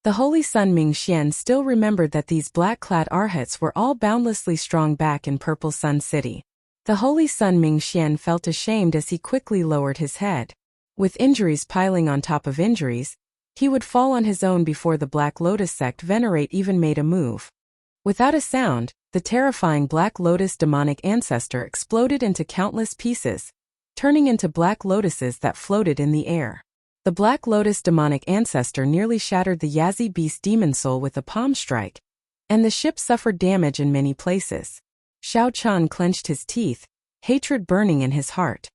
[SPEAKER 1] The Holy Sun Ming Xian still remembered that these black-clad Arhats were all boundlessly strong back in Purple Sun City. The Holy Sun Ming Xian felt ashamed as he quickly lowered his head. With injuries piling on top of injuries, he would fall on his own before the Black Lotus sect venerate even made a move. Without a sound, the terrifying Black Lotus demonic ancestor exploded into countless pieces, turning into black lotuses that floated in the air. The Black Lotus demonic ancestor nearly shattered the Yazi beast demon soul with a palm strike, and the ship suffered damage in many places. Xiao Chun clenched his teeth, hatred burning in his heart.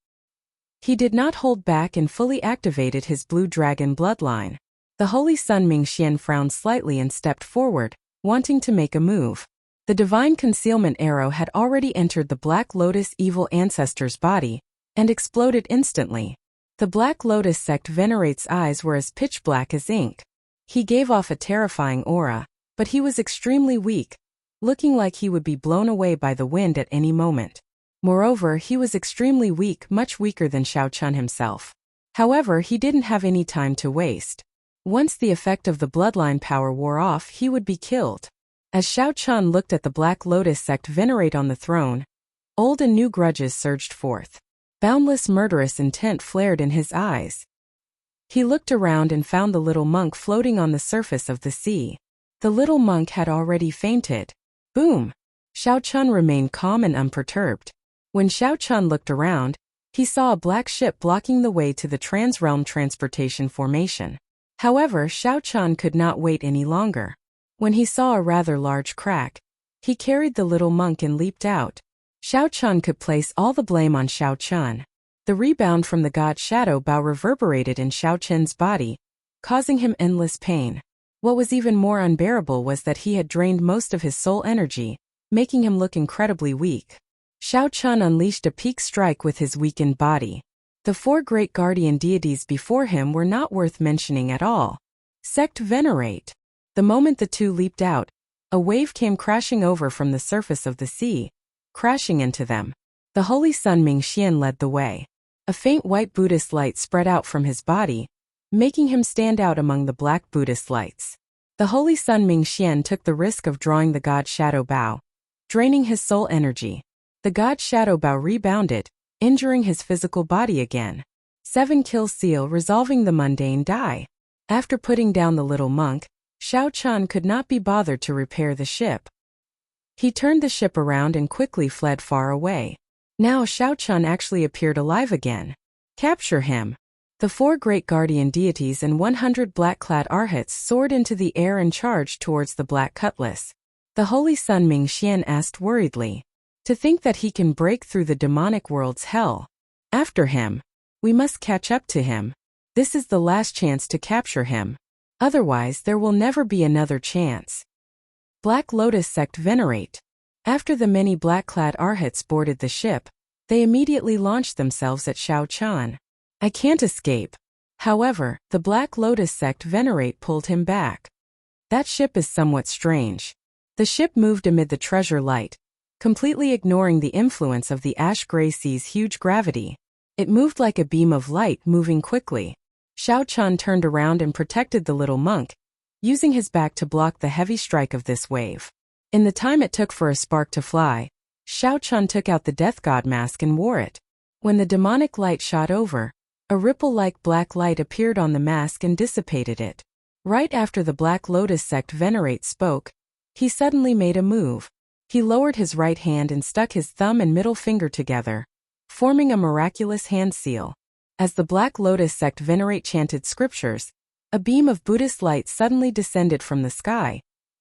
[SPEAKER 1] He did not hold back and fully activated his blue dragon bloodline. The Holy Sun Ming Xian frowned slightly and stepped forward, wanting to make a move. The divine concealment arrow had already entered the Black Lotus evil ancestor's body, and exploded instantly. The Black Lotus sect venerate's eyes were as pitch black as ink. He gave off a terrifying aura, but he was extremely weak, looking like he would be blown away by the wind at any moment. Moreover, he was extremely weak, much weaker than Xiao Chun himself. However, he didn't have any time to waste. Once the effect of the bloodline power wore off, he would be killed. As Xiao Chun looked at the Black Lotus sect venerate on the throne, old and new grudges surged forth. Boundless murderous intent flared in his eyes. He looked around and found the little monk floating on the surface of the sea. The little monk had already fainted. Boom! Xiao Chun remained calm and unperturbed. When Xiao Chun looked around, he saw a black ship blocking the way to the Trans-Realm Transportation Formation. However, Xiao Chun could not wait any longer. When he saw a rather large crack, he carried the little monk and leaped out. Xiao Chun could place all the blame on Xiao Chun. The rebound from the god Shadow Bao reverberated in Xiao Chun's body, causing him endless pain. What was even more unbearable was that he had drained most of his soul energy, making him look incredibly weak. Xiao Chun unleashed a peak strike with his weakened body. The 4 great guardian deities before him were not worth mentioning at all. Sect Venerate. The moment the two leaped out, a wave came crashing over from the surface of the sea, crashing into them. The Holy Sun Mingxian led the way. A faint white Buddhist light spread out from his body, making him stand out among the black Buddhist lights. The Holy Sun Mingxian took the risk of drawing the god Shadow Bao, draining his soul energy. The god Shadow Bao rebounded, injuring his physical body again. 7 kill seal resolving the mundane die. After putting down the little monk, Xiao Chun could not be bothered to repair the ship. He turned the ship around and quickly fled far away. Now Xiao Chun actually appeared alive again. Capture him. The 4 great guardian deities and 100 black-clad arhats soared into the air and charged towards the black cutlass. The Holy Sun Mingxian asked worriedly, "To think that he can break through the demonic world's hell. After him. We must catch up to him. This is the last chance to capture him. Otherwise there will never be another chance." Black Lotus Sect Venerate. After the many black-clad arhats boarded the ship, they immediately launched themselves at Xiao Chun. "I can't escape." However, the Black Lotus Sect Venerate pulled him back. "That ship is somewhat strange." The ship moved amid the treasure light, completely ignoring the influence of the ash-gray sea's huge gravity. It moved like a beam of light moving quickly. Xiao Chun turned around and protected the little monk, using his back to block the heavy strike of this wave. In the time it took for a spark to fly, Xiao Chun took out the death god mask and wore it. When the demonic light shot over, a ripple-like black light appeared on the mask and dissipated it. Right after the Black Lotus Sect Venerate spoke, he suddenly made a move. He lowered his right hand and stuck his thumb and middle finger together, forming a miraculous hand seal. As the Black Lotus Sect Venerate chanted scriptures, a beam of Buddhist light suddenly descended from the sky,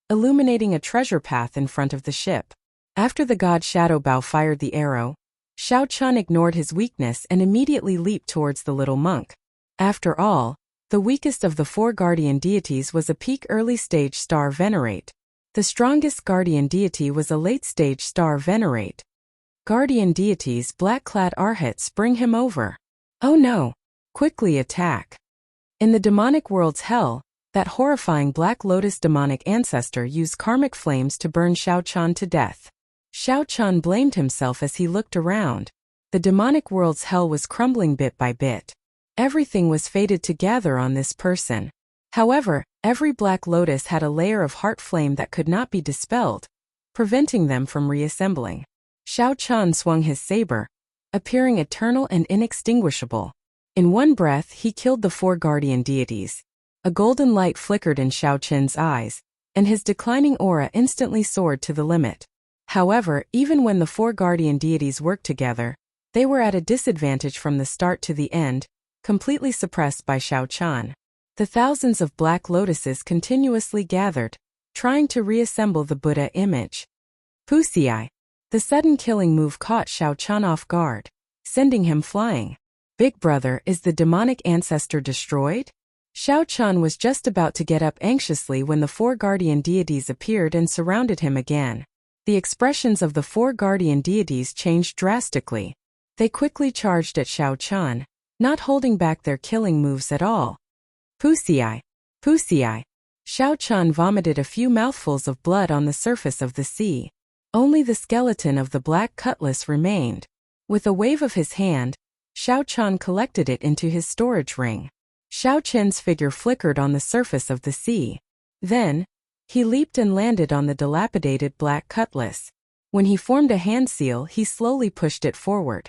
[SPEAKER 1] illuminating a treasure path in front of the ship. After the god Shadow Bao fired the arrow, Xiao Chun ignored his weakness and immediately leaped towards the little monk. After all, the weakest of the 4 guardian deities was a peak early-stage star Venerate. The strongest guardian deity was a late-stage star Venerate. Guardian deities black-clad arhats bring him over. Oh no! Quickly attack. In the demonic world's hell, that horrifying Black Lotus demonic ancestor used karmic flames to burn Xiao Chun to death. Xiao Chun blamed himself as he looked around. The demonic world's hell was crumbling bit by bit. Everything was fated to gather on this person. However, every Black Lotus had a layer of heart flame that could not be dispelled, preventing them from reassembling. Xiao Chun swung his saber, appearing eternal and inextinguishable. In one breath he killed the 4 guardian deities. A golden light flickered in Xiao Chun's eyes, and his declining aura instantly soared to the limit. However, even when the 4 guardian deities worked together, they were at a disadvantage from the start to the end, completely suppressed by Xiao Chun. The thousands of black lotuses continuously gathered, trying to reassemble the Buddha image. Wuxia. The sudden killing move caught Xiao Chun off guard, sending him flying. Big brother, is the demonic ancestor destroyed? Xiao Chun was just about to get up anxiously when the 4 guardian deities appeared and surrounded him again. The expressions of the 4 guardian deities changed drastically. They quickly charged at Xiao Chun, not holding back their killing moves at all. Wuxia. Wuxia. Xiao Chun vomited a few mouthfuls of blood on the surface of the sea. Only the skeleton of the black cutlass remained. With a wave of his hand, Xiao Chun collected it into his storage ring. Xiao Chun's figure flickered on the surface of the sea. Then, he leaped and landed on the dilapidated black cutlass. When he formed a hand seal, he slowly pushed it forward.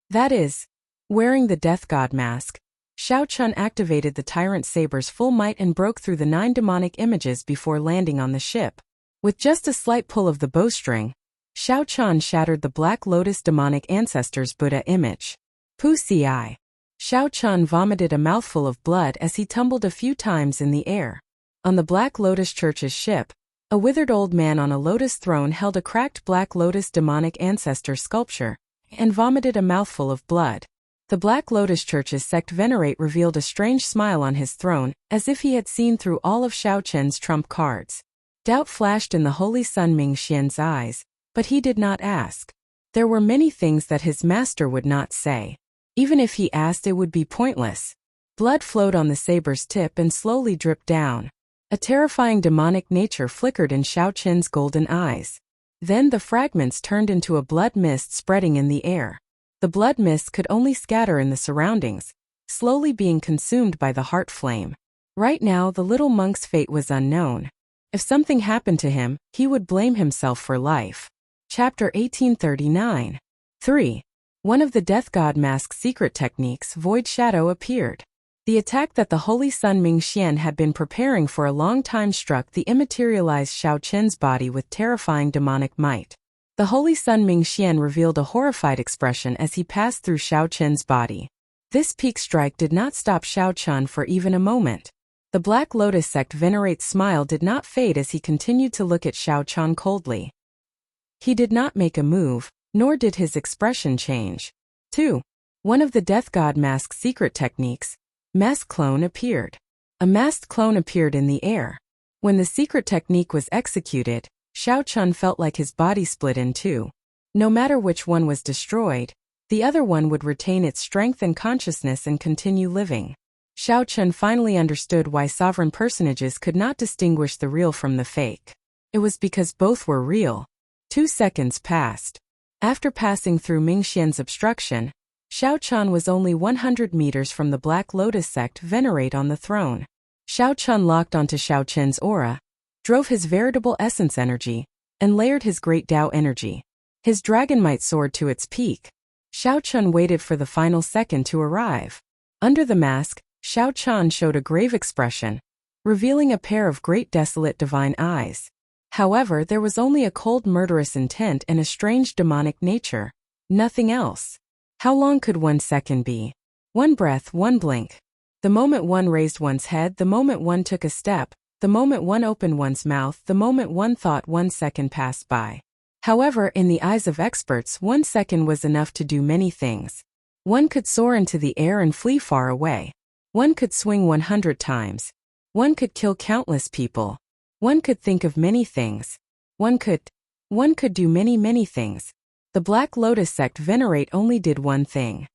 [SPEAKER 1] That is, wearing the death god mask, Xiao Chun activated the tyrant saber's full might and broke through the 9 demonic images before landing on the ship. With just a slight pull of the bowstring, Shao Chan shattered the Black Lotus demonic ancestor's Buddha image. Wuxia. Shao Chan vomited a mouthful of blood as he tumbled a few times in the air. On the Black Lotus Church's ship, a withered old man on a lotus throne held a cracked Black Lotus demonic ancestor sculpture and vomited a mouthful of blood. The Black Lotus Church's sect venerate revealed a strange smile on his throne, as if he had seen through all of Shao Chen's trump cards. Doubt flashed in the Holy Sun Ming Xian's eyes, but he did not ask. There were many things that his master would not say. Even if he asked, it would be pointless. Blood flowed on the saber's tip and slowly dripped down. A terrifying demonic nature flickered in Shao Chen's golden eyes. Then the fragments turned into a blood mist spreading in the air. The blood mist could only scatter in the surroundings, slowly being consumed by the heart flame. Right now the little monk's fate was unknown. If something happened to him, he would blame himself for life. Chapter 1839. 3. One of the Death God Mask's secret techniques, Void Shadow, appeared. The attack that the Holy Sun Ming Xian had been preparing for a long time struck the immaterialized Shao Chen's body with terrifying demonic might. The Holy Sun Ming Xian revealed a horrified expression as he passed through Shao Chen's body. This peak strike did not stop Shao Chen for even a moment. The Black Lotus sect venerate's smile did not fade as he continued to look at Shao Chen coldly. He did not make a move, nor did his expression change. 2. One of the Death God Mask's secret techniques, Mask Clone, appeared. A masked clone appeared in the air. When the secret technique was executed, Shao Chen felt like his body split in two. No matter which one was destroyed, the other one would retain its strength and consciousness and continue living. Shao Chen finally understood why sovereign personages could not distinguish the real from the fake. It was because both were real. 2 seconds passed. After passing through Ming Xian's obstruction, Shao Chen was only 100 meters from the Black Lotus sect venerate on the throne. Shao Chen locked onto Shao Chen's aura, drove his veritable essence energy, and layered his great Tao energy. His dragon might soared to its peak. Shao Chen waited for the final second to arrive. Under the mask, Shao Chen showed a grave expression, revealing a pair of great desolate divine eyes. However, there was only a cold murderous intent and a strange demonic nature. Nothing else. How long could 1 second be? 1 breath, 1 blink. The moment one raised one's head, the moment one took a step, the moment one opened one's mouth, the moment one thought, 1 second passed by. However, in the eyes of experts, 1 second was enough to do many things. One could soar into the air and flee far away. One could swing 100 times. One could kill countless people. One could think of many things. One could do many things. The Black Lotus sect venerate only did one thing.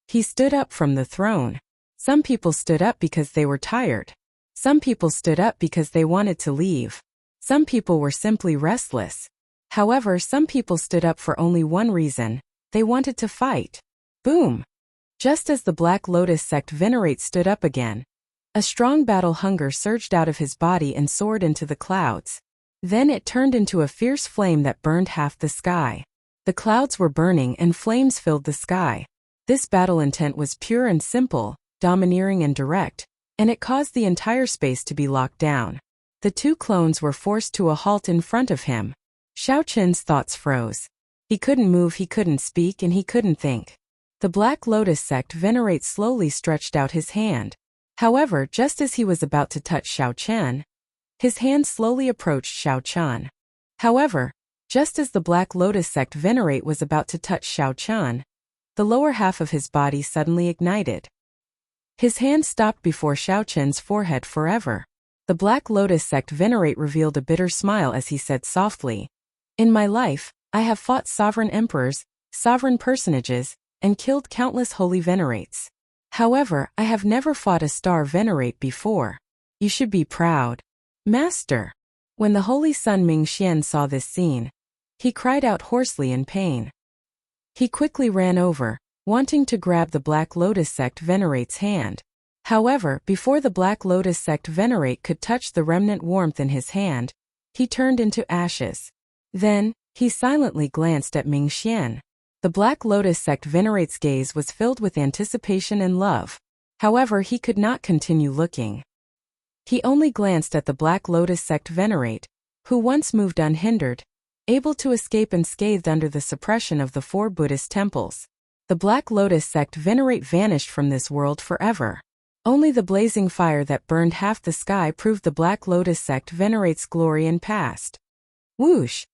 [SPEAKER 1] He stood up from the throne. Some people stood up because they were tired. Some people stood up because they wanted to leave. Some people were simply restless. However, some people stood up for only one reason: they wanted to fight. Boom! Just as the Black Lotus sect venerate stood up again, a strong battle hunger surged out of his body and soared into the clouds. Then it turned into a fierce flame that burned half the sky. The clouds were burning and flames filled the sky. This battle intent was pure and simple, domineering and direct, and it caused the entire space to be locked down. The two clones were forced to a halt in front of him. Shao Chen's thoughts froze. He couldn't move, he couldn't speak, and he couldn't think. The Black Lotus sect venerate slowly stretched out his hand. However, just as he was about to touch Shao Chen, his hand slowly approached Shao Chen. However, just as the Black Lotus sect venerate was about to touch Shao Chen, the lower half of his body suddenly ignited. His hand stopped before Shao Chen's forehead forever. The Black Lotus sect venerate revealed a bitter smile as he said softly, "In my life, I have fought sovereign emperors, sovereign personages, and killed countless holy venerates. However, I have never fought a star venerate before. You should be proud, Master." When the Holy Sun Ming Xian saw this scene, he cried out hoarsely in pain. He quickly ran over, wanting to grab the Black Lotus sect venerate's hand. However, before the Black Lotus sect venerate could touch the remnant warmth in his hand, he turned into ashes. Then, he silently glanced at Ming Xian. The Black Lotus sect venerate's gaze was filled with anticipation and love. However, he could not continue looking. He only glanced at the Black Lotus sect venerate, who once moved unhindered, able to escape unscathed under the suppression of the 4 Buddhist temples. The Black Lotus sect venerate vanished from this world forever. Only the blazing fire that burned half the sky proved the Black Lotus sect venerates glory and past. Whoosh!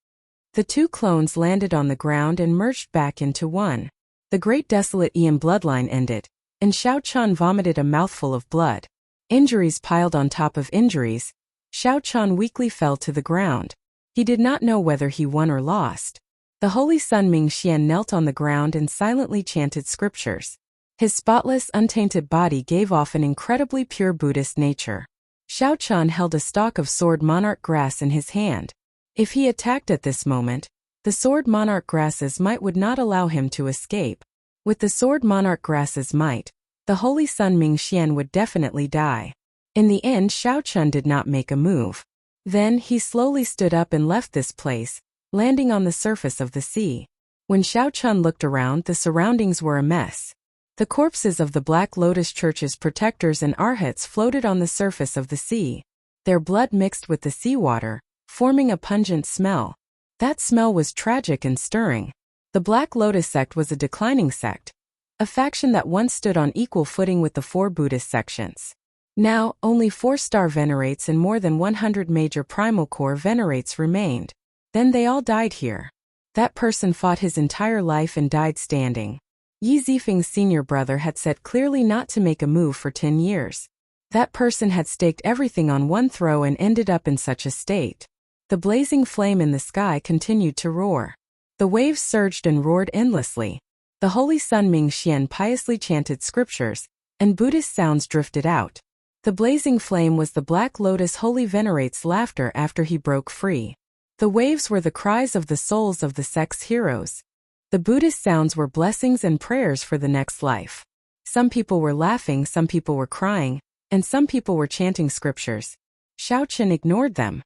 [SPEAKER 1] The 2 clones landed on the ground and merged back into one. The great desolate Ian bloodline ended, and Xiao Chun vomited a mouthful of blood. Injuries piled on top of injuries. Xiao Chun weakly fell to the ground. He did not know whether he won or lost. The holy son Ming Xian knelt on the ground and silently chanted scriptures. His spotless, untainted body gave off an incredibly pure Buddhist nature. Xiao Chun held a stalk of sword monarch grass in his hand. If he attacked at this moment, the sword monarch grasses might would not allow him to escape. With the sword monarch grasses might, the holy son Ming Xian would definitely die. In the end, Xiao Chun did not make a move. Then he slowly stood up and left this place, landing on the surface of the sea. When Xiao Chun looked around, the surroundings were a mess. The corpses of the Black Lotus Church's protectors and arhats floated on the surface of the sea. Their blood mixed with the seawater, forming a pungent smell. That smell was tragic and stirring. The Black Lotus sect was a declining sect, a faction that once stood on equal footing with the 4 Buddhist sections. Now, only 4-star venerates and more than 100 major primal core venerates remained. Then they all died here. That person fought his entire life and died standing. Yi Zifeng's senior brother had said clearly not to make a move for 10 years. That person had staked everything on one throw and ended up in such a state. The blazing flame in the sky continued to roar. The waves surged and roared endlessly. The holy son Ming Xian piously chanted scriptures, and Buddhist sounds drifted out. The blazing flame was the Black Lotus holy venerate's laughter after he broke free. The waves were the cries of the souls of the sect's heroes. The Buddhist sounds were blessings and prayers for the next life. Some people were laughing, some people were crying, and some people were chanting scriptures. Xiao Chun ignored them.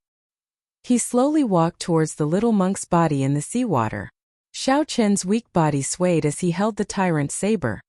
[SPEAKER 1] He slowly walked towards the little monk's body in the seawater. Xiao Chun's weak body swayed as he held the tyrant's saber.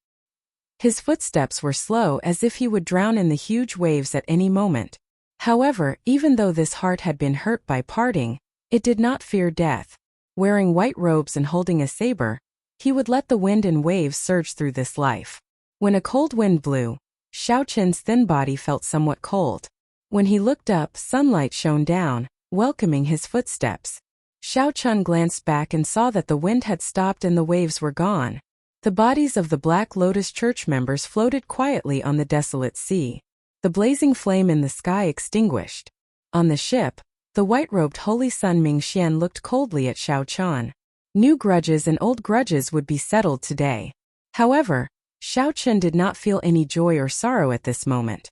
[SPEAKER 1] His footsteps were slow, as if he would drown in the huge waves at any moment. However, even though this heart had been hurt by parting, it did not fear death. Wearing white robes and holding a saber, he would let the wind and waves surge through this life. When a cold wind blew, Xiao Chun's thin body felt somewhat cold. When he looked up, sunlight shone down, welcoming his footsteps. Xiao Chun glanced back and saw that the wind had stopped and the waves were gone. The bodies of the Black Lotus Church members floated quietly on the desolate sea. The blazing flame in the sky extinguished. On the ship, the white-robed holy son Ming Xian looked coldly at Xiao Chun. New grudges and old grudges would be settled today. However, Xiao Chun did not feel any joy or sorrow at this moment.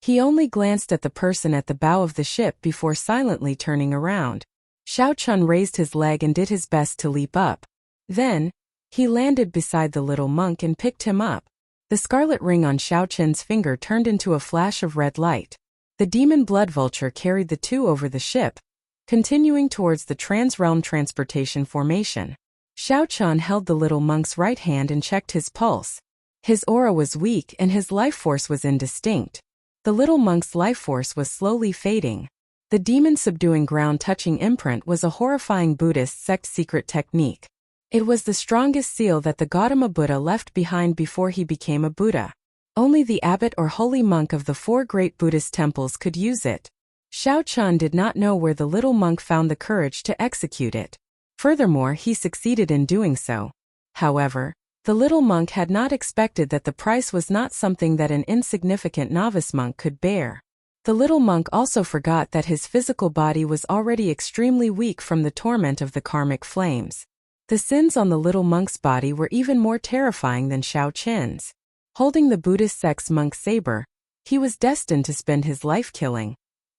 [SPEAKER 1] He only glanced at the person at the bow of the ship before silently turning around. Xiao Chun raised his leg and did his best to leap up. Then, he landed beside the little monk and picked him up. The scarlet ring on Xiao Chun's finger turned into a flash of red light. The demon blood vulture carried the two over the ship, continuing towards the trans-realm transportation formation. Xiao Chun held the little monk's right hand and checked his pulse. His aura was weak and his life force was indistinct. The little monk's life force was slowly fading. The demon subduing ground-touching imprint was a horrifying Buddhist sect secret technique. It was the strongest seal that the Gautama Buddha left behind before he became a Buddha. Only the abbot or holy monk of the 4 great Buddhist temples could use it. Xiao Chun did not know where the little monk found the courage to execute it. Furthermore, he succeeded in doing so. However, the little monk had not expected that the price was not something that an insignificant novice monk could bear. The little monk also forgot that his physical body was already extremely weak from the torment of the karmic flames. The sins on the little monk's body were even more terrifying than Xiao Chun's. Holding the Buddhist sect's monk's saber, he was destined to spend his life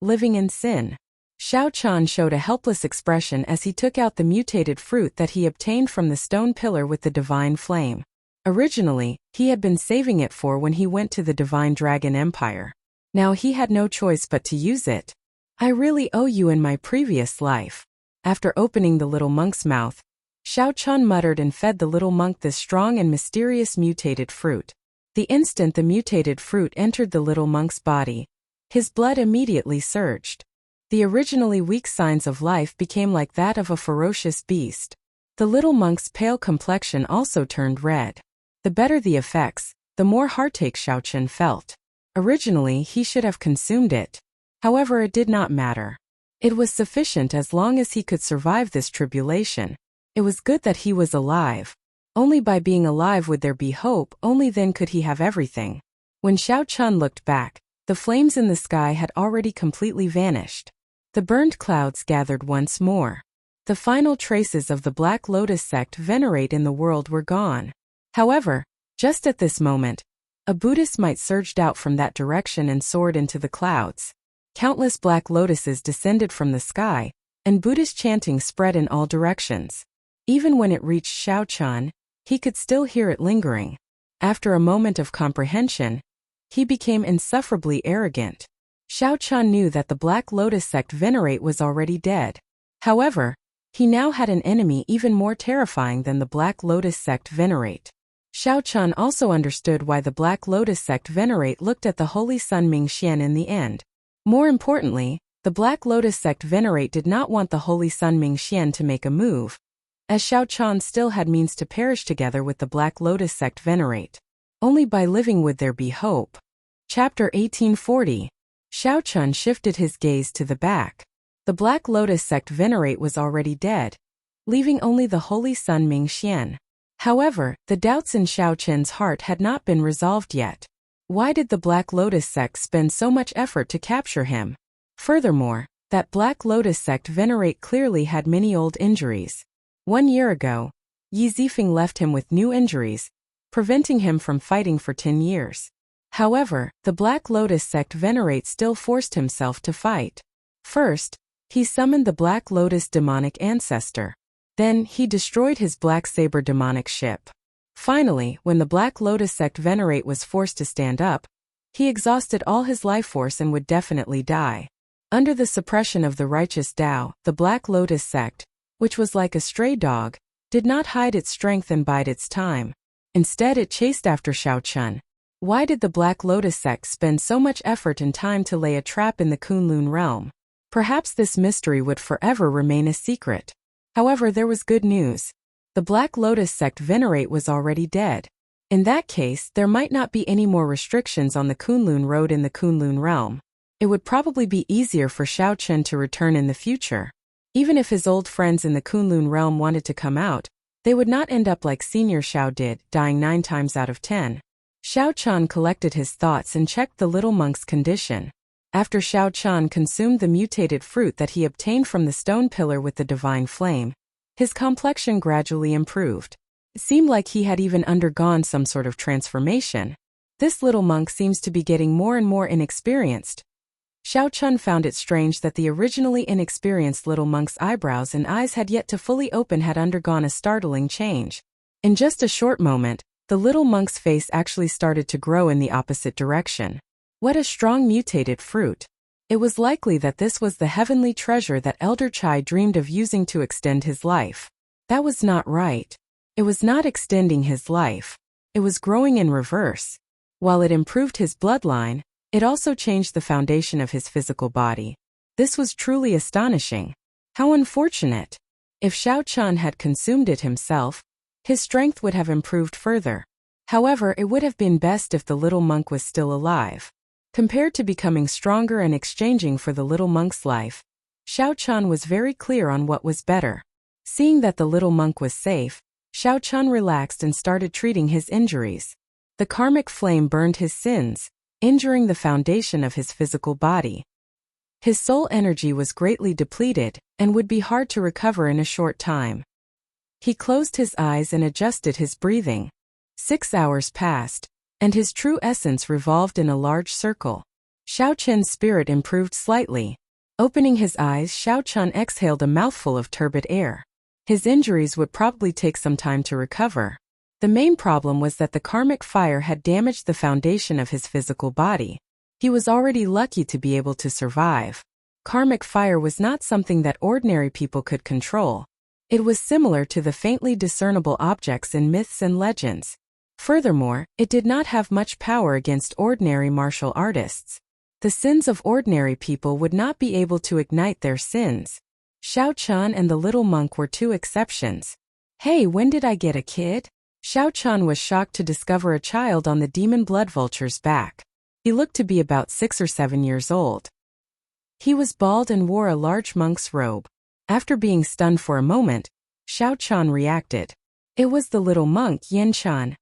[SPEAKER 1] living in sin. Xiao Chun showed a helpless expression as he took out the mutated fruit that he obtained from the stone pillar with the divine flame. Originally, he had been saving it for when he went to the Divine Dragon Empire. Now he had no choice but to use it. I really owe you in my previous life. After opening the little monk's mouth, Xiao Chun muttered and fed the little monk this strong and mysterious mutated fruit. The instant the mutated fruit entered the little monk's body, his blood immediately surged. The originally weak signs of life became like that of a ferocious beast. The little monk's pale complexion also turned red. The better the effects, the more heartache Xiaochen felt. Originally, he should have consumed it. However, it did not matter. It was sufficient as long as he could survive this tribulation. It was good that he was alive. Only by being alive would there be hope, only then could he have everything. When Xiaochen looked back, the flames in the sky had already completely vanished. The burned clouds gathered once more. The final traces of the Black Lotus sect venerate in the world were gone. However, just at this moment, a Buddhist might surged out from that direction and soared into the clouds. Countless black lotuses descended from the sky, and Buddhist chanting spread in all directions. Even when it reached Xiaochen, he could still hear it lingering. After a moment of comprehension, he became insufferably arrogant. Xiaochen knew that the Black Lotus sect venerate was already dead. However, he now had an enemy even more terrifying than the Black Lotus sect venerate. Xiaochen also understood why the Black Lotus sect venerate looked at the Holy Sun Mingxian in the end. More importantly, the Black Lotus sect venerate did not want the Holy Sun Mingxian to make a move, as Xiaochen still had means to perish together with the Black Lotus sect venerate. Only by living would there be hope. Chapter 1840. Xiaochen shifted his gaze to the back. The Black Lotus sect venerate was already dead, leaving only the Holy Sun Mingxian. However, the doubts in Xiaochen's heart had not been resolved yet. Why did the Black Lotus sect spend so much effort to capture him? Furthermore, that Black Lotus sect venerate clearly had many old injuries. 1 year ago, Yi Zifeng left him with new injuries, preventing him from fighting for 10 years. However, the Black Lotus sect venerate still forced himself to fight. First, he summoned the Black Lotus demonic ancestor. Then, he destroyed his Black Saber demonic ship. Finally, when the Black Lotus sect venerate was forced to stand up, he exhausted all his life force and would definitely die. Under the suppression of the righteous Tao, the Black Lotus sect, which was like a stray dog, did not hide its strength and bide its time. Instead, it chased after Xiaochen. Why did the Black Lotus sect spend so much effort and time to lay a trap in the Kunlun realm? Perhaps this mystery would forever remain a secret. However, there was good news. The Black Lotus sect venerate was already dead. In that case, there might not be any more restrictions on the Kunlun road in the Kunlun realm. It would probably be easier for Xiaochen to return in the future. Even if his old friends in the Kunlun realm wanted to come out, they would not end up like Senior Xiao did, dying 9 times out of 10. Xiaochen collected his thoughts and checked the little monk's condition. After Xiaochen consumed the mutated fruit that he obtained from the stone pillar with the divine flame, his complexion gradually improved. It seemed like he had even undergone some sort of transformation. This little monk seems to be getting more and more inexperienced. Xiaochen found it strange that the originally inexperienced little monk's eyebrows and eyes had yet to fully open had undergone a startling change. In just a short moment, the little monk's face actually started to grow in the opposite direction. What a strong mutated fruit. It was likely that this was the heavenly treasure that Elder Chai dreamed of using to extend his life. That was not right. It was not extending his life. It was growing in reverse. While it improved his bloodline, it also changed the foundation of his physical body. This was truly astonishing. How unfortunate. If Xiaochen had consumed it himself, his strength would have improved further. However, it would have been best if the little monk was still alive. Compared to becoming stronger and exchanging for the little monk's life, Xiaochen was very clear on what was better. Seeing that the little monk was safe, Xiaochen relaxed and started treating his injuries. The karmic flame burned his sins, injuring the foundation of his physical body. His soul energy was greatly depleted and would be hard to recover in a short time. He closed his eyes and adjusted his breathing. 6 hours passed, and his true essence revolved in a large circle. Xiaochen's spirit improved slightly. Opening his eyes, Xiaochen exhaled a mouthful of turbid air. His injuries would probably take some time to recover. The main problem was that the karmic fire had damaged the foundation of his physical body. He was already lucky to be able to survive. Karmic fire was not something that ordinary people could control. It was similar to the faintly discernible objects in myths and legends. Furthermore, it did not have much power against ordinary martial artists. The sins of ordinary people would not be able to ignite their sins. Xiao Chan and the little monk were two exceptions. Hey, when did I get a kid? Xiao Chan was shocked to discover a child on the demon blood vulture's back. He looked to be about 6 or 7 years old. He was bald and wore a large monk's robe. After being stunned for a moment, Xiao Chan reacted. It was the little monk Yin Chan.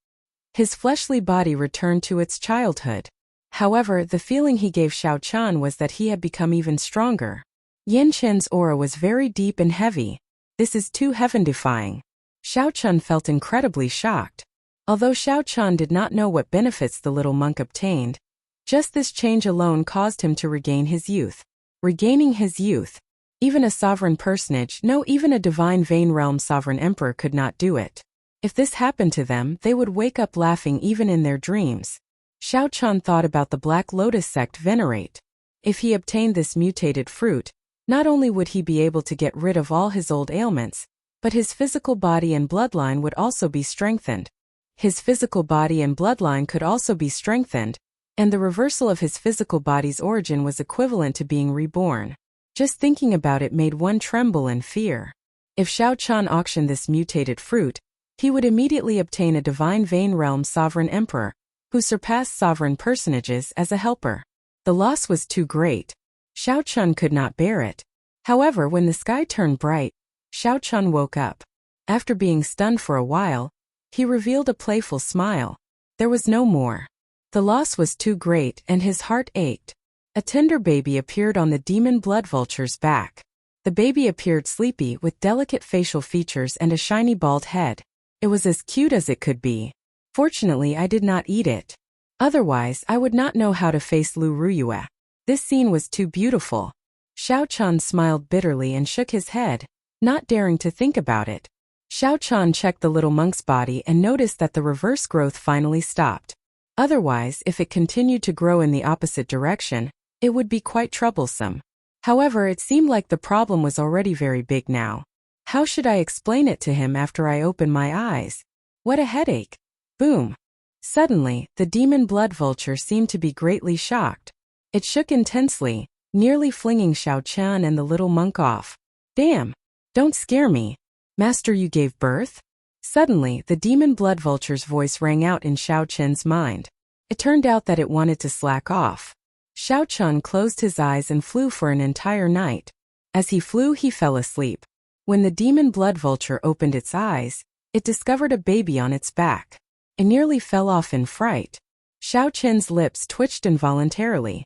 [SPEAKER 1] His fleshly body returned to its childhood. However, the feeling he gave Xiao Chan was that he had become even stronger. Yin Chan's aura was very deep and heavy. This is too heaven-defying. Xiao Chan felt incredibly shocked. Although Xiao Chan did not know what benefits the little monk obtained, just this change alone caused him to regain his youth. Regaining his youth. Even a sovereign personage, no, even a divine Vane Realm sovereign emperor could not do it. If this happened to them, they would wake up laughing even in their dreams. Xiao Chan thought about the Black Lotus sect venerate. If he obtained this mutated fruit, not only would he be able to get rid of all his old ailments, but his physical body and bloodline would also be strengthened. His physical body and bloodline could also be strengthened, and the reversal of his physical body's origin was equivalent to being reborn. Just thinking about it made one tremble in fear. If Xiao Chan auctioned this mutated fruit, he would immediately obtain a divine Vane Realm sovereign emperor, who surpassed sovereign personages as a helper. The loss was too great. Xiao Chan could not bear it. However, when the sky turned bright, Xiao Chan woke up. After being stunned for a while, he revealed a playful smile. There was no more. The loss was too great and his heart ached. A tender baby appeared on the demon blood vulture's back. The baby appeared sleepy with delicate facial features and a shiny bald head. It was as cute as it could be. Fortunately, I did not eat it. Otherwise, I would not know how to face Lu Ruyue. This scene was too beautiful. Xiao Chan smiled bitterly and shook his head, not daring to think about it. Xiao Chan checked the little monk's body and noticed that the reverse growth finally stopped. Otherwise, if it continued to grow in the opposite direction, it would be quite troublesome. However, it seemed like the problem was already very big now. How should I explain it to him after I open my eyes? What a headache. Boom. Suddenly, the demon blood vulture seemed to be greatly shocked. It shook intensely, nearly flinging Xiao Chan and the little monk off. Damn! Don't scare me. Master, you gave birth? Suddenly, the demon blood vulture's voice rang out in Xiao Chen's mind. It turned out that it wanted to slack off. Xiao Chan closed his eyes and flew for an entire night. As he flew, he fell asleep. When the demon blood vulture opened its eyes, it discovered a baby on its back. It nearly fell off in fright. Xiao Chen's lips twitched involuntarily.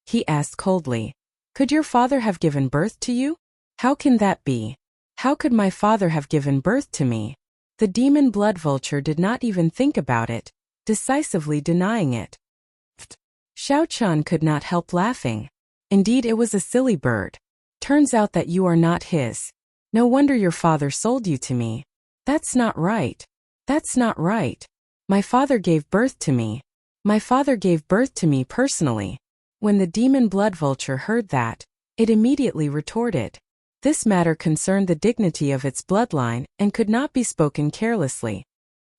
[SPEAKER 1] He asked coldly, "Could your father have given birth to you? How can that be? How could my father have given birth to me?" The demon blood vulture did not even think about it, decisively denying it. Xiao Chan could not help laughing. Indeed, it was a silly bird. Turns out that you are not his. No wonder your father sold you to me. That's not right. That's not right. My father gave birth to me. My father gave birth to me personally. When the demon blood vulture heard that, it immediately retorted. This matter concerned the dignity of its bloodline and could not be spoken carelessly.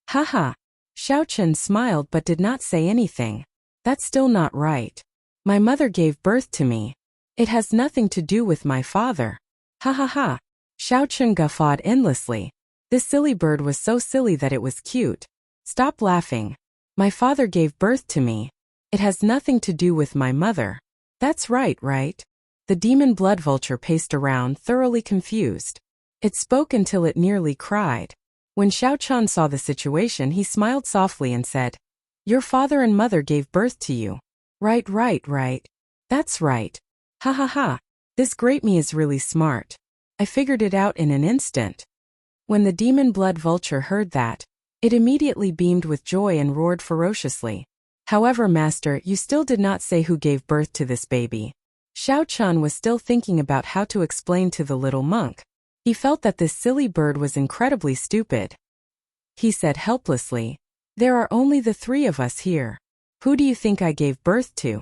[SPEAKER 1] Haha. Xiao Chen smiled but did not say anything. That's still not right. My mother gave birth to me. It has nothing to do with my father. Ha ha ha. Xiao Chen guffawed endlessly. This silly bird was so silly that it was cute. Stop laughing. My father gave birth to me. It has nothing to do with my mother. That's right, right? The demon blood vulture paced around, thoroughly confused. It spoke until it nearly cried. When Xiao Chan saw the situation, he smiled softly and said, "Your father and mother gave birth to you. Right, right, right. That's right. Ha ha ha. This great me is really smart. I figured it out in an instant." When the demon blood vulture heard that, it immediately beamed with joy and roared ferociously. However, master, you still did not say who gave birth to this baby. Xiao Chan was still thinking about how to explain to the little monk. He felt that this silly bird was incredibly stupid. He said helplessly, "There are only the three of us here. Who do you think I gave birth to?"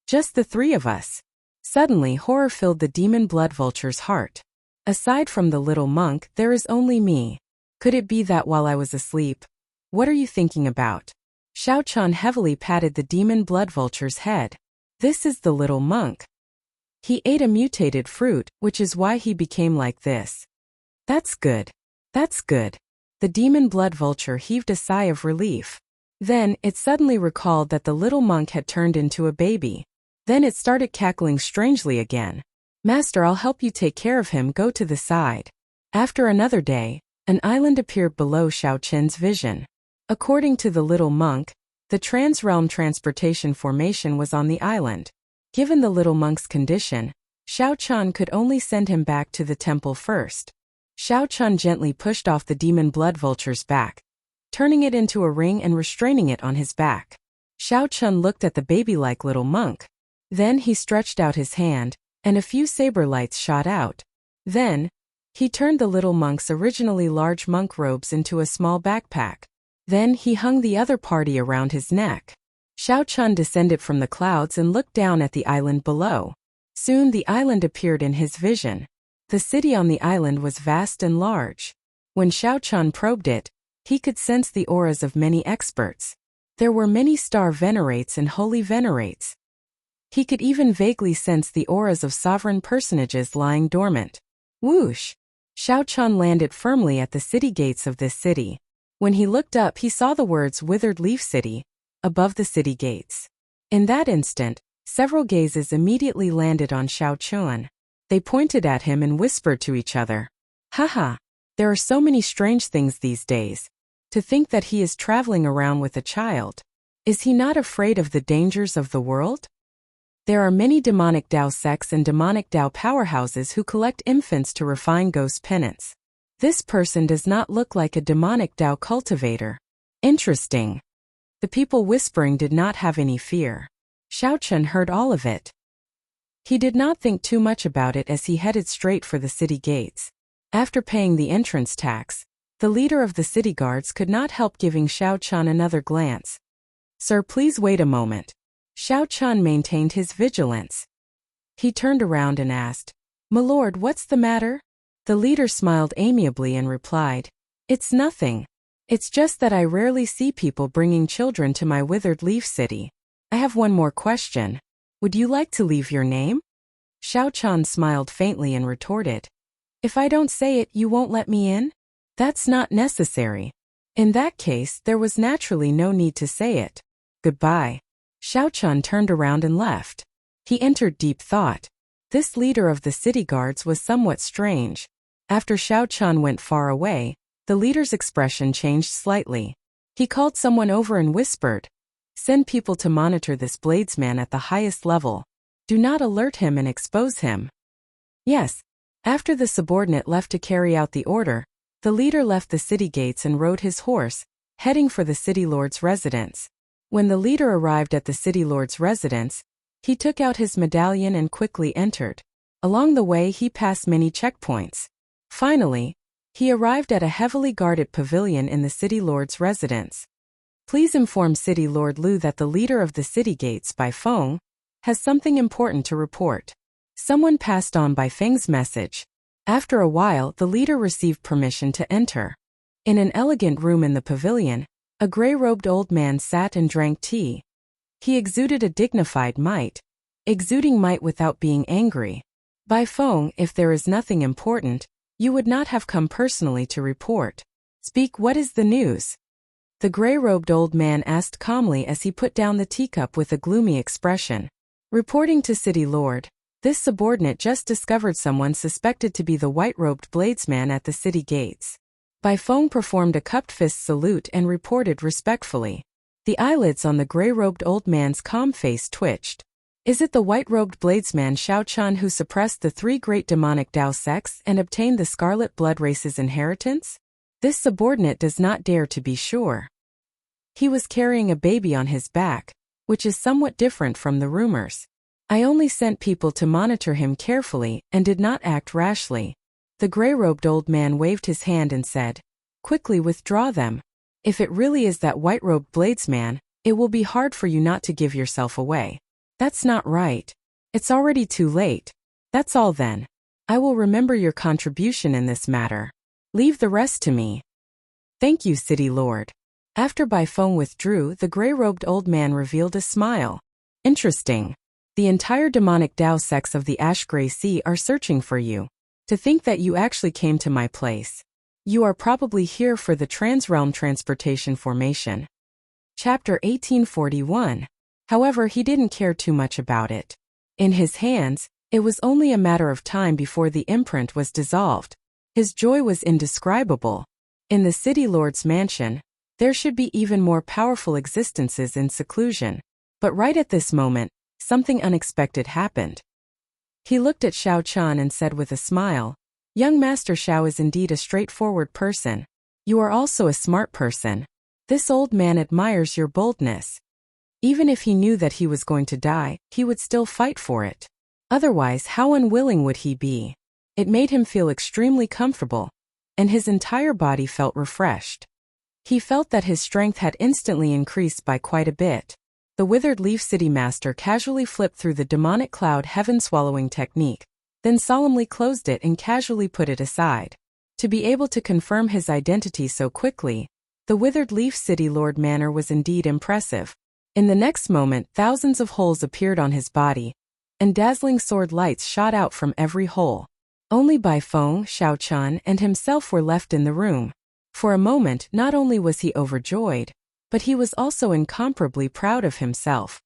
[SPEAKER 1] "Just the three of us." Suddenly, horror filled the demon blood vulture's heart. "Aside from the little monk, there is only me. Could it be that while I was asleep? What are you thinking about?" Xiao Chan heavily patted the demon blood vulture's head. This is the little monk. He ate a mutated fruit, which is why he became like this. That's good. That's good. The demon blood vulture heaved a sigh of relief. Then, it suddenly recalled that the little monk had turned into a baby. Then it started cackling strangely again. Master, I'll help you take care of him. Go to the side. After another day, an island appeared below Xiao Qin's vision. According to the little monk, the trans-realm transportation formation was on the island. Given the little monk's condition, Xiao Qin could only send him back to the temple first. Xiao Qin gently pushed off the demon blood vulture's back, turning it into a ring and restraining it on his back. Xiao Qin looked at the baby-like little monk. Then he stretched out his hand, and a few saber lights shot out. Then, he turned the little monk's originally large monk robes into a small backpack. Then he hung the other party around his neck. Xiao Qin descended from the clouds and looked down at the island below. Soon the island appeared in his vision. The city on the island was vast and large. When Xiao Qin probed it, he could sense the auras of many experts. There were many star venerates and holy venerates. He could even vaguely sense the auras of sovereign personages lying dormant. Whoosh! Xiao Qin landed firmly at the city gates of this city. When he looked up, he saw the words Withered Leaf City above the city gates. In that instant, several gazes immediately landed on Xiao Qin. They pointed at him and whispered to each other. Haha! There are so many strange things these days. To think that he is traveling around with a child. Is he not afraid of the dangers of the world? There are many demonic Dao sects and demonic Dao powerhouses who collect infants to refine ghost penance. This person does not look like a demonic Dao cultivator. Interesting. The people whispering did not have any fear. Xiao Qin heard all of it. He did not think too much about it as he headed straight for the city gates. After paying the entrance tax, the leader of the city guards could not help giving Xiao Qin another glance. Sir, please wait a moment. Xiao Qin maintained his vigilance. He turned around and asked, My lord, what's the matter? The leader smiled amiably and replied, It's nothing. It's just that I rarely see people bringing children to my withered leaf city. I have one more question. Would you like to leave your name? Xiao Qin smiled faintly and retorted, If I don't say it, you won't let me in? That's not necessary. In that case, there was naturally no need to say it. Goodbye. Xiao Qin turned around and left. He entered deep thought. This leader of the city guards was somewhat strange. After Xiao Qin went far away, the leader's expression changed slightly. He called someone over and whispered, Send people to monitor this bladesman at the highest level. Do not alert him and expose him. Yes. After the subordinate left to carry out the order, the leader left the city gates and rode his horse, heading for the city lord's residence. When the leader arrived at the city lord's residence, he took out his medallion and quickly entered. Along the way he passed many checkpoints. Finally, he arrived at a heavily guarded pavilion in the city lord's residence. Please inform City Lord Lu that the leader of the city gates, Bai Feng, has something important to report. Someone passed on Bai Feng's message. After a while, the leader received permission to enter. In an elegant room in the pavilion, a gray-robed old man sat and drank tea. He exuded a dignified might, exuding might without being angry. Bai Feng, if there is nothing important, you would not have come personally to report. Speak, what is the news? The gray-robed old man asked calmly as he put down the teacup with a gloomy expression. Reporting to City Lord, this subordinate just discovered someone suspected to be the white-robed bladesman at the city gates. Bai Feng performed a cupped fist salute and reported respectfully. The eyelids on the gray-robed old man's calm face twitched. Is it the white-robed bladesman Xiao Qin who suppressed the 3 great demonic Dao sects and obtained the scarlet blood race's inheritance? This subordinate does not dare to be sure. He was carrying a baby on his back, which is somewhat different from the rumors. I only sent people to monitor him carefully and did not act rashly. The gray-robed old man waved his hand and said, Quickly withdraw them. If it really is that white-robed bladesman, it will be hard for you not to give yourself away. That's not right. It's already too late. That's all then. I will remember your contribution in this matter. Leave the rest to me. Thank you, City Lord. After Bai Feng withdrew, the gray-robed old man revealed a smile. Interesting. The entire demonic Dao sects of the Ash-Gray Sea are searching for you. To think that you actually came to my place. You are probably here for the Transrealm Transportation Formation. Chapter 1841. However, he didn't care too much about it. In his hands, it was only a matter of time before the imprint was dissolved. His joy was indescribable. In the City Lord's mansion, there should be even more powerful existences in seclusion. But right at this moment, something unexpected happened. He looked at Xiao Chun and said with a smile, "Young Master Xiao is indeed a straightforward person. You are also a smart person. This old man admires your boldness." Even if he knew that he was going to die, he would still fight for it. Otherwise, how unwilling would he be? It made him feel extremely comfortable, and his entire body felt refreshed. He felt that his strength had instantly increased by quite a bit. The Withered Leaf City Master casually flipped through the demonic cloud heaven-swallowing technique, then solemnly closed it and casually put it aside. To be able to confirm his identity so quickly, the Withered Leaf City Lord manner was indeed impressive. In the next moment, thousands of holes appeared on his body, and dazzling sword lights shot out from every hole. Only Bai Feng, Xiao Chun, and himself were left in the room. For a moment, not only was he overjoyed, but he was also incomparably proud of himself.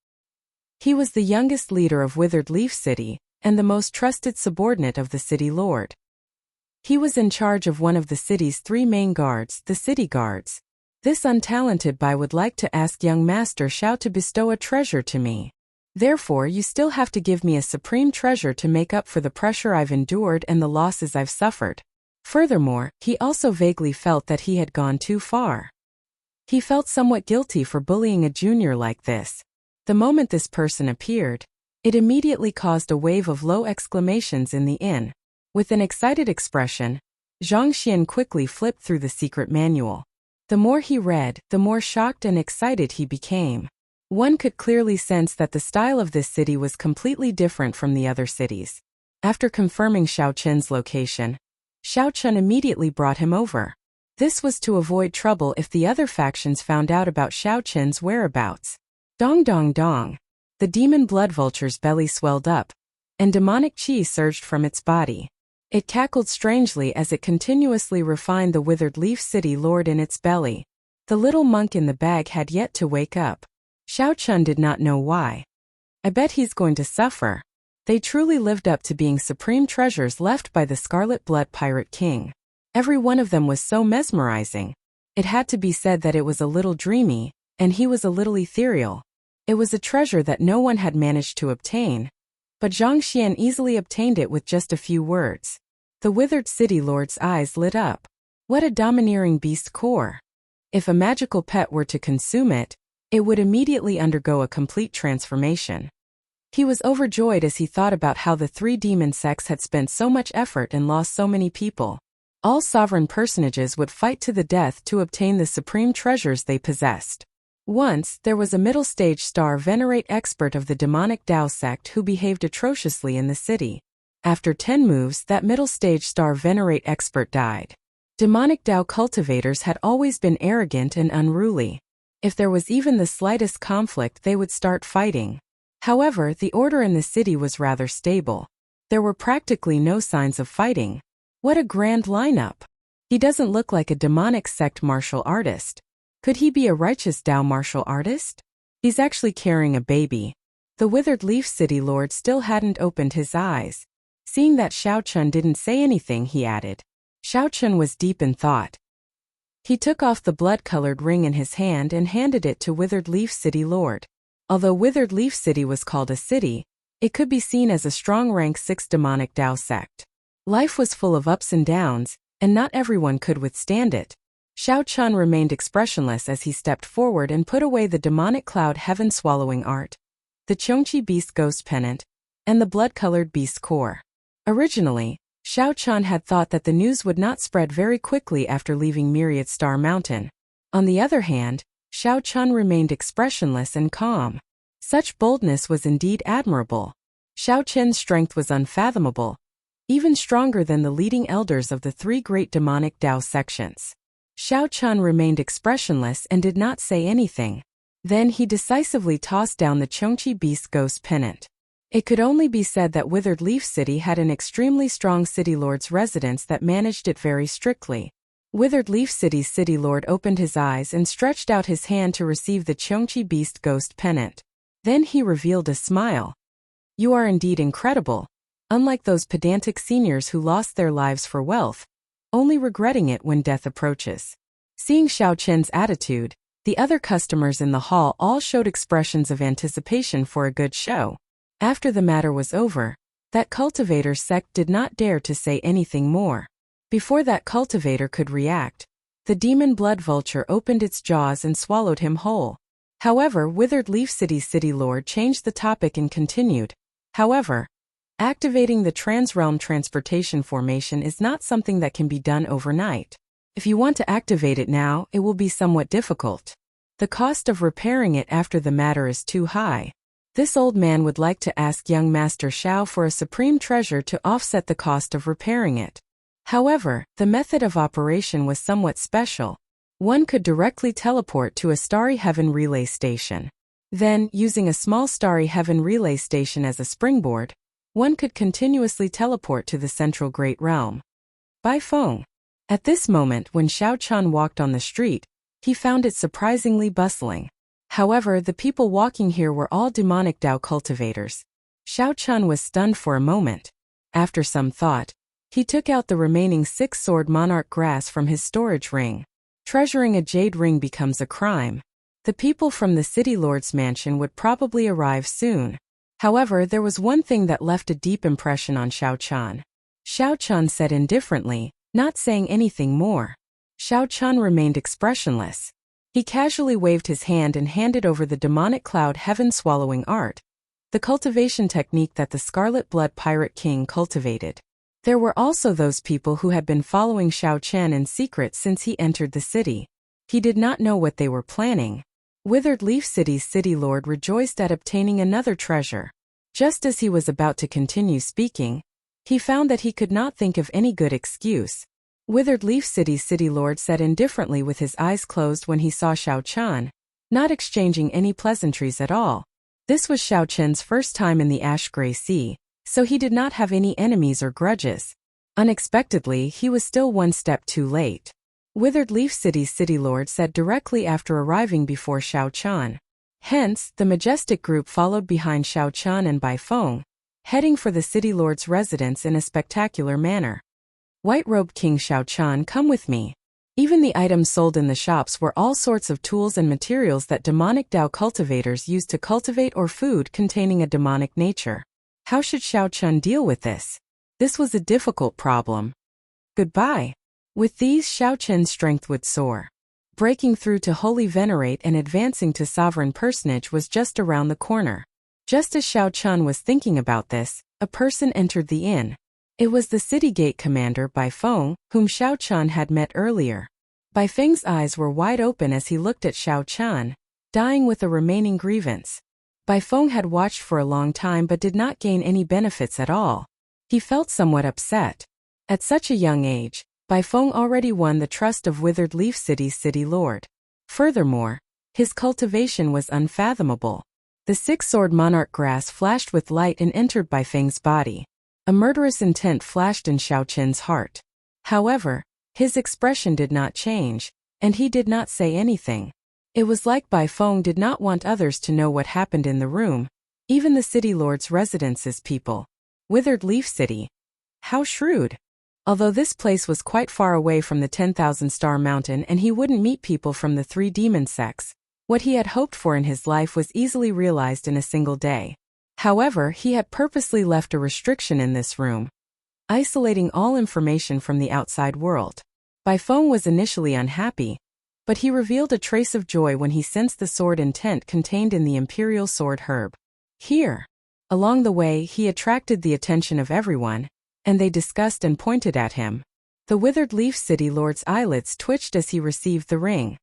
[SPEAKER 1] He was the youngest leader of Withered Leaf City, and the most trusted subordinate of the City Lord. He was in charge of one of the city's 3 main guards, the City Guards. This untalented Bai would like to ask young Master Xiao to bestow a treasure to me. Therefore, you still have to give me a supreme treasure to make up for the pressure I've endured and the losses I've suffered. Furthermore, he also vaguely felt that he had gone too far. He felt somewhat guilty for bullying a junior like this. The moment this person appeared, it immediately caused a wave of low exclamations in the inn. With an excited expression, Zhang Xian quickly flipped through the secret manual. The more he read, the more shocked and excited he became. One could clearly sense that the style of this city was completely different from the other cities. After confirming Xiao Chen's location, Xiao Chen immediately brought him over. This was to avoid trouble if the other factions found out about Xiao Chen's whereabouts. Dong dong dong. The demon blood vulture's belly swelled up, and demonic chi surged from its body. It cackled strangely as it continuously refined the Withered Leaf City Lord in its belly. The little monk in the bag had yet to wake up. Xiao Chun did not know why. I bet he's going to suffer. They truly lived up to being supreme treasures left by the Scarlet Blood Pirate King. Every one of them was so mesmerizing. It had to be said that it was a little dreamy, and he was a little ethereal. It was a treasure that no one had managed to obtain, but Zhang Xian easily obtained it with just a few words. The Withered City Lord's eyes lit up. What a domineering beast core! If a magical pet were to consume it, it would immediately undergo a complete transformation. He was overjoyed as he thought about how the 3 demon sects had spent so much effort and lost so many people. All sovereign personages would fight to the death to obtain the supreme treasures they possessed. Once, there was a middle-stage star venerate expert of the demonic Dao sect who behaved atrociously in the city. After 10 moves, that middle-stage star venerate expert died. Demonic Dao cultivators had always been arrogant and unruly. If there was even the slightest conflict, they would start fighting. However, the order in the city was rather stable. There were practically no signs of fighting. What a grand lineup! He doesn't look like a demonic sect martial artist. Could he be a righteous Dao martial artist? He's actually carrying a baby. The Withered Leaf City Lord still hadn't opened his eyes. Seeing that Xiao Chun didn't say anything, he added. Xiao Chun was deep in thought. He took off the blood-colored ring in his hand and handed it to Withered Leaf City Lord. Although Withered Leaf City was called a city, it could be seen as a strong rank 6 demonic Dao sect. Life was full of ups and downs, and not everyone could withstand it. Xiao Chun remained expressionless as he stepped forward and put away the demonic cloud heaven-swallowing art, the Chongqi beast ghost pennant, and the blood-colored beast core. Originally, Xiao Chun had thought that the news would not spread very quickly after leaving Myriad Star Mountain. On the other hand, Xiao Chun remained expressionless and calm. Such boldness was indeed admirable. Xiao Chen's strength was unfathomable, even stronger than the leading elders of the 3 great demonic Dao sections. Xiao Chun remained expressionless and did not say anything. Then he decisively tossed down the Chongqi beast ghost pennant. It could only be said that Withered Leaf City had an extremely strong city lord's residence that managed it very strictly. Withered Leaf City's city lord opened his eyes and stretched out his hand to receive the Cheongchi Beast Ghost Pennant. Then he revealed a smile. "You are indeed incredible. Unlike those pedantic seniors who lost their lives for wealth, only regretting it when death approaches." Seeing Xiao Chen's attitude, the other customers in the hall all showed expressions of anticipation for a good show. After the matter was over, that cultivator sect did not dare to say anything more. Before that cultivator could react, the demon blood vulture opened its jaws and swallowed him whole. However, Withered Leaf City's city lord changed the topic and continued. "However, activating the Transrealm Transportation Formation is not something that can be done overnight. If you want to activate it now, it will be somewhat difficult. The cost of repairing it after the matter is too high. This old man would like to ask young Master Xiao for a supreme treasure to offset the cost of repairing it. However, the method of operation was somewhat special. One could directly teleport to a Starry Heaven relay station. Then, using a small Starry Heaven relay station as a springboard, one could continuously teleport to the central Great Realm." Bai Feng. At this moment, when Xiao Chan walked on the street, he found it surprisingly bustling. However, the people walking here were all demonic Dao cultivators. Xiao Chan was stunned for a moment. After some thought, he took out the remaining 6-sword monarch grass from his storage ring. Treasuring a jade ring becomes a crime. The people from the city lord's mansion would probably arrive soon. However, there was one thing that left a deep impression on Xiao Chan. Xiao Chan said indifferently, not saying anything more. Xiao Chan remained expressionless. He casually waved his hand and handed over the demonic cloud heaven-swallowing art, the cultivation technique that the Scarlet Blood Pirate King cultivated. There were also those people who had been following Xiao Chan in secret since he entered the city. He did not know what they were planning. Withered Leaf City's city lord rejoiced at obtaining another treasure. Just as he was about to continue speaking, he found that he could not think of any good excuse. Withered Leaf City's city lord said indifferently with his eyes closed when he saw Xiao Chan, not exchanging any pleasantries at all. This was Xiao Chen's first time in the Ash-Gray Sea, so he did not have any enemies or grudges. Unexpectedly, he was still one step too late. Withered Leaf City's city lord said directly after arriving before Xiao Chan. Hence, the majestic group followed behind Xiao Chan and Bai Feng, heading for the city lord's residence in a spectacular manner. "White-robed King Xiao Chan, come with me." Even the items sold in the shops were all sorts of tools and materials that demonic Dao cultivators used to cultivate or food containing a demonic nature. How should Xiao Chan deal with this? This was a difficult problem. Goodbye. With these, Xiao Chen's strength would soar. Breaking through to Holy Venerate and advancing to Sovereign Personage was just around the corner. Just as Xiao Chan was thinking about this, a person entered the inn. It was the city gate commander Bai Feng, whom Xiao Chan had met earlier. Bai Feng's eyes were wide open as he looked at Xiao Chan, dying with a remaining grievance. Bai Feng had watched for a long time but did not gain any benefits at all. He felt somewhat upset. At such a young age, Bai Feng already won the trust of Withered Leaf City's city lord. Furthermore, his cultivation was unfathomable. The 6-sword monarch grass flashed with light and entered Bai Feng's body. A murderous intent flashed in Xiao Chen's heart. However, his expression did not change, and he did not say anything. It was like Bai Feng did not want others to know what happened in the room, even the city lord's residence's people. Withered Leaf City. How shrewd. Although this place was quite far away from the 10,000-star mountain and he wouldn't meet people from the 3 demon sects, what he had hoped for in his life was easily realized in a single day. However, he had purposely left a restriction in this room, isolating all information from the outside world. Bai Feng was initially unhappy, but he revealed a trace of joy when he sensed the sword intent contained in the imperial sword herb. Here. Along the way, he attracted the attention of everyone, and they discussed and pointed at him. The Withered Leaf City lord's eyelids twitched as he received the ring.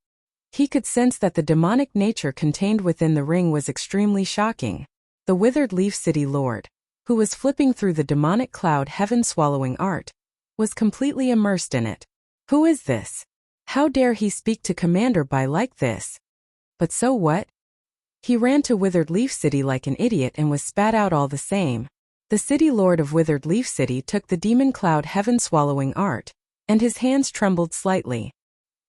[SPEAKER 1] He could sense that the demonic nature contained within the ring was extremely shocking. The Withered Leaf City lord, who was flipping through the demonic cloud heaven-swallowing art, was completely immersed in it. Who is this? How dare he speak to Commander Bai like this? But so what? He ran to Withered Leaf City like an idiot and was spat out all the same. The city lord of Withered Leaf City took the demon cloud heaven-swallowing art, and his hands trembled slightly.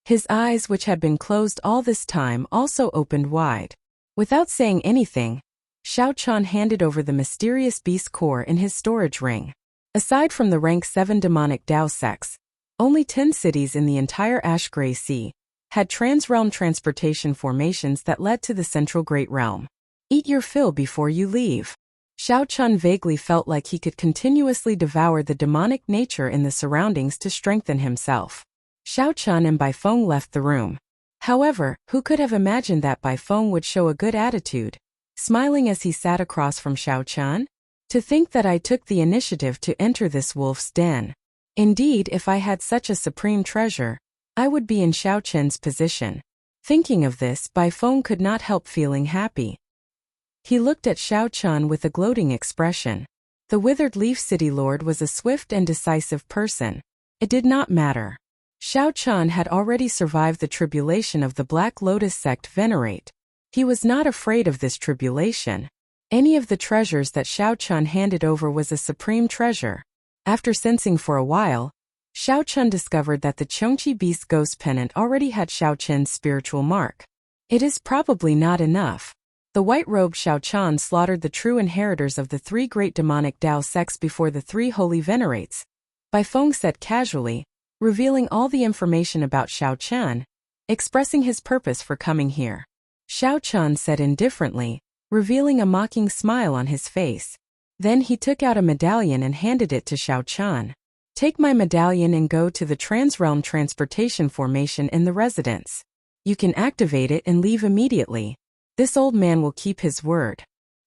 [SPEAKER 1] His eyes, which had been closed all this time, also opened wide. Without saying anything, Xiao Chan handed over the mysterious beast core in his storage ring. Aside from the rank 7 demonic Dao sects, only 10 cities in the entire Ash-Gray Sea had transrealm transportation formations that led to the Central Great Realm. Eat your fill before you leave. Xiao Chan vaguely felt like he could continuously devour the demonic nature in the surroundings to strengthen himself. Xiao Chan and Bai Feng left the room. However, who could have imagined that Bai Feng would show a good attitude, smiling as he sat across from Xiao Chan? To think that I took the initiative to enter this wolf's den. Indeed, if I had such a supreme treasure, I would be in Xiao Chen's position. Thinking of this, Bai Feng could not help feeling happy. He looked at Xiao Chan with a gloating expression. The Withered Leaf City Lord was a swift and decisive person. It did not matter. Xiao Chan had already survived the tribulation of the Black Lotus sect venerate. He was not afraid of this tribulation. Any of the treasures that Xiao Chan handed over was a supreme treasure. After sensing for a while, Xiao Chan discovered that the Chongqi Beast Ghost Pendant already had Xiao Chen's spiritual mark. It is probably not enough. The white-robed Xiao Chan slaughtered the true inheritors of the 3 great demonic Dao sects before the 3 holy venerates. Bai Feng said casually, revealing all the information about Xiao Chan, expressing his purpose for coming here. Xiao Chan said indifferently, revealing a mocking smile on his face. Then he took out a medallion and handed it to Xiao Chan. Take my medallion and go to the Transrealm Transportation Formation in the residence. You can activate it and leave immediately. This old man will keep his word.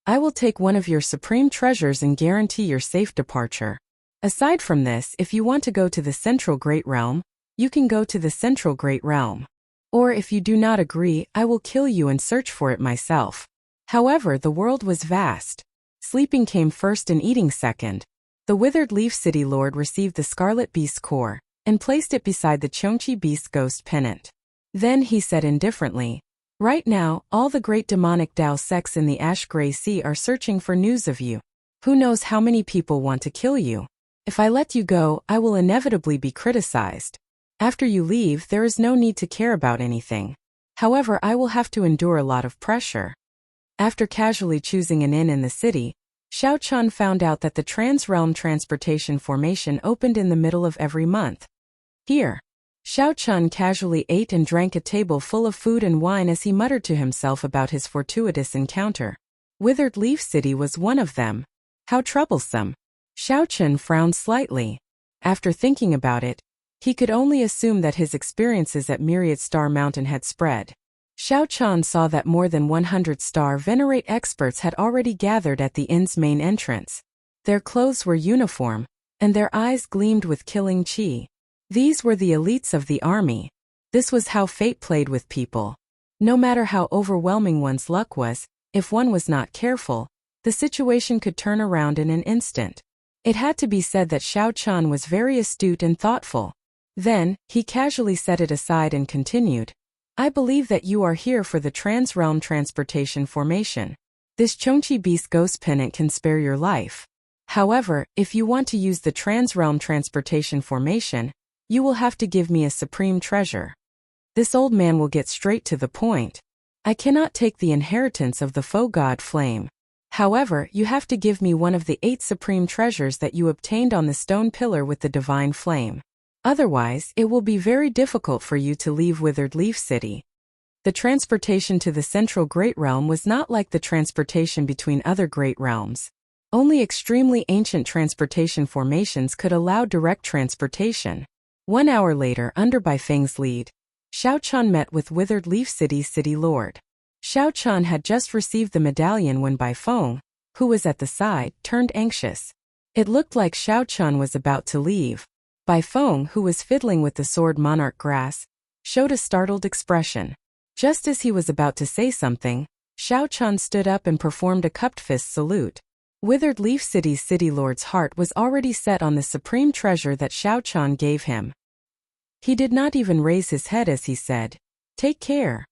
[SPEAKER 1] I will take one of your supreme treasures and guarantee your safe departure. Aside from this, if you want to go to the Central Great Realm, you can go to the Central Great Realm. Or if you do not agree, I will kill you and search for it myself. However, the world was vast. Sleeping came first and eating second. The Withered Leaf City Lord received the Scarlet Beast Core and placed it beside the Chongqi Beast Ghost Pendant. Then he said indifferently, right now, all the great demonic Dao sects in the Ash-Gray Sea are searching for news of you. Who knows how many people want to kill you? If I let you go, I will inevitably be criticized. After you leave, there is no need to care about anything. However, I will have to endure a lot of pressure. After casually choosing an inn in the city, Xiao Chan found out that the Transrealm Transportation Formation opened in the middle of every month. Here, Xiao Chan casually ate and drank a table full of food and wine as he muttered to himself about his fortuitous encounter. Withered Leaf City was one of them. How troublesome. Xiao Chan frowned slightly. After thinking about it, he could only assume that his experiences at Myriad Star Mountain had spread. Xiao Chan saw that more than 100 star venerate experts had already gathered at the inn's main entrance. Their clothes were uniform, and their eyes gleamed with killing chi. These were the elites of the army. This was how fate played with people. No matter how overwhelming one's luck was, if one was not careful, the situation could turn around in an instant. It had to be said that Xiao Chan was very astute and thoughtful. Then, he casually set it aside and continued. I believe that you are here for the Transrealm Transportation Formation. This Chongqi Beast Ghost Pendant can spare your life. However, if you want to use the Transrealm Transportation Formation, you will have to give me a supreme treasure. This old man will get straight to the point. I cannot take the inheritance of the foe god Flame. However, you have to give me one of the 8 supreme treasures that you obtained on the stone pillar with the divine flame. Otherwise, it will be very difficult for you to leave Withered Leaf City. The transportation to the Central Great Realm was not like the transportation between other great realms. Only extremely ancient transportation formations could allow direct transportation. 1 hour later, under Bai Feng's lead, Xiao Chan met with Withered Leaf City's city lord. Xiao Chan had just received the medallion when Bai Feng, who was at the side, turned anxious. It looked like Xiao Chan was about to leave. Bai Feng, who was fiddling with the sword monarch grass, showed a startled expression. Just as he was about to say something, Xiao Chan stood up and performed a cupped fist salute. Withered Leaf City's city lord's heart was already set on the supreme treasure that Xiao Chan gave him. He did not even raise his head as he said, "Take care.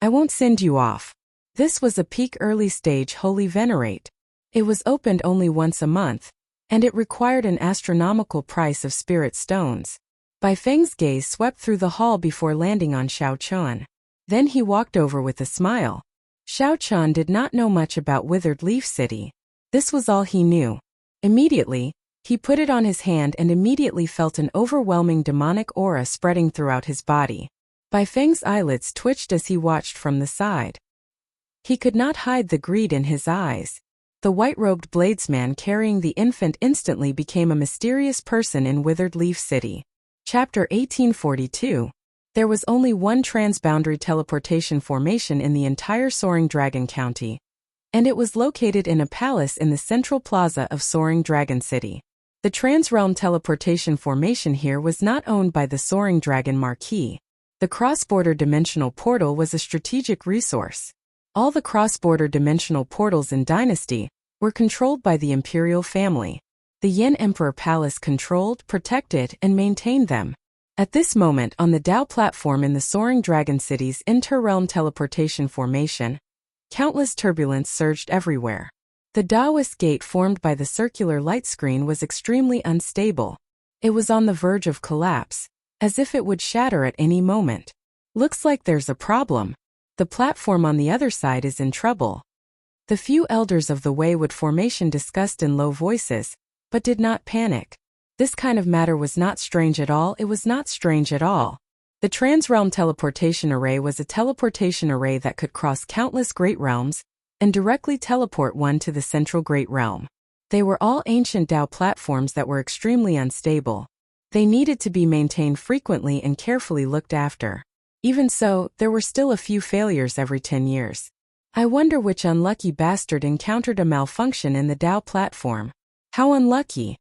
[SPEAKER 1] I won't send you off." This was a peak early-stage holy venerate. It was opened only once a month, and it required an astronomical price of spirit stones. Bai Feng's gaze swept through the hall before landing on Xiao Chun. Then he walked over with a smile. Xiao Chun did not know much about Withered Leaf City. This was all he knew. Immediately, he put it on his hand and immediately felt an overwhelming demonic aura spreading throughout his body. Bai Feng's eyelids twitched as he watched from the side. He could not hide the greed in his eyes. The white-robed bladesman carrying the infant instantly became a mysterious person in Withered Leaf City. Chapter 1842. There was only one transboundary teleportation formation in the entire Soaring Dragon County, and it was located in a palace in the central plaza of Soaring Dragon City. The transrealm teleportation formation here was not owned by the Soaring Dragon Marquis. The cross-border dimensional portal was a strategic resource. All the cross-border dimensional portals in Dynasty were controlled by the imperial family. The Yin Emperor Palace controlled, protected, and maintained them. At this moment on the Dao platform in the Soaring Dragon City's interrealm teleportation formation, countless turbulence surged everywhere. The Daoist gate formed by the circular light screen was extremely unstable. It was on the verge of collapse, as if it would shatter at any moment. Looks like there's a problem. The platform on the other side is in trouble. The few elders of the Waywood formation discussed in low voices, but did not panic. This kind of matter was not strange at all. It was not strange at all. The Transrealm Teleportation Array was a teleportation array that could cross countless great realms and directly teleport one to the central great realm. They were all ancient Dao platforms that were extremely unstable. They needed to be maintained frequently and carefully looked after. Even so, there were still a few failures every 10 years. I wonder which unlucky bastard encountered a malfunction in the Dao platform. How unlucky!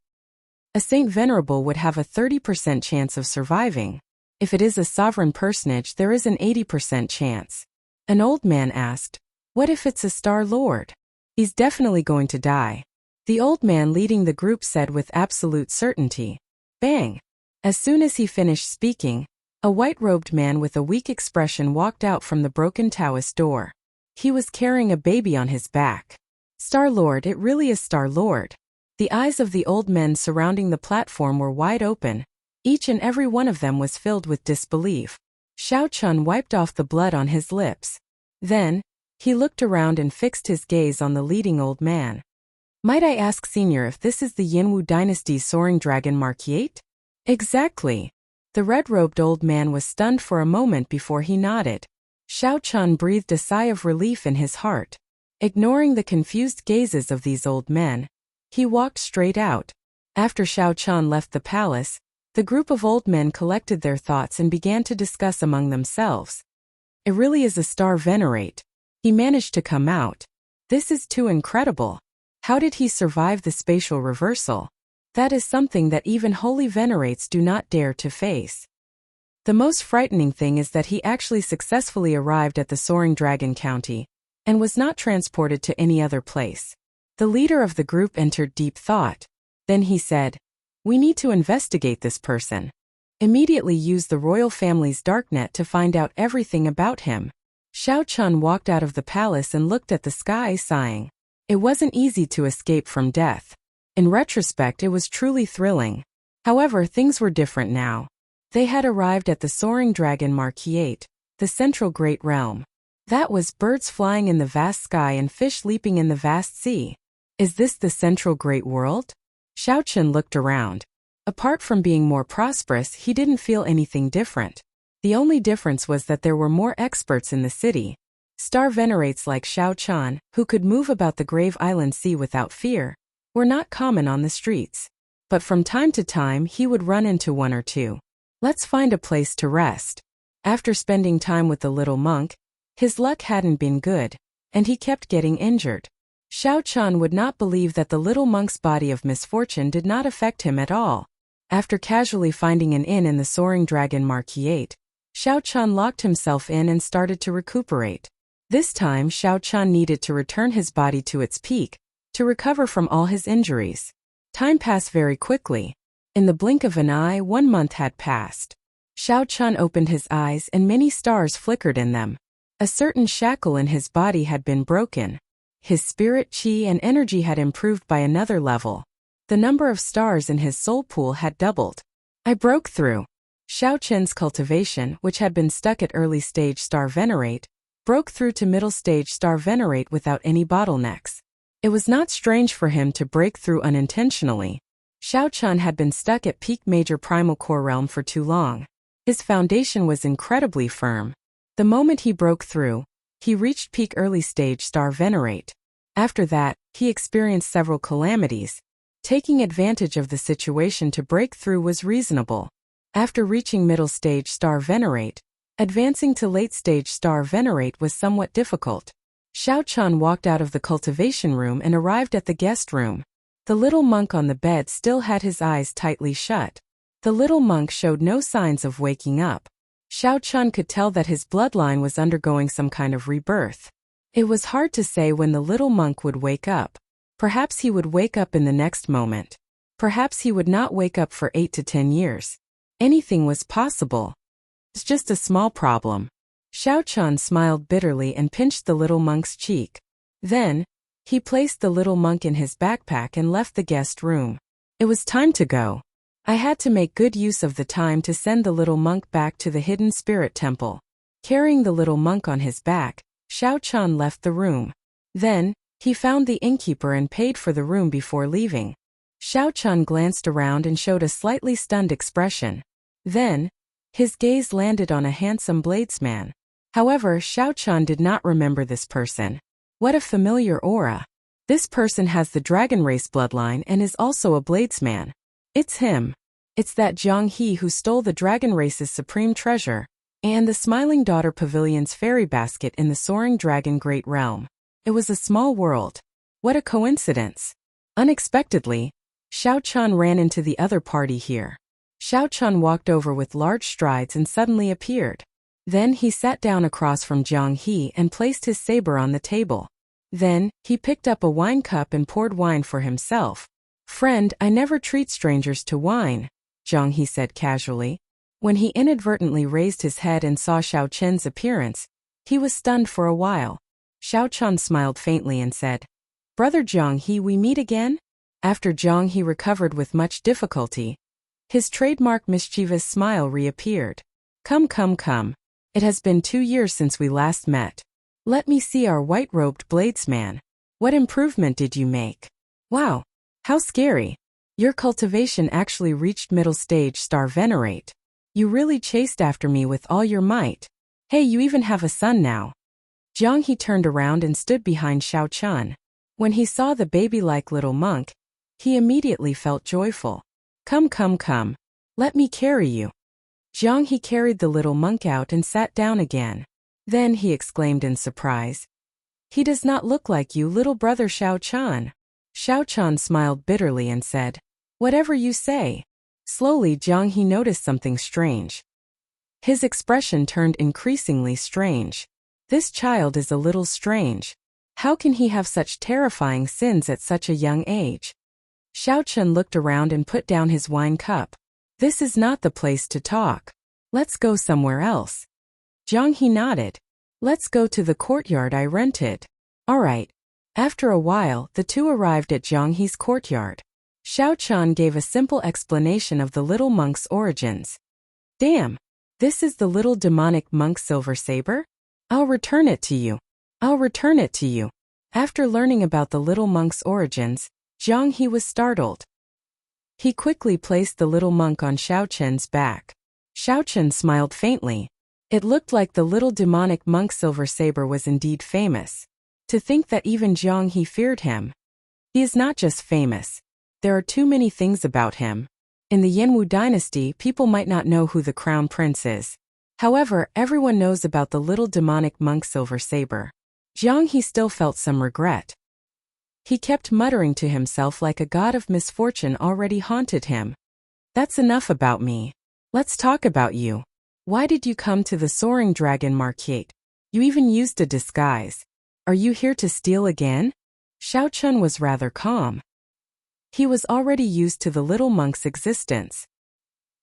[SPEAKER 1] A Saint Venerable would have a 30% chance of surviving. If it is a sovereign personage, there is an 80% chance. An old man asked, "What if it's a Star Lord? He's definitely going to die." The old man leading the group said with absolute certainty. Bang! As soon as he finished speaking, a white-robed man with a weak expression walked out from the broken Taoist door. He was carrying a baby on his back. Star-Lord, it really is Star-Lord. The eyes of the old men surrounding the platform were wide open. Each and every one of them was filled with disbelief. Xiao Chun wiped off the blood on his lips. Then, he looked around and fixed his gaze on the leading old man. Might I ask, Senior, if this is the Yinwu Dynasty's Soaring Dragon Marquis? Exactly. The red-robed old man was stunned for a moment before he nodded. Xiao Chun breathed a sigh of relief in his heart. Ignoring the confused gazes of these old men, he walked straight out. After Xiao Chun left the palace, the group of old men collected their thoughts and began to discuss among themselves. It really is a Star Venerate. He managed to come out. This is too incredible. How did he survive the spatial reversal? That is something that even holy venerates do not dare to face. The most frightening thing is that he actually successfully arrived at the Soaring Dragon County and was not transported to any other place. The leader of the group entered deep thought. Then he said, "We need to investigate this person. Immediately use the royal family's darknet to find out everything about him." Xiao Chun walked out of the palace and looked at the sky, sighing. It wasn't easy to escape from death. In retrospect, it was truly thrilling. However, things were different now. They had arrived at the Soaring Dragon Marquis, the central great realm. That was birds flying in the vast sky and fish leaping in the vast sea. Is this the central great world? Xiao Chun looked around. Apart from being more prosperous, he didn't feel anything different. The only difference was that there were more experts in the city. Star venerates like Xiao Chun, who could move about the Grave Island Sea without fear, were not common on the streets. But from time to time he would run into one or two. Let's find a place to rest. After spending time with the little monk, his luck hadn't been good, and he kept getting injured. Xiao Chun would not believe that the little monk's body of misfortune did not affect him at all. After casually finding an inn in the Soaring Dragon Marquis, Xiao Chun locked himself in and started to recuperate. This time Xiao Chun needed to return his body to its peak, to recover from all his injuries. Time passed very quickly. In the blink of an eye, 1 month had passed. Xiao Chun opened his eyes and many stars flickered in them. A certain shackle in his body had been broken. His spirit, chi, and energy had improved by another level. The number of stars in his soul pool had doubled. I broke through. Xiao Qin's cultivation, which had been stuck at early stage star venerate, broke through to middle stage star venerate without any bottlenecks. It was not strange for him to break through unintentionally. Xiao Qin had been stuck at peak major primal core realm for too long. His foundation was incredibly firm. The moment he broke through, he reached peak early stage star venerate. After that, he experienced several calamities. Taking advantage of the situation to break through was reasonable. After reaching middle stage star venerate, advancing to late stage star venerate was somewhat difficult. Xiao Qin walked out of the cultivation room and arrived at the guest room. The little monk on the bed still had his eyes tightly shut. The little monk showed no signs of waking up. Xiao Qin could tell that his bloodline was undergoing some kind of rebirth. It was hard to say when the little monk would wake up. Perhaps he would wake up in the next moment. Perhaps he would not wake up for 8 to 10 years. Anything was possible. It's just a small problem. Xiao Qin smiled bitterly and pinched the little monk's cheek. Then, he placed the little monk in his backpack and left the guest room. It was time to go. I had to make good use of the time to send the little monk back to the hidden spirit temple. Carrying the little monk on his back, Xiao Qin left the room. Then, he found the innkeeper and paid for the room before leaving. Xiao Qin glanced around and showed a slightly stunned expression. Then, his gaze landed on a handsome bladesman. However, Xiao Qin did not remember this person. What a familiar aura. This person has the dragon race bloodline and is also a bladesman. It's him. It's that Zhang He who stole the dragon race's supreme treasure, and the Smiling Daughter Pavilion's fairy basket in the Soaring Dragon Great Realm. It was a small world. What a coincidence. Unexpectedly, Xiao Qin ran into the other party here. Xiao Qin walked over with large strides and suddenly appeared. Then he sat down across from Zhang He and placed his saber on the table. Then, he picked up a wine cup and poured wine for himself. "Friend, I never treat strangers to wine," Zhang He said casually. When he inadvertently raised his head and saw Xiao Qin's appearance, he was stunned for a while. Xiao Qin smiled faintly and said, "Brother Zhang He, we meet again?" After Zhang He recovered with much difficulty, his trademark mischievous smile reappeared. Come. It has been 2 years since we last met. Let me see our white-robed bladesman. What improvement did you make? Wow, how scary. Your cultivation actually reached middle stage star venerate. You really chased after me with all your might. Hey, you even have a son now." Zhang He turned around and stood behind Xiao Qin. When he saw the baby-like little monk, he immediately felt joyful. Come. Let me carry you." Zhang He carried the little monk out and sat down again. Then he exclaimed in surprise, "He does not look like you, little brother Xiao Qin." Xiao Qin smiled bitterly and said, "Whatever you say." Slowly Zhang He noticed something strange. His expression turned increasingly strange. This child is a little strange. How can he have such terrifying sins at such a young age? Xiao Qin looked around and put down his wine cup. This is not the place to talk. Let's go somewhere else. Zhang He nodded. Let's go to the courtyard I rented. All right. After a while, the two arrived at Zhang He's courtyard. Xiao Qin gave a simple explanation of the little monk's origins. Damn. This is the little demonic monk silver saber? I'll return it to you. After learning about the little monk's origins, Zhang He was startled. He quickly placed the little monk on Xiao Qin's back. Xiao Qin smiled faintly. It looked like the little demonic monk silver saber was indeed famous. To think that even Zhang He feared him. He is not just famous. There are too many things about him. In the Yanwu dynasty, people might not know who the crown prince is. However, everyone knows about the little demonic monk silver saber. Zhang He still felt some regret. He kept muttering to himself like a god of misfortune already haunted him. That's enough about me. Let's talk about you. Why did you come to the Soaring Dragon Market? You even used a disguise. Are you here to steal again? Xiao Qin was rather calm. He was already used to the little monk's existence.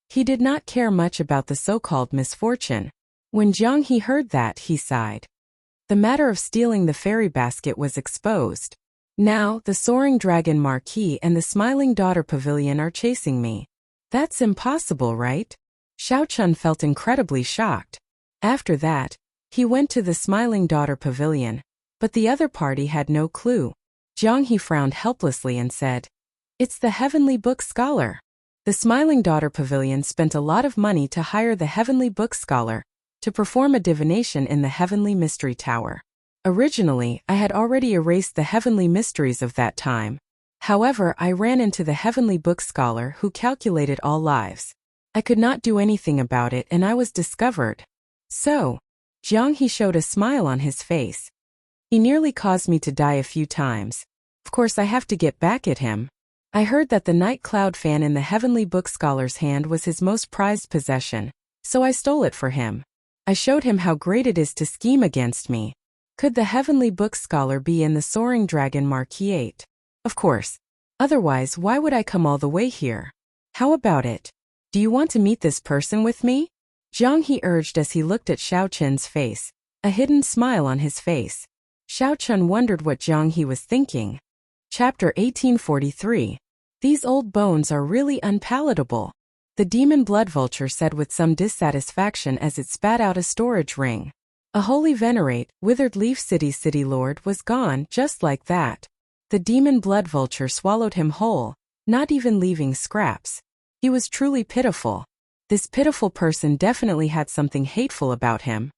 [SPEAKER 1] He did not care much about the so-called misfortune. When Zhang He heard that, he sighed. The matter of stealing the fairy basket was exposed. Now, the soaring dragon marquis and the smiling daughter pavilion are chasing me. That's impossible, right? Xiao Chun felt incredibly shocked. After that, he went to the smiling daughter pavilion, but the other party had no clue. Jiang He frowned helplessly and said, "It's the Heavenly Book Scholar." The smiling daughter pavilion spent a lot of money to hire the Heavenly Book Scholar to perform a divination in the Heavenly Mystery Tower. Originally, I had already erased the heavenly mysteries of that time. However, I ran into the Heavenly Book Scholar who calculated all lives. I could not do anything about it and I was discovered. So, Jiang He showed a smile on his face. He nearly caused me to die a few times. Of course I have to get back at him. I heard that the night cloud fan in the Heavenly Book Scholar's hand was his most prized possession, so I stole it for him. I showed him how great it is to scheme against me. Could the Heavenly Book Scholar be in the Soaring Dragon Marquis 8? Of course. Otherwise, why would I come all the way here? How about it? Do you want to meet this person with me? Jiang He urged as he looked at Xiao Chun's face, a hidden smile on his face. Xiao Chun wondered what Jiang He was thinking. Chapter 1843. These old bones are really unpalatable. The demon blood vulture said with some dissatisfaction as it spat out a storage ring. A holy venerate, withered leaf city lord was gone just like that. The demon blood vulture swallowed him whole, not even leaving scraps. He was truly pitiful. This pitiful person definitely had something hateful about him.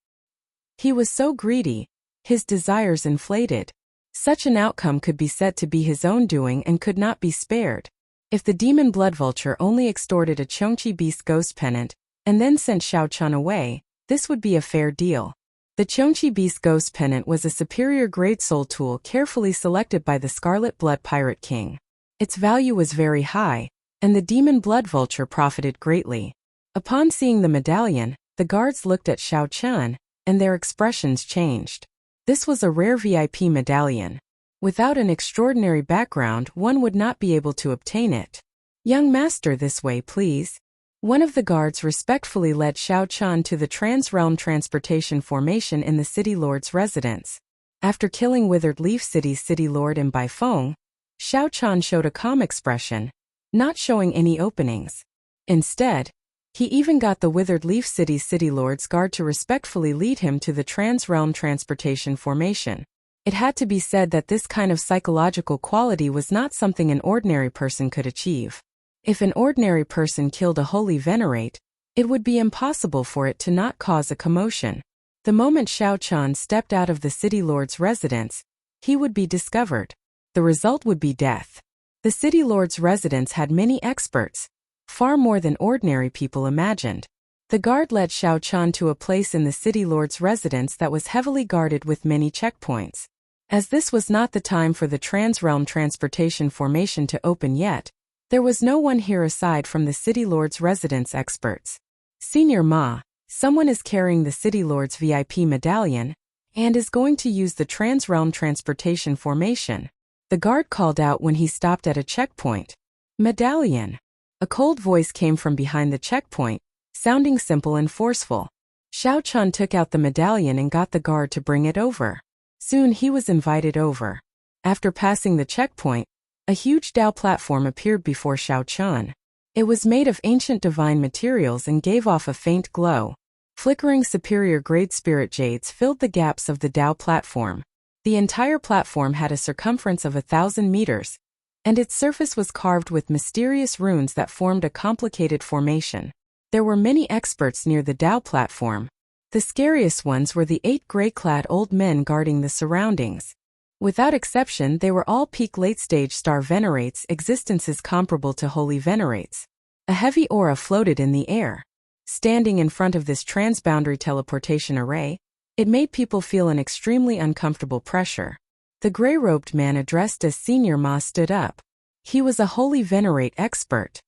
[SPEAKER 1] He was so greedy, his desires inflated. Such an outcome could be said to be his own doing and could not be spared. If the demon blood vulture only extorted a Chongqi beast ghost pennant, and then sent Xiao Chun away, this would be a fair deal. The Chongqi beast ghost pennant was a superior grade soul tool carefully selected by the Scarlet Blood Pirate King. Its value was very high, and the demon blood vulture profited greatly. Upon seeing the medallion, the guards looked at Xiao Chun, and their expressions changed. This was a rare VIP medallion. Without an extraordinary background, one would not be able to obtain it. "Young master, this way, please." One of the guards respectfully led Xiao Chun to the Trans-Realm Transportation Formation in the City Lord's residence. After killing Withered Leaf City's City Lord in Baifeng, Xiao Chun showed a calm expression, not showing any openings. Instead, he even got the Withered Leaf City's City Lord's guard to respectfully lead him to the Trans-Realm Transportation Formation. It had to be said that this kind of psychological quality was not something an ordinary person could achieve. If an ordinary person killed a holy venerate, it would be impossible for it to not cause a commotion. The moment Xiao Chun stepped out of the City Lord's residence, he would be discovered. The result would be death. The City Lord's residence had many experts, far more than ordinary people imagined. The guard led Xiao Chun to a place in the City Lord's residence that was heavily guarded with many checkpoints. As this was not the time for the Trans-Realm Transportation Formation to open yet, there was no one here aside from the City Lord's residence experts. "Senior Ma, someone is carrying the City Lord's VIP medallion and is going to use the Trans-Realm Transportation Formation," the guard called out when he stopped at a checkpoint. "Medallion." A cold voice came from behind the checkpoint, sounding simple and forceful. Xiao Chun took out the medallion and got the guard to bring it over. Soon he was invited over. After passing the checkpoint, a huge Dao platform appeared before Xiao Chun. It was made of ancient divine materials and gave off a faint glow. Flickering superior grade spirit jades filled the gaps of the Dao platform. The entire platform had a circumference of 1,000 meters, and its surface was carved with mysterious runes that formed a complicated formation. There were many experts near the Dao platform. The scariest ones were the 8 gray-clad old men guarding the surroundings. Without exception, they were all peak late-stage star venerates, existences comparable to holy venerates. A heavy aura floated in the air. Standing in front of this transboundary teleportation array, it made people feel an extremely uncomfortable pressure. The gray-robed man addressed as Senior Ma stood up. He was a holy venerate expert.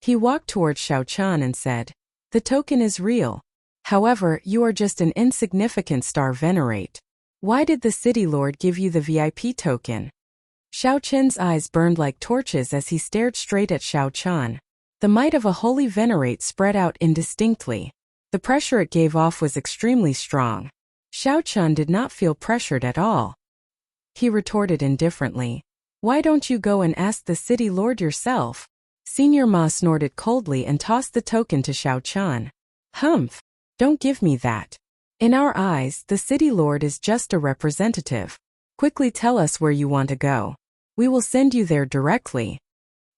[SPEAKER 1] He walked towards Xiao Chun and said, "The token is real. However, you are just an insignificant star venerate. Why did the City Lord give you the VIP token?" Xiao Chun's eyes burned like torches as he stared straight at Xiao Chun. The might of a holy venerate spread out indistinctly. The pressure it gave off was extremely strong. Xiao Chun did not feel pressured at all. He retorted indifferently, "Why don't you go and ask the city lord yourself?" Senior Ma snorted coldly and tossed the token to Xiao Chun. "Humph! Don't give me that. In our eyes, the city lord is just a representative. Quickly tell us where you want to go. We will send you there directly."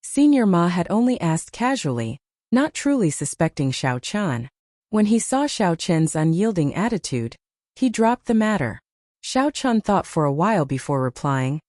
[SPEAKER 1] Senior Ma had only asked casually, not truly suspecting Xiao Chun. When he saw Xiao Chun's unyielding attitude, he dropped the matter. Xiao Chun thought for a while before replying,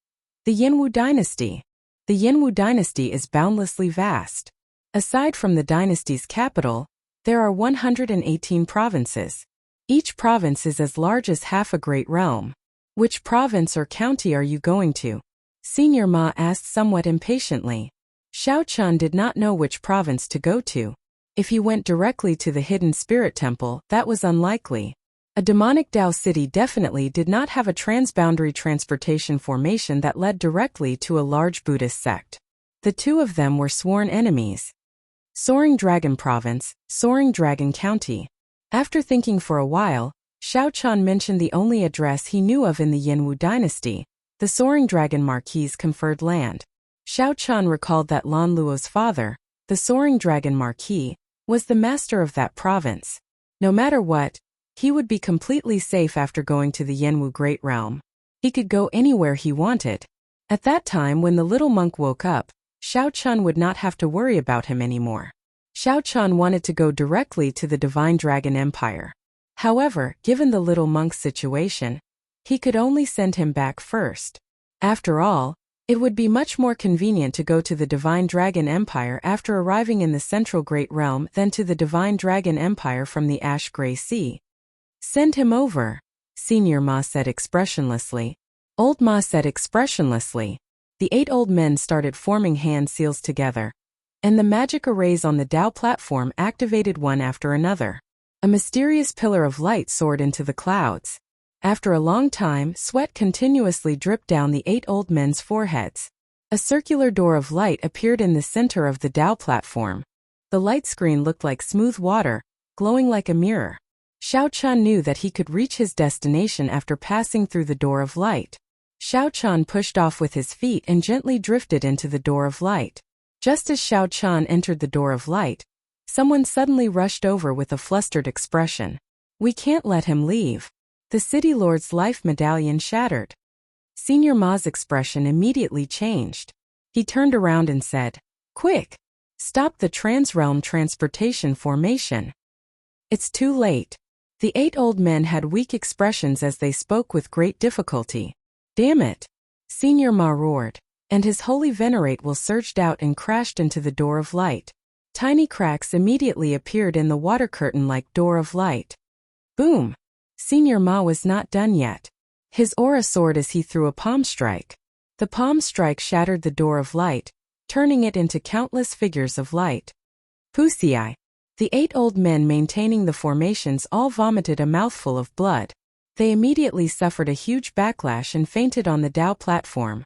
[SPEAKER 1] "The Yinwu dynasty. The Yinwu dynasty is boundlessly vast. Aside from the dynasty's capital, there are 118 provinces. Each province is as large as half a great realm. Which province or county are you going to?" Senior Ma asked somewhat impatiently. Xiao Chun did not know which province to go to. If he went directly to the hidden spirit temple, that was unlikely. A demonic Dao city definitely did not have a transboundary transportation formation that led directly to a large Buddhist sect. The two of them were sworn enemies. Soaring Dragon Province, Soaring Dragon County. After thinking for a while, Xiao Chun mentioned the only address he knew of in the Yinwu dynasty, the Soaring Dragon Marquis's conferred land. Xiao Chun recalled that Lan Luo's father, the Soaring Dragon Marquis, was the master of that province. No matter what, he would be completely safe after going to the Yinwu Great Realm. He could go anywhere he wanted. At that time when the little monk woke up, Xiao Chun would not have to worry about him anymore. Xiao Chun wanted to go directly to the Divine Dragon Empire. However, given the little monk's situation, he could only send him back first. After all, it would be much more convenient to go to the Divine Dragon Empire after arriving in the Central Great Realm than to the Divine Dragon Empire from the Ash Gray Sea. "Send him over," Senior Ma said expressionlessly. Old Ma said expressionlessly. The 8 old men started forming hand seals together, and the magic arrays on the Dao platform activated one after another. A mysterious pillar of light soared into the clouds. After a long time, sweat continuously dripped down the 8 old men's foreheads. A circular door of light appeared in the center of the Dao platform. The light screen looked like smooth water, glowing like a mirror. Xiao Chun knew that he could reach his destination after passing through the door of light. Xiao Chun pushed off with his feet and gently drifted into the door of light. Just as Xiao Chun entered the door of light, someone suddenly rushed over with a flustered expression. "We can't let him leave." The city lord's life medallion shattered. Senior Ma's expression immediately changed. He turned around and said, "Quick! Stop the transrealm transportation formation." It's too late. The 8 old men had weak expressions as they spoke with great difficulty. "Damn it!" Senior Ma roared, and his holy venerate will surged out and crashed into the door of light. Tiny cracks immediately appeared in the water curtain-like door of light. Boom! Senior Ma was not done yet. His aura soared as he threw a palm strike. The palm strike shattered the door of light, turning it into countless figures of light. Wuxia. The 8 old men maintaining the formations all vomited a mouthful of blood. They immediately suffered a huge backlash and fainted on the Dao platform.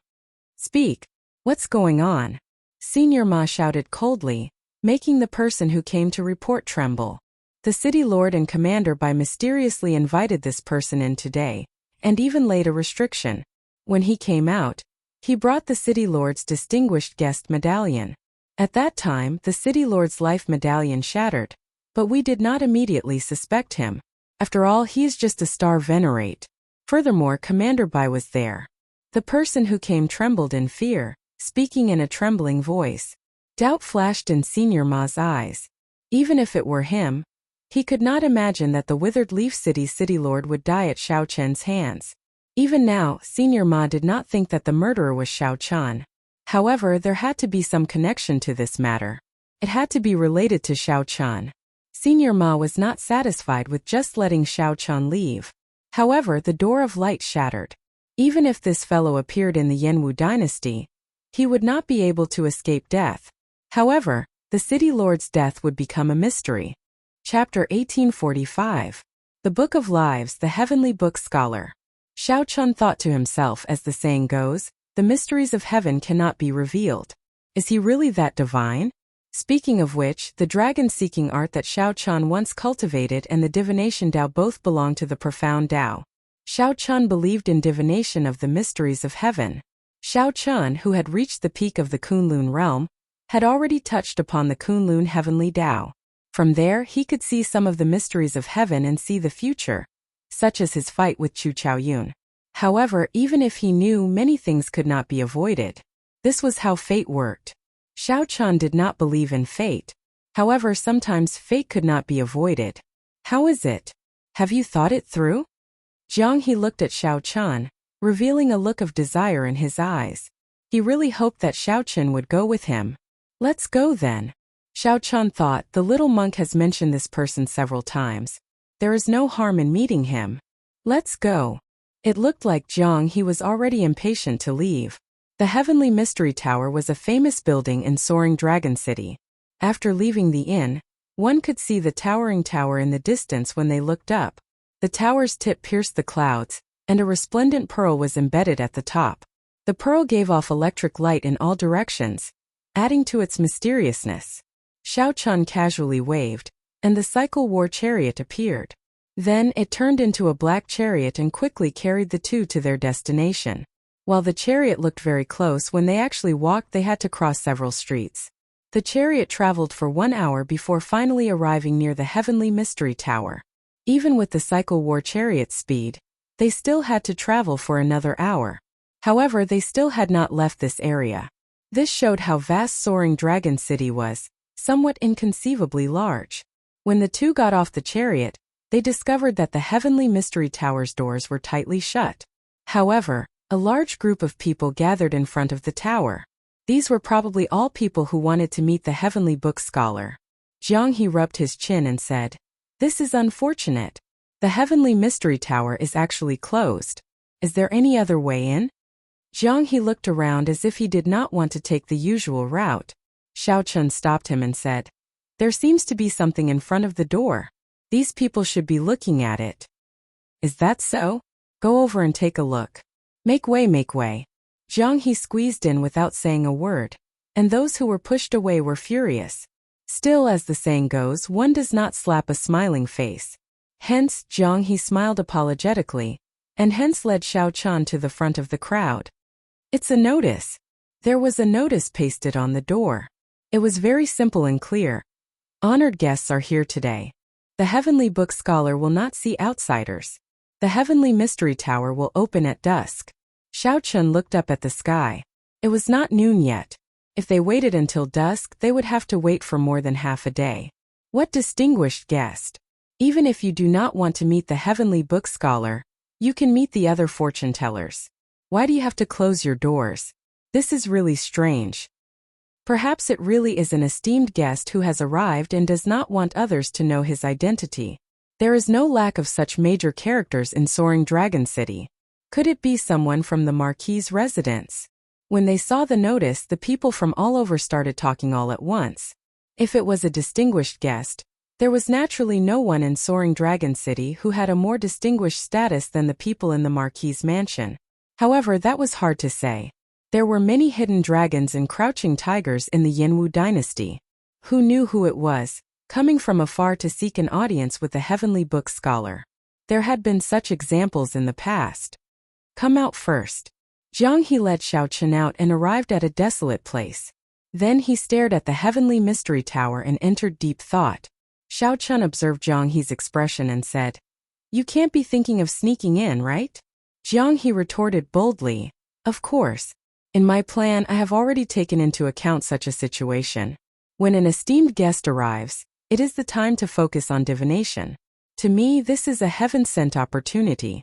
[SPEAKER 1] "Speak. What's going on?" Senior Ma shouted coldly, making the person who came to report tremble. The city lord and commander by mysteriously invited this person in today, and even laid a restriction. When he came out, he brought the city lord's distinguished guest medallion. At that time, the city lord's life medallion shattered, but we did not immediately suspect him. After all, he's just a star venerate. Furthermore, Commander Bai was there. The person who came trembled in fear, speaking in a trembling voice. Doubt flashed in Senior Ma's eyes. Even if it were him, he could not imagine that the Withered Leaf City's city lord would die at Xiao Chen's hands. Even now, Senior Ma did not think that the murderer was Xiao Chun. However, there had to be some connection to this matter. It had to be related to Xiao Chun. Senior Ma was not satisfied with just letting Xiao Chun leave. However, the door of light shattered. Even if this fellow appeared in the Yinwu dynasty, he would not be able to escape death. However, the city lord's death would become a mystery. Chapter 1845. The Book of Lives, the Heavenly Book Scholar. Xiao Chun thought to himself, as the saying goes, the mysteries of heaven cannot be revealed. Is he really that divine? Speaking of which, the dragon-seeking art that Xiao Chun once cultivated and the divination Dao both belong to the profound Dao. Xiao Chun believed in divination of the mysteries of heaven. Xiao Chun, who had reached the peak of the Kunlun realm, had already touched upon the Kunlun heavenly Tao. From there, he could see some of the mysteries of heaven and see the future, such as his fight with Chu Chaoyun. However, even if he knew, many things could not be avoided. This was how fate worked. Xiao Chun did not believe in fate. However, sometimes fate could not be avoided. How is it? Have you thought it through? Jiang He looked at Xiao Chun, revealing a look of desire in his eyes. He really hoped that Xiao Chun would go with him. Let's go then. Xiao Chun thought, the little monk has mentioned this person several times. There is no harm in meeting him. Let's go. It looked like Jiang He was already impatient to leave. The Heavenly Mystery Tower was a famous building in Soaring Dragon City. After leaving the inn, one could see the towering tower in the distance when they looked up. The tower's tip pierced the clouds, and a resplendent pearl was embedded at the top. The pearl gave off electric light in all directions, adding to its mysteriousness. Xiao Chun casually waved, and the cycle war chariot appeared. Then it turned into a black chariot and quickly carried the two to their destination. While the chariot looked very close, when they actually walked they had to cross several streets. The chariot traveled for 1 hour before finally arriving near the Heavenly Mystery Tower. Even with the cycle war chariot's speed, they still had to travel for another hour. However, they still had not left this area. This showed how vast Soaring Dragon City was, somewhat inconceivably large. When the two got off the chariot, they discovered that the Heavenly Mystery Tower's doors were tightly shut. However, a large group of people gathered in front of the tower. These were probably all people who wanted to meet the Heavenly Book Scholar. Jiang He rubbed his chin and said, "This is unfortunate. The Heavenly Mystery Tower is actually closed. Is there any other way in?" Jiang He looked around as if he did not want to take the usual route. Xiao Chun stopped him and said, "There seems to be something in front of the door. These people should be looking at it." "Is that so? Go over and take a look." Make way, make way." Jiang He squeezed in without saying a word, and those who were pushed away were furious. Still, as the saying goes, one does not slap a smiling face. Hence, Jiang He smiled apologetically, and hence led Xiao Chun to the front of the crowd. "It's a notice." There was a notice pasted on the door. It was very simple and clear. "Honored guests are here today. The Heavenly Book Scholar will not see outsiders. The Heavenly Mystery Tower will open at dusk." Xiao Chun looked up at the sky. It was not noon yet. If they waited until dusk, they would have to wait for more than half a day. What distinguished guest! Even if you do not want to meet the Heavenly Book Scholar, you can meet the other fortune tellers. Why do you have to close your doors? This is really strange. Perhaps it really is an esteemed guest who has arrived and does not want others to know his identity. There is no lack of such major characters in Soaring Dragon City. Could it be someone from the Marquis's residence? When they saw the notice, the people from all over started talking all at once. If it was a distinguished guest, there was naturally no one in Soaring Dragon City who had a more distinguished status than the people in the Marquis's mansion. However, that was hard to say. There were many hidden dragons and crouching tigers in the Yanwu dynasty. Who knew who it was, coming from afar to seek an audience with the Heavenly Book Scholar? There had been such examples in the past. "Come out first." Jiang He led Xiao Chun out and arrived at a desolate place. Then he stared at the Heavenly Mystery Tower and entered deep thought. Xiao Chun observed Jiang He's expression and said, "You can't be thinking of sneaking in, right?" Jiang He retorted boldly, "Of course. In my plan, I have already taken into account such a situation. When an esteemed guest arrives, it is the time to focus on divination. To me, this is a heaven-sent opportunity."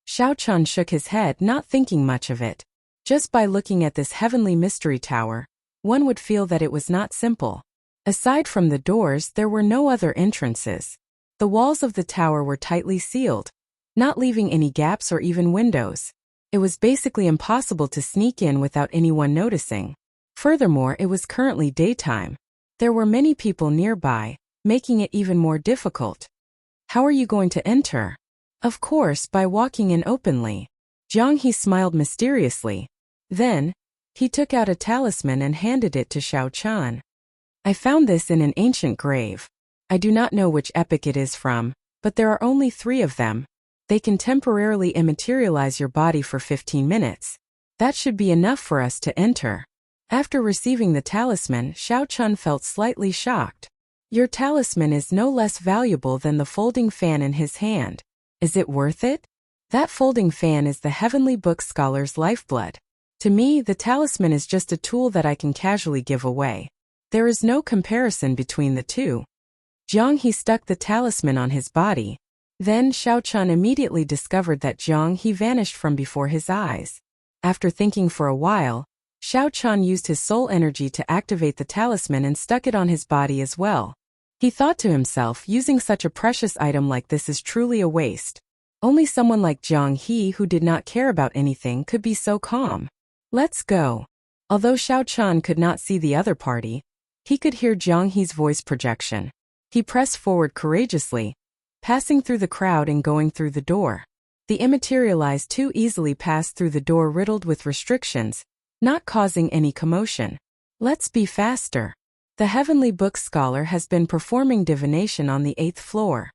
[SPEAKER 1] Xiao Chun shook his head, not thinking much of it. Just by looking at this Heavenly Mystery Tower, one would feel that it was not simple. Aside from the doors, there were no other entrances. The walls of the tower were tightly sealed, not leaving any gaps or even windows. It was basically impossible to sneak in without anyone noticing. Furthermore, it was currently daytime. There were many people nearby, making it even more difficult. "How are you going to enter?" "Of course, by walking in openly." Jiang He smiled mysteriously. Then, he took out a talisman and handed it to Xiao Chun. "I found this in an ancient grave. I do not know which epic it is from, but there are only 3 of them. They can temporarily immaterialize your body for 15 minutes. That should be enough for us to enter. After receiving the talisman, Xiao Chun felt slightly shocked. Your talisman is no less valuable than the folding fan in his hand. Is it worth it? That folding fan is the Heavenly Book Scholar's lifeblood. To me, the talisman is just a tool that I can casually give away. There is no comparison between the two. Zhang He stuck the talisman on his body. Then Xiao Chun immediately discovered that Zhang He vanished from before his eyes. After thinking for a while, Xiao Chun used his soul energy to activate the talisman and stuck it on his body as well. He thought to himself, using such a precious item like this is truly a waste. Only someone like Zhang He, who did not care about anything, could be so calm. Let's go. Although Xiao Chun could not see the other party, he could hear Zhang He's voice projection. He pressed forward courageously, passing through the crowd and going through the door. The immaterialized two easily passed through the door riddled with restrictions, not causing any commotion. Let's be faster. The Heavenly Book Scholar has been performing divination on the 8th floor.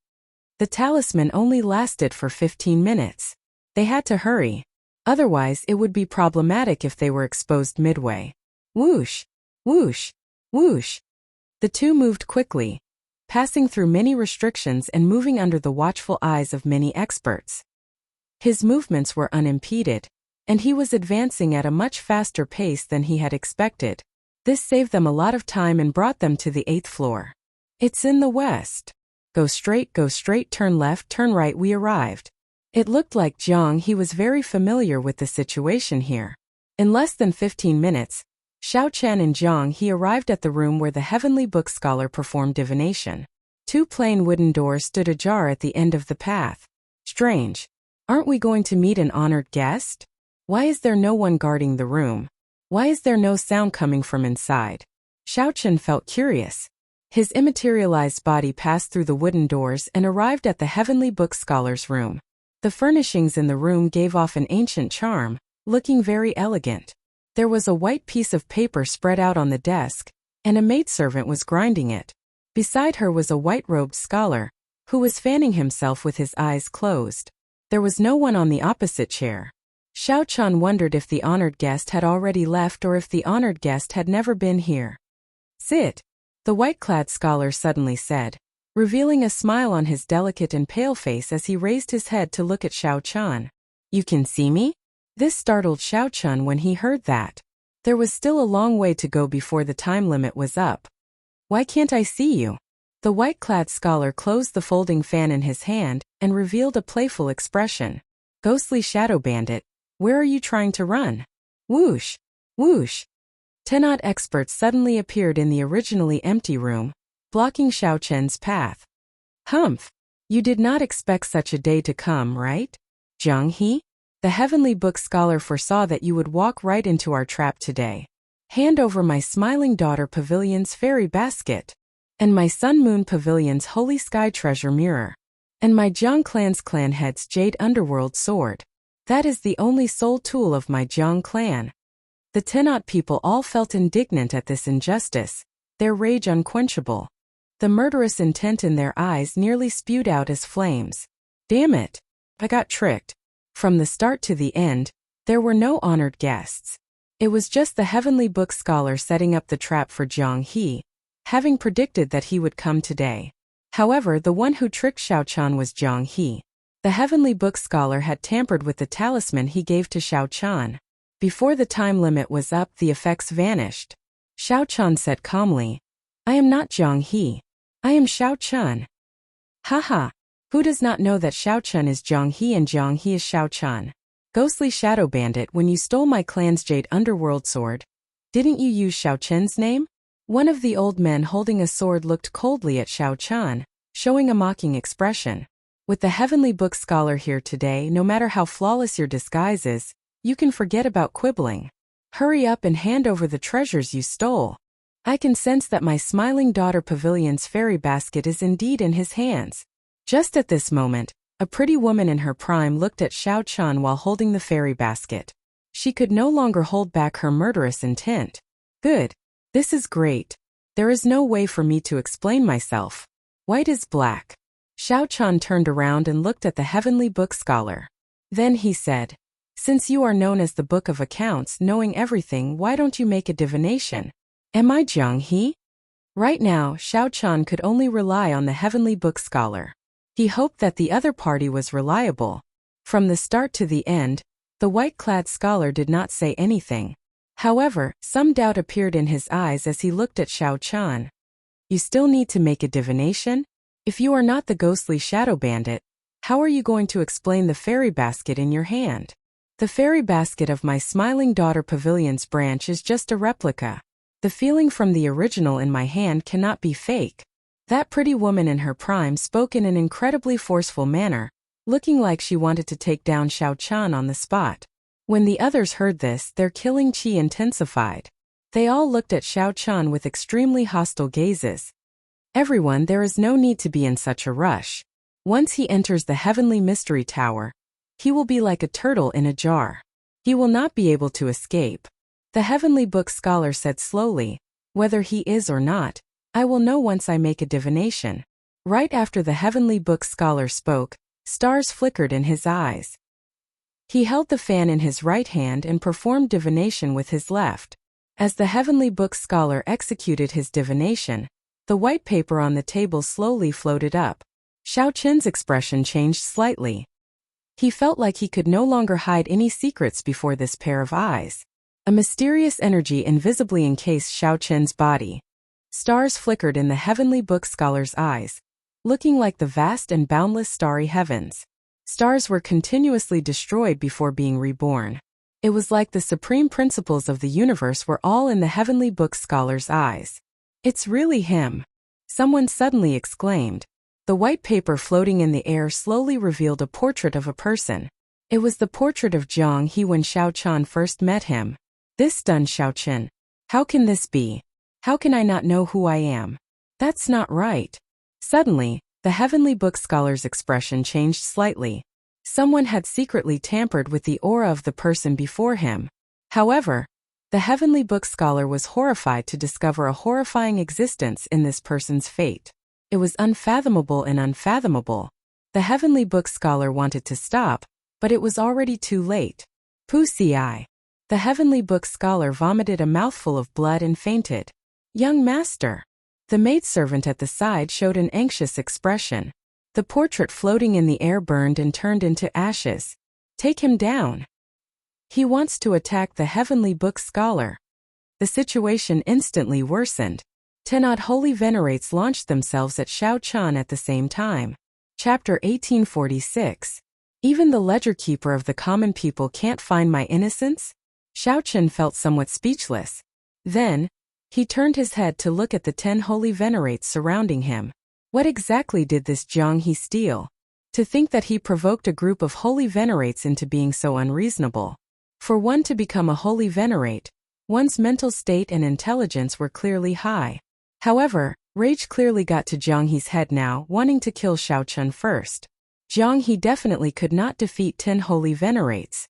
[SPEAKER 1] The talisman only lasted for 15 minutes. They had to hurry. Otherwise, it would be problematic if they were exposed midway. Whoosh! Whoosh! Whoosh! The two moved quickly, passing through many restrictions and moving under the watchful eyes of many experts. His movements were unimpeded, and he was advancing at a much faster pace than he had expected. This saved them a lot of time and brought them to the 8th floor. It's in the west. Go straight, turn left, turn right. We arrived. It looked like Zhang He was very familiar with the situation here. In less than 15 minutes, Xiao Chan and Zhang He arrived at the room where the Heavenly Book Scholar performed divination. Two plain wooden doors stood ajar at the end of the path. Strange. Aren't we going to meet an honored guest? Why is there no one guarding the room? Why is there no sound coming from inside? Xiao Chen felt curious. His immaterialized body passed through the wooden doors and arrived at the Heavenly Book Scholar's room. The furnishings in the room gave off an ancient charm, looking very elegant. There was a white piece of paper spread out on the desk, and a maidservant was grinding it. Beside her was a white-robed scholar, who was fanning himself with his eyes closed. There was no one on the opposite chair. Xiao Chun wondered if the honored guest had already left or if the honored guest had never been here. Sit, the white-clad scholar suddenly said, revealing a smile on his delicate and pale face as he raised his head to look at Xiao Chun. You can see me? This startled Xiao Chun when he heard that. There was still a long way to go before the time limit was up. Why can't I see you? The white-clad scholar closed the folding fan in his hand and revealed a playful expression. Ghostly shadow bandit, where are you trying to run? Whoosh! Whoosh! 10 odd experts suddenly appeared in the originally empty room, blocking Xiao Chen's path. Humph! You did not expect such a day to come, right? Zhang He? The Heavenly Book Scholar foresaw that you would walk right into our trap today. Hand over my Smiling Daughter Pavilion's fairy basket, and my Sun Moon Pavilion's Holy Sky Treasure Mirror, and my Jiang Clan's clan head's Jade Underworld Sword. That is the only sole tool of my Jiang clan. The Tenot people all felt indignant at this injustice, their rage unquenchable. The murderous intent in their eyes nearly spewed out as flames. Damn it! I got tricked. From the start to the end, there were no honored guests. It was just the Heavenly Book Scholar setting up the trap for Zhang He, having predicted that he would come today. However, the one who tricked Xiao Chan was Zhang He. The Heavenly Book Scholar had tampered with the talisman he gave to Xiao Chan. Before the time limit was up, the effects vanished. Xiao Chan said calmly, I am not Zhang He. I am Xiao Chan. Haha. Who does not know that Xiao Chun is Zhang He and Zhang He is Xiao Chun? Ghostly shadow bandit, when you stole my clan's Jade Underworld sword, didn't you use Xiao Chen's name? One of the old men holding a sword looked coldly at Xiao Chun, showing a mocking expression. With the Heavenly Book Scholar here today, no matter how flawless your disguise is, you can forget about quibbling. Hurry up and hand over the treasures you stole. I can sense that my Smiling Daughter Pavilion's fairy basket is indeed in his hands. Just at this moment, a pretty woman in her prime looked at Xiao Chun while holding the fairy basket. She could no longer hold back her murderous intent. Good. This is great. There is no way for me to explain myself. White is black. Xiao Chan turned around and looked at the heavenly book scholar. Then he said, "Since you are known as the Book of Accounts, knowing everything, why don't you make a divination? Am I Jiang He?" Right now, Xiao Chan could only rely on the heavenly book scholar. He hoped that the other party was reliable. From the start to the end, the white-clad scholar did not say anything. However, some doubt appeared in his eyes as he looked at Xiao Chan. "You still need to make a divination? If you are not the ghostly shadow bandit, how are you going to explain the fairy basket in your hand?" "The fairy basket of my smiling daughter Pavilion's branch is just a replica. The feeling from the original in my hand cannot be fake." That pretty woman in her prime spoke in an incredibly forceful manner, looking like she wanted to take down Xiao Chan on the spot. When the others heard this, their killing chi intensified. They all looked at Xiao Chan with extremely hostile gazes. "Everyone, there is no need to be in such a rush. Once he enters the heavenly mystery tower, he will be like a turtle in a jar. He will not be able to escape." The heavenly book scholar said slowly, "Whether he is or not, I will know once I make a divination." Right after the heavenly book scholar spoke, stars flickered in his eyes. He held the fan in his right hand and performed divination with his left. As the heavenly book scholar executed his divination, the white paper on the table slowly floated up. Xiao Chen's expression changed slightly. He felt like he could no longer hide any secrets before this pair of eyes. A mysterious energy invisibly encased Xiao Chen's body. Stars flickered in the heavenly book scholar's eyes, looking like the vast and boundless starry heavens. Stars were continuously destroyed before being reborn. It was like the supreme principles of the universe were all in the heavenly book scholar's eyes. "It's really him," someone suddenly exclaimed. The white paper floating in the air slowly revealed a portrait of a person. It was the portrait of Jiang He when Xiao Chan first met him. This stunned Xiao Chen. "How can this be? How can I not know who I am? That's not right." Suddenly, the heavenly book scholar's expression changed slightly. Someone had secretly tampered with the aura of the person before him. However, the heavenly book scholar was horrified to discover a horrifying existence in this person's fate. It was unfathomable and unfathomable. The heavenly book scholar wanted to stop, but it was already too late. Pussy. The heavenly book scholar vomited a mouthful of blood and fainted. "Young master." The maidservant at the side showed an anxious expression. The portrait floating in the air burned and turned into ashes. "Take him down. He wants to attack the heavenly book scholar." The situation instantly worsened. 10 odd holy venerates launched themselves at Xiao Chan at the same time. Chapter 1846. "Even the ledger keeper of the common people can't find my innocence?" Xiao Chen felt somewhat speechless. Then, he turned his head to look at the 10 holy venerates surrounding him. What exactly did this Jiang He steal? To think that he provoked a group of holy venerates into being so unreasonable. For one to become a holy venerate, one's mental state and intelligence were clearly high. However, rage clearly got to Jiang He's head now, wanting to kill Xiao Chen first. Jiang He definitely could not defeat 10 holy venerates.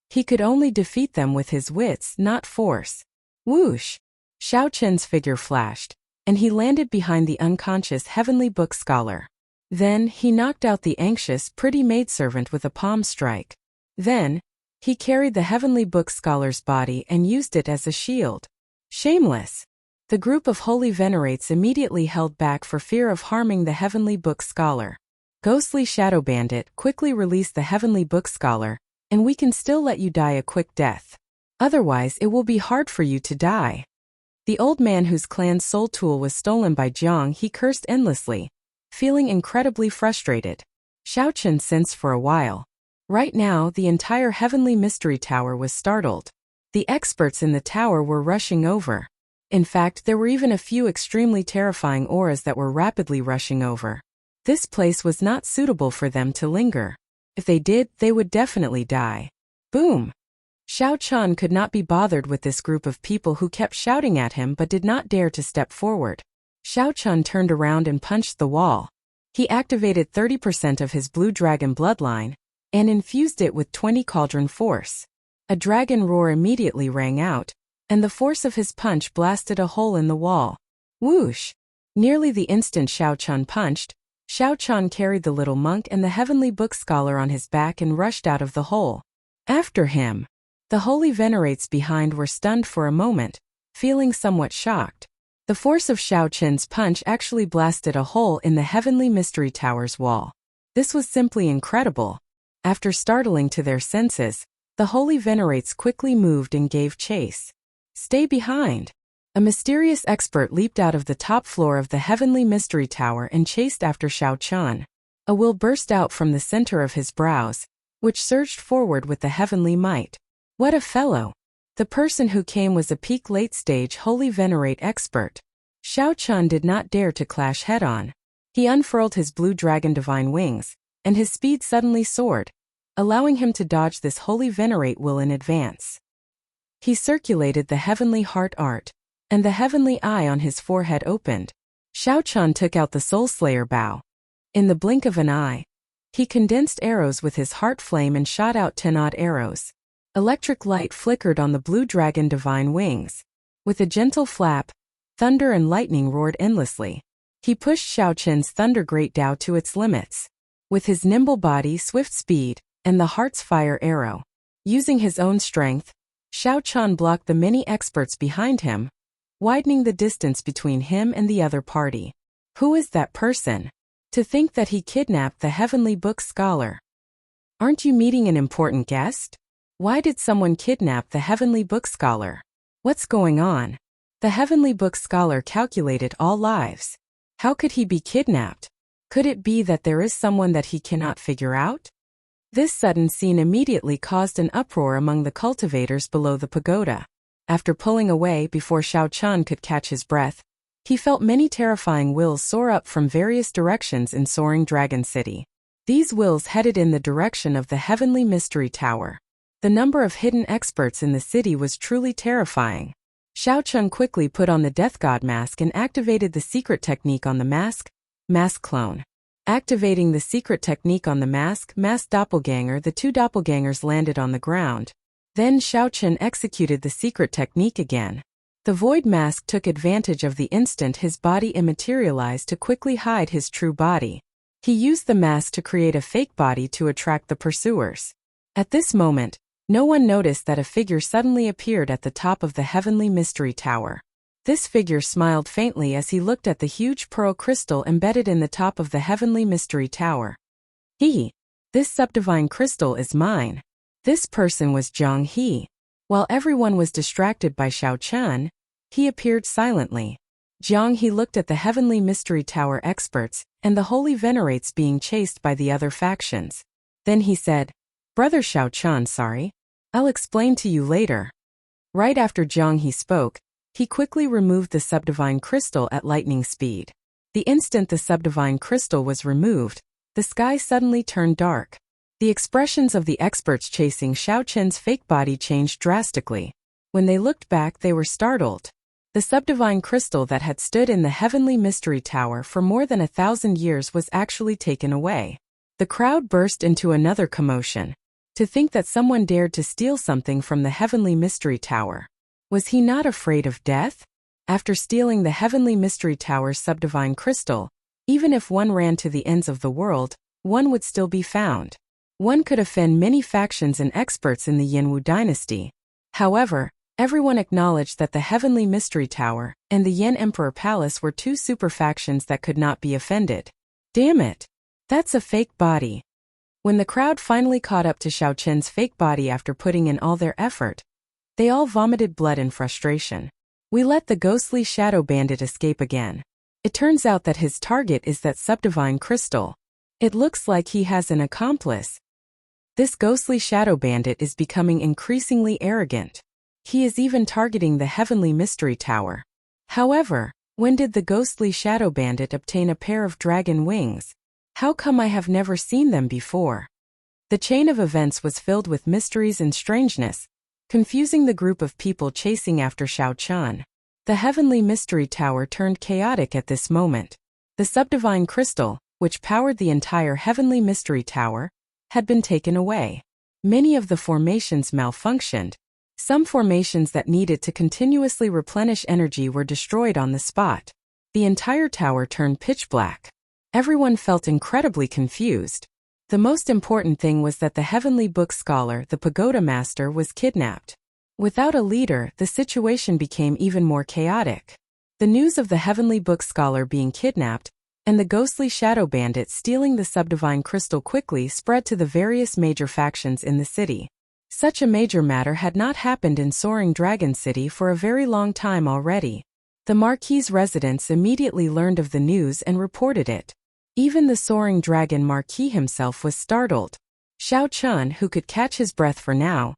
[SPEAKER 1] He could only defeat them with his wits, not force. Whoosh! Xiao Chen's figure flashed, and he landed behind the unconscious heavenly book scholar. Then, he knocked out the anxious, pretty maidservant with a palm strike. Then, he carried the heavenly book scholar's body and used it as a shield. Shameless! The group of holy venerates immediately held back for fear of harming the heavenly book scholar. Ghostly Shadow Bandit, quickly release the heavenly book scholar, and we can still let you die a quick death. Otherwise, it will be hard for you to die. The old man whose clan's soul tool was stolen by Jiang He cursed endlessly, feeling incredibly frustrated. Xiao Chen sensed for a while. Right now, the entire heavenly mystery tower was startled. The experts in the tower were rushing over. In fact, there were even a few extremely terrifying auras that were rapidly rushing over. This place was not suitable for them to linger. If they did, they would definitely die. Boom! Xiao Chan could not be bothered with this group of people who kept shouting at him but did not dare to step forward. Xiao Chan turned around and punched the wall. He activated 30% of his blue dragon bloodline and infused it with 20 cauldron force. A dragon roar immediately rang out, and the force of his punch blasted a hole in the wall. Whoosh! Nearly the instant Xiao Chan punched, Xiao Chan carried the little monk and the heavenly book scholar on his back and rushed out of the hole. After him, the holy venerates behind were stunned for a moment, feeling somewhat shocked. The force of Xiao Chen's punch actually blasted a hole in the heavenly mystery tower's wall. This was simply incredible. After startling to their senses, the holy venerates quickly moved and gave chase. Stay behind! A mysterious expert leaped out of the top floor of the heavenly mystery tower and chased after Xiao Chan. A will burst out from the center of his brows, which surged forward with the heavenly might. What a fellow! The person who came was a peak late-stage holy venerate expert. Xiao Chan did not dare to clash head-on. He unfurled his blue dragon divine wings, and his speed suddenly soared, allowing him to dodge this holy venerate will in advance. He circulated the heavenly heart art, and the heavenly eye on his forehead opened. Xiao Chan took out the Soul Slayer bow. In the blink of an eye, he condensed arrows with his heart flame and shot out 10 odd arrows. Electric light flickered on the blue dragon divine wings. With a gentle flap, thunder and lightning roared endlessly. He pushed Xiao Chen's Thunder Great Dao to its limits. With his nimble body, swift speed, and the heart's fire arrow. Using his own strength, Xiao Chan blocked the many experts behind him, widening the distance between him and the other party. Who is that person? To think that he kidnapped the heavenly book scholar. Aren't you meeting an important guest? Why did someone kidnap the heavenly book scholar? What's going on? The heavenly book scholar calculated all lives. How could he be kidnapped? Could it be that there is someone that he cannot figure out? This sudden scene immediately caused an uproar among the cultivators below the pagoda. After pulling away before Xiao Chan could catch his breath, he felt many terrifying wills soar up from various directions in soaring Dragon City. These wills headed in the direction of the heavenly mystery tower. The number of hidden experts in the city was truly terrifying. Xiao Chan quickly put on the Death God mask and activated the secret technique on the mask clone. Activating the secret technique on the mask doppelganger, the two doppelgangers landed on the ground. Then Xiao Chan executed the secret technique again. The void mask took advantage of the instant his body immaterialized to quickly hide his true body. He used the mask to create a fake body to attract the pursuers. At this moment, no one noticed that a figure suddenly appeared at the top of the heavenly mystery tower. This figure smiled faintly as he looked at the huge pearl crystal embedded in the top of the heavenly mystery tower. This subdivine crystal is mine. This person was Zhang He. While everyone was distracted by Xiao Chan, he appeared silently. Zhang He looked at the heavenly mystery tower experts and the holy venerates being chased by the other factions. Then he said, "Brother Xiao Chan, sorry. I'll explain to you later." Right after Zhang He spoke, he quickly removed the subdivine crystal at lightning speed. The instant the subdivine crystal was removed, the sky suddenly turned dark. The expressions of the experts chasing Xiao Chen's fake body changed drastically. When they looked back, they were startled. The subdivine crystal that had stood in the heavenly mystery tower for more than 1,000 years was actually taken away. The crowd burst into another commotion. To think that someone dared to steal something from the heavenly mystery tower. Was he not afraid of death? After stealing the heavenly mystery tower's subdivine crystal, even if one ran to the ends of the world, one would still be found. One could offend many factions and experts in the Yanwu dynasty. However, everyone acknowledged that the heavenly mystery tower and the Yan Emperor Palace were two super factions that could not be offended. Damn it! That's a fake body. When the crowd finally caught up to Xiao Chen's fake body after putting in all their effort, they all vomited blood in frustration. We let the ghostly shadow bandit escape again. It turns out that his target is that subdivine crystal. It looks like he has an accomplice. This ghostly shadow bandit is becoming increasingly arrogant. He is even targeting the heavenly mystery tower. However, when did the ghostly shadow bandit obtain a pair of dragon wings? How come I have never seen them before? The chain of events was filled with mysteries and strangeness, confusing the group of people chasing after Xiao Chan. The heavenly mystery tower turned chaotic at this moment. The subdivine crystal, which powered the entire heavenly mystery tower, had been taken away. Many of the formations malfunctioned. Some formations that needed to continuously replenish energy were destroyed on the spot. The entire tower turned pitch black. Everyone felt incredibly confused. The most important thing was that the Heavenly Book Scholar, the Pagoda Master, was kidnapped. Without a leader, the situation became even more chaotic. The news of the Heavenly Book Scholar being kidnapped and the ghostly shadow bandit stealing the subdivine crystal quickly spread to the various major factions in the city. Such a major matter had not happened in Soaring Dragon City for a very long time already. The Marquis's residents immediately learned of the news and reported it. Even the Soaring Dragon Marquis himself was startled. Xiao Chun, who could catch his breath for now,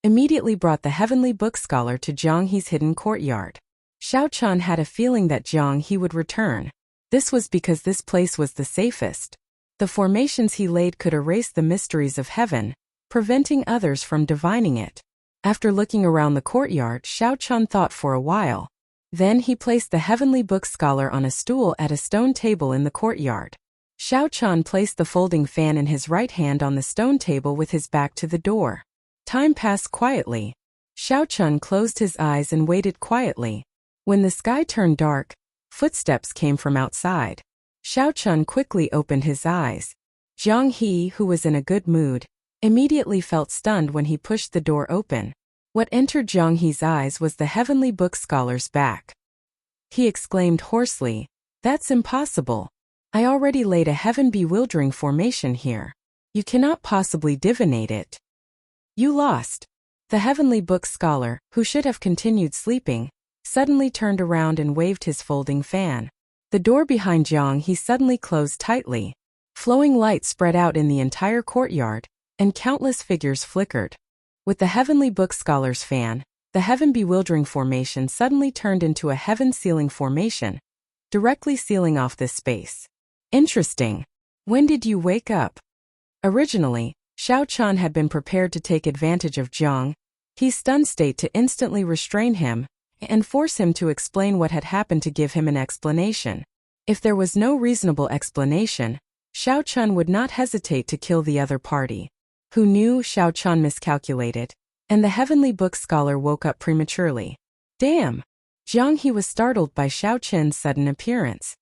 [SPEAKER 1] immediately brought the Heavenly Book Scholar to Jiang He's hidden courtyard. Xiao Chun had a feeling that Jiang He would return. This was because this place was the safest. The formations he laid could erase the mysteries of heaven, preventing others from divining it. After looking around the courtyard, Xiao Chun thought for a while. Then he placed the Heavenly Book Scholar on a stool at a stone table in the courtyard. Xiao Chun placed the folding fan in his right hand on the stone table with his back to the door. Time passed quietly. Xiao Chun closed his eyes and waited quietly. When the sky turned dark, footsteps came from outside. Xiao Chun quickly opened his eyes. Jiang He, who was in a good mood, immediately felt stunned when he pushed the door open. What entered Jiang He's eyes was the Heavenly Book Scholar's back. He exclaimed hoarsely, "That's impossible. I already laid a heaven-bewildering formation here. You cannot possibly divinate it. You lost." The Heavenly Book Scholar, who should have continued sleeping, suddenly turned around and waved his folding fan. The door behind Jiang He suddenly closed tightly. Flowing light spread out in the entire courtyard, and countless figures flickered. With the Heavenly Book Scholar's fan, the heaven-bewildering formation suddenly turned into a heaven-sealing formation, directly sealing off this space. Interesting. When did you wake up? Originally, Xiao Chun had been prepared to take advantage of Jiang He's stunned state to instantly restrain him and force him to explain what had happened to give him an explanation. If there was no reasonable explanation, Xiao Chun would not hesitate to kill the other party. Who knew Xiao Chun miscalculated, and the Heavenly Book Scholar woke up prematurely. Damn! Jiang He was startled by Xiao Chun's sudden appearance.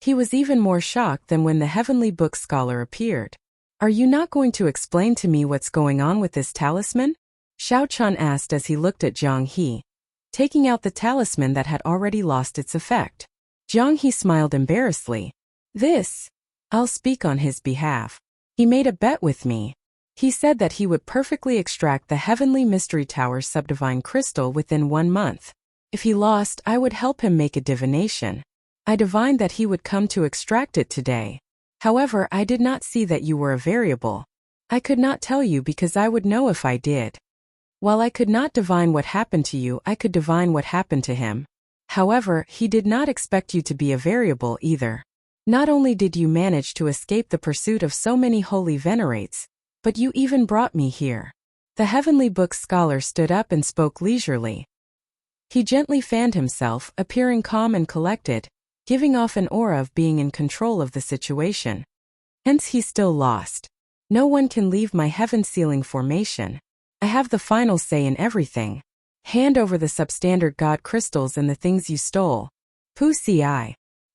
[SPEAKER 1] He was even more shocked than when the Heavenly Book Scholar appeared. Are you not going to explain to me what's going on with this talisman? Xiao Chun asked as he looked at Jiang He, taking out the talisman that had already lost its effect. Jiang He smiled embarrassedly. I'll speak on his behalf. He made a bet with me. He said that he would perfectly extract the Heavenly Mystery Tower's subdivine crystal within 1 month. If he lost, I would help him make a divination. I divined that he would come to extract it today. However, I did not see that you were a variable. I could not tell you because I would know if I did. While I could not divine what happened to you, I could divine what happened to him. However, he did not expect you to be a variable either. Not only did you manage to escape the pursuit of so many holy venerates, but you even brought me here. The Heavenly Book Scholar stood up and spoke leisurely. He gently fanned himself, appearing calm and collected, giving off an aura of being in control of the situation. Hence he still lost. No one can leave my heaven-sealing formation. I have the final say in everything. Hand over the substandard god crystals and the things you stole. Pussy.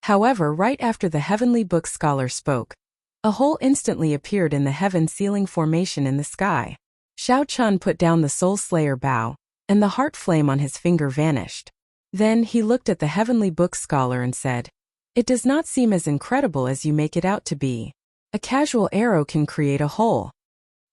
[SPEAKER 1] However, right after the Heavenly Book Scholar spoke, a hole instantly appeared in the heaven-sealing formation in the sky. Xiao Chun put down the Soul Slayer bow, and the heart flame on his finger vanished. Then he looked at the Heavenly Book Scholar and said, "It does not seem as incredible as you make it out to be. A casual arrow can create a hole.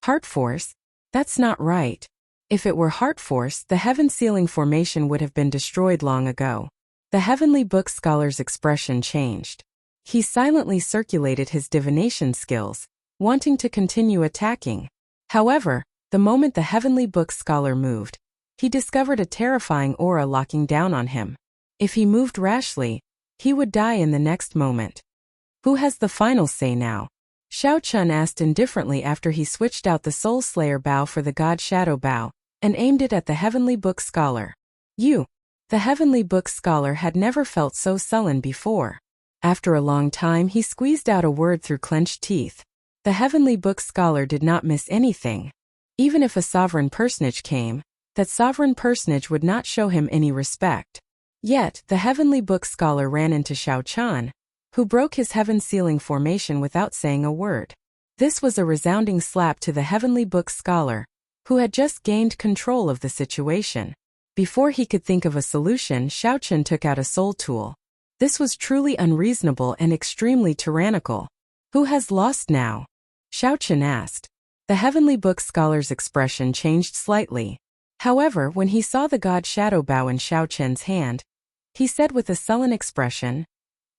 [SPEAKER 1] Heart force? That's not right. If it were heart force, the heaven-sealing formation would have been destroyed long ago." The Heavenly Book Scholar's expression changed. He silently circulated his divination skills, wanting to continue attacking. However, the moment the Heavenly Book Scholar moved, he discovered a terrifying aura locking down on him. If he moved rashly, he would die in the next moment. Who has the final say now? Xiao Chun asked indifferently after he switched out the Soul Slayer bow for the God Shadow bow, and aimed it at the Heavenly Book Scholar. You. The Heavenly Book Scholar had never felt so sullen before. After a long time he squeezed out a word through clenched teeth. The Heavenly Book Scholar did not miss anything. Even if a sovereign personage came, that sovereign personage would not show him any respect. Yet, the Heavenly Book Scholar ran into Xiao Chun, who broke his heaven-sealing formation without saying a word. This was a resounding slap to the Heavenly Book scholar, who had just gained control of the situation. Before he could think of a solution, Xiaochen took out a soul tool. This was truly unreasonable and extremely tyrannical. Who has lost now? Xiaochen asked. The Heavenly Book scholar's expression changed slightly. However, when he saw the god shadow bow in Xiaochen's hand, he said with a sullen expression,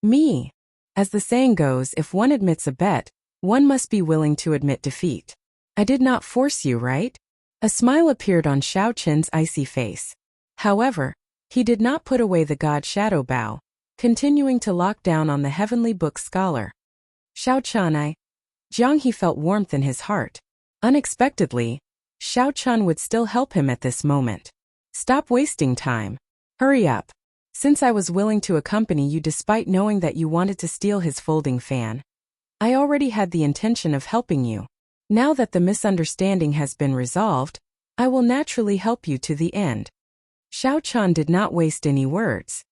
[SPEAKER 1] "Me." As the saying goes, if one admits a bet, one must be willing to admit defeat. I did not force you, right? A smile appeared on Xiaochen's icy face. However, he did not put away the god shadow bow, continuing to lock down on the Heavenly Book scholar. Xiaochen, Jiang he felt warmth in his heart. Unexpectedly, Xiaochen would still help him at this moment. Stop wasting time. Hurry up. Since I was willing to accompany you despite knowing that you wanted to steal his folding fan, I already had the intention of helping you. Now that the misunderstanding has been resolved, I will naturally help you to the end. Xiaochen did not waste any words.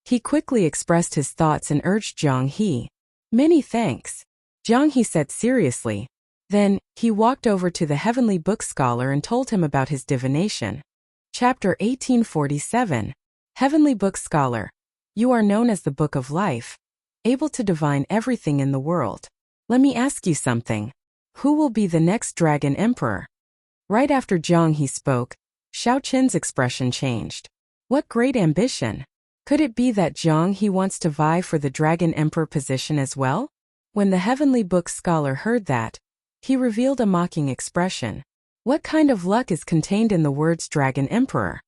[SPEAKER 1] He quickly expressed his thoughts and urged Jiang He. Many thanks. Jiang He said seriously. Then, he walked over to the Heavenly Book scholar and told him about his divination. Chapter 1847. Heavenly Book scholar. You are known as the Book of Life, able to divine everything in the world. Let me ask you something. Who will be the next Dragon Emperor? Right after Jiang He spoke, Xiaochen's expression changed. What great ambition! Could it be that Jiang He wants to vie for the Dragon Emperor position as well? When the Heavenly Book scholar heard that, he revealed a mocking expression. What kind of luck is contained in the words Dragon Emperor?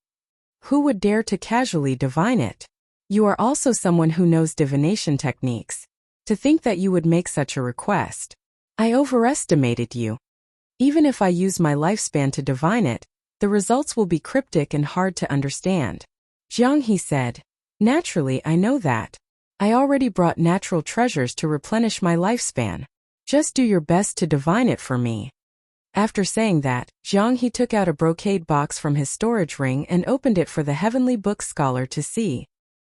[SPEAKER 1] Who would dare to casually divine it? You are also someone who knows divination techniques. To think that you would make such a request. I overestimated you. Even if I use my lifespan to divine it, the results will be cryptic and hard to understand. Jiang He said, naturally I know that. I already brought natural treasures to replenish my lifespan. Just do your best to divine it for me. After saying that, Jiang He took out a brocade box from his storage ring and opened it for the Heavenly Book scholar to see.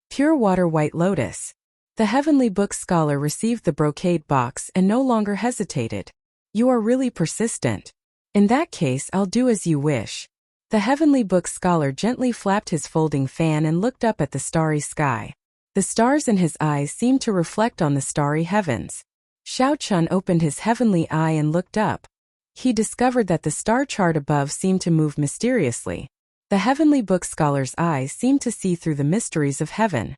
[SPEAKER 1] Pure water white lotus. The Heavenly Book scholar received the brocade box and no longer hesitated. You are really persistent. In that case, I'll do as you wish. The Heavenly Book scholar gently flapped his folding fan and looked up at the starry sky. The stars in his eyes seemed to reflect on the starry heavens. Xiaochen opened his heavenly eye and looked up. He discovered that the star chart above seemed to move mysteriously. The Heavenly Book scholar's eyes seemed to see through the mysteries of heaven.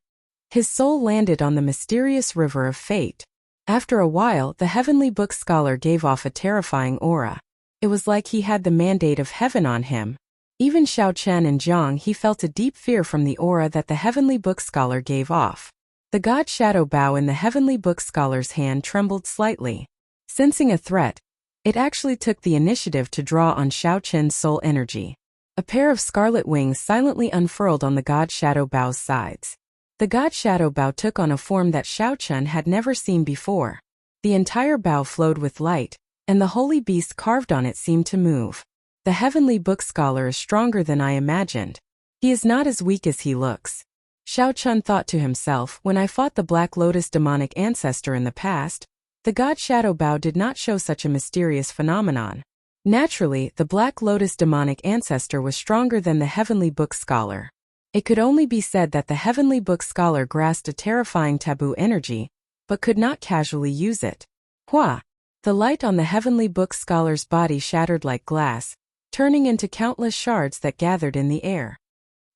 [SPEAKER 1] His soul landed on the mysterious river of fate. After a while, the Heavenly Book scholar gave off a terrifying aura. It was like he had the mandate of heaven on him. Even Xiaochen and Jiang He felt a deep fear from the aura that the Heavenly Book scholar gave off. The god shadow bow in the Heavenly Book scholar's hand trembled slightly. Sensing a threat, it actually took the initiative to draw on Xiaochen's soul energy. A pair of scarlet wings silently unfurled on the god shadow bow's sides. The god shadow bow took on a form that Xiaochen had never seen before. The entire bow flowed with light, and the holy beast carved on it seemed to move. The Heavenly Book scholar is stronger than I imagined. He is not as weak as he looks. Xiaochen thought to himself, when I fought the Black Lotus demonic ancestor in the past, the god shadow bow did not show such a mysterious phenomenon. Naturally, the Black Lotus demonic ancestor was stronger than the Heavenly Book scholar. It could only be said that the Heavenly Book scholar grasped a terrifying taboo energy, but could not casually use it. Hua! The light on the Heavenly Book scholar's body shattered like glass, turning into countless shards that gathered in the air.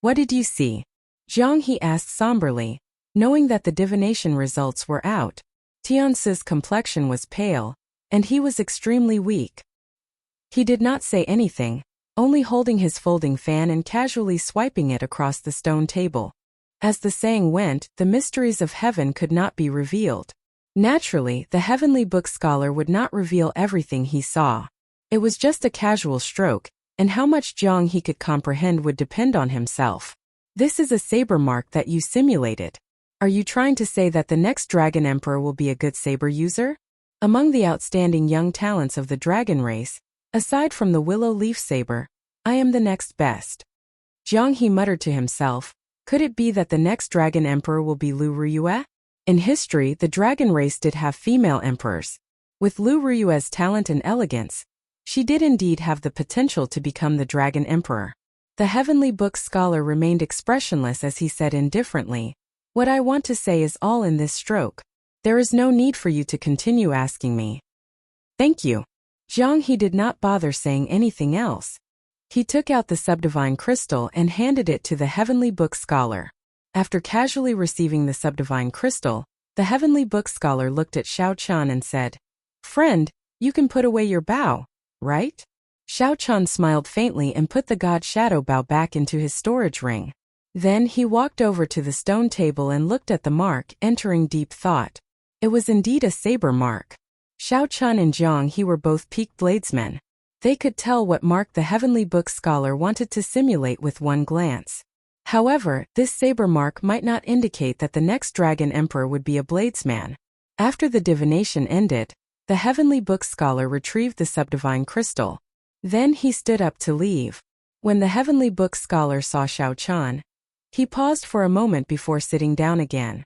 [SPEAKER 1] What did you see? Jiang He asked somberly, knowing that the divination results were out. Tiance's complexion was pale, and he was extremely weak. He did not say anything, only holding his folding fan and casually swiping it across the stone table. As the saying went, the mysteries of heaven could not be revealed. Naturally, the Heavenly Book scholar would not reveal everything he saw. It was just a casual stroke, and how much Jiang He could comprehend would depend on himself. This is a saber mark that you simulated. Are you trying to say that the next Dragon Emperor will be a good saber user? Among the outstanding young talents of the dragon race, aside from the willow leaf saber, I am the next best. Jiang He muttered to himself, could it be that the next Dragon Emperor will be Lu Ruyue? In history, the dragon race did have female emperors. With Lu Riyue's talent and elegance, she did indeed have the potential to become the dragon emperor. The Heavenly Book scholar remained expressionless as he said indifferently, "What I want to say is all in this stroke. There is no need for you to continue asking me." "Thank you." Zhang He did not bother saying anything else. He took out the subdivine crystal and handed it to the Heavenly Book scholar. After casually receiving the subdivine crystal, the Heavenly Book scholar looked at Xiao Qian and said, "Friend, you can put away your bow, right?" Xiao Qian smiled faintly and put the god shadow bow back into his storage ring. Then he walked over to the stone table and looked at the mark, entering deep thought. It was indeed a saber mark. Xiao Qian and Zhang He were both peaked bladesmen. They could tell what mark the Heavenly Book scholar wanted to simulate with one glance. However, this saber mark might not indicate that the next dragon emperor would be a bladesman. After the divination ended, the Heavenly Book scholar retrieved the subdivine crystal. Then he stood up to leave. When the Heavenly Book scholar saw Xiao Qian, he paused for a moment before sitting down again.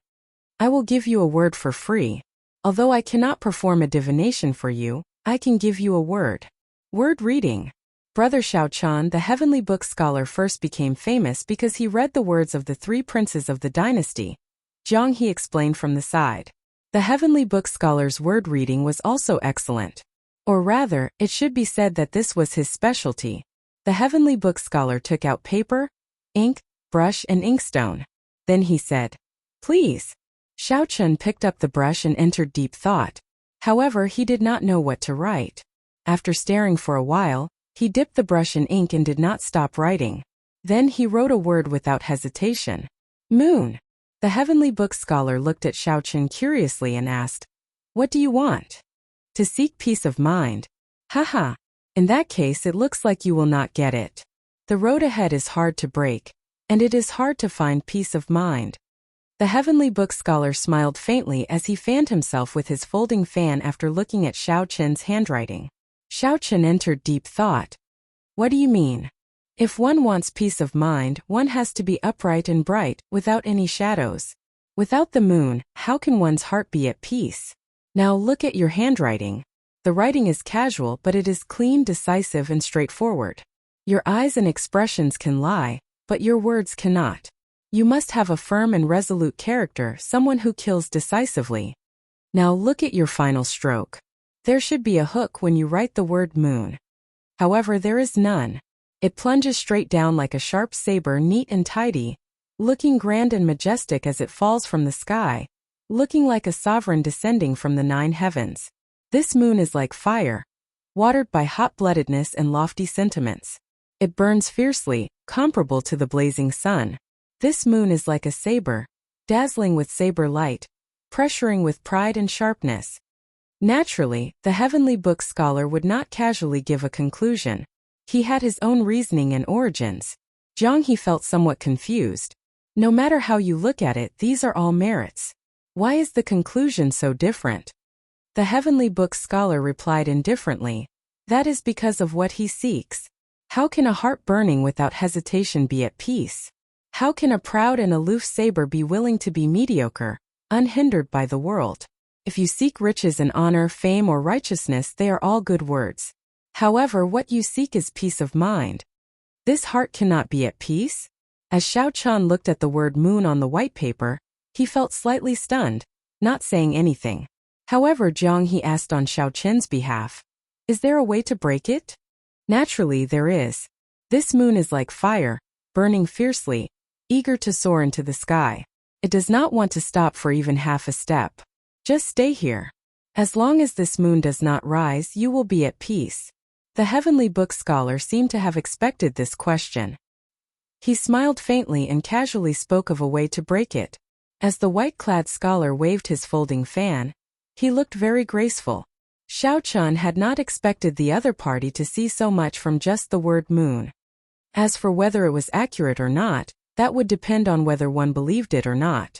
[SPEAKER 1] "I will give you a word for free. Although I cannot perform a divination for you, I can give you a word." Word reading. Brother Xiao Qian, the Heavenly Book scholar, first became famous because he read the words of the three princes of the dynasty. Zhang He explained from the side. The Heavenly Book scholar's word reading was also excellent. Or rather, it should be said that this was his specialty. The Heavenly Book scholar took out paper, ink, brush and inkstone. Then he said, "Please." Xiao Qian picked up the brush and entered deep thought. However, he did not know what to write. After staring for a while, he dipped the brush in ink and did not stop writing. Then he wrote a word without hesitation. "Moon." The Heavenly Book scholar looked at Xiao Qian curiously and asked, "What do you want?" "To seek peace of mind." "Haha. In that case it looks like you will not get it. The road ahead is hard to break, and it is hard to find peace of mind." The Heavenly Book scholar smiled faintly as he fanned himself with his folding fan after looking at Xiao Qian's handwriting. Xiao Qian entered deep thought. "What do you mean?" "If one wants peace of mind, one has to be upright and bright, without any shadows. Without the moon, how can one's heart be at peace? Now look at your handwriting. The writing is casual, but it is clean, decisive and straightforward. Your eyes and expressions can lie, but your words cannot. You must have a firm and resolute character, someone who kills decisively. Now look at your final stroke. There should be a hook when you write the word moon. However, there is none. It plunges straight down like a sharp saber, neat and tidy, looking grand and majestic as it falls from the sky, looking like a sovereign descending from the 9 heavens. This moon is like fire, watered by hot-bloodedness and lofty sentiments. It burns fiercely, comparable to the blazing sun. This moon is like a saber, dazzling with saber light, pressuring with pride and sharpness. Naturally, the Heavenly Book scholar would not casually give a conclusion. He had his own reasoning and origins. Zhang He felt somewhat confused. No matter how you look at it, these are all merits. Why is the conclusion so different? The Heavenly Book scholar replied indifferently. That is because of what he seeks. How can a heart burning without hesitation be at peace? How can a proud and aloof saber be willing to be mediocre, unhindered by the world? If you seek riches and honor, fame or righteousness, they are all good words. However, what you seek is peace of mind. This heart cannot be at peace? As Xiao Qian looked at the word moon on the white paper, he felt slightly stunned, not saying anything. However, Zhang He asked on Xiao Qian's behalf, "Is there a way to break it?" "Naturally there is. This moon is like fire, burning fiercely, eager to soar into the sky. It does not want to stop for even half a step. Just stay here. As long as this moon does not rise, you will be at peace." The Heavenly Book scholar seemed to have expected this question. He smiled faintly and casually spoke of a way to break it. As the white-clad scholar waved his folding fan, he looked very graceful. Xiao Qian had not expected the other party to see so much from just the word moon. As for whether it was accurate or not, that would depend on whether one believed it or not.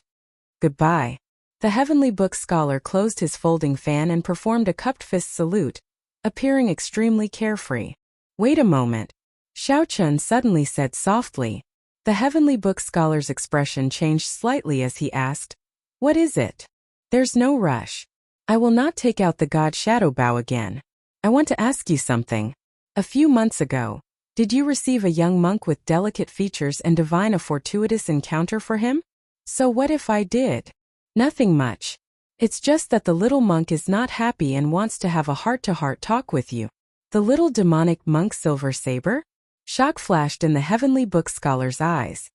[SPEAKER 1] "Goodbye." The Heavenly Book scholar closed his folding fan and performed a cupped fist salute, appearing extremely carefree. "Wait a moment," Xiao Qian suddenly said softly. The Heavenly Book scholar's expression changed slightly as he asked, What is it? There's no rush. I will not take out the god shadow bow again. I want to ask you something. A few months ago, did you receive a young monk with delicate features and divine a fortuitous encounter for him? So what if I did? Nothing much. It's just that the little monk is not happy and wants to have a heart-to-heart talk with you. The little demonic monk Silver Saber? Shock flashed in the heavenly book scholar's eyes.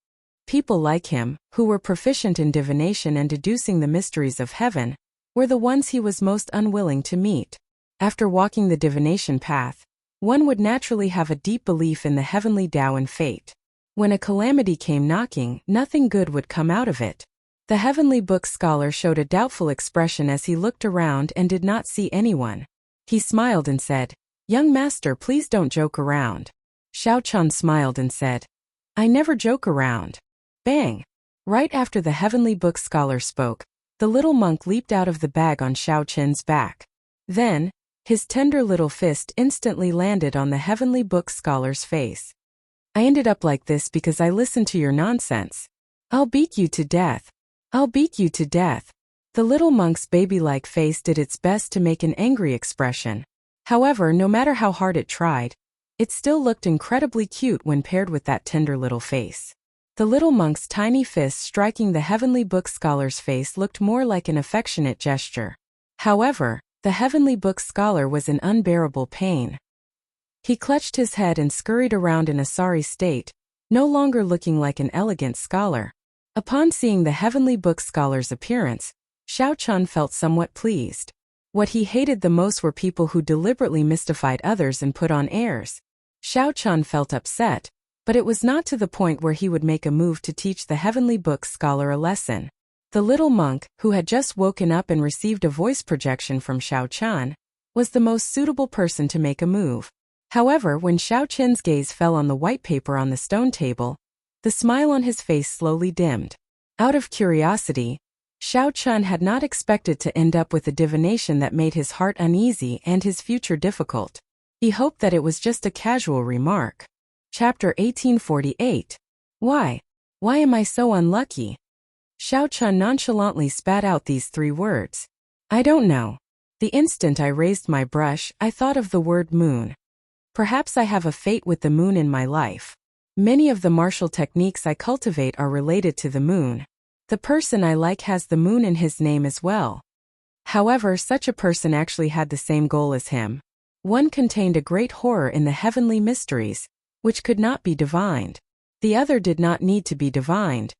[SPEAKER 1] People like him, who were proficient in divination and deducing the mysteries of heaven, were the ones he was most unwilling to meet. After walking the divination path, one would naturally have a deep belief in the heavenly Tao and fate. When a calamity came knocking, nothing good would come out of it. The heavenly book scholar showed a doubtful expression as he looked around and did not see anyone. He smiled and said, "Young master, please don't joke around." Xiao Chun smiled and said, "I never joke around." Bang! Right after the heavenly book scholar spoke, the little monk leaped out of the bag on Xiao Chen's back. Then, his tender little fist instantly landed on the heavenly book scholar's face. "I ended up like this because I listened to your nonsense. I'll beat you to death. I'll beat you to death." The little monk's baby-like face did its best to make an angry expression. However, no matter how hard it tried, it still looked incredibly cute when paired with that tender little face. The little monk's tiny fist striking the heavenly book scholar's face looked more like an affectionate gesture. However, the heavenly book scholar was in unbearable pain. He clutched his head and scurried around in a sorry state, no longer looking like an elegant scholar. Upon seeing the heavenly book scholar's appearance, Xiao Chun felt somewhat pleased. What he hated the most were people who deliberately mystified others and put on airs. Xiao Chun felt upset, but it was not to the point where he would make a move to teach the heavenly book scholar a lesson. The little monk, who had just woken up and received a voice projection from Xiao Chun, was the most suitable person to make a move. However, when Xiao Chun's gaze fell on the white paper on the stone table, the smile on his face slowly dimmed. Out of curiosity, Xiao Chun had not expected to end up with a divination that made his heart uneasy and his future difficult. He hoped that it was just a casual remark. Chapter 1848. Why am I so unlucky? Xiao Chun nonchalantly spat out these 3 words. I don't know. The instant I raised my brush, I thought of the word moon. Perhaps I have a fate with the moon in my life. Many of the martial techniques I cultivate are related to the moon. The person I like has the moon in his name as well. However, such a person actually had the same goal as him. One contained a great horror in the heavenly mysteries, which could not be divined. The other did not need to be divined.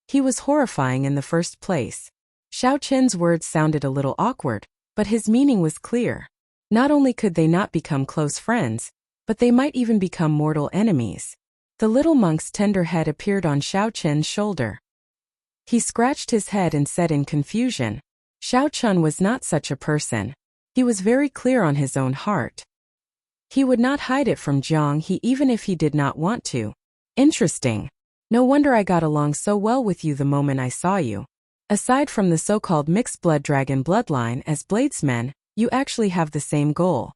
[SPEAKER 1] He was horrifying in the first place. Xiao Chen's words sounded a little awkward, but his meaning was clear. Not only could they not become close friends, but they might even become mortal enemies. The little monk's tender head appeared on Xiao Chen's shoulder. He scratched his head and said in confusion, Xiao Chun was not such a person. He was very clear on his own heart. He would not hide it from Jiang He even if he did not want to. Interesting. No wonder I got along so well with you the moment I saw you. Aside from the so-called mixed blood dragon bloodline as bladesmen, you actually have the same goal.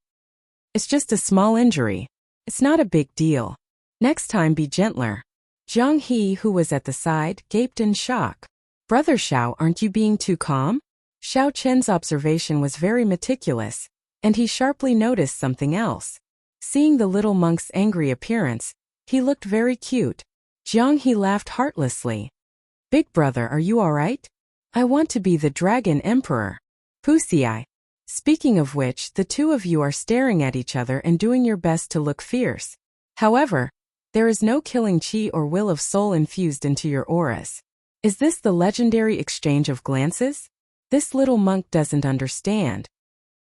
[SPEAKER 1] It's just a small injury. It's not a big deal. Next time be gentler. Jiang He, who was at the side, gaped in shock. Brother Xiao, aren't you being too calm? Xiao Chen's observation was very meticulous, and he sharply noticed something else. Seeing the little monk's angry appearance, he looked very cute. Jiang He laughed heartlessly. Big brother, are you alright? I want to be the Dragon Emperor. Wuxia. Speaking of which, the two of you are staring at each other and doing your best to look fierce. However, there is no killing chi or will of soul infused into your auras. Is this the legendary exchange of glances? This little monk doesn't understand.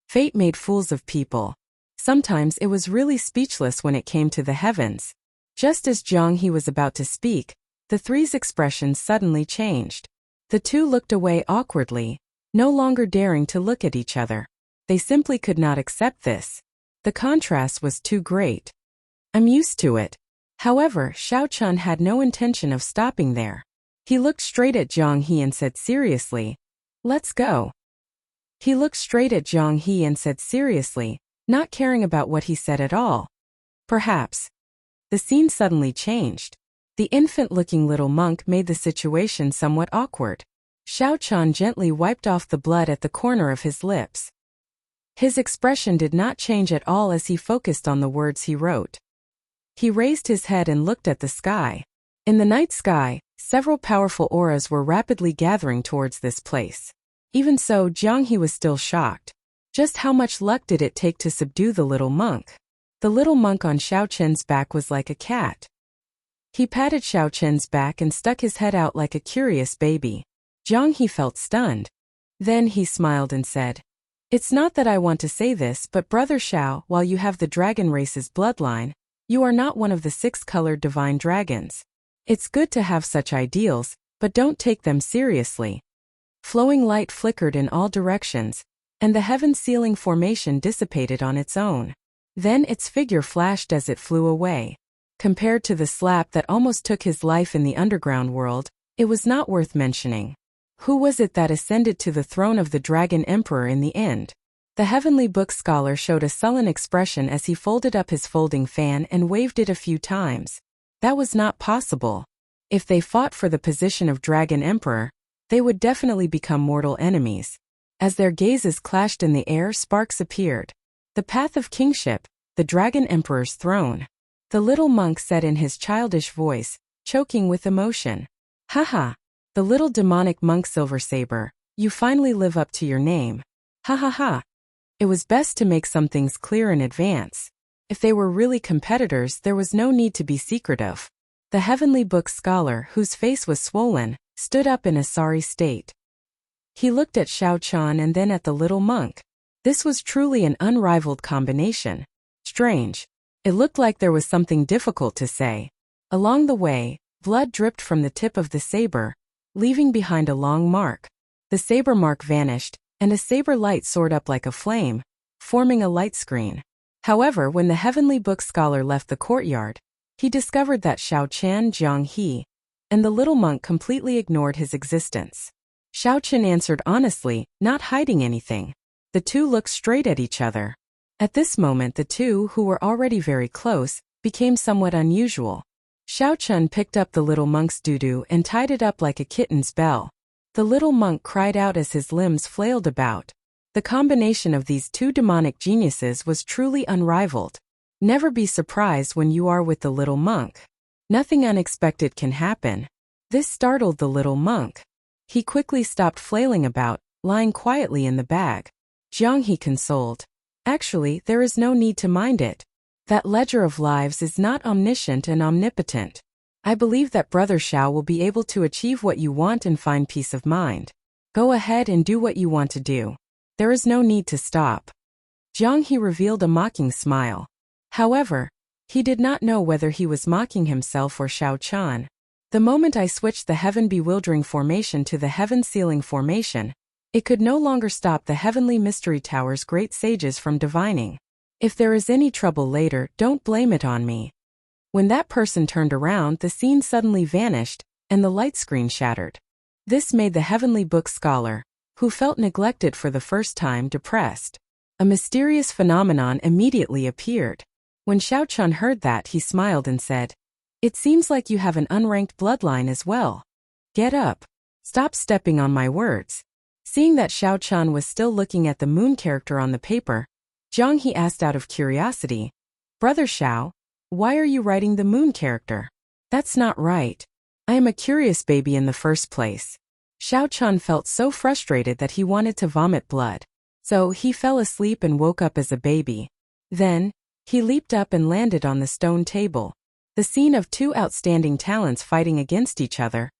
[SPEAKER 1] Fate made fools of people. Sometimes it was really speechless when it came to the heavens. Just as Jiang He was about to speak, the three's expressions suddenly changed. The two looked away awkwardly, no longer daring to look at each other. They simply could not accept this. The contrast was too great. I'm used to it. However, Xiao Chun had no intention of stopping there. He looked straight at Jiang He and said seriously, let's go. He looked straight at Jiang He and said seriously, not caring about what he said at all. Perhaps. The scene suddenly changed. The infant-looking little monk made the situation somewhat awkward. Xiao gently wiped off the blood at the corner of his lips. His expression did not change at all as he focused on the words he wrote. He raised his head and looked at the sky. In the night sky, several powerful auras were rapidly gathering towards this place. Even so, Jiang He was still shocked. Just how much luck did it take to subdue the little monk? The little monk on Xiao Chen's back was like a cat. He patted Xiao Chen's back and stuck his head out like a curious baby. Jiang He felt stunned. Then he smiled and said, "It's not that I want to say this, but Brother Xiao, while you have the dragon race's bloodline, you are not one of the 6-colored divine dragons. It's good to have such ideals, but don't take them seriously." Flowing light flickered in all directions, and the heaven-sealing formation dissipated on its own. Then its figure flashed as it flew away. Compared to the slap that almost took his life in the underground world, it was not worth mentioning. Who was it that ascended to the throne of the Dragon Emperor in the end? The Heavenly Book Scholar showed a sullen expression as he folded up his folding fan and waved it a few times. That was not possible. If they fought for the position of Dragon Emperor, they would definitely become mortal enemies. As their gazes clashed in the air, sparks appeared. The path of kingship, the Dragon Emperor's throne. The little monk said in his childish voice, choking with emotion. "Haha, the little demonic monk Silver Saber, you finally live up to your name. Ha ha ha." It was best to make some things clear in advance. If they were really competitors, there was no need to be secretive. The Heavenly Book Scholar, whose face was swollen, stood up in a sorry state. He looked at Xiao Chen and then at the little monk. This was truly an unrivaled combination. Strange. It looked like there was something difficult to say. Along the way, blood dripped from the tip of the saber, leaving behind a long mark. The saber mark vanished, and a saber light soared up like a flame, forming a light screen. However, when the Heavenly Book Scholar left the courtyard, he discovered that Xiao Chen, Jiang He, and the little monk completely ignored his existence. Xiao Chen answered honestly, not hiding anything. The two looked straight at each other. At this moment, the two, who were already very close, became somewhat unusual. Xiao Chen picked up the little monk's doo-doo and tied it up like a kitten's bell. The little monk cried out as his limbs flailed about. The combination of these two demonic geniuses was truly unrivaled. Never be surprised when you are with the little monk. Nothing unexpected can happen. This startled the little monk. He quickly stopped flailing about, lying quietly in the bag. Jiang He consoled. "Actually, there is no need to mind it. That ledger of lives is not omniscient and omnipotent. I believe that Brother Xiao will be able to achieve what you want and find peace of mind. Go ahead and do what you want to do. There is no need to stop." Jiang He revealed a mocking smile. However, he did not know whether he was mocking himself or Xiao Chen. The moment I switched the heaven-bewildering formation to the heaven-sealing formation, it could no longer stop the Heavenly Mystery Tower's great sages from divining. If there is any trouble later, don't blame it on me. When that person turned around, the scene suddenly vanished, and the light screen shattered. This made the Heavenly Book Scholar, who felt neglected for the first time, depressed. A mysterious phenomenon immediately appeared. When Xiao Chen heard that, he smiled and said, "It seems like you have an unranked bloodline as well. Get up. Stop stepping on my words." Seeing that Xiao Chen was still looking at the moon character on the paper, Jiang He asked out of curiosity, "Brother Xiao, why are you writing the moon character? That's not right. I am a curious baby in the first place." Xiao Chen felt so frustrated that he wanted to vomit blood. So he fell asleep and woke up as a baby. Then, he leaped up and landed on the stone table. The scene of two outstanding talents fighting against each other.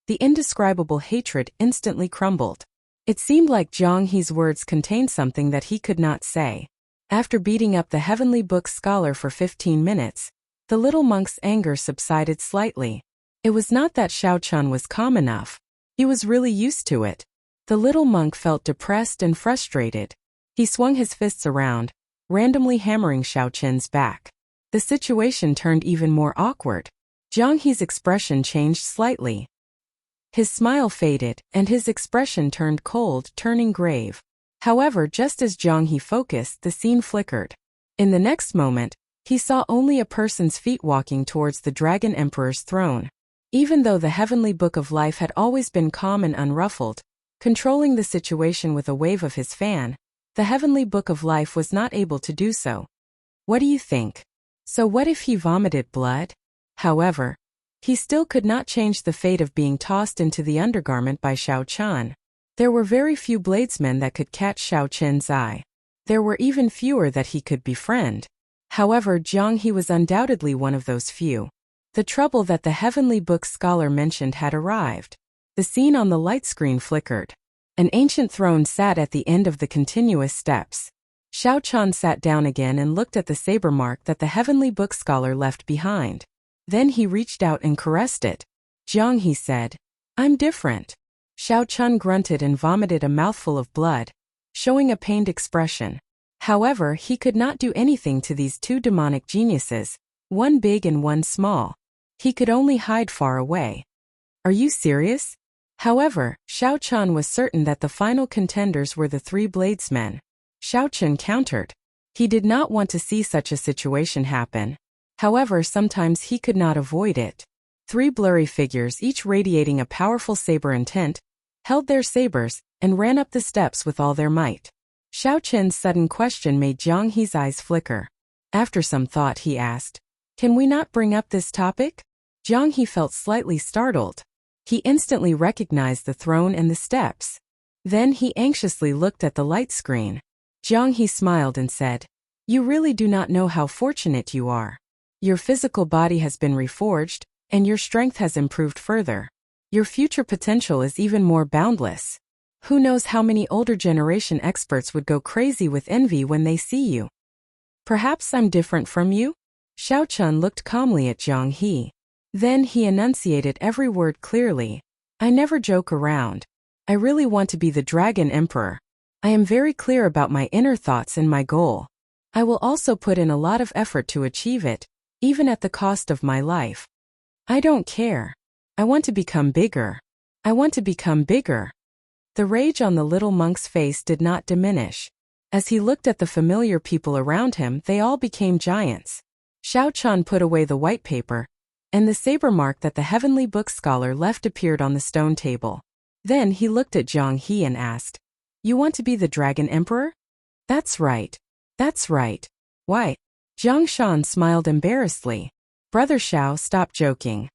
[SPEAKER 1] The indescribable hatred instantly crumbled. It seemed like Jiang He's words contained something that he could not say. After beating up the Heavenly Book Scholar for 15 minutes, the little monk's anger subsided slightly. It was not that Xiao Chen was calm enough. He was really used to it. The little monk felt depressed and frustrated. He swung his fists around, randomly hammering Xiao Chen's back. The situation turned even more awkward. Jiang He's expression changed slightly. His smile faded, and his expression turned cold, turning grave. However, just as Jiang He focused, the scene flickered. In the next moment, he saw only a person's feet walking towards the Dragon Emperor's throne. Even though the Heavenly Book of Life had always been calm and unruffled, controlling the situation with a wave of his fan, the Heavenly Book of Life was not able to do so. What do you think? So what if he vomited blood? However, he still could not change the fate of being tossed into the undergarment by Xiao Chen. There were very few bladesmen that could catch Xiao Chen's eye. There were even fewer that he could befriend. However, Jiang He was undoubtedly one of those few. The trouble that the Heavenly Book scholar mentioned had arrived. The scene on the light screen flickered. An ancient throne sat at the end of the continuous steps. Xiao Chen sat down again and looked at the saber mark that the Heavenly Book scholar left behind. Then he reached out and caressed it. Jiang He said, "I'm different." Xiao Chen grunted and vomited a mouthful of blood, showing a pained expression. However, he could not do anything to these two demonic geniuses, one big and one small. He could only hide far away. Are you serious? However, Xiao Chen was certain that the final contenders were the three bladesmen. Xiao Chen countered. He did not want to see such a situation happen. However, sometimes he could not avoid it. Three blurry figures, each radiating a powerful saber intent, held their sabers and ran up the steps with all their might. Xiao Chen's sudden question made Jiang He's eyes flicker. After some thought, he asked, "Can we not bring up this topic?" Jiang He felt slightly startled. He instantly recognized the throne and the steps. Then he anxiously looked at the light screen. Jiang He smiled and said, "You really do not know how fortunate you are. Your physical body has been reforged, and your strength has improved further. Your future potential is even more boundless. Who knows how many older generation experts would go crazy with envy when they see you. Perhaps I'm different from you?" Xiao Chen looked calmly at Jiang He. Then he enunciated every word clearly. "I never joke around. I really want to be the Dragon Emperor. I am very clear about my inner thoughts and my goal. I will also put in a lot of effort to achieve it, even at the cost of my life. I don't care. I want to become bigger. I want to become bigger." The rage on the little monk's face did not diminish. As he looked at the familiar people around him, they all became giants. Xiao Chen put away the white paper, and the saber mark that the Heavenly Book scholar left appeared on the stone table. Then he looked at Jiang He and asked, "You want to be the Dragon Emperor?" "That's right. That's right. Why?" Jiang Shan smiled embarrassedly. "Brother Xiao, stop joking."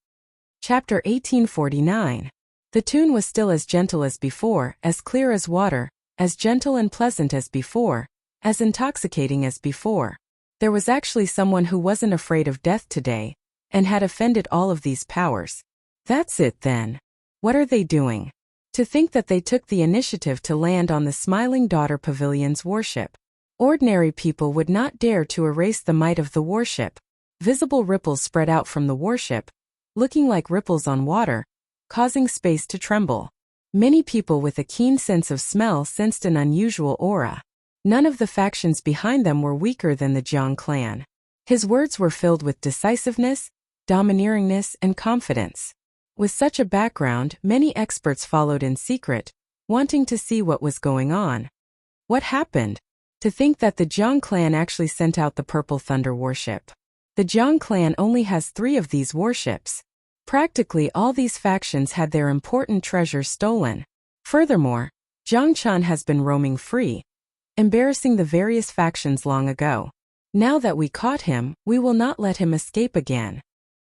[SPEAKER 1] Chapter 1849. The tune was still as gentle as before, as clear as water, as gentle and pleasant as before, as intoxicating as before. There was actually someone who wasn't afraid of death today, and had offended all of these powers. That's it then. What are they doing? To think that they took the initiative to land on the Smiling Daughter Pavilion's warship. Ordinary people would not dare to erase the might of the warship. Visible ripples spread out from the warship, looking like ripples on water, causing space to tremble. Many people with a keen sense of smell sensed an unusual aura. None of the factions behind them were weaker than the Jiang clan. His words were filled with decisiveness, domineeringness, and confidence. With such a background, many experts followed in secret, wanting to see what was going on. What happened? To think that the Jiang clan actually sent out the Purple Thunder warship. The Jiang clan only has 3 of these warships. Practically all these factions had their important treasures stolen. Furthermore, Jiang Chen has been roaming free, embarrassing the various factions long ago. Now that we caught him, we will not let him escape again.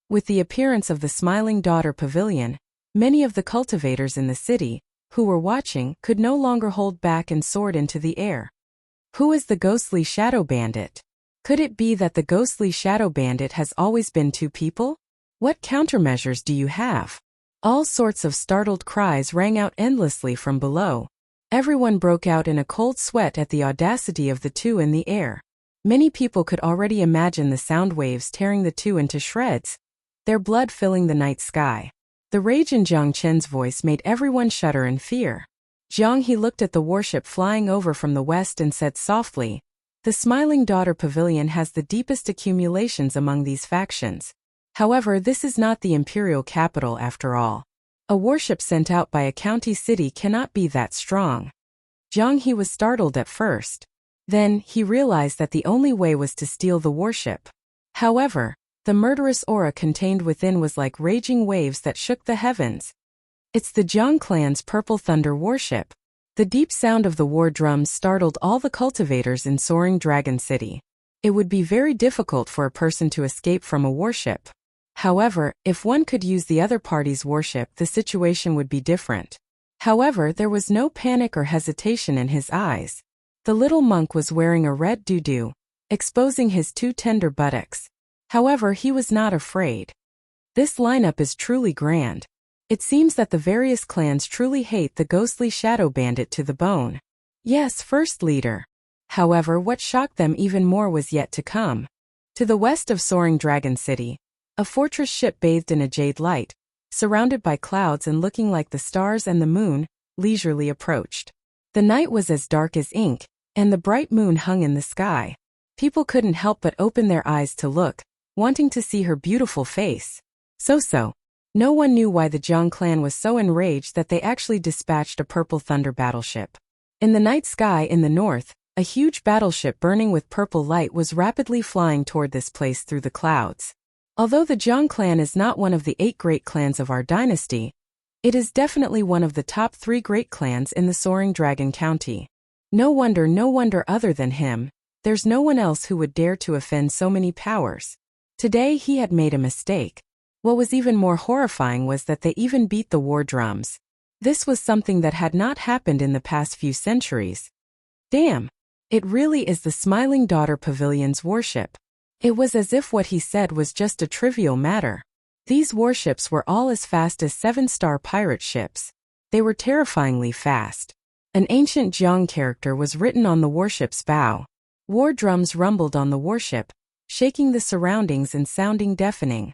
[SPEAKER 1] With the appearance of the Smiling Daughter Pavilion, many of the cultivators in the city, who were watching, could no longer hold back and soared into the air. Who is the ghostly shadow bandit? Could it be that the ghostly shadow bandit has always been 2 people? What countermeasures do you have? All sorts of startled cries rang out endlessly from below. Everyone broke out in a cold sweat at the audacity of the 2 in the air. Many people could already imagine the sound waves tearing the 2 into shreds, their blood filling the night sky. The rage in Jiang Chen's voice made everyone shudder in fear. Jiang He looked at the warship flying over from the west and said softly, "The Smiling Daughter Pavilion has the deepest accumulations among these factions. However, this is not the imperial capital after all. A warship sent out by a county city cannot be that strong." Jiang He was startled at first. Then, he realized that the only way was to steal the warship. However, The murderous aura contained within was like raging waves that shook the heavens. It's the Jiang clan's Purple Thunder warship. The deep sound of the war drums startled all the cultivators in Soaring Dragon City. It would be very difficult for a person to escape from a warship. However, if one could use the other party's warship, the situation would be different. However, there was no panic or hesitation in his eyes. The little monk was wearing a red doo-doo, exposing his 2 tender buttocks. However, he was not afraid. This lineup is truly grand. It seems that the various clans truly hate the ghostly shadow bandit to the bone. Yes, first leader. However, what shocked them even more was yet to come. To the west of Soaring Dragon City, a fortress ship bathed in a jade light, surrounded by clouds and looking like the stars and the moon, leisurely approached. The night was as dark as ink, and the bright moon hung in the sky. People couldn't help but open their eyes to look, wanting to see her beautiful face. So. No one knew why the Jiang clan was so enraged that they actually dispatched a Purple Thunder battleship. In the night sky in the north, a huge battleship burning with purple light was rapidly flying toward this place through the clouds. Although the Jiang clan is not one of the 8 great clans of our dynasty, it is definitely one of the top 3 great clans in the Soaring Dragon County. No wonder other than him, there's no one else who would dare to offend so many powers. Today he had made a mistake. What was even more horrifying was that they even beat the war drums. This was something that had not happened in the past few centuries. Damn! It really is the Smiling Daughter Pavilion's warship. It was as if what he said was just a trivial matter. These warships were all as fast as 7-star pirate ships. They were terrifyingly fast. An ancient Jiang character was written on the warship's bow. War drums rumbled on the warship, shaking the surroundings and sounding deafening.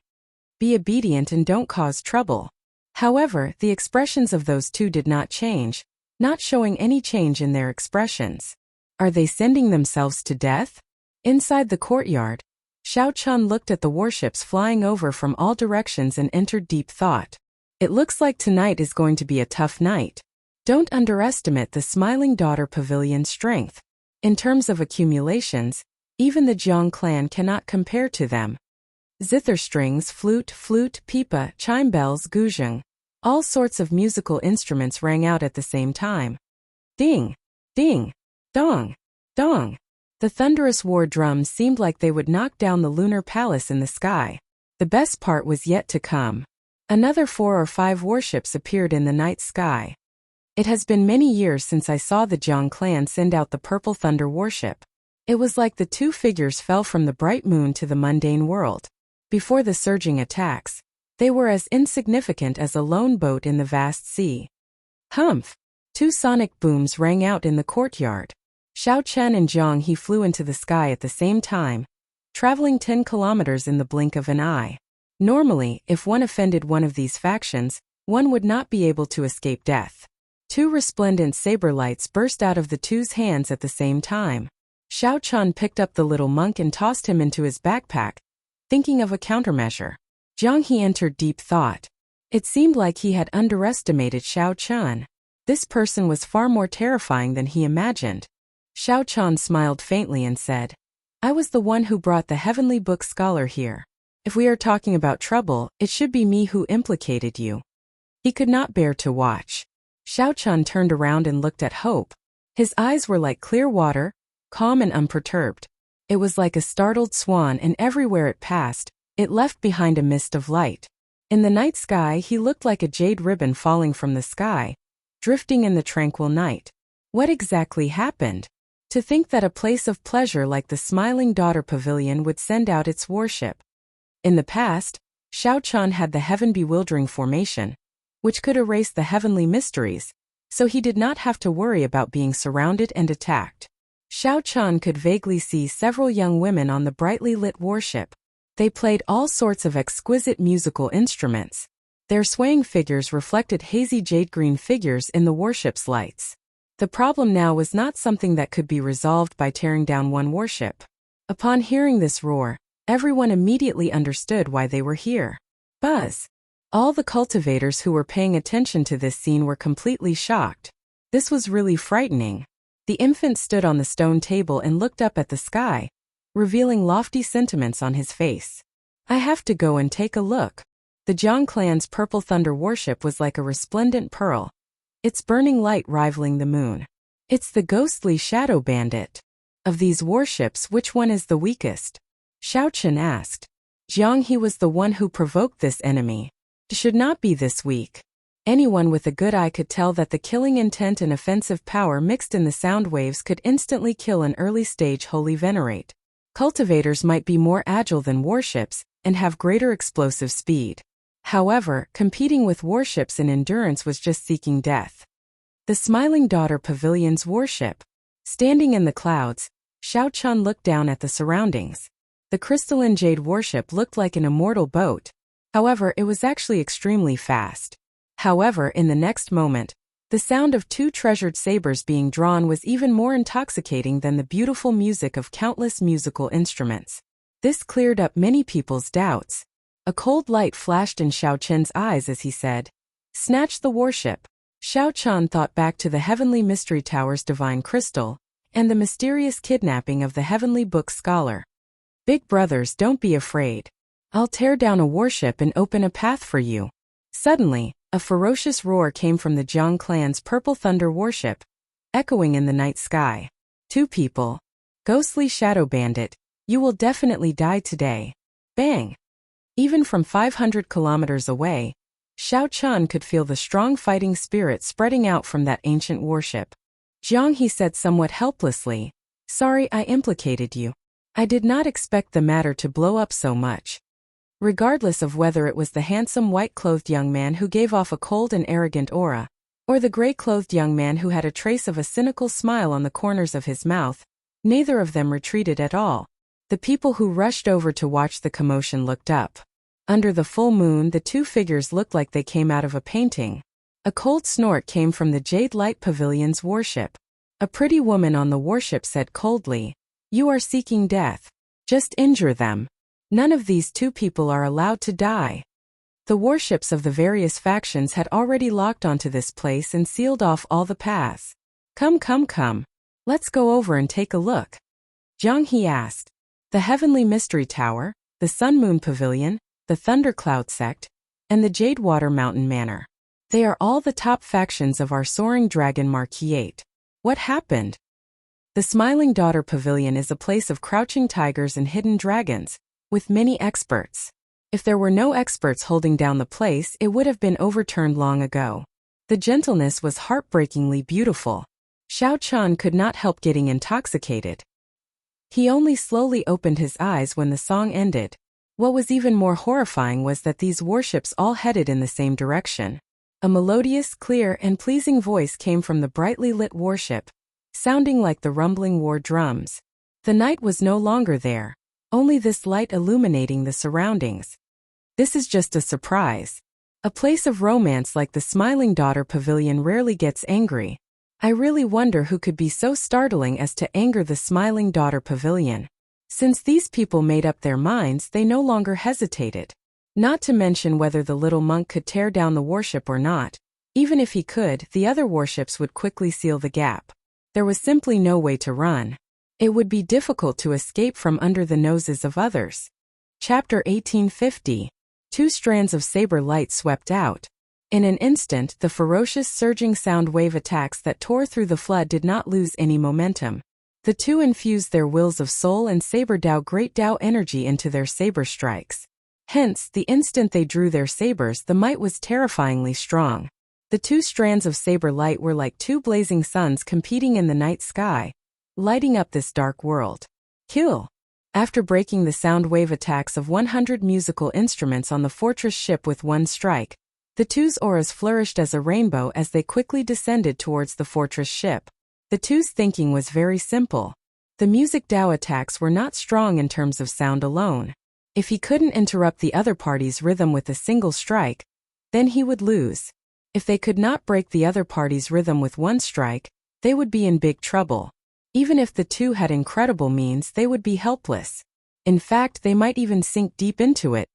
[SPEAKER 1] Be obedient and don't cause trouble. However, the expressions of those 2 did not change, not showing any change in their expressions. Are they sending themselves to death? Inside the courtyard, Xiao Chun looked at the warships flying over from all directions and entered deep thought. It looks like tonight is going to be a tough night. Don't underestimate the Smiling Daughter Pavilion's strength. In terms of accumulations, even the Jiang clan cannot compare to them. Zither strings, flute, pipa, chime bells, guzheng. All sorts of musical instruments rang out at the same time. Ding! Ding! Dong! Dong! The thunderous war drums seemed like they would knock down the lunar palace in the sky. The best part was yet to come. Another 4 or 5 warships appeared in the night sky. It has been many years since I saw the Jiang clan send out the Purple Thunder warship. It was like the 2 figures fell from the bright moon to the mundane world. Before the surging attacks, they were as insignificant as a lone boat in the vast sea. Humph! 2 sonic booms rang out in the courtyard. Xiao Chen and Zhang He flew into the sky at the same time, traveling 10 kilometers in the blink of an eye. Normally, if one offended one of these factions, one would not be able to escape death. 2 resplendent saber lights burst out of the 2's hands at the same time. Xiao Chun picked up the little monk and tossed him into his backpack, thinking of a countermeasure. Zhang He entered deep thought. It seemed like he had underestimated Xiao Chun. This person was far more terrifying than he imagined. Xiao Chun smiled faintly and said, I was the one who brought the heavenly book scholar here. If we are talking about trouble, it should be me who implicated you. He could not bear to watch. Xiao Chun turned around and looked at Hope. His eyes were like clear water, calm and unperturbed. It was like a startled swan, and everywhere it passed, it left behind a mist of light. In the night sky, he looked like a jade ribbon falling from the sky, drifting in the tranquil night. What exactly happened? To think that a place of pleasure like the Smiling Daughter Pavilion would send out its warship. In the past, Xiao Chun had the heaven-bewildering formation, which could erase the heavenly mysteries, so he did not have to worry about being surrounded and attacked. Xiao Chun could vaguely see several young women on the brightly lit warship. They played all sorts of exquisite musical instruments. Their swaying figures reflected hazy jade-green figures in the warship's lights. The problem now was not something that could be resolved by tearing down one warship. Upon hearing this roar, everyone immediately understood why they were here. Buzz! All the cultivators who were paying attention to this scene were completely shocked. This was really frightening. The infant stood on the stone table and looked up at the sky, revealing lofty sentiments on his face. I have to go and take a look. The Jiang clan's purple thunder warship was like a resplendent pearl, its burning light rivaling the moon. It's the ghostly shadow bandit. Of these warships, which one is the weakest? Xiaochen asked. Jiang, he was the one who provoked this enemy. It should not be this weak. Anyone with a good eye could tell that the killing intent and offensive power mixed in the sound waves could instantly kill an early-stage holy venerate. Cultivators might be more agile than warships and have greater explosive speed. However, competing with warships in endurance was just seeking death. The Smiling Daughter Pavilion's warship. Standing in the clouds, Xiaochen looked down at the surroundings. The crystalline jade warship looked like an immortal boat. However, it was actually extremely fast. However, in the next moment, the sound of two treasured sabers being drawn was even more intoxicating than the beautiful music of countless musical instruments. This cleared up many people's doubts. A cold light flashed in Xiaochen's eyes as he said, "Snatch the warship." Xiaochen thought back to the Heavenly Mystery Tower's divine crystal, and the mysterious kidnapping of the Heavenly Book scholar. "Big brothers, don't be afraid. I'll tear down a warship and open a path for you." Suddenly, a ferocious roar came from the Jiang clan's purple thunder warship, echoing in the night sky. "Two people. Ghostly shadow bandit, you will definitely die today." Bang! Even from 500 kilometers away, Xiaochen could feel the strong fighting spirit spreading out from that ancient warship. "Jiang," he said somewhat helplessly, "sorry I implicated you. I did not expect the matter to blow up so much." Regardless of whether it was the handsome white-clothed young man who gave off a cold and arrogant aura, or the gray-clothed young man who had a trace of a cynical smile on the corners of his mouth, neither of them retreated at all. The people who rushed over to watch the commotion looked up. Under the full moon, the two figures looked like they came out of a painting. A cold snort came from the Jade Light Pavilion's warship. A pretty woman on the warship said coldly, "You are seeking death. Just injure them. None of these two people are allowed to die." The warships of the various factions had already locked onto this place and sealed off all the paths. Come. Let's go over and take a look." Jiang, he asked. The Heavenly Mystery Tower, the Sun Moon Pavilion, the Thundercloud Sect, and the Jadewater Mountain Manor. They are all the top factions of our soaring dragon Marquiate. What happened? The Smiling Daughter Pavilion is a place of crouching tigers and hidden dragons, with many experts. If there were no experts holding down the place, it would have been overturned long ago. The gentleness was heartbreakingly beautiful. Xiaochen could not help getting intoxicated. He only slowly opened his eyes when the song ended. What was even more horrifying was that these warships all headed in the same direction. A melodious, clear, and pleasing voice came from the brightly lit warship, sounding like the rumbling war drums. The night was no longer there, only this light illuminating the surroundings. This is just a surprise. A place of romance like the Smiling Daughter Pavilion rarely gets angry. I really wonder who could be so startling as to anger the Smiling Daughter Pavilion. Since these people made up their minds, they no longer hesitated. Not to mention whether the little monk could tear down the warship or not. Even if he could, the other warships would quickly seal the gap. There was simply no way to run. It would be difficult to escape from under the noses of others. Chapter 1850. Two strands of saber light swept out. In an instant, the ferocious surging sound wave attacks that tore through the flood did not lose any momentum. The two infused their wills of soul and saber Dao great Dao energy into their saber strikes. Hence, the instant they drew their sabers, the might was terrifyingly strong. The two strands of saber light were like two blazing suns competing in the night sky, lighting up this dark world. Kill! After breaking the sound wave attacks of 100 musical instruments on the fortress ship with one strike, the two's auras flourished as a rainbow as they quickly descended towards the fortress ship. The two's thinking was very simple. The music Dao attacks were not strong in terms of sound alone. If he couldn't interrupt the other party's rhythm with a single strike, then he would lose. If they could not break the other party's rhythm with one strike, they would be in big trouble. Even if the two had incredible means, they would be helpless. In fact, they might even sink deep into it,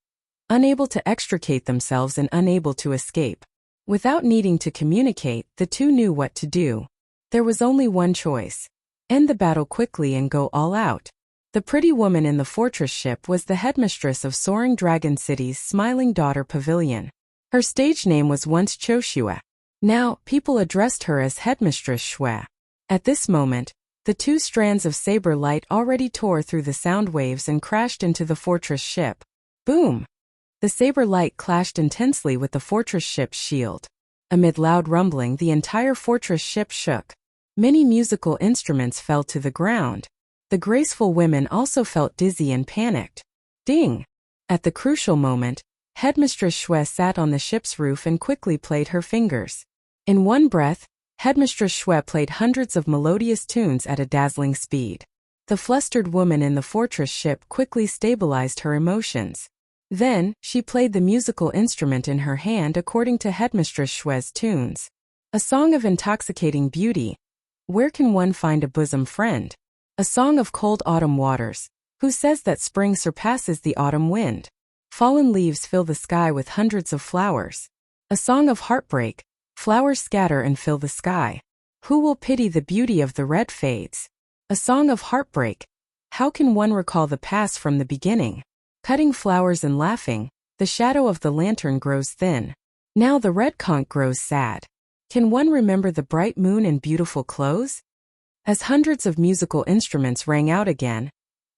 [SPEAKER 1] unable to extricate themselves and unable to escape. Without needing to communicate, the two knew what to do. There was only one choice. End the battle quickly and go all out. The pretty woman in the fortress ship was the headmistress of Soaring Dragon City's Smiling Daughter Pavilion. Her stage name was once Choshua. Now, people addressed her as Headmistress Shue. At this moment, the two strands of saber light already tore through the sound waves and crashed into the fortress ship. Boom! The saber light clashed intensely with the fortress ship's shield. Amid loud rumbling, the entire fortress ship shook. Many musical instruments fell to the ground. The graceful women also felt dizzy and panicked. Ding! At the crucial moment, Headmistress Shue sat on the ship's roof and quickly played her fingers. In one breath, Headmistress Shue played hundreds of melodious tunes at a dazzling speed. The flustered woman in the fortress ship quickly stabilized her emotions. Then, she played the musical instrument in her hand according to Headmistress Shue's tunes. A song of intoxicating beauty. Where can one find a bosom friend? A song of cold autumn waters. Who says that spring surpasses the autumn wind? Fallen leaves fill the sky with hundreds of flowers. A song of heartbreak. Flowers scatter and fill the sky. Who will pity the beauty of the red fades? A song of heartbreak. How can one recall the past from the beginning? Cutting flowers and laughing, the shadow of the lantern grows thin. Now the red conch grows sad. Can one remember the bright moon and beautiful clothes? As hundreds of musical instruments rang out again,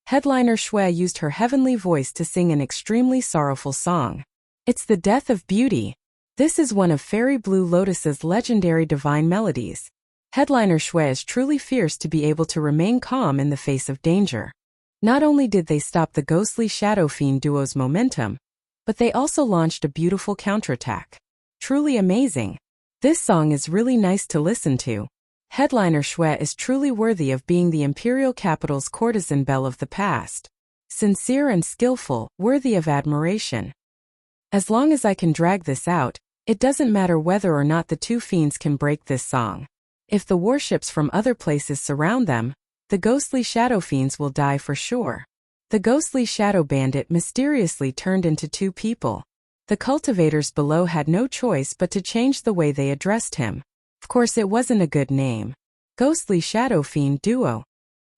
[SPEAKER 1] Headliner Shue used her heavenly voice to sing an extremely sorrowful song. It's the death of beauty. This is one of Fairy Blue Lotus's legendary divine melodies. Headliner Shue is truly fierce to be able to remain calm in the face of danger. Not only did they stop the ghostly Shadow Fiend duo's momentum, but they also launched a beautiful counterattack. Truly amazing. This song is really nice to listen to. Headliner Shue is truly worthy of being the imperial capital's courtesan belle of the past. Sincere and skillful, worthy of admiration. As long as I can drag this out, it doesn't matter whether or not the two fiends can break this song. If the warships from other places surround them, the ghostly shadow fiends will die for sure. The ghostly shadow bandit mysteriously turned into two people. The cultivators below had no choice but to change the way they addressed him. Of course, it wasn't a good name. Ghostly Shadow Fiend Duo.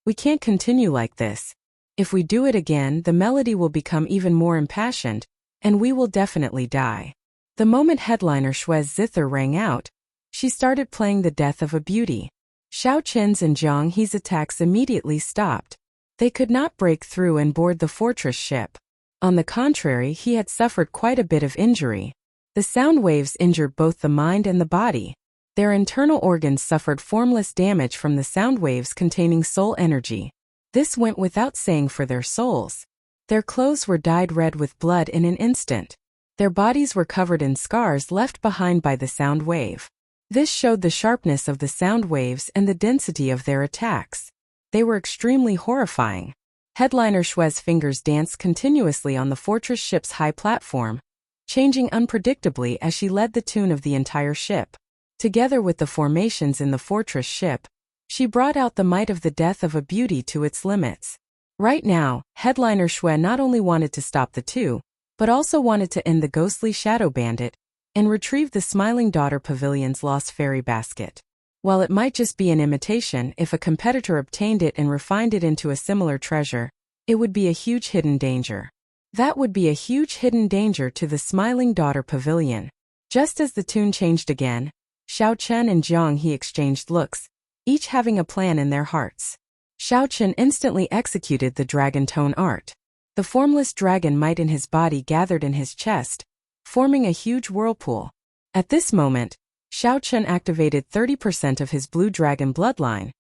[SPEAKER 1] We can't continue like this. If we do it again, the melody will become even more impassioned, and we will definitely die. The moment Headliner Shue's zither rang out, she started playing the death of a beauty. Xiao Qin's and Zhang He's attacks immediately stopped. They could not break through and board the fortress ship. On the contrary, he had suffered quite a bit of injury. The sound waves injured both the mind and the body. Their internal organs suffered formless damage from the sound waves containing soul energy. This went without saying for their souls. Their clothes were dyed red with blood in an instant. Their bodies were covered in scars left behind by the sound wave. This showed the sharpness of the sound waves and the density of their attacks. They were extremely horrifying. Headliner Shue's fingers danced continuously on the fortress ship's high platform, changing unpredictably as she led the tune of the entire ship. Together with the formations in the fortress ship, she brought out the might of the death of a beauty to its limits. Right now, Headliner Shue not only wanted to stop the two, but also wanted to end the ghostly shadow bandit and retrieve the Smiling Daughter Pavilion's lost fairy basket. While it might just be an imitation, if a competitor obtained it and refined it into a similar treasure, it would be a huge hidden danger. That would be a huge hidden danger to the Smiling Daughter Pavilion. Just as the tune changed again, Xiao Chen and Zhang He exchanged looks, each having a plan in their hearts. Xiao Chen instantly executed the dragon tone art. The formless dragon might in his body gathered in his chest, forming a huge whirlpool. At this moment, Xiao Chen activated 30% of his blue dragon bloodline,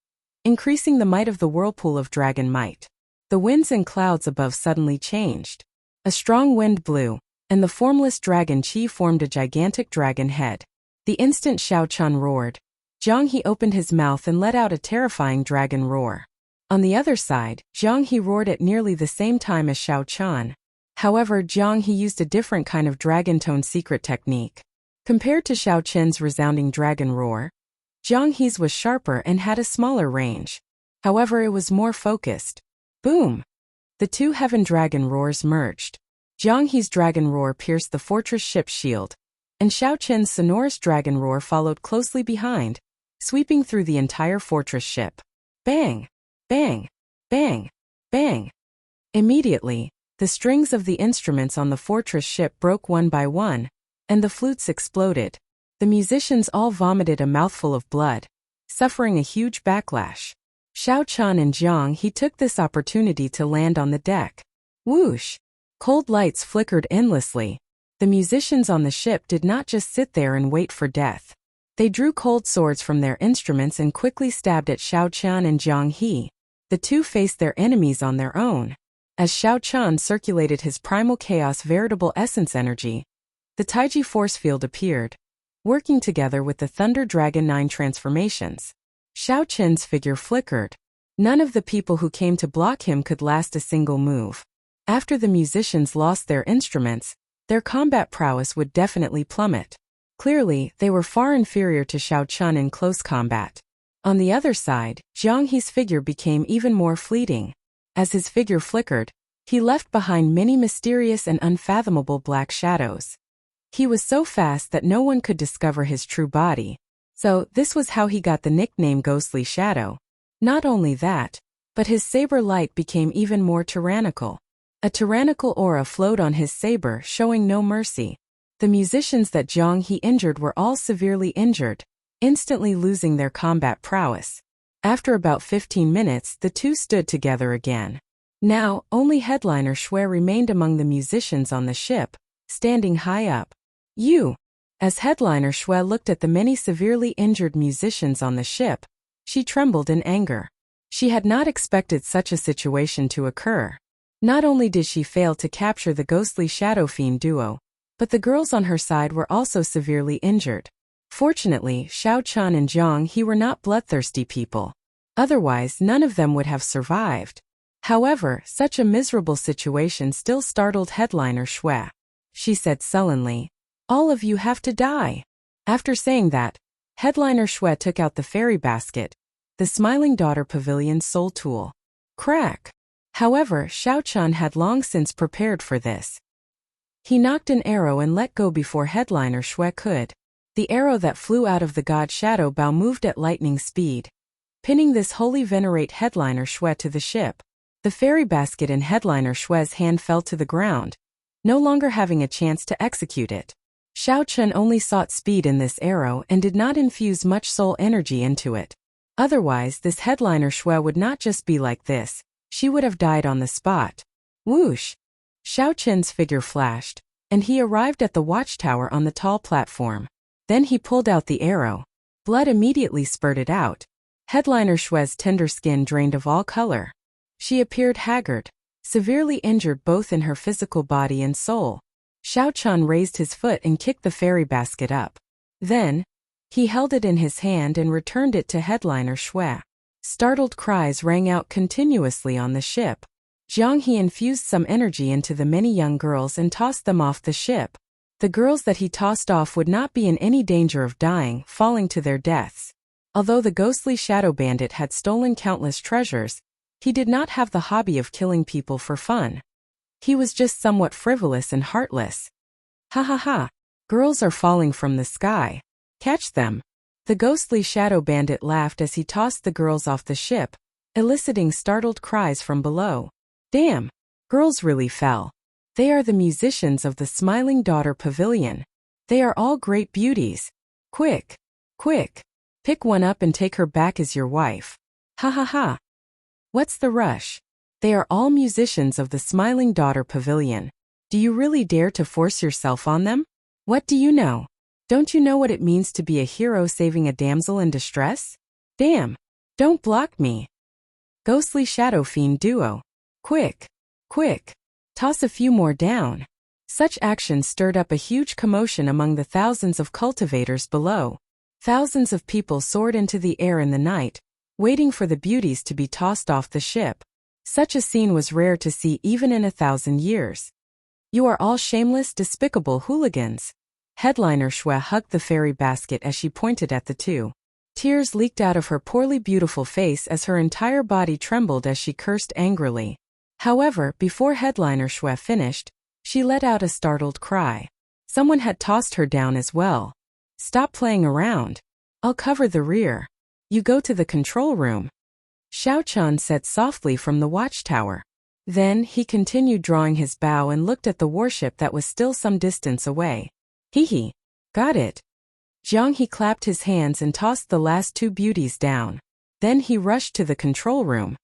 [SPEAKER 1] increasing the might of the whirlpool of dragon might. The winds and clouds above suddenly changed. A strong wind blew, and the formless dragon Qi formed a gigantic dragon head. The instant Xiao Chen roared, Zhang He opened his mouth and let out a terrifying dragon roar. On the other side, Zhang He roared at nearly the same time as Xiao Chen. However, Zhang He used a different kind of dragon tone secret technique. Compared to Xiao Chen's resounding dragon roar, Zhang He's was sharper and had a smaller range. However, it was more focused. Boom! The two heaven dragon roars merged. Zhang He's dragon roar pierced the fortress ship's shield, and Xiao Chen's sonorous dragon roar followed closely behind, sweeping through the entire fortress ship. Bang! Bang! Bang! Bang! Immediately, the strings of the instruments on the fortress ship broke one by one, and the flutes exploded. The musicians all vomited a mouthful of blood, suffering a huge backlash. Xiao Chan and Jiang He took this opportunity to land on the deck. Whoosh! Cold lights flickered endlessly. The musicians on the ship did not just sit there and wait for death. They drew cold swords from their instruments and quickly stabbed at Xiao Chan and Jiang He. The two faced their enemies on their own. As Xiao Chan circulated his primal chaos veritable essence energy, the Taiji force field appeared, working together with the Thunder Dragon 9 transformations. Xiao Chen's figure flickered. None of the people who came to block him could last a single move. After the musicians lost their instruments, their combat prowess would definitely plummet. Clearly, they were far inferior to Xiao Chen in close combat. On the other side, Jiang He's figure became even more fleeting. As his figure flickered, he left behind many mysterious and unfathomable black shadows. He was so fast that no one could discover his true body. So, this was how he got the nickname Ghostly Shadow. Not only that, but his saber light became even more tyrannical. A tyrannical aura flowed on his saber, showing no mercy. The musicians that Jiang He injured were all severely injured, instantly losing their combat prowess. After about 15 minutes, the two stood together again. Now, only Headliner Shui remained among the musicians on the ship, standing high up. You! As Headliner Shui looked at the many severely injured musicians on the ship, she trembled in anger. She had not expected such a situation to occur. Not only did she fail to capture the ghostly Shadow Fiend duo, but the girls on her side were also severely injured. Fortunately, Xiao Chan and Jiang He were not bloodthirsty people. Otherwise, none of them would have survived. However, such a miserable situation still startled Headliner Shui. She said sullenly, "All of you have to die." After saying that, Headliner Shui took out the fairy basket, the Smiling Daughter Pavilion's soul tool. Crack! However, Xiao Chan had long since prepared for this. He knocked an arrow and let go before Headliner Shui could. The arrow that flew out of the god Shadow Bao moved at lightning speed, pinning this holy venerate Headliner Shui to the ship. The fairy basket in Headliner Shui's hand fell to the ground, no longer having a chance to execute it. Xiao Chen only sought speed in this arrow and did not infuse much soul energy into it. Otherwise, this Headliner Shui would not just be like this. She would have died on the spot. Whoosh! Xiao Chen's figure flashed, and he arrived at the watchtower on the tall platform. Then he pulled out the arrow. Blood immediately spurted out. Headliner Shui's tender skin drained of all color. She appeared haggard, severely injured both in her physical body and soul. Xiao Chan raised his foot and kicked the fairy basket up. Then, he held it in his hand and returned it to Headliner Shui. Startled cries rang out continuously on the ship. Jiang He infused some energy into the many young girls and tossed them off the ship. The girls that he tossed off would not be in any danger of dying, falling to their deaths. Although the ghostly shadow bandit had stolen countless treasures, he did not have the hobby of killing people for fun. He was just somewhat frivolous and heartless. Ha ha ha! Girls are falling from the sky. Catch them! The ghostly shadow bandit laughed as he tossed the girls off the ship, eliciting startled cries from below. Damn! Girls really fell. They are the musicians of the Smiling Daughter Pavilion. They are all great beauties. Quick! Quick! Pick one up and take her back as your wife. Ha ha ha! What's the rush? They are all musicians of the Smiling Daughter Pavilion. Do you really dare to force yourself on them? What do you know? Don't you know what it means to be a hero saving a damsel in distress? Damn! Don't block me! Ghostly Shadow Fiend duo. Quick! Quick! Toss a few more down. Such action stirred up a huge commotion among the thousands of cultivators below. Thousands of people soared into the air in the night, waiting for the beauties to be tossed off the ship. Such a scene was rare to see even in 1,000 years. You are all shameless, despicable hooligans. Headliner Shui hugged the fairy basket as she pointed at the two. Tears leaked out of her poorly beautiful face as her entire body trembled as she cursed angrily. However, before Headliner Shui finished, she let out a startled cry. Someone had tossed her down as well. Stop playing around. I'll cover the rear. You go to the control room. Xiao Chun said softly from the watchtower. Then he continued drawing his bow and looked at the warship that was still some distance away. Hee. Got it. Jiang He clapped his hands and tossed the last two beauties down. Then he rushed to the control room.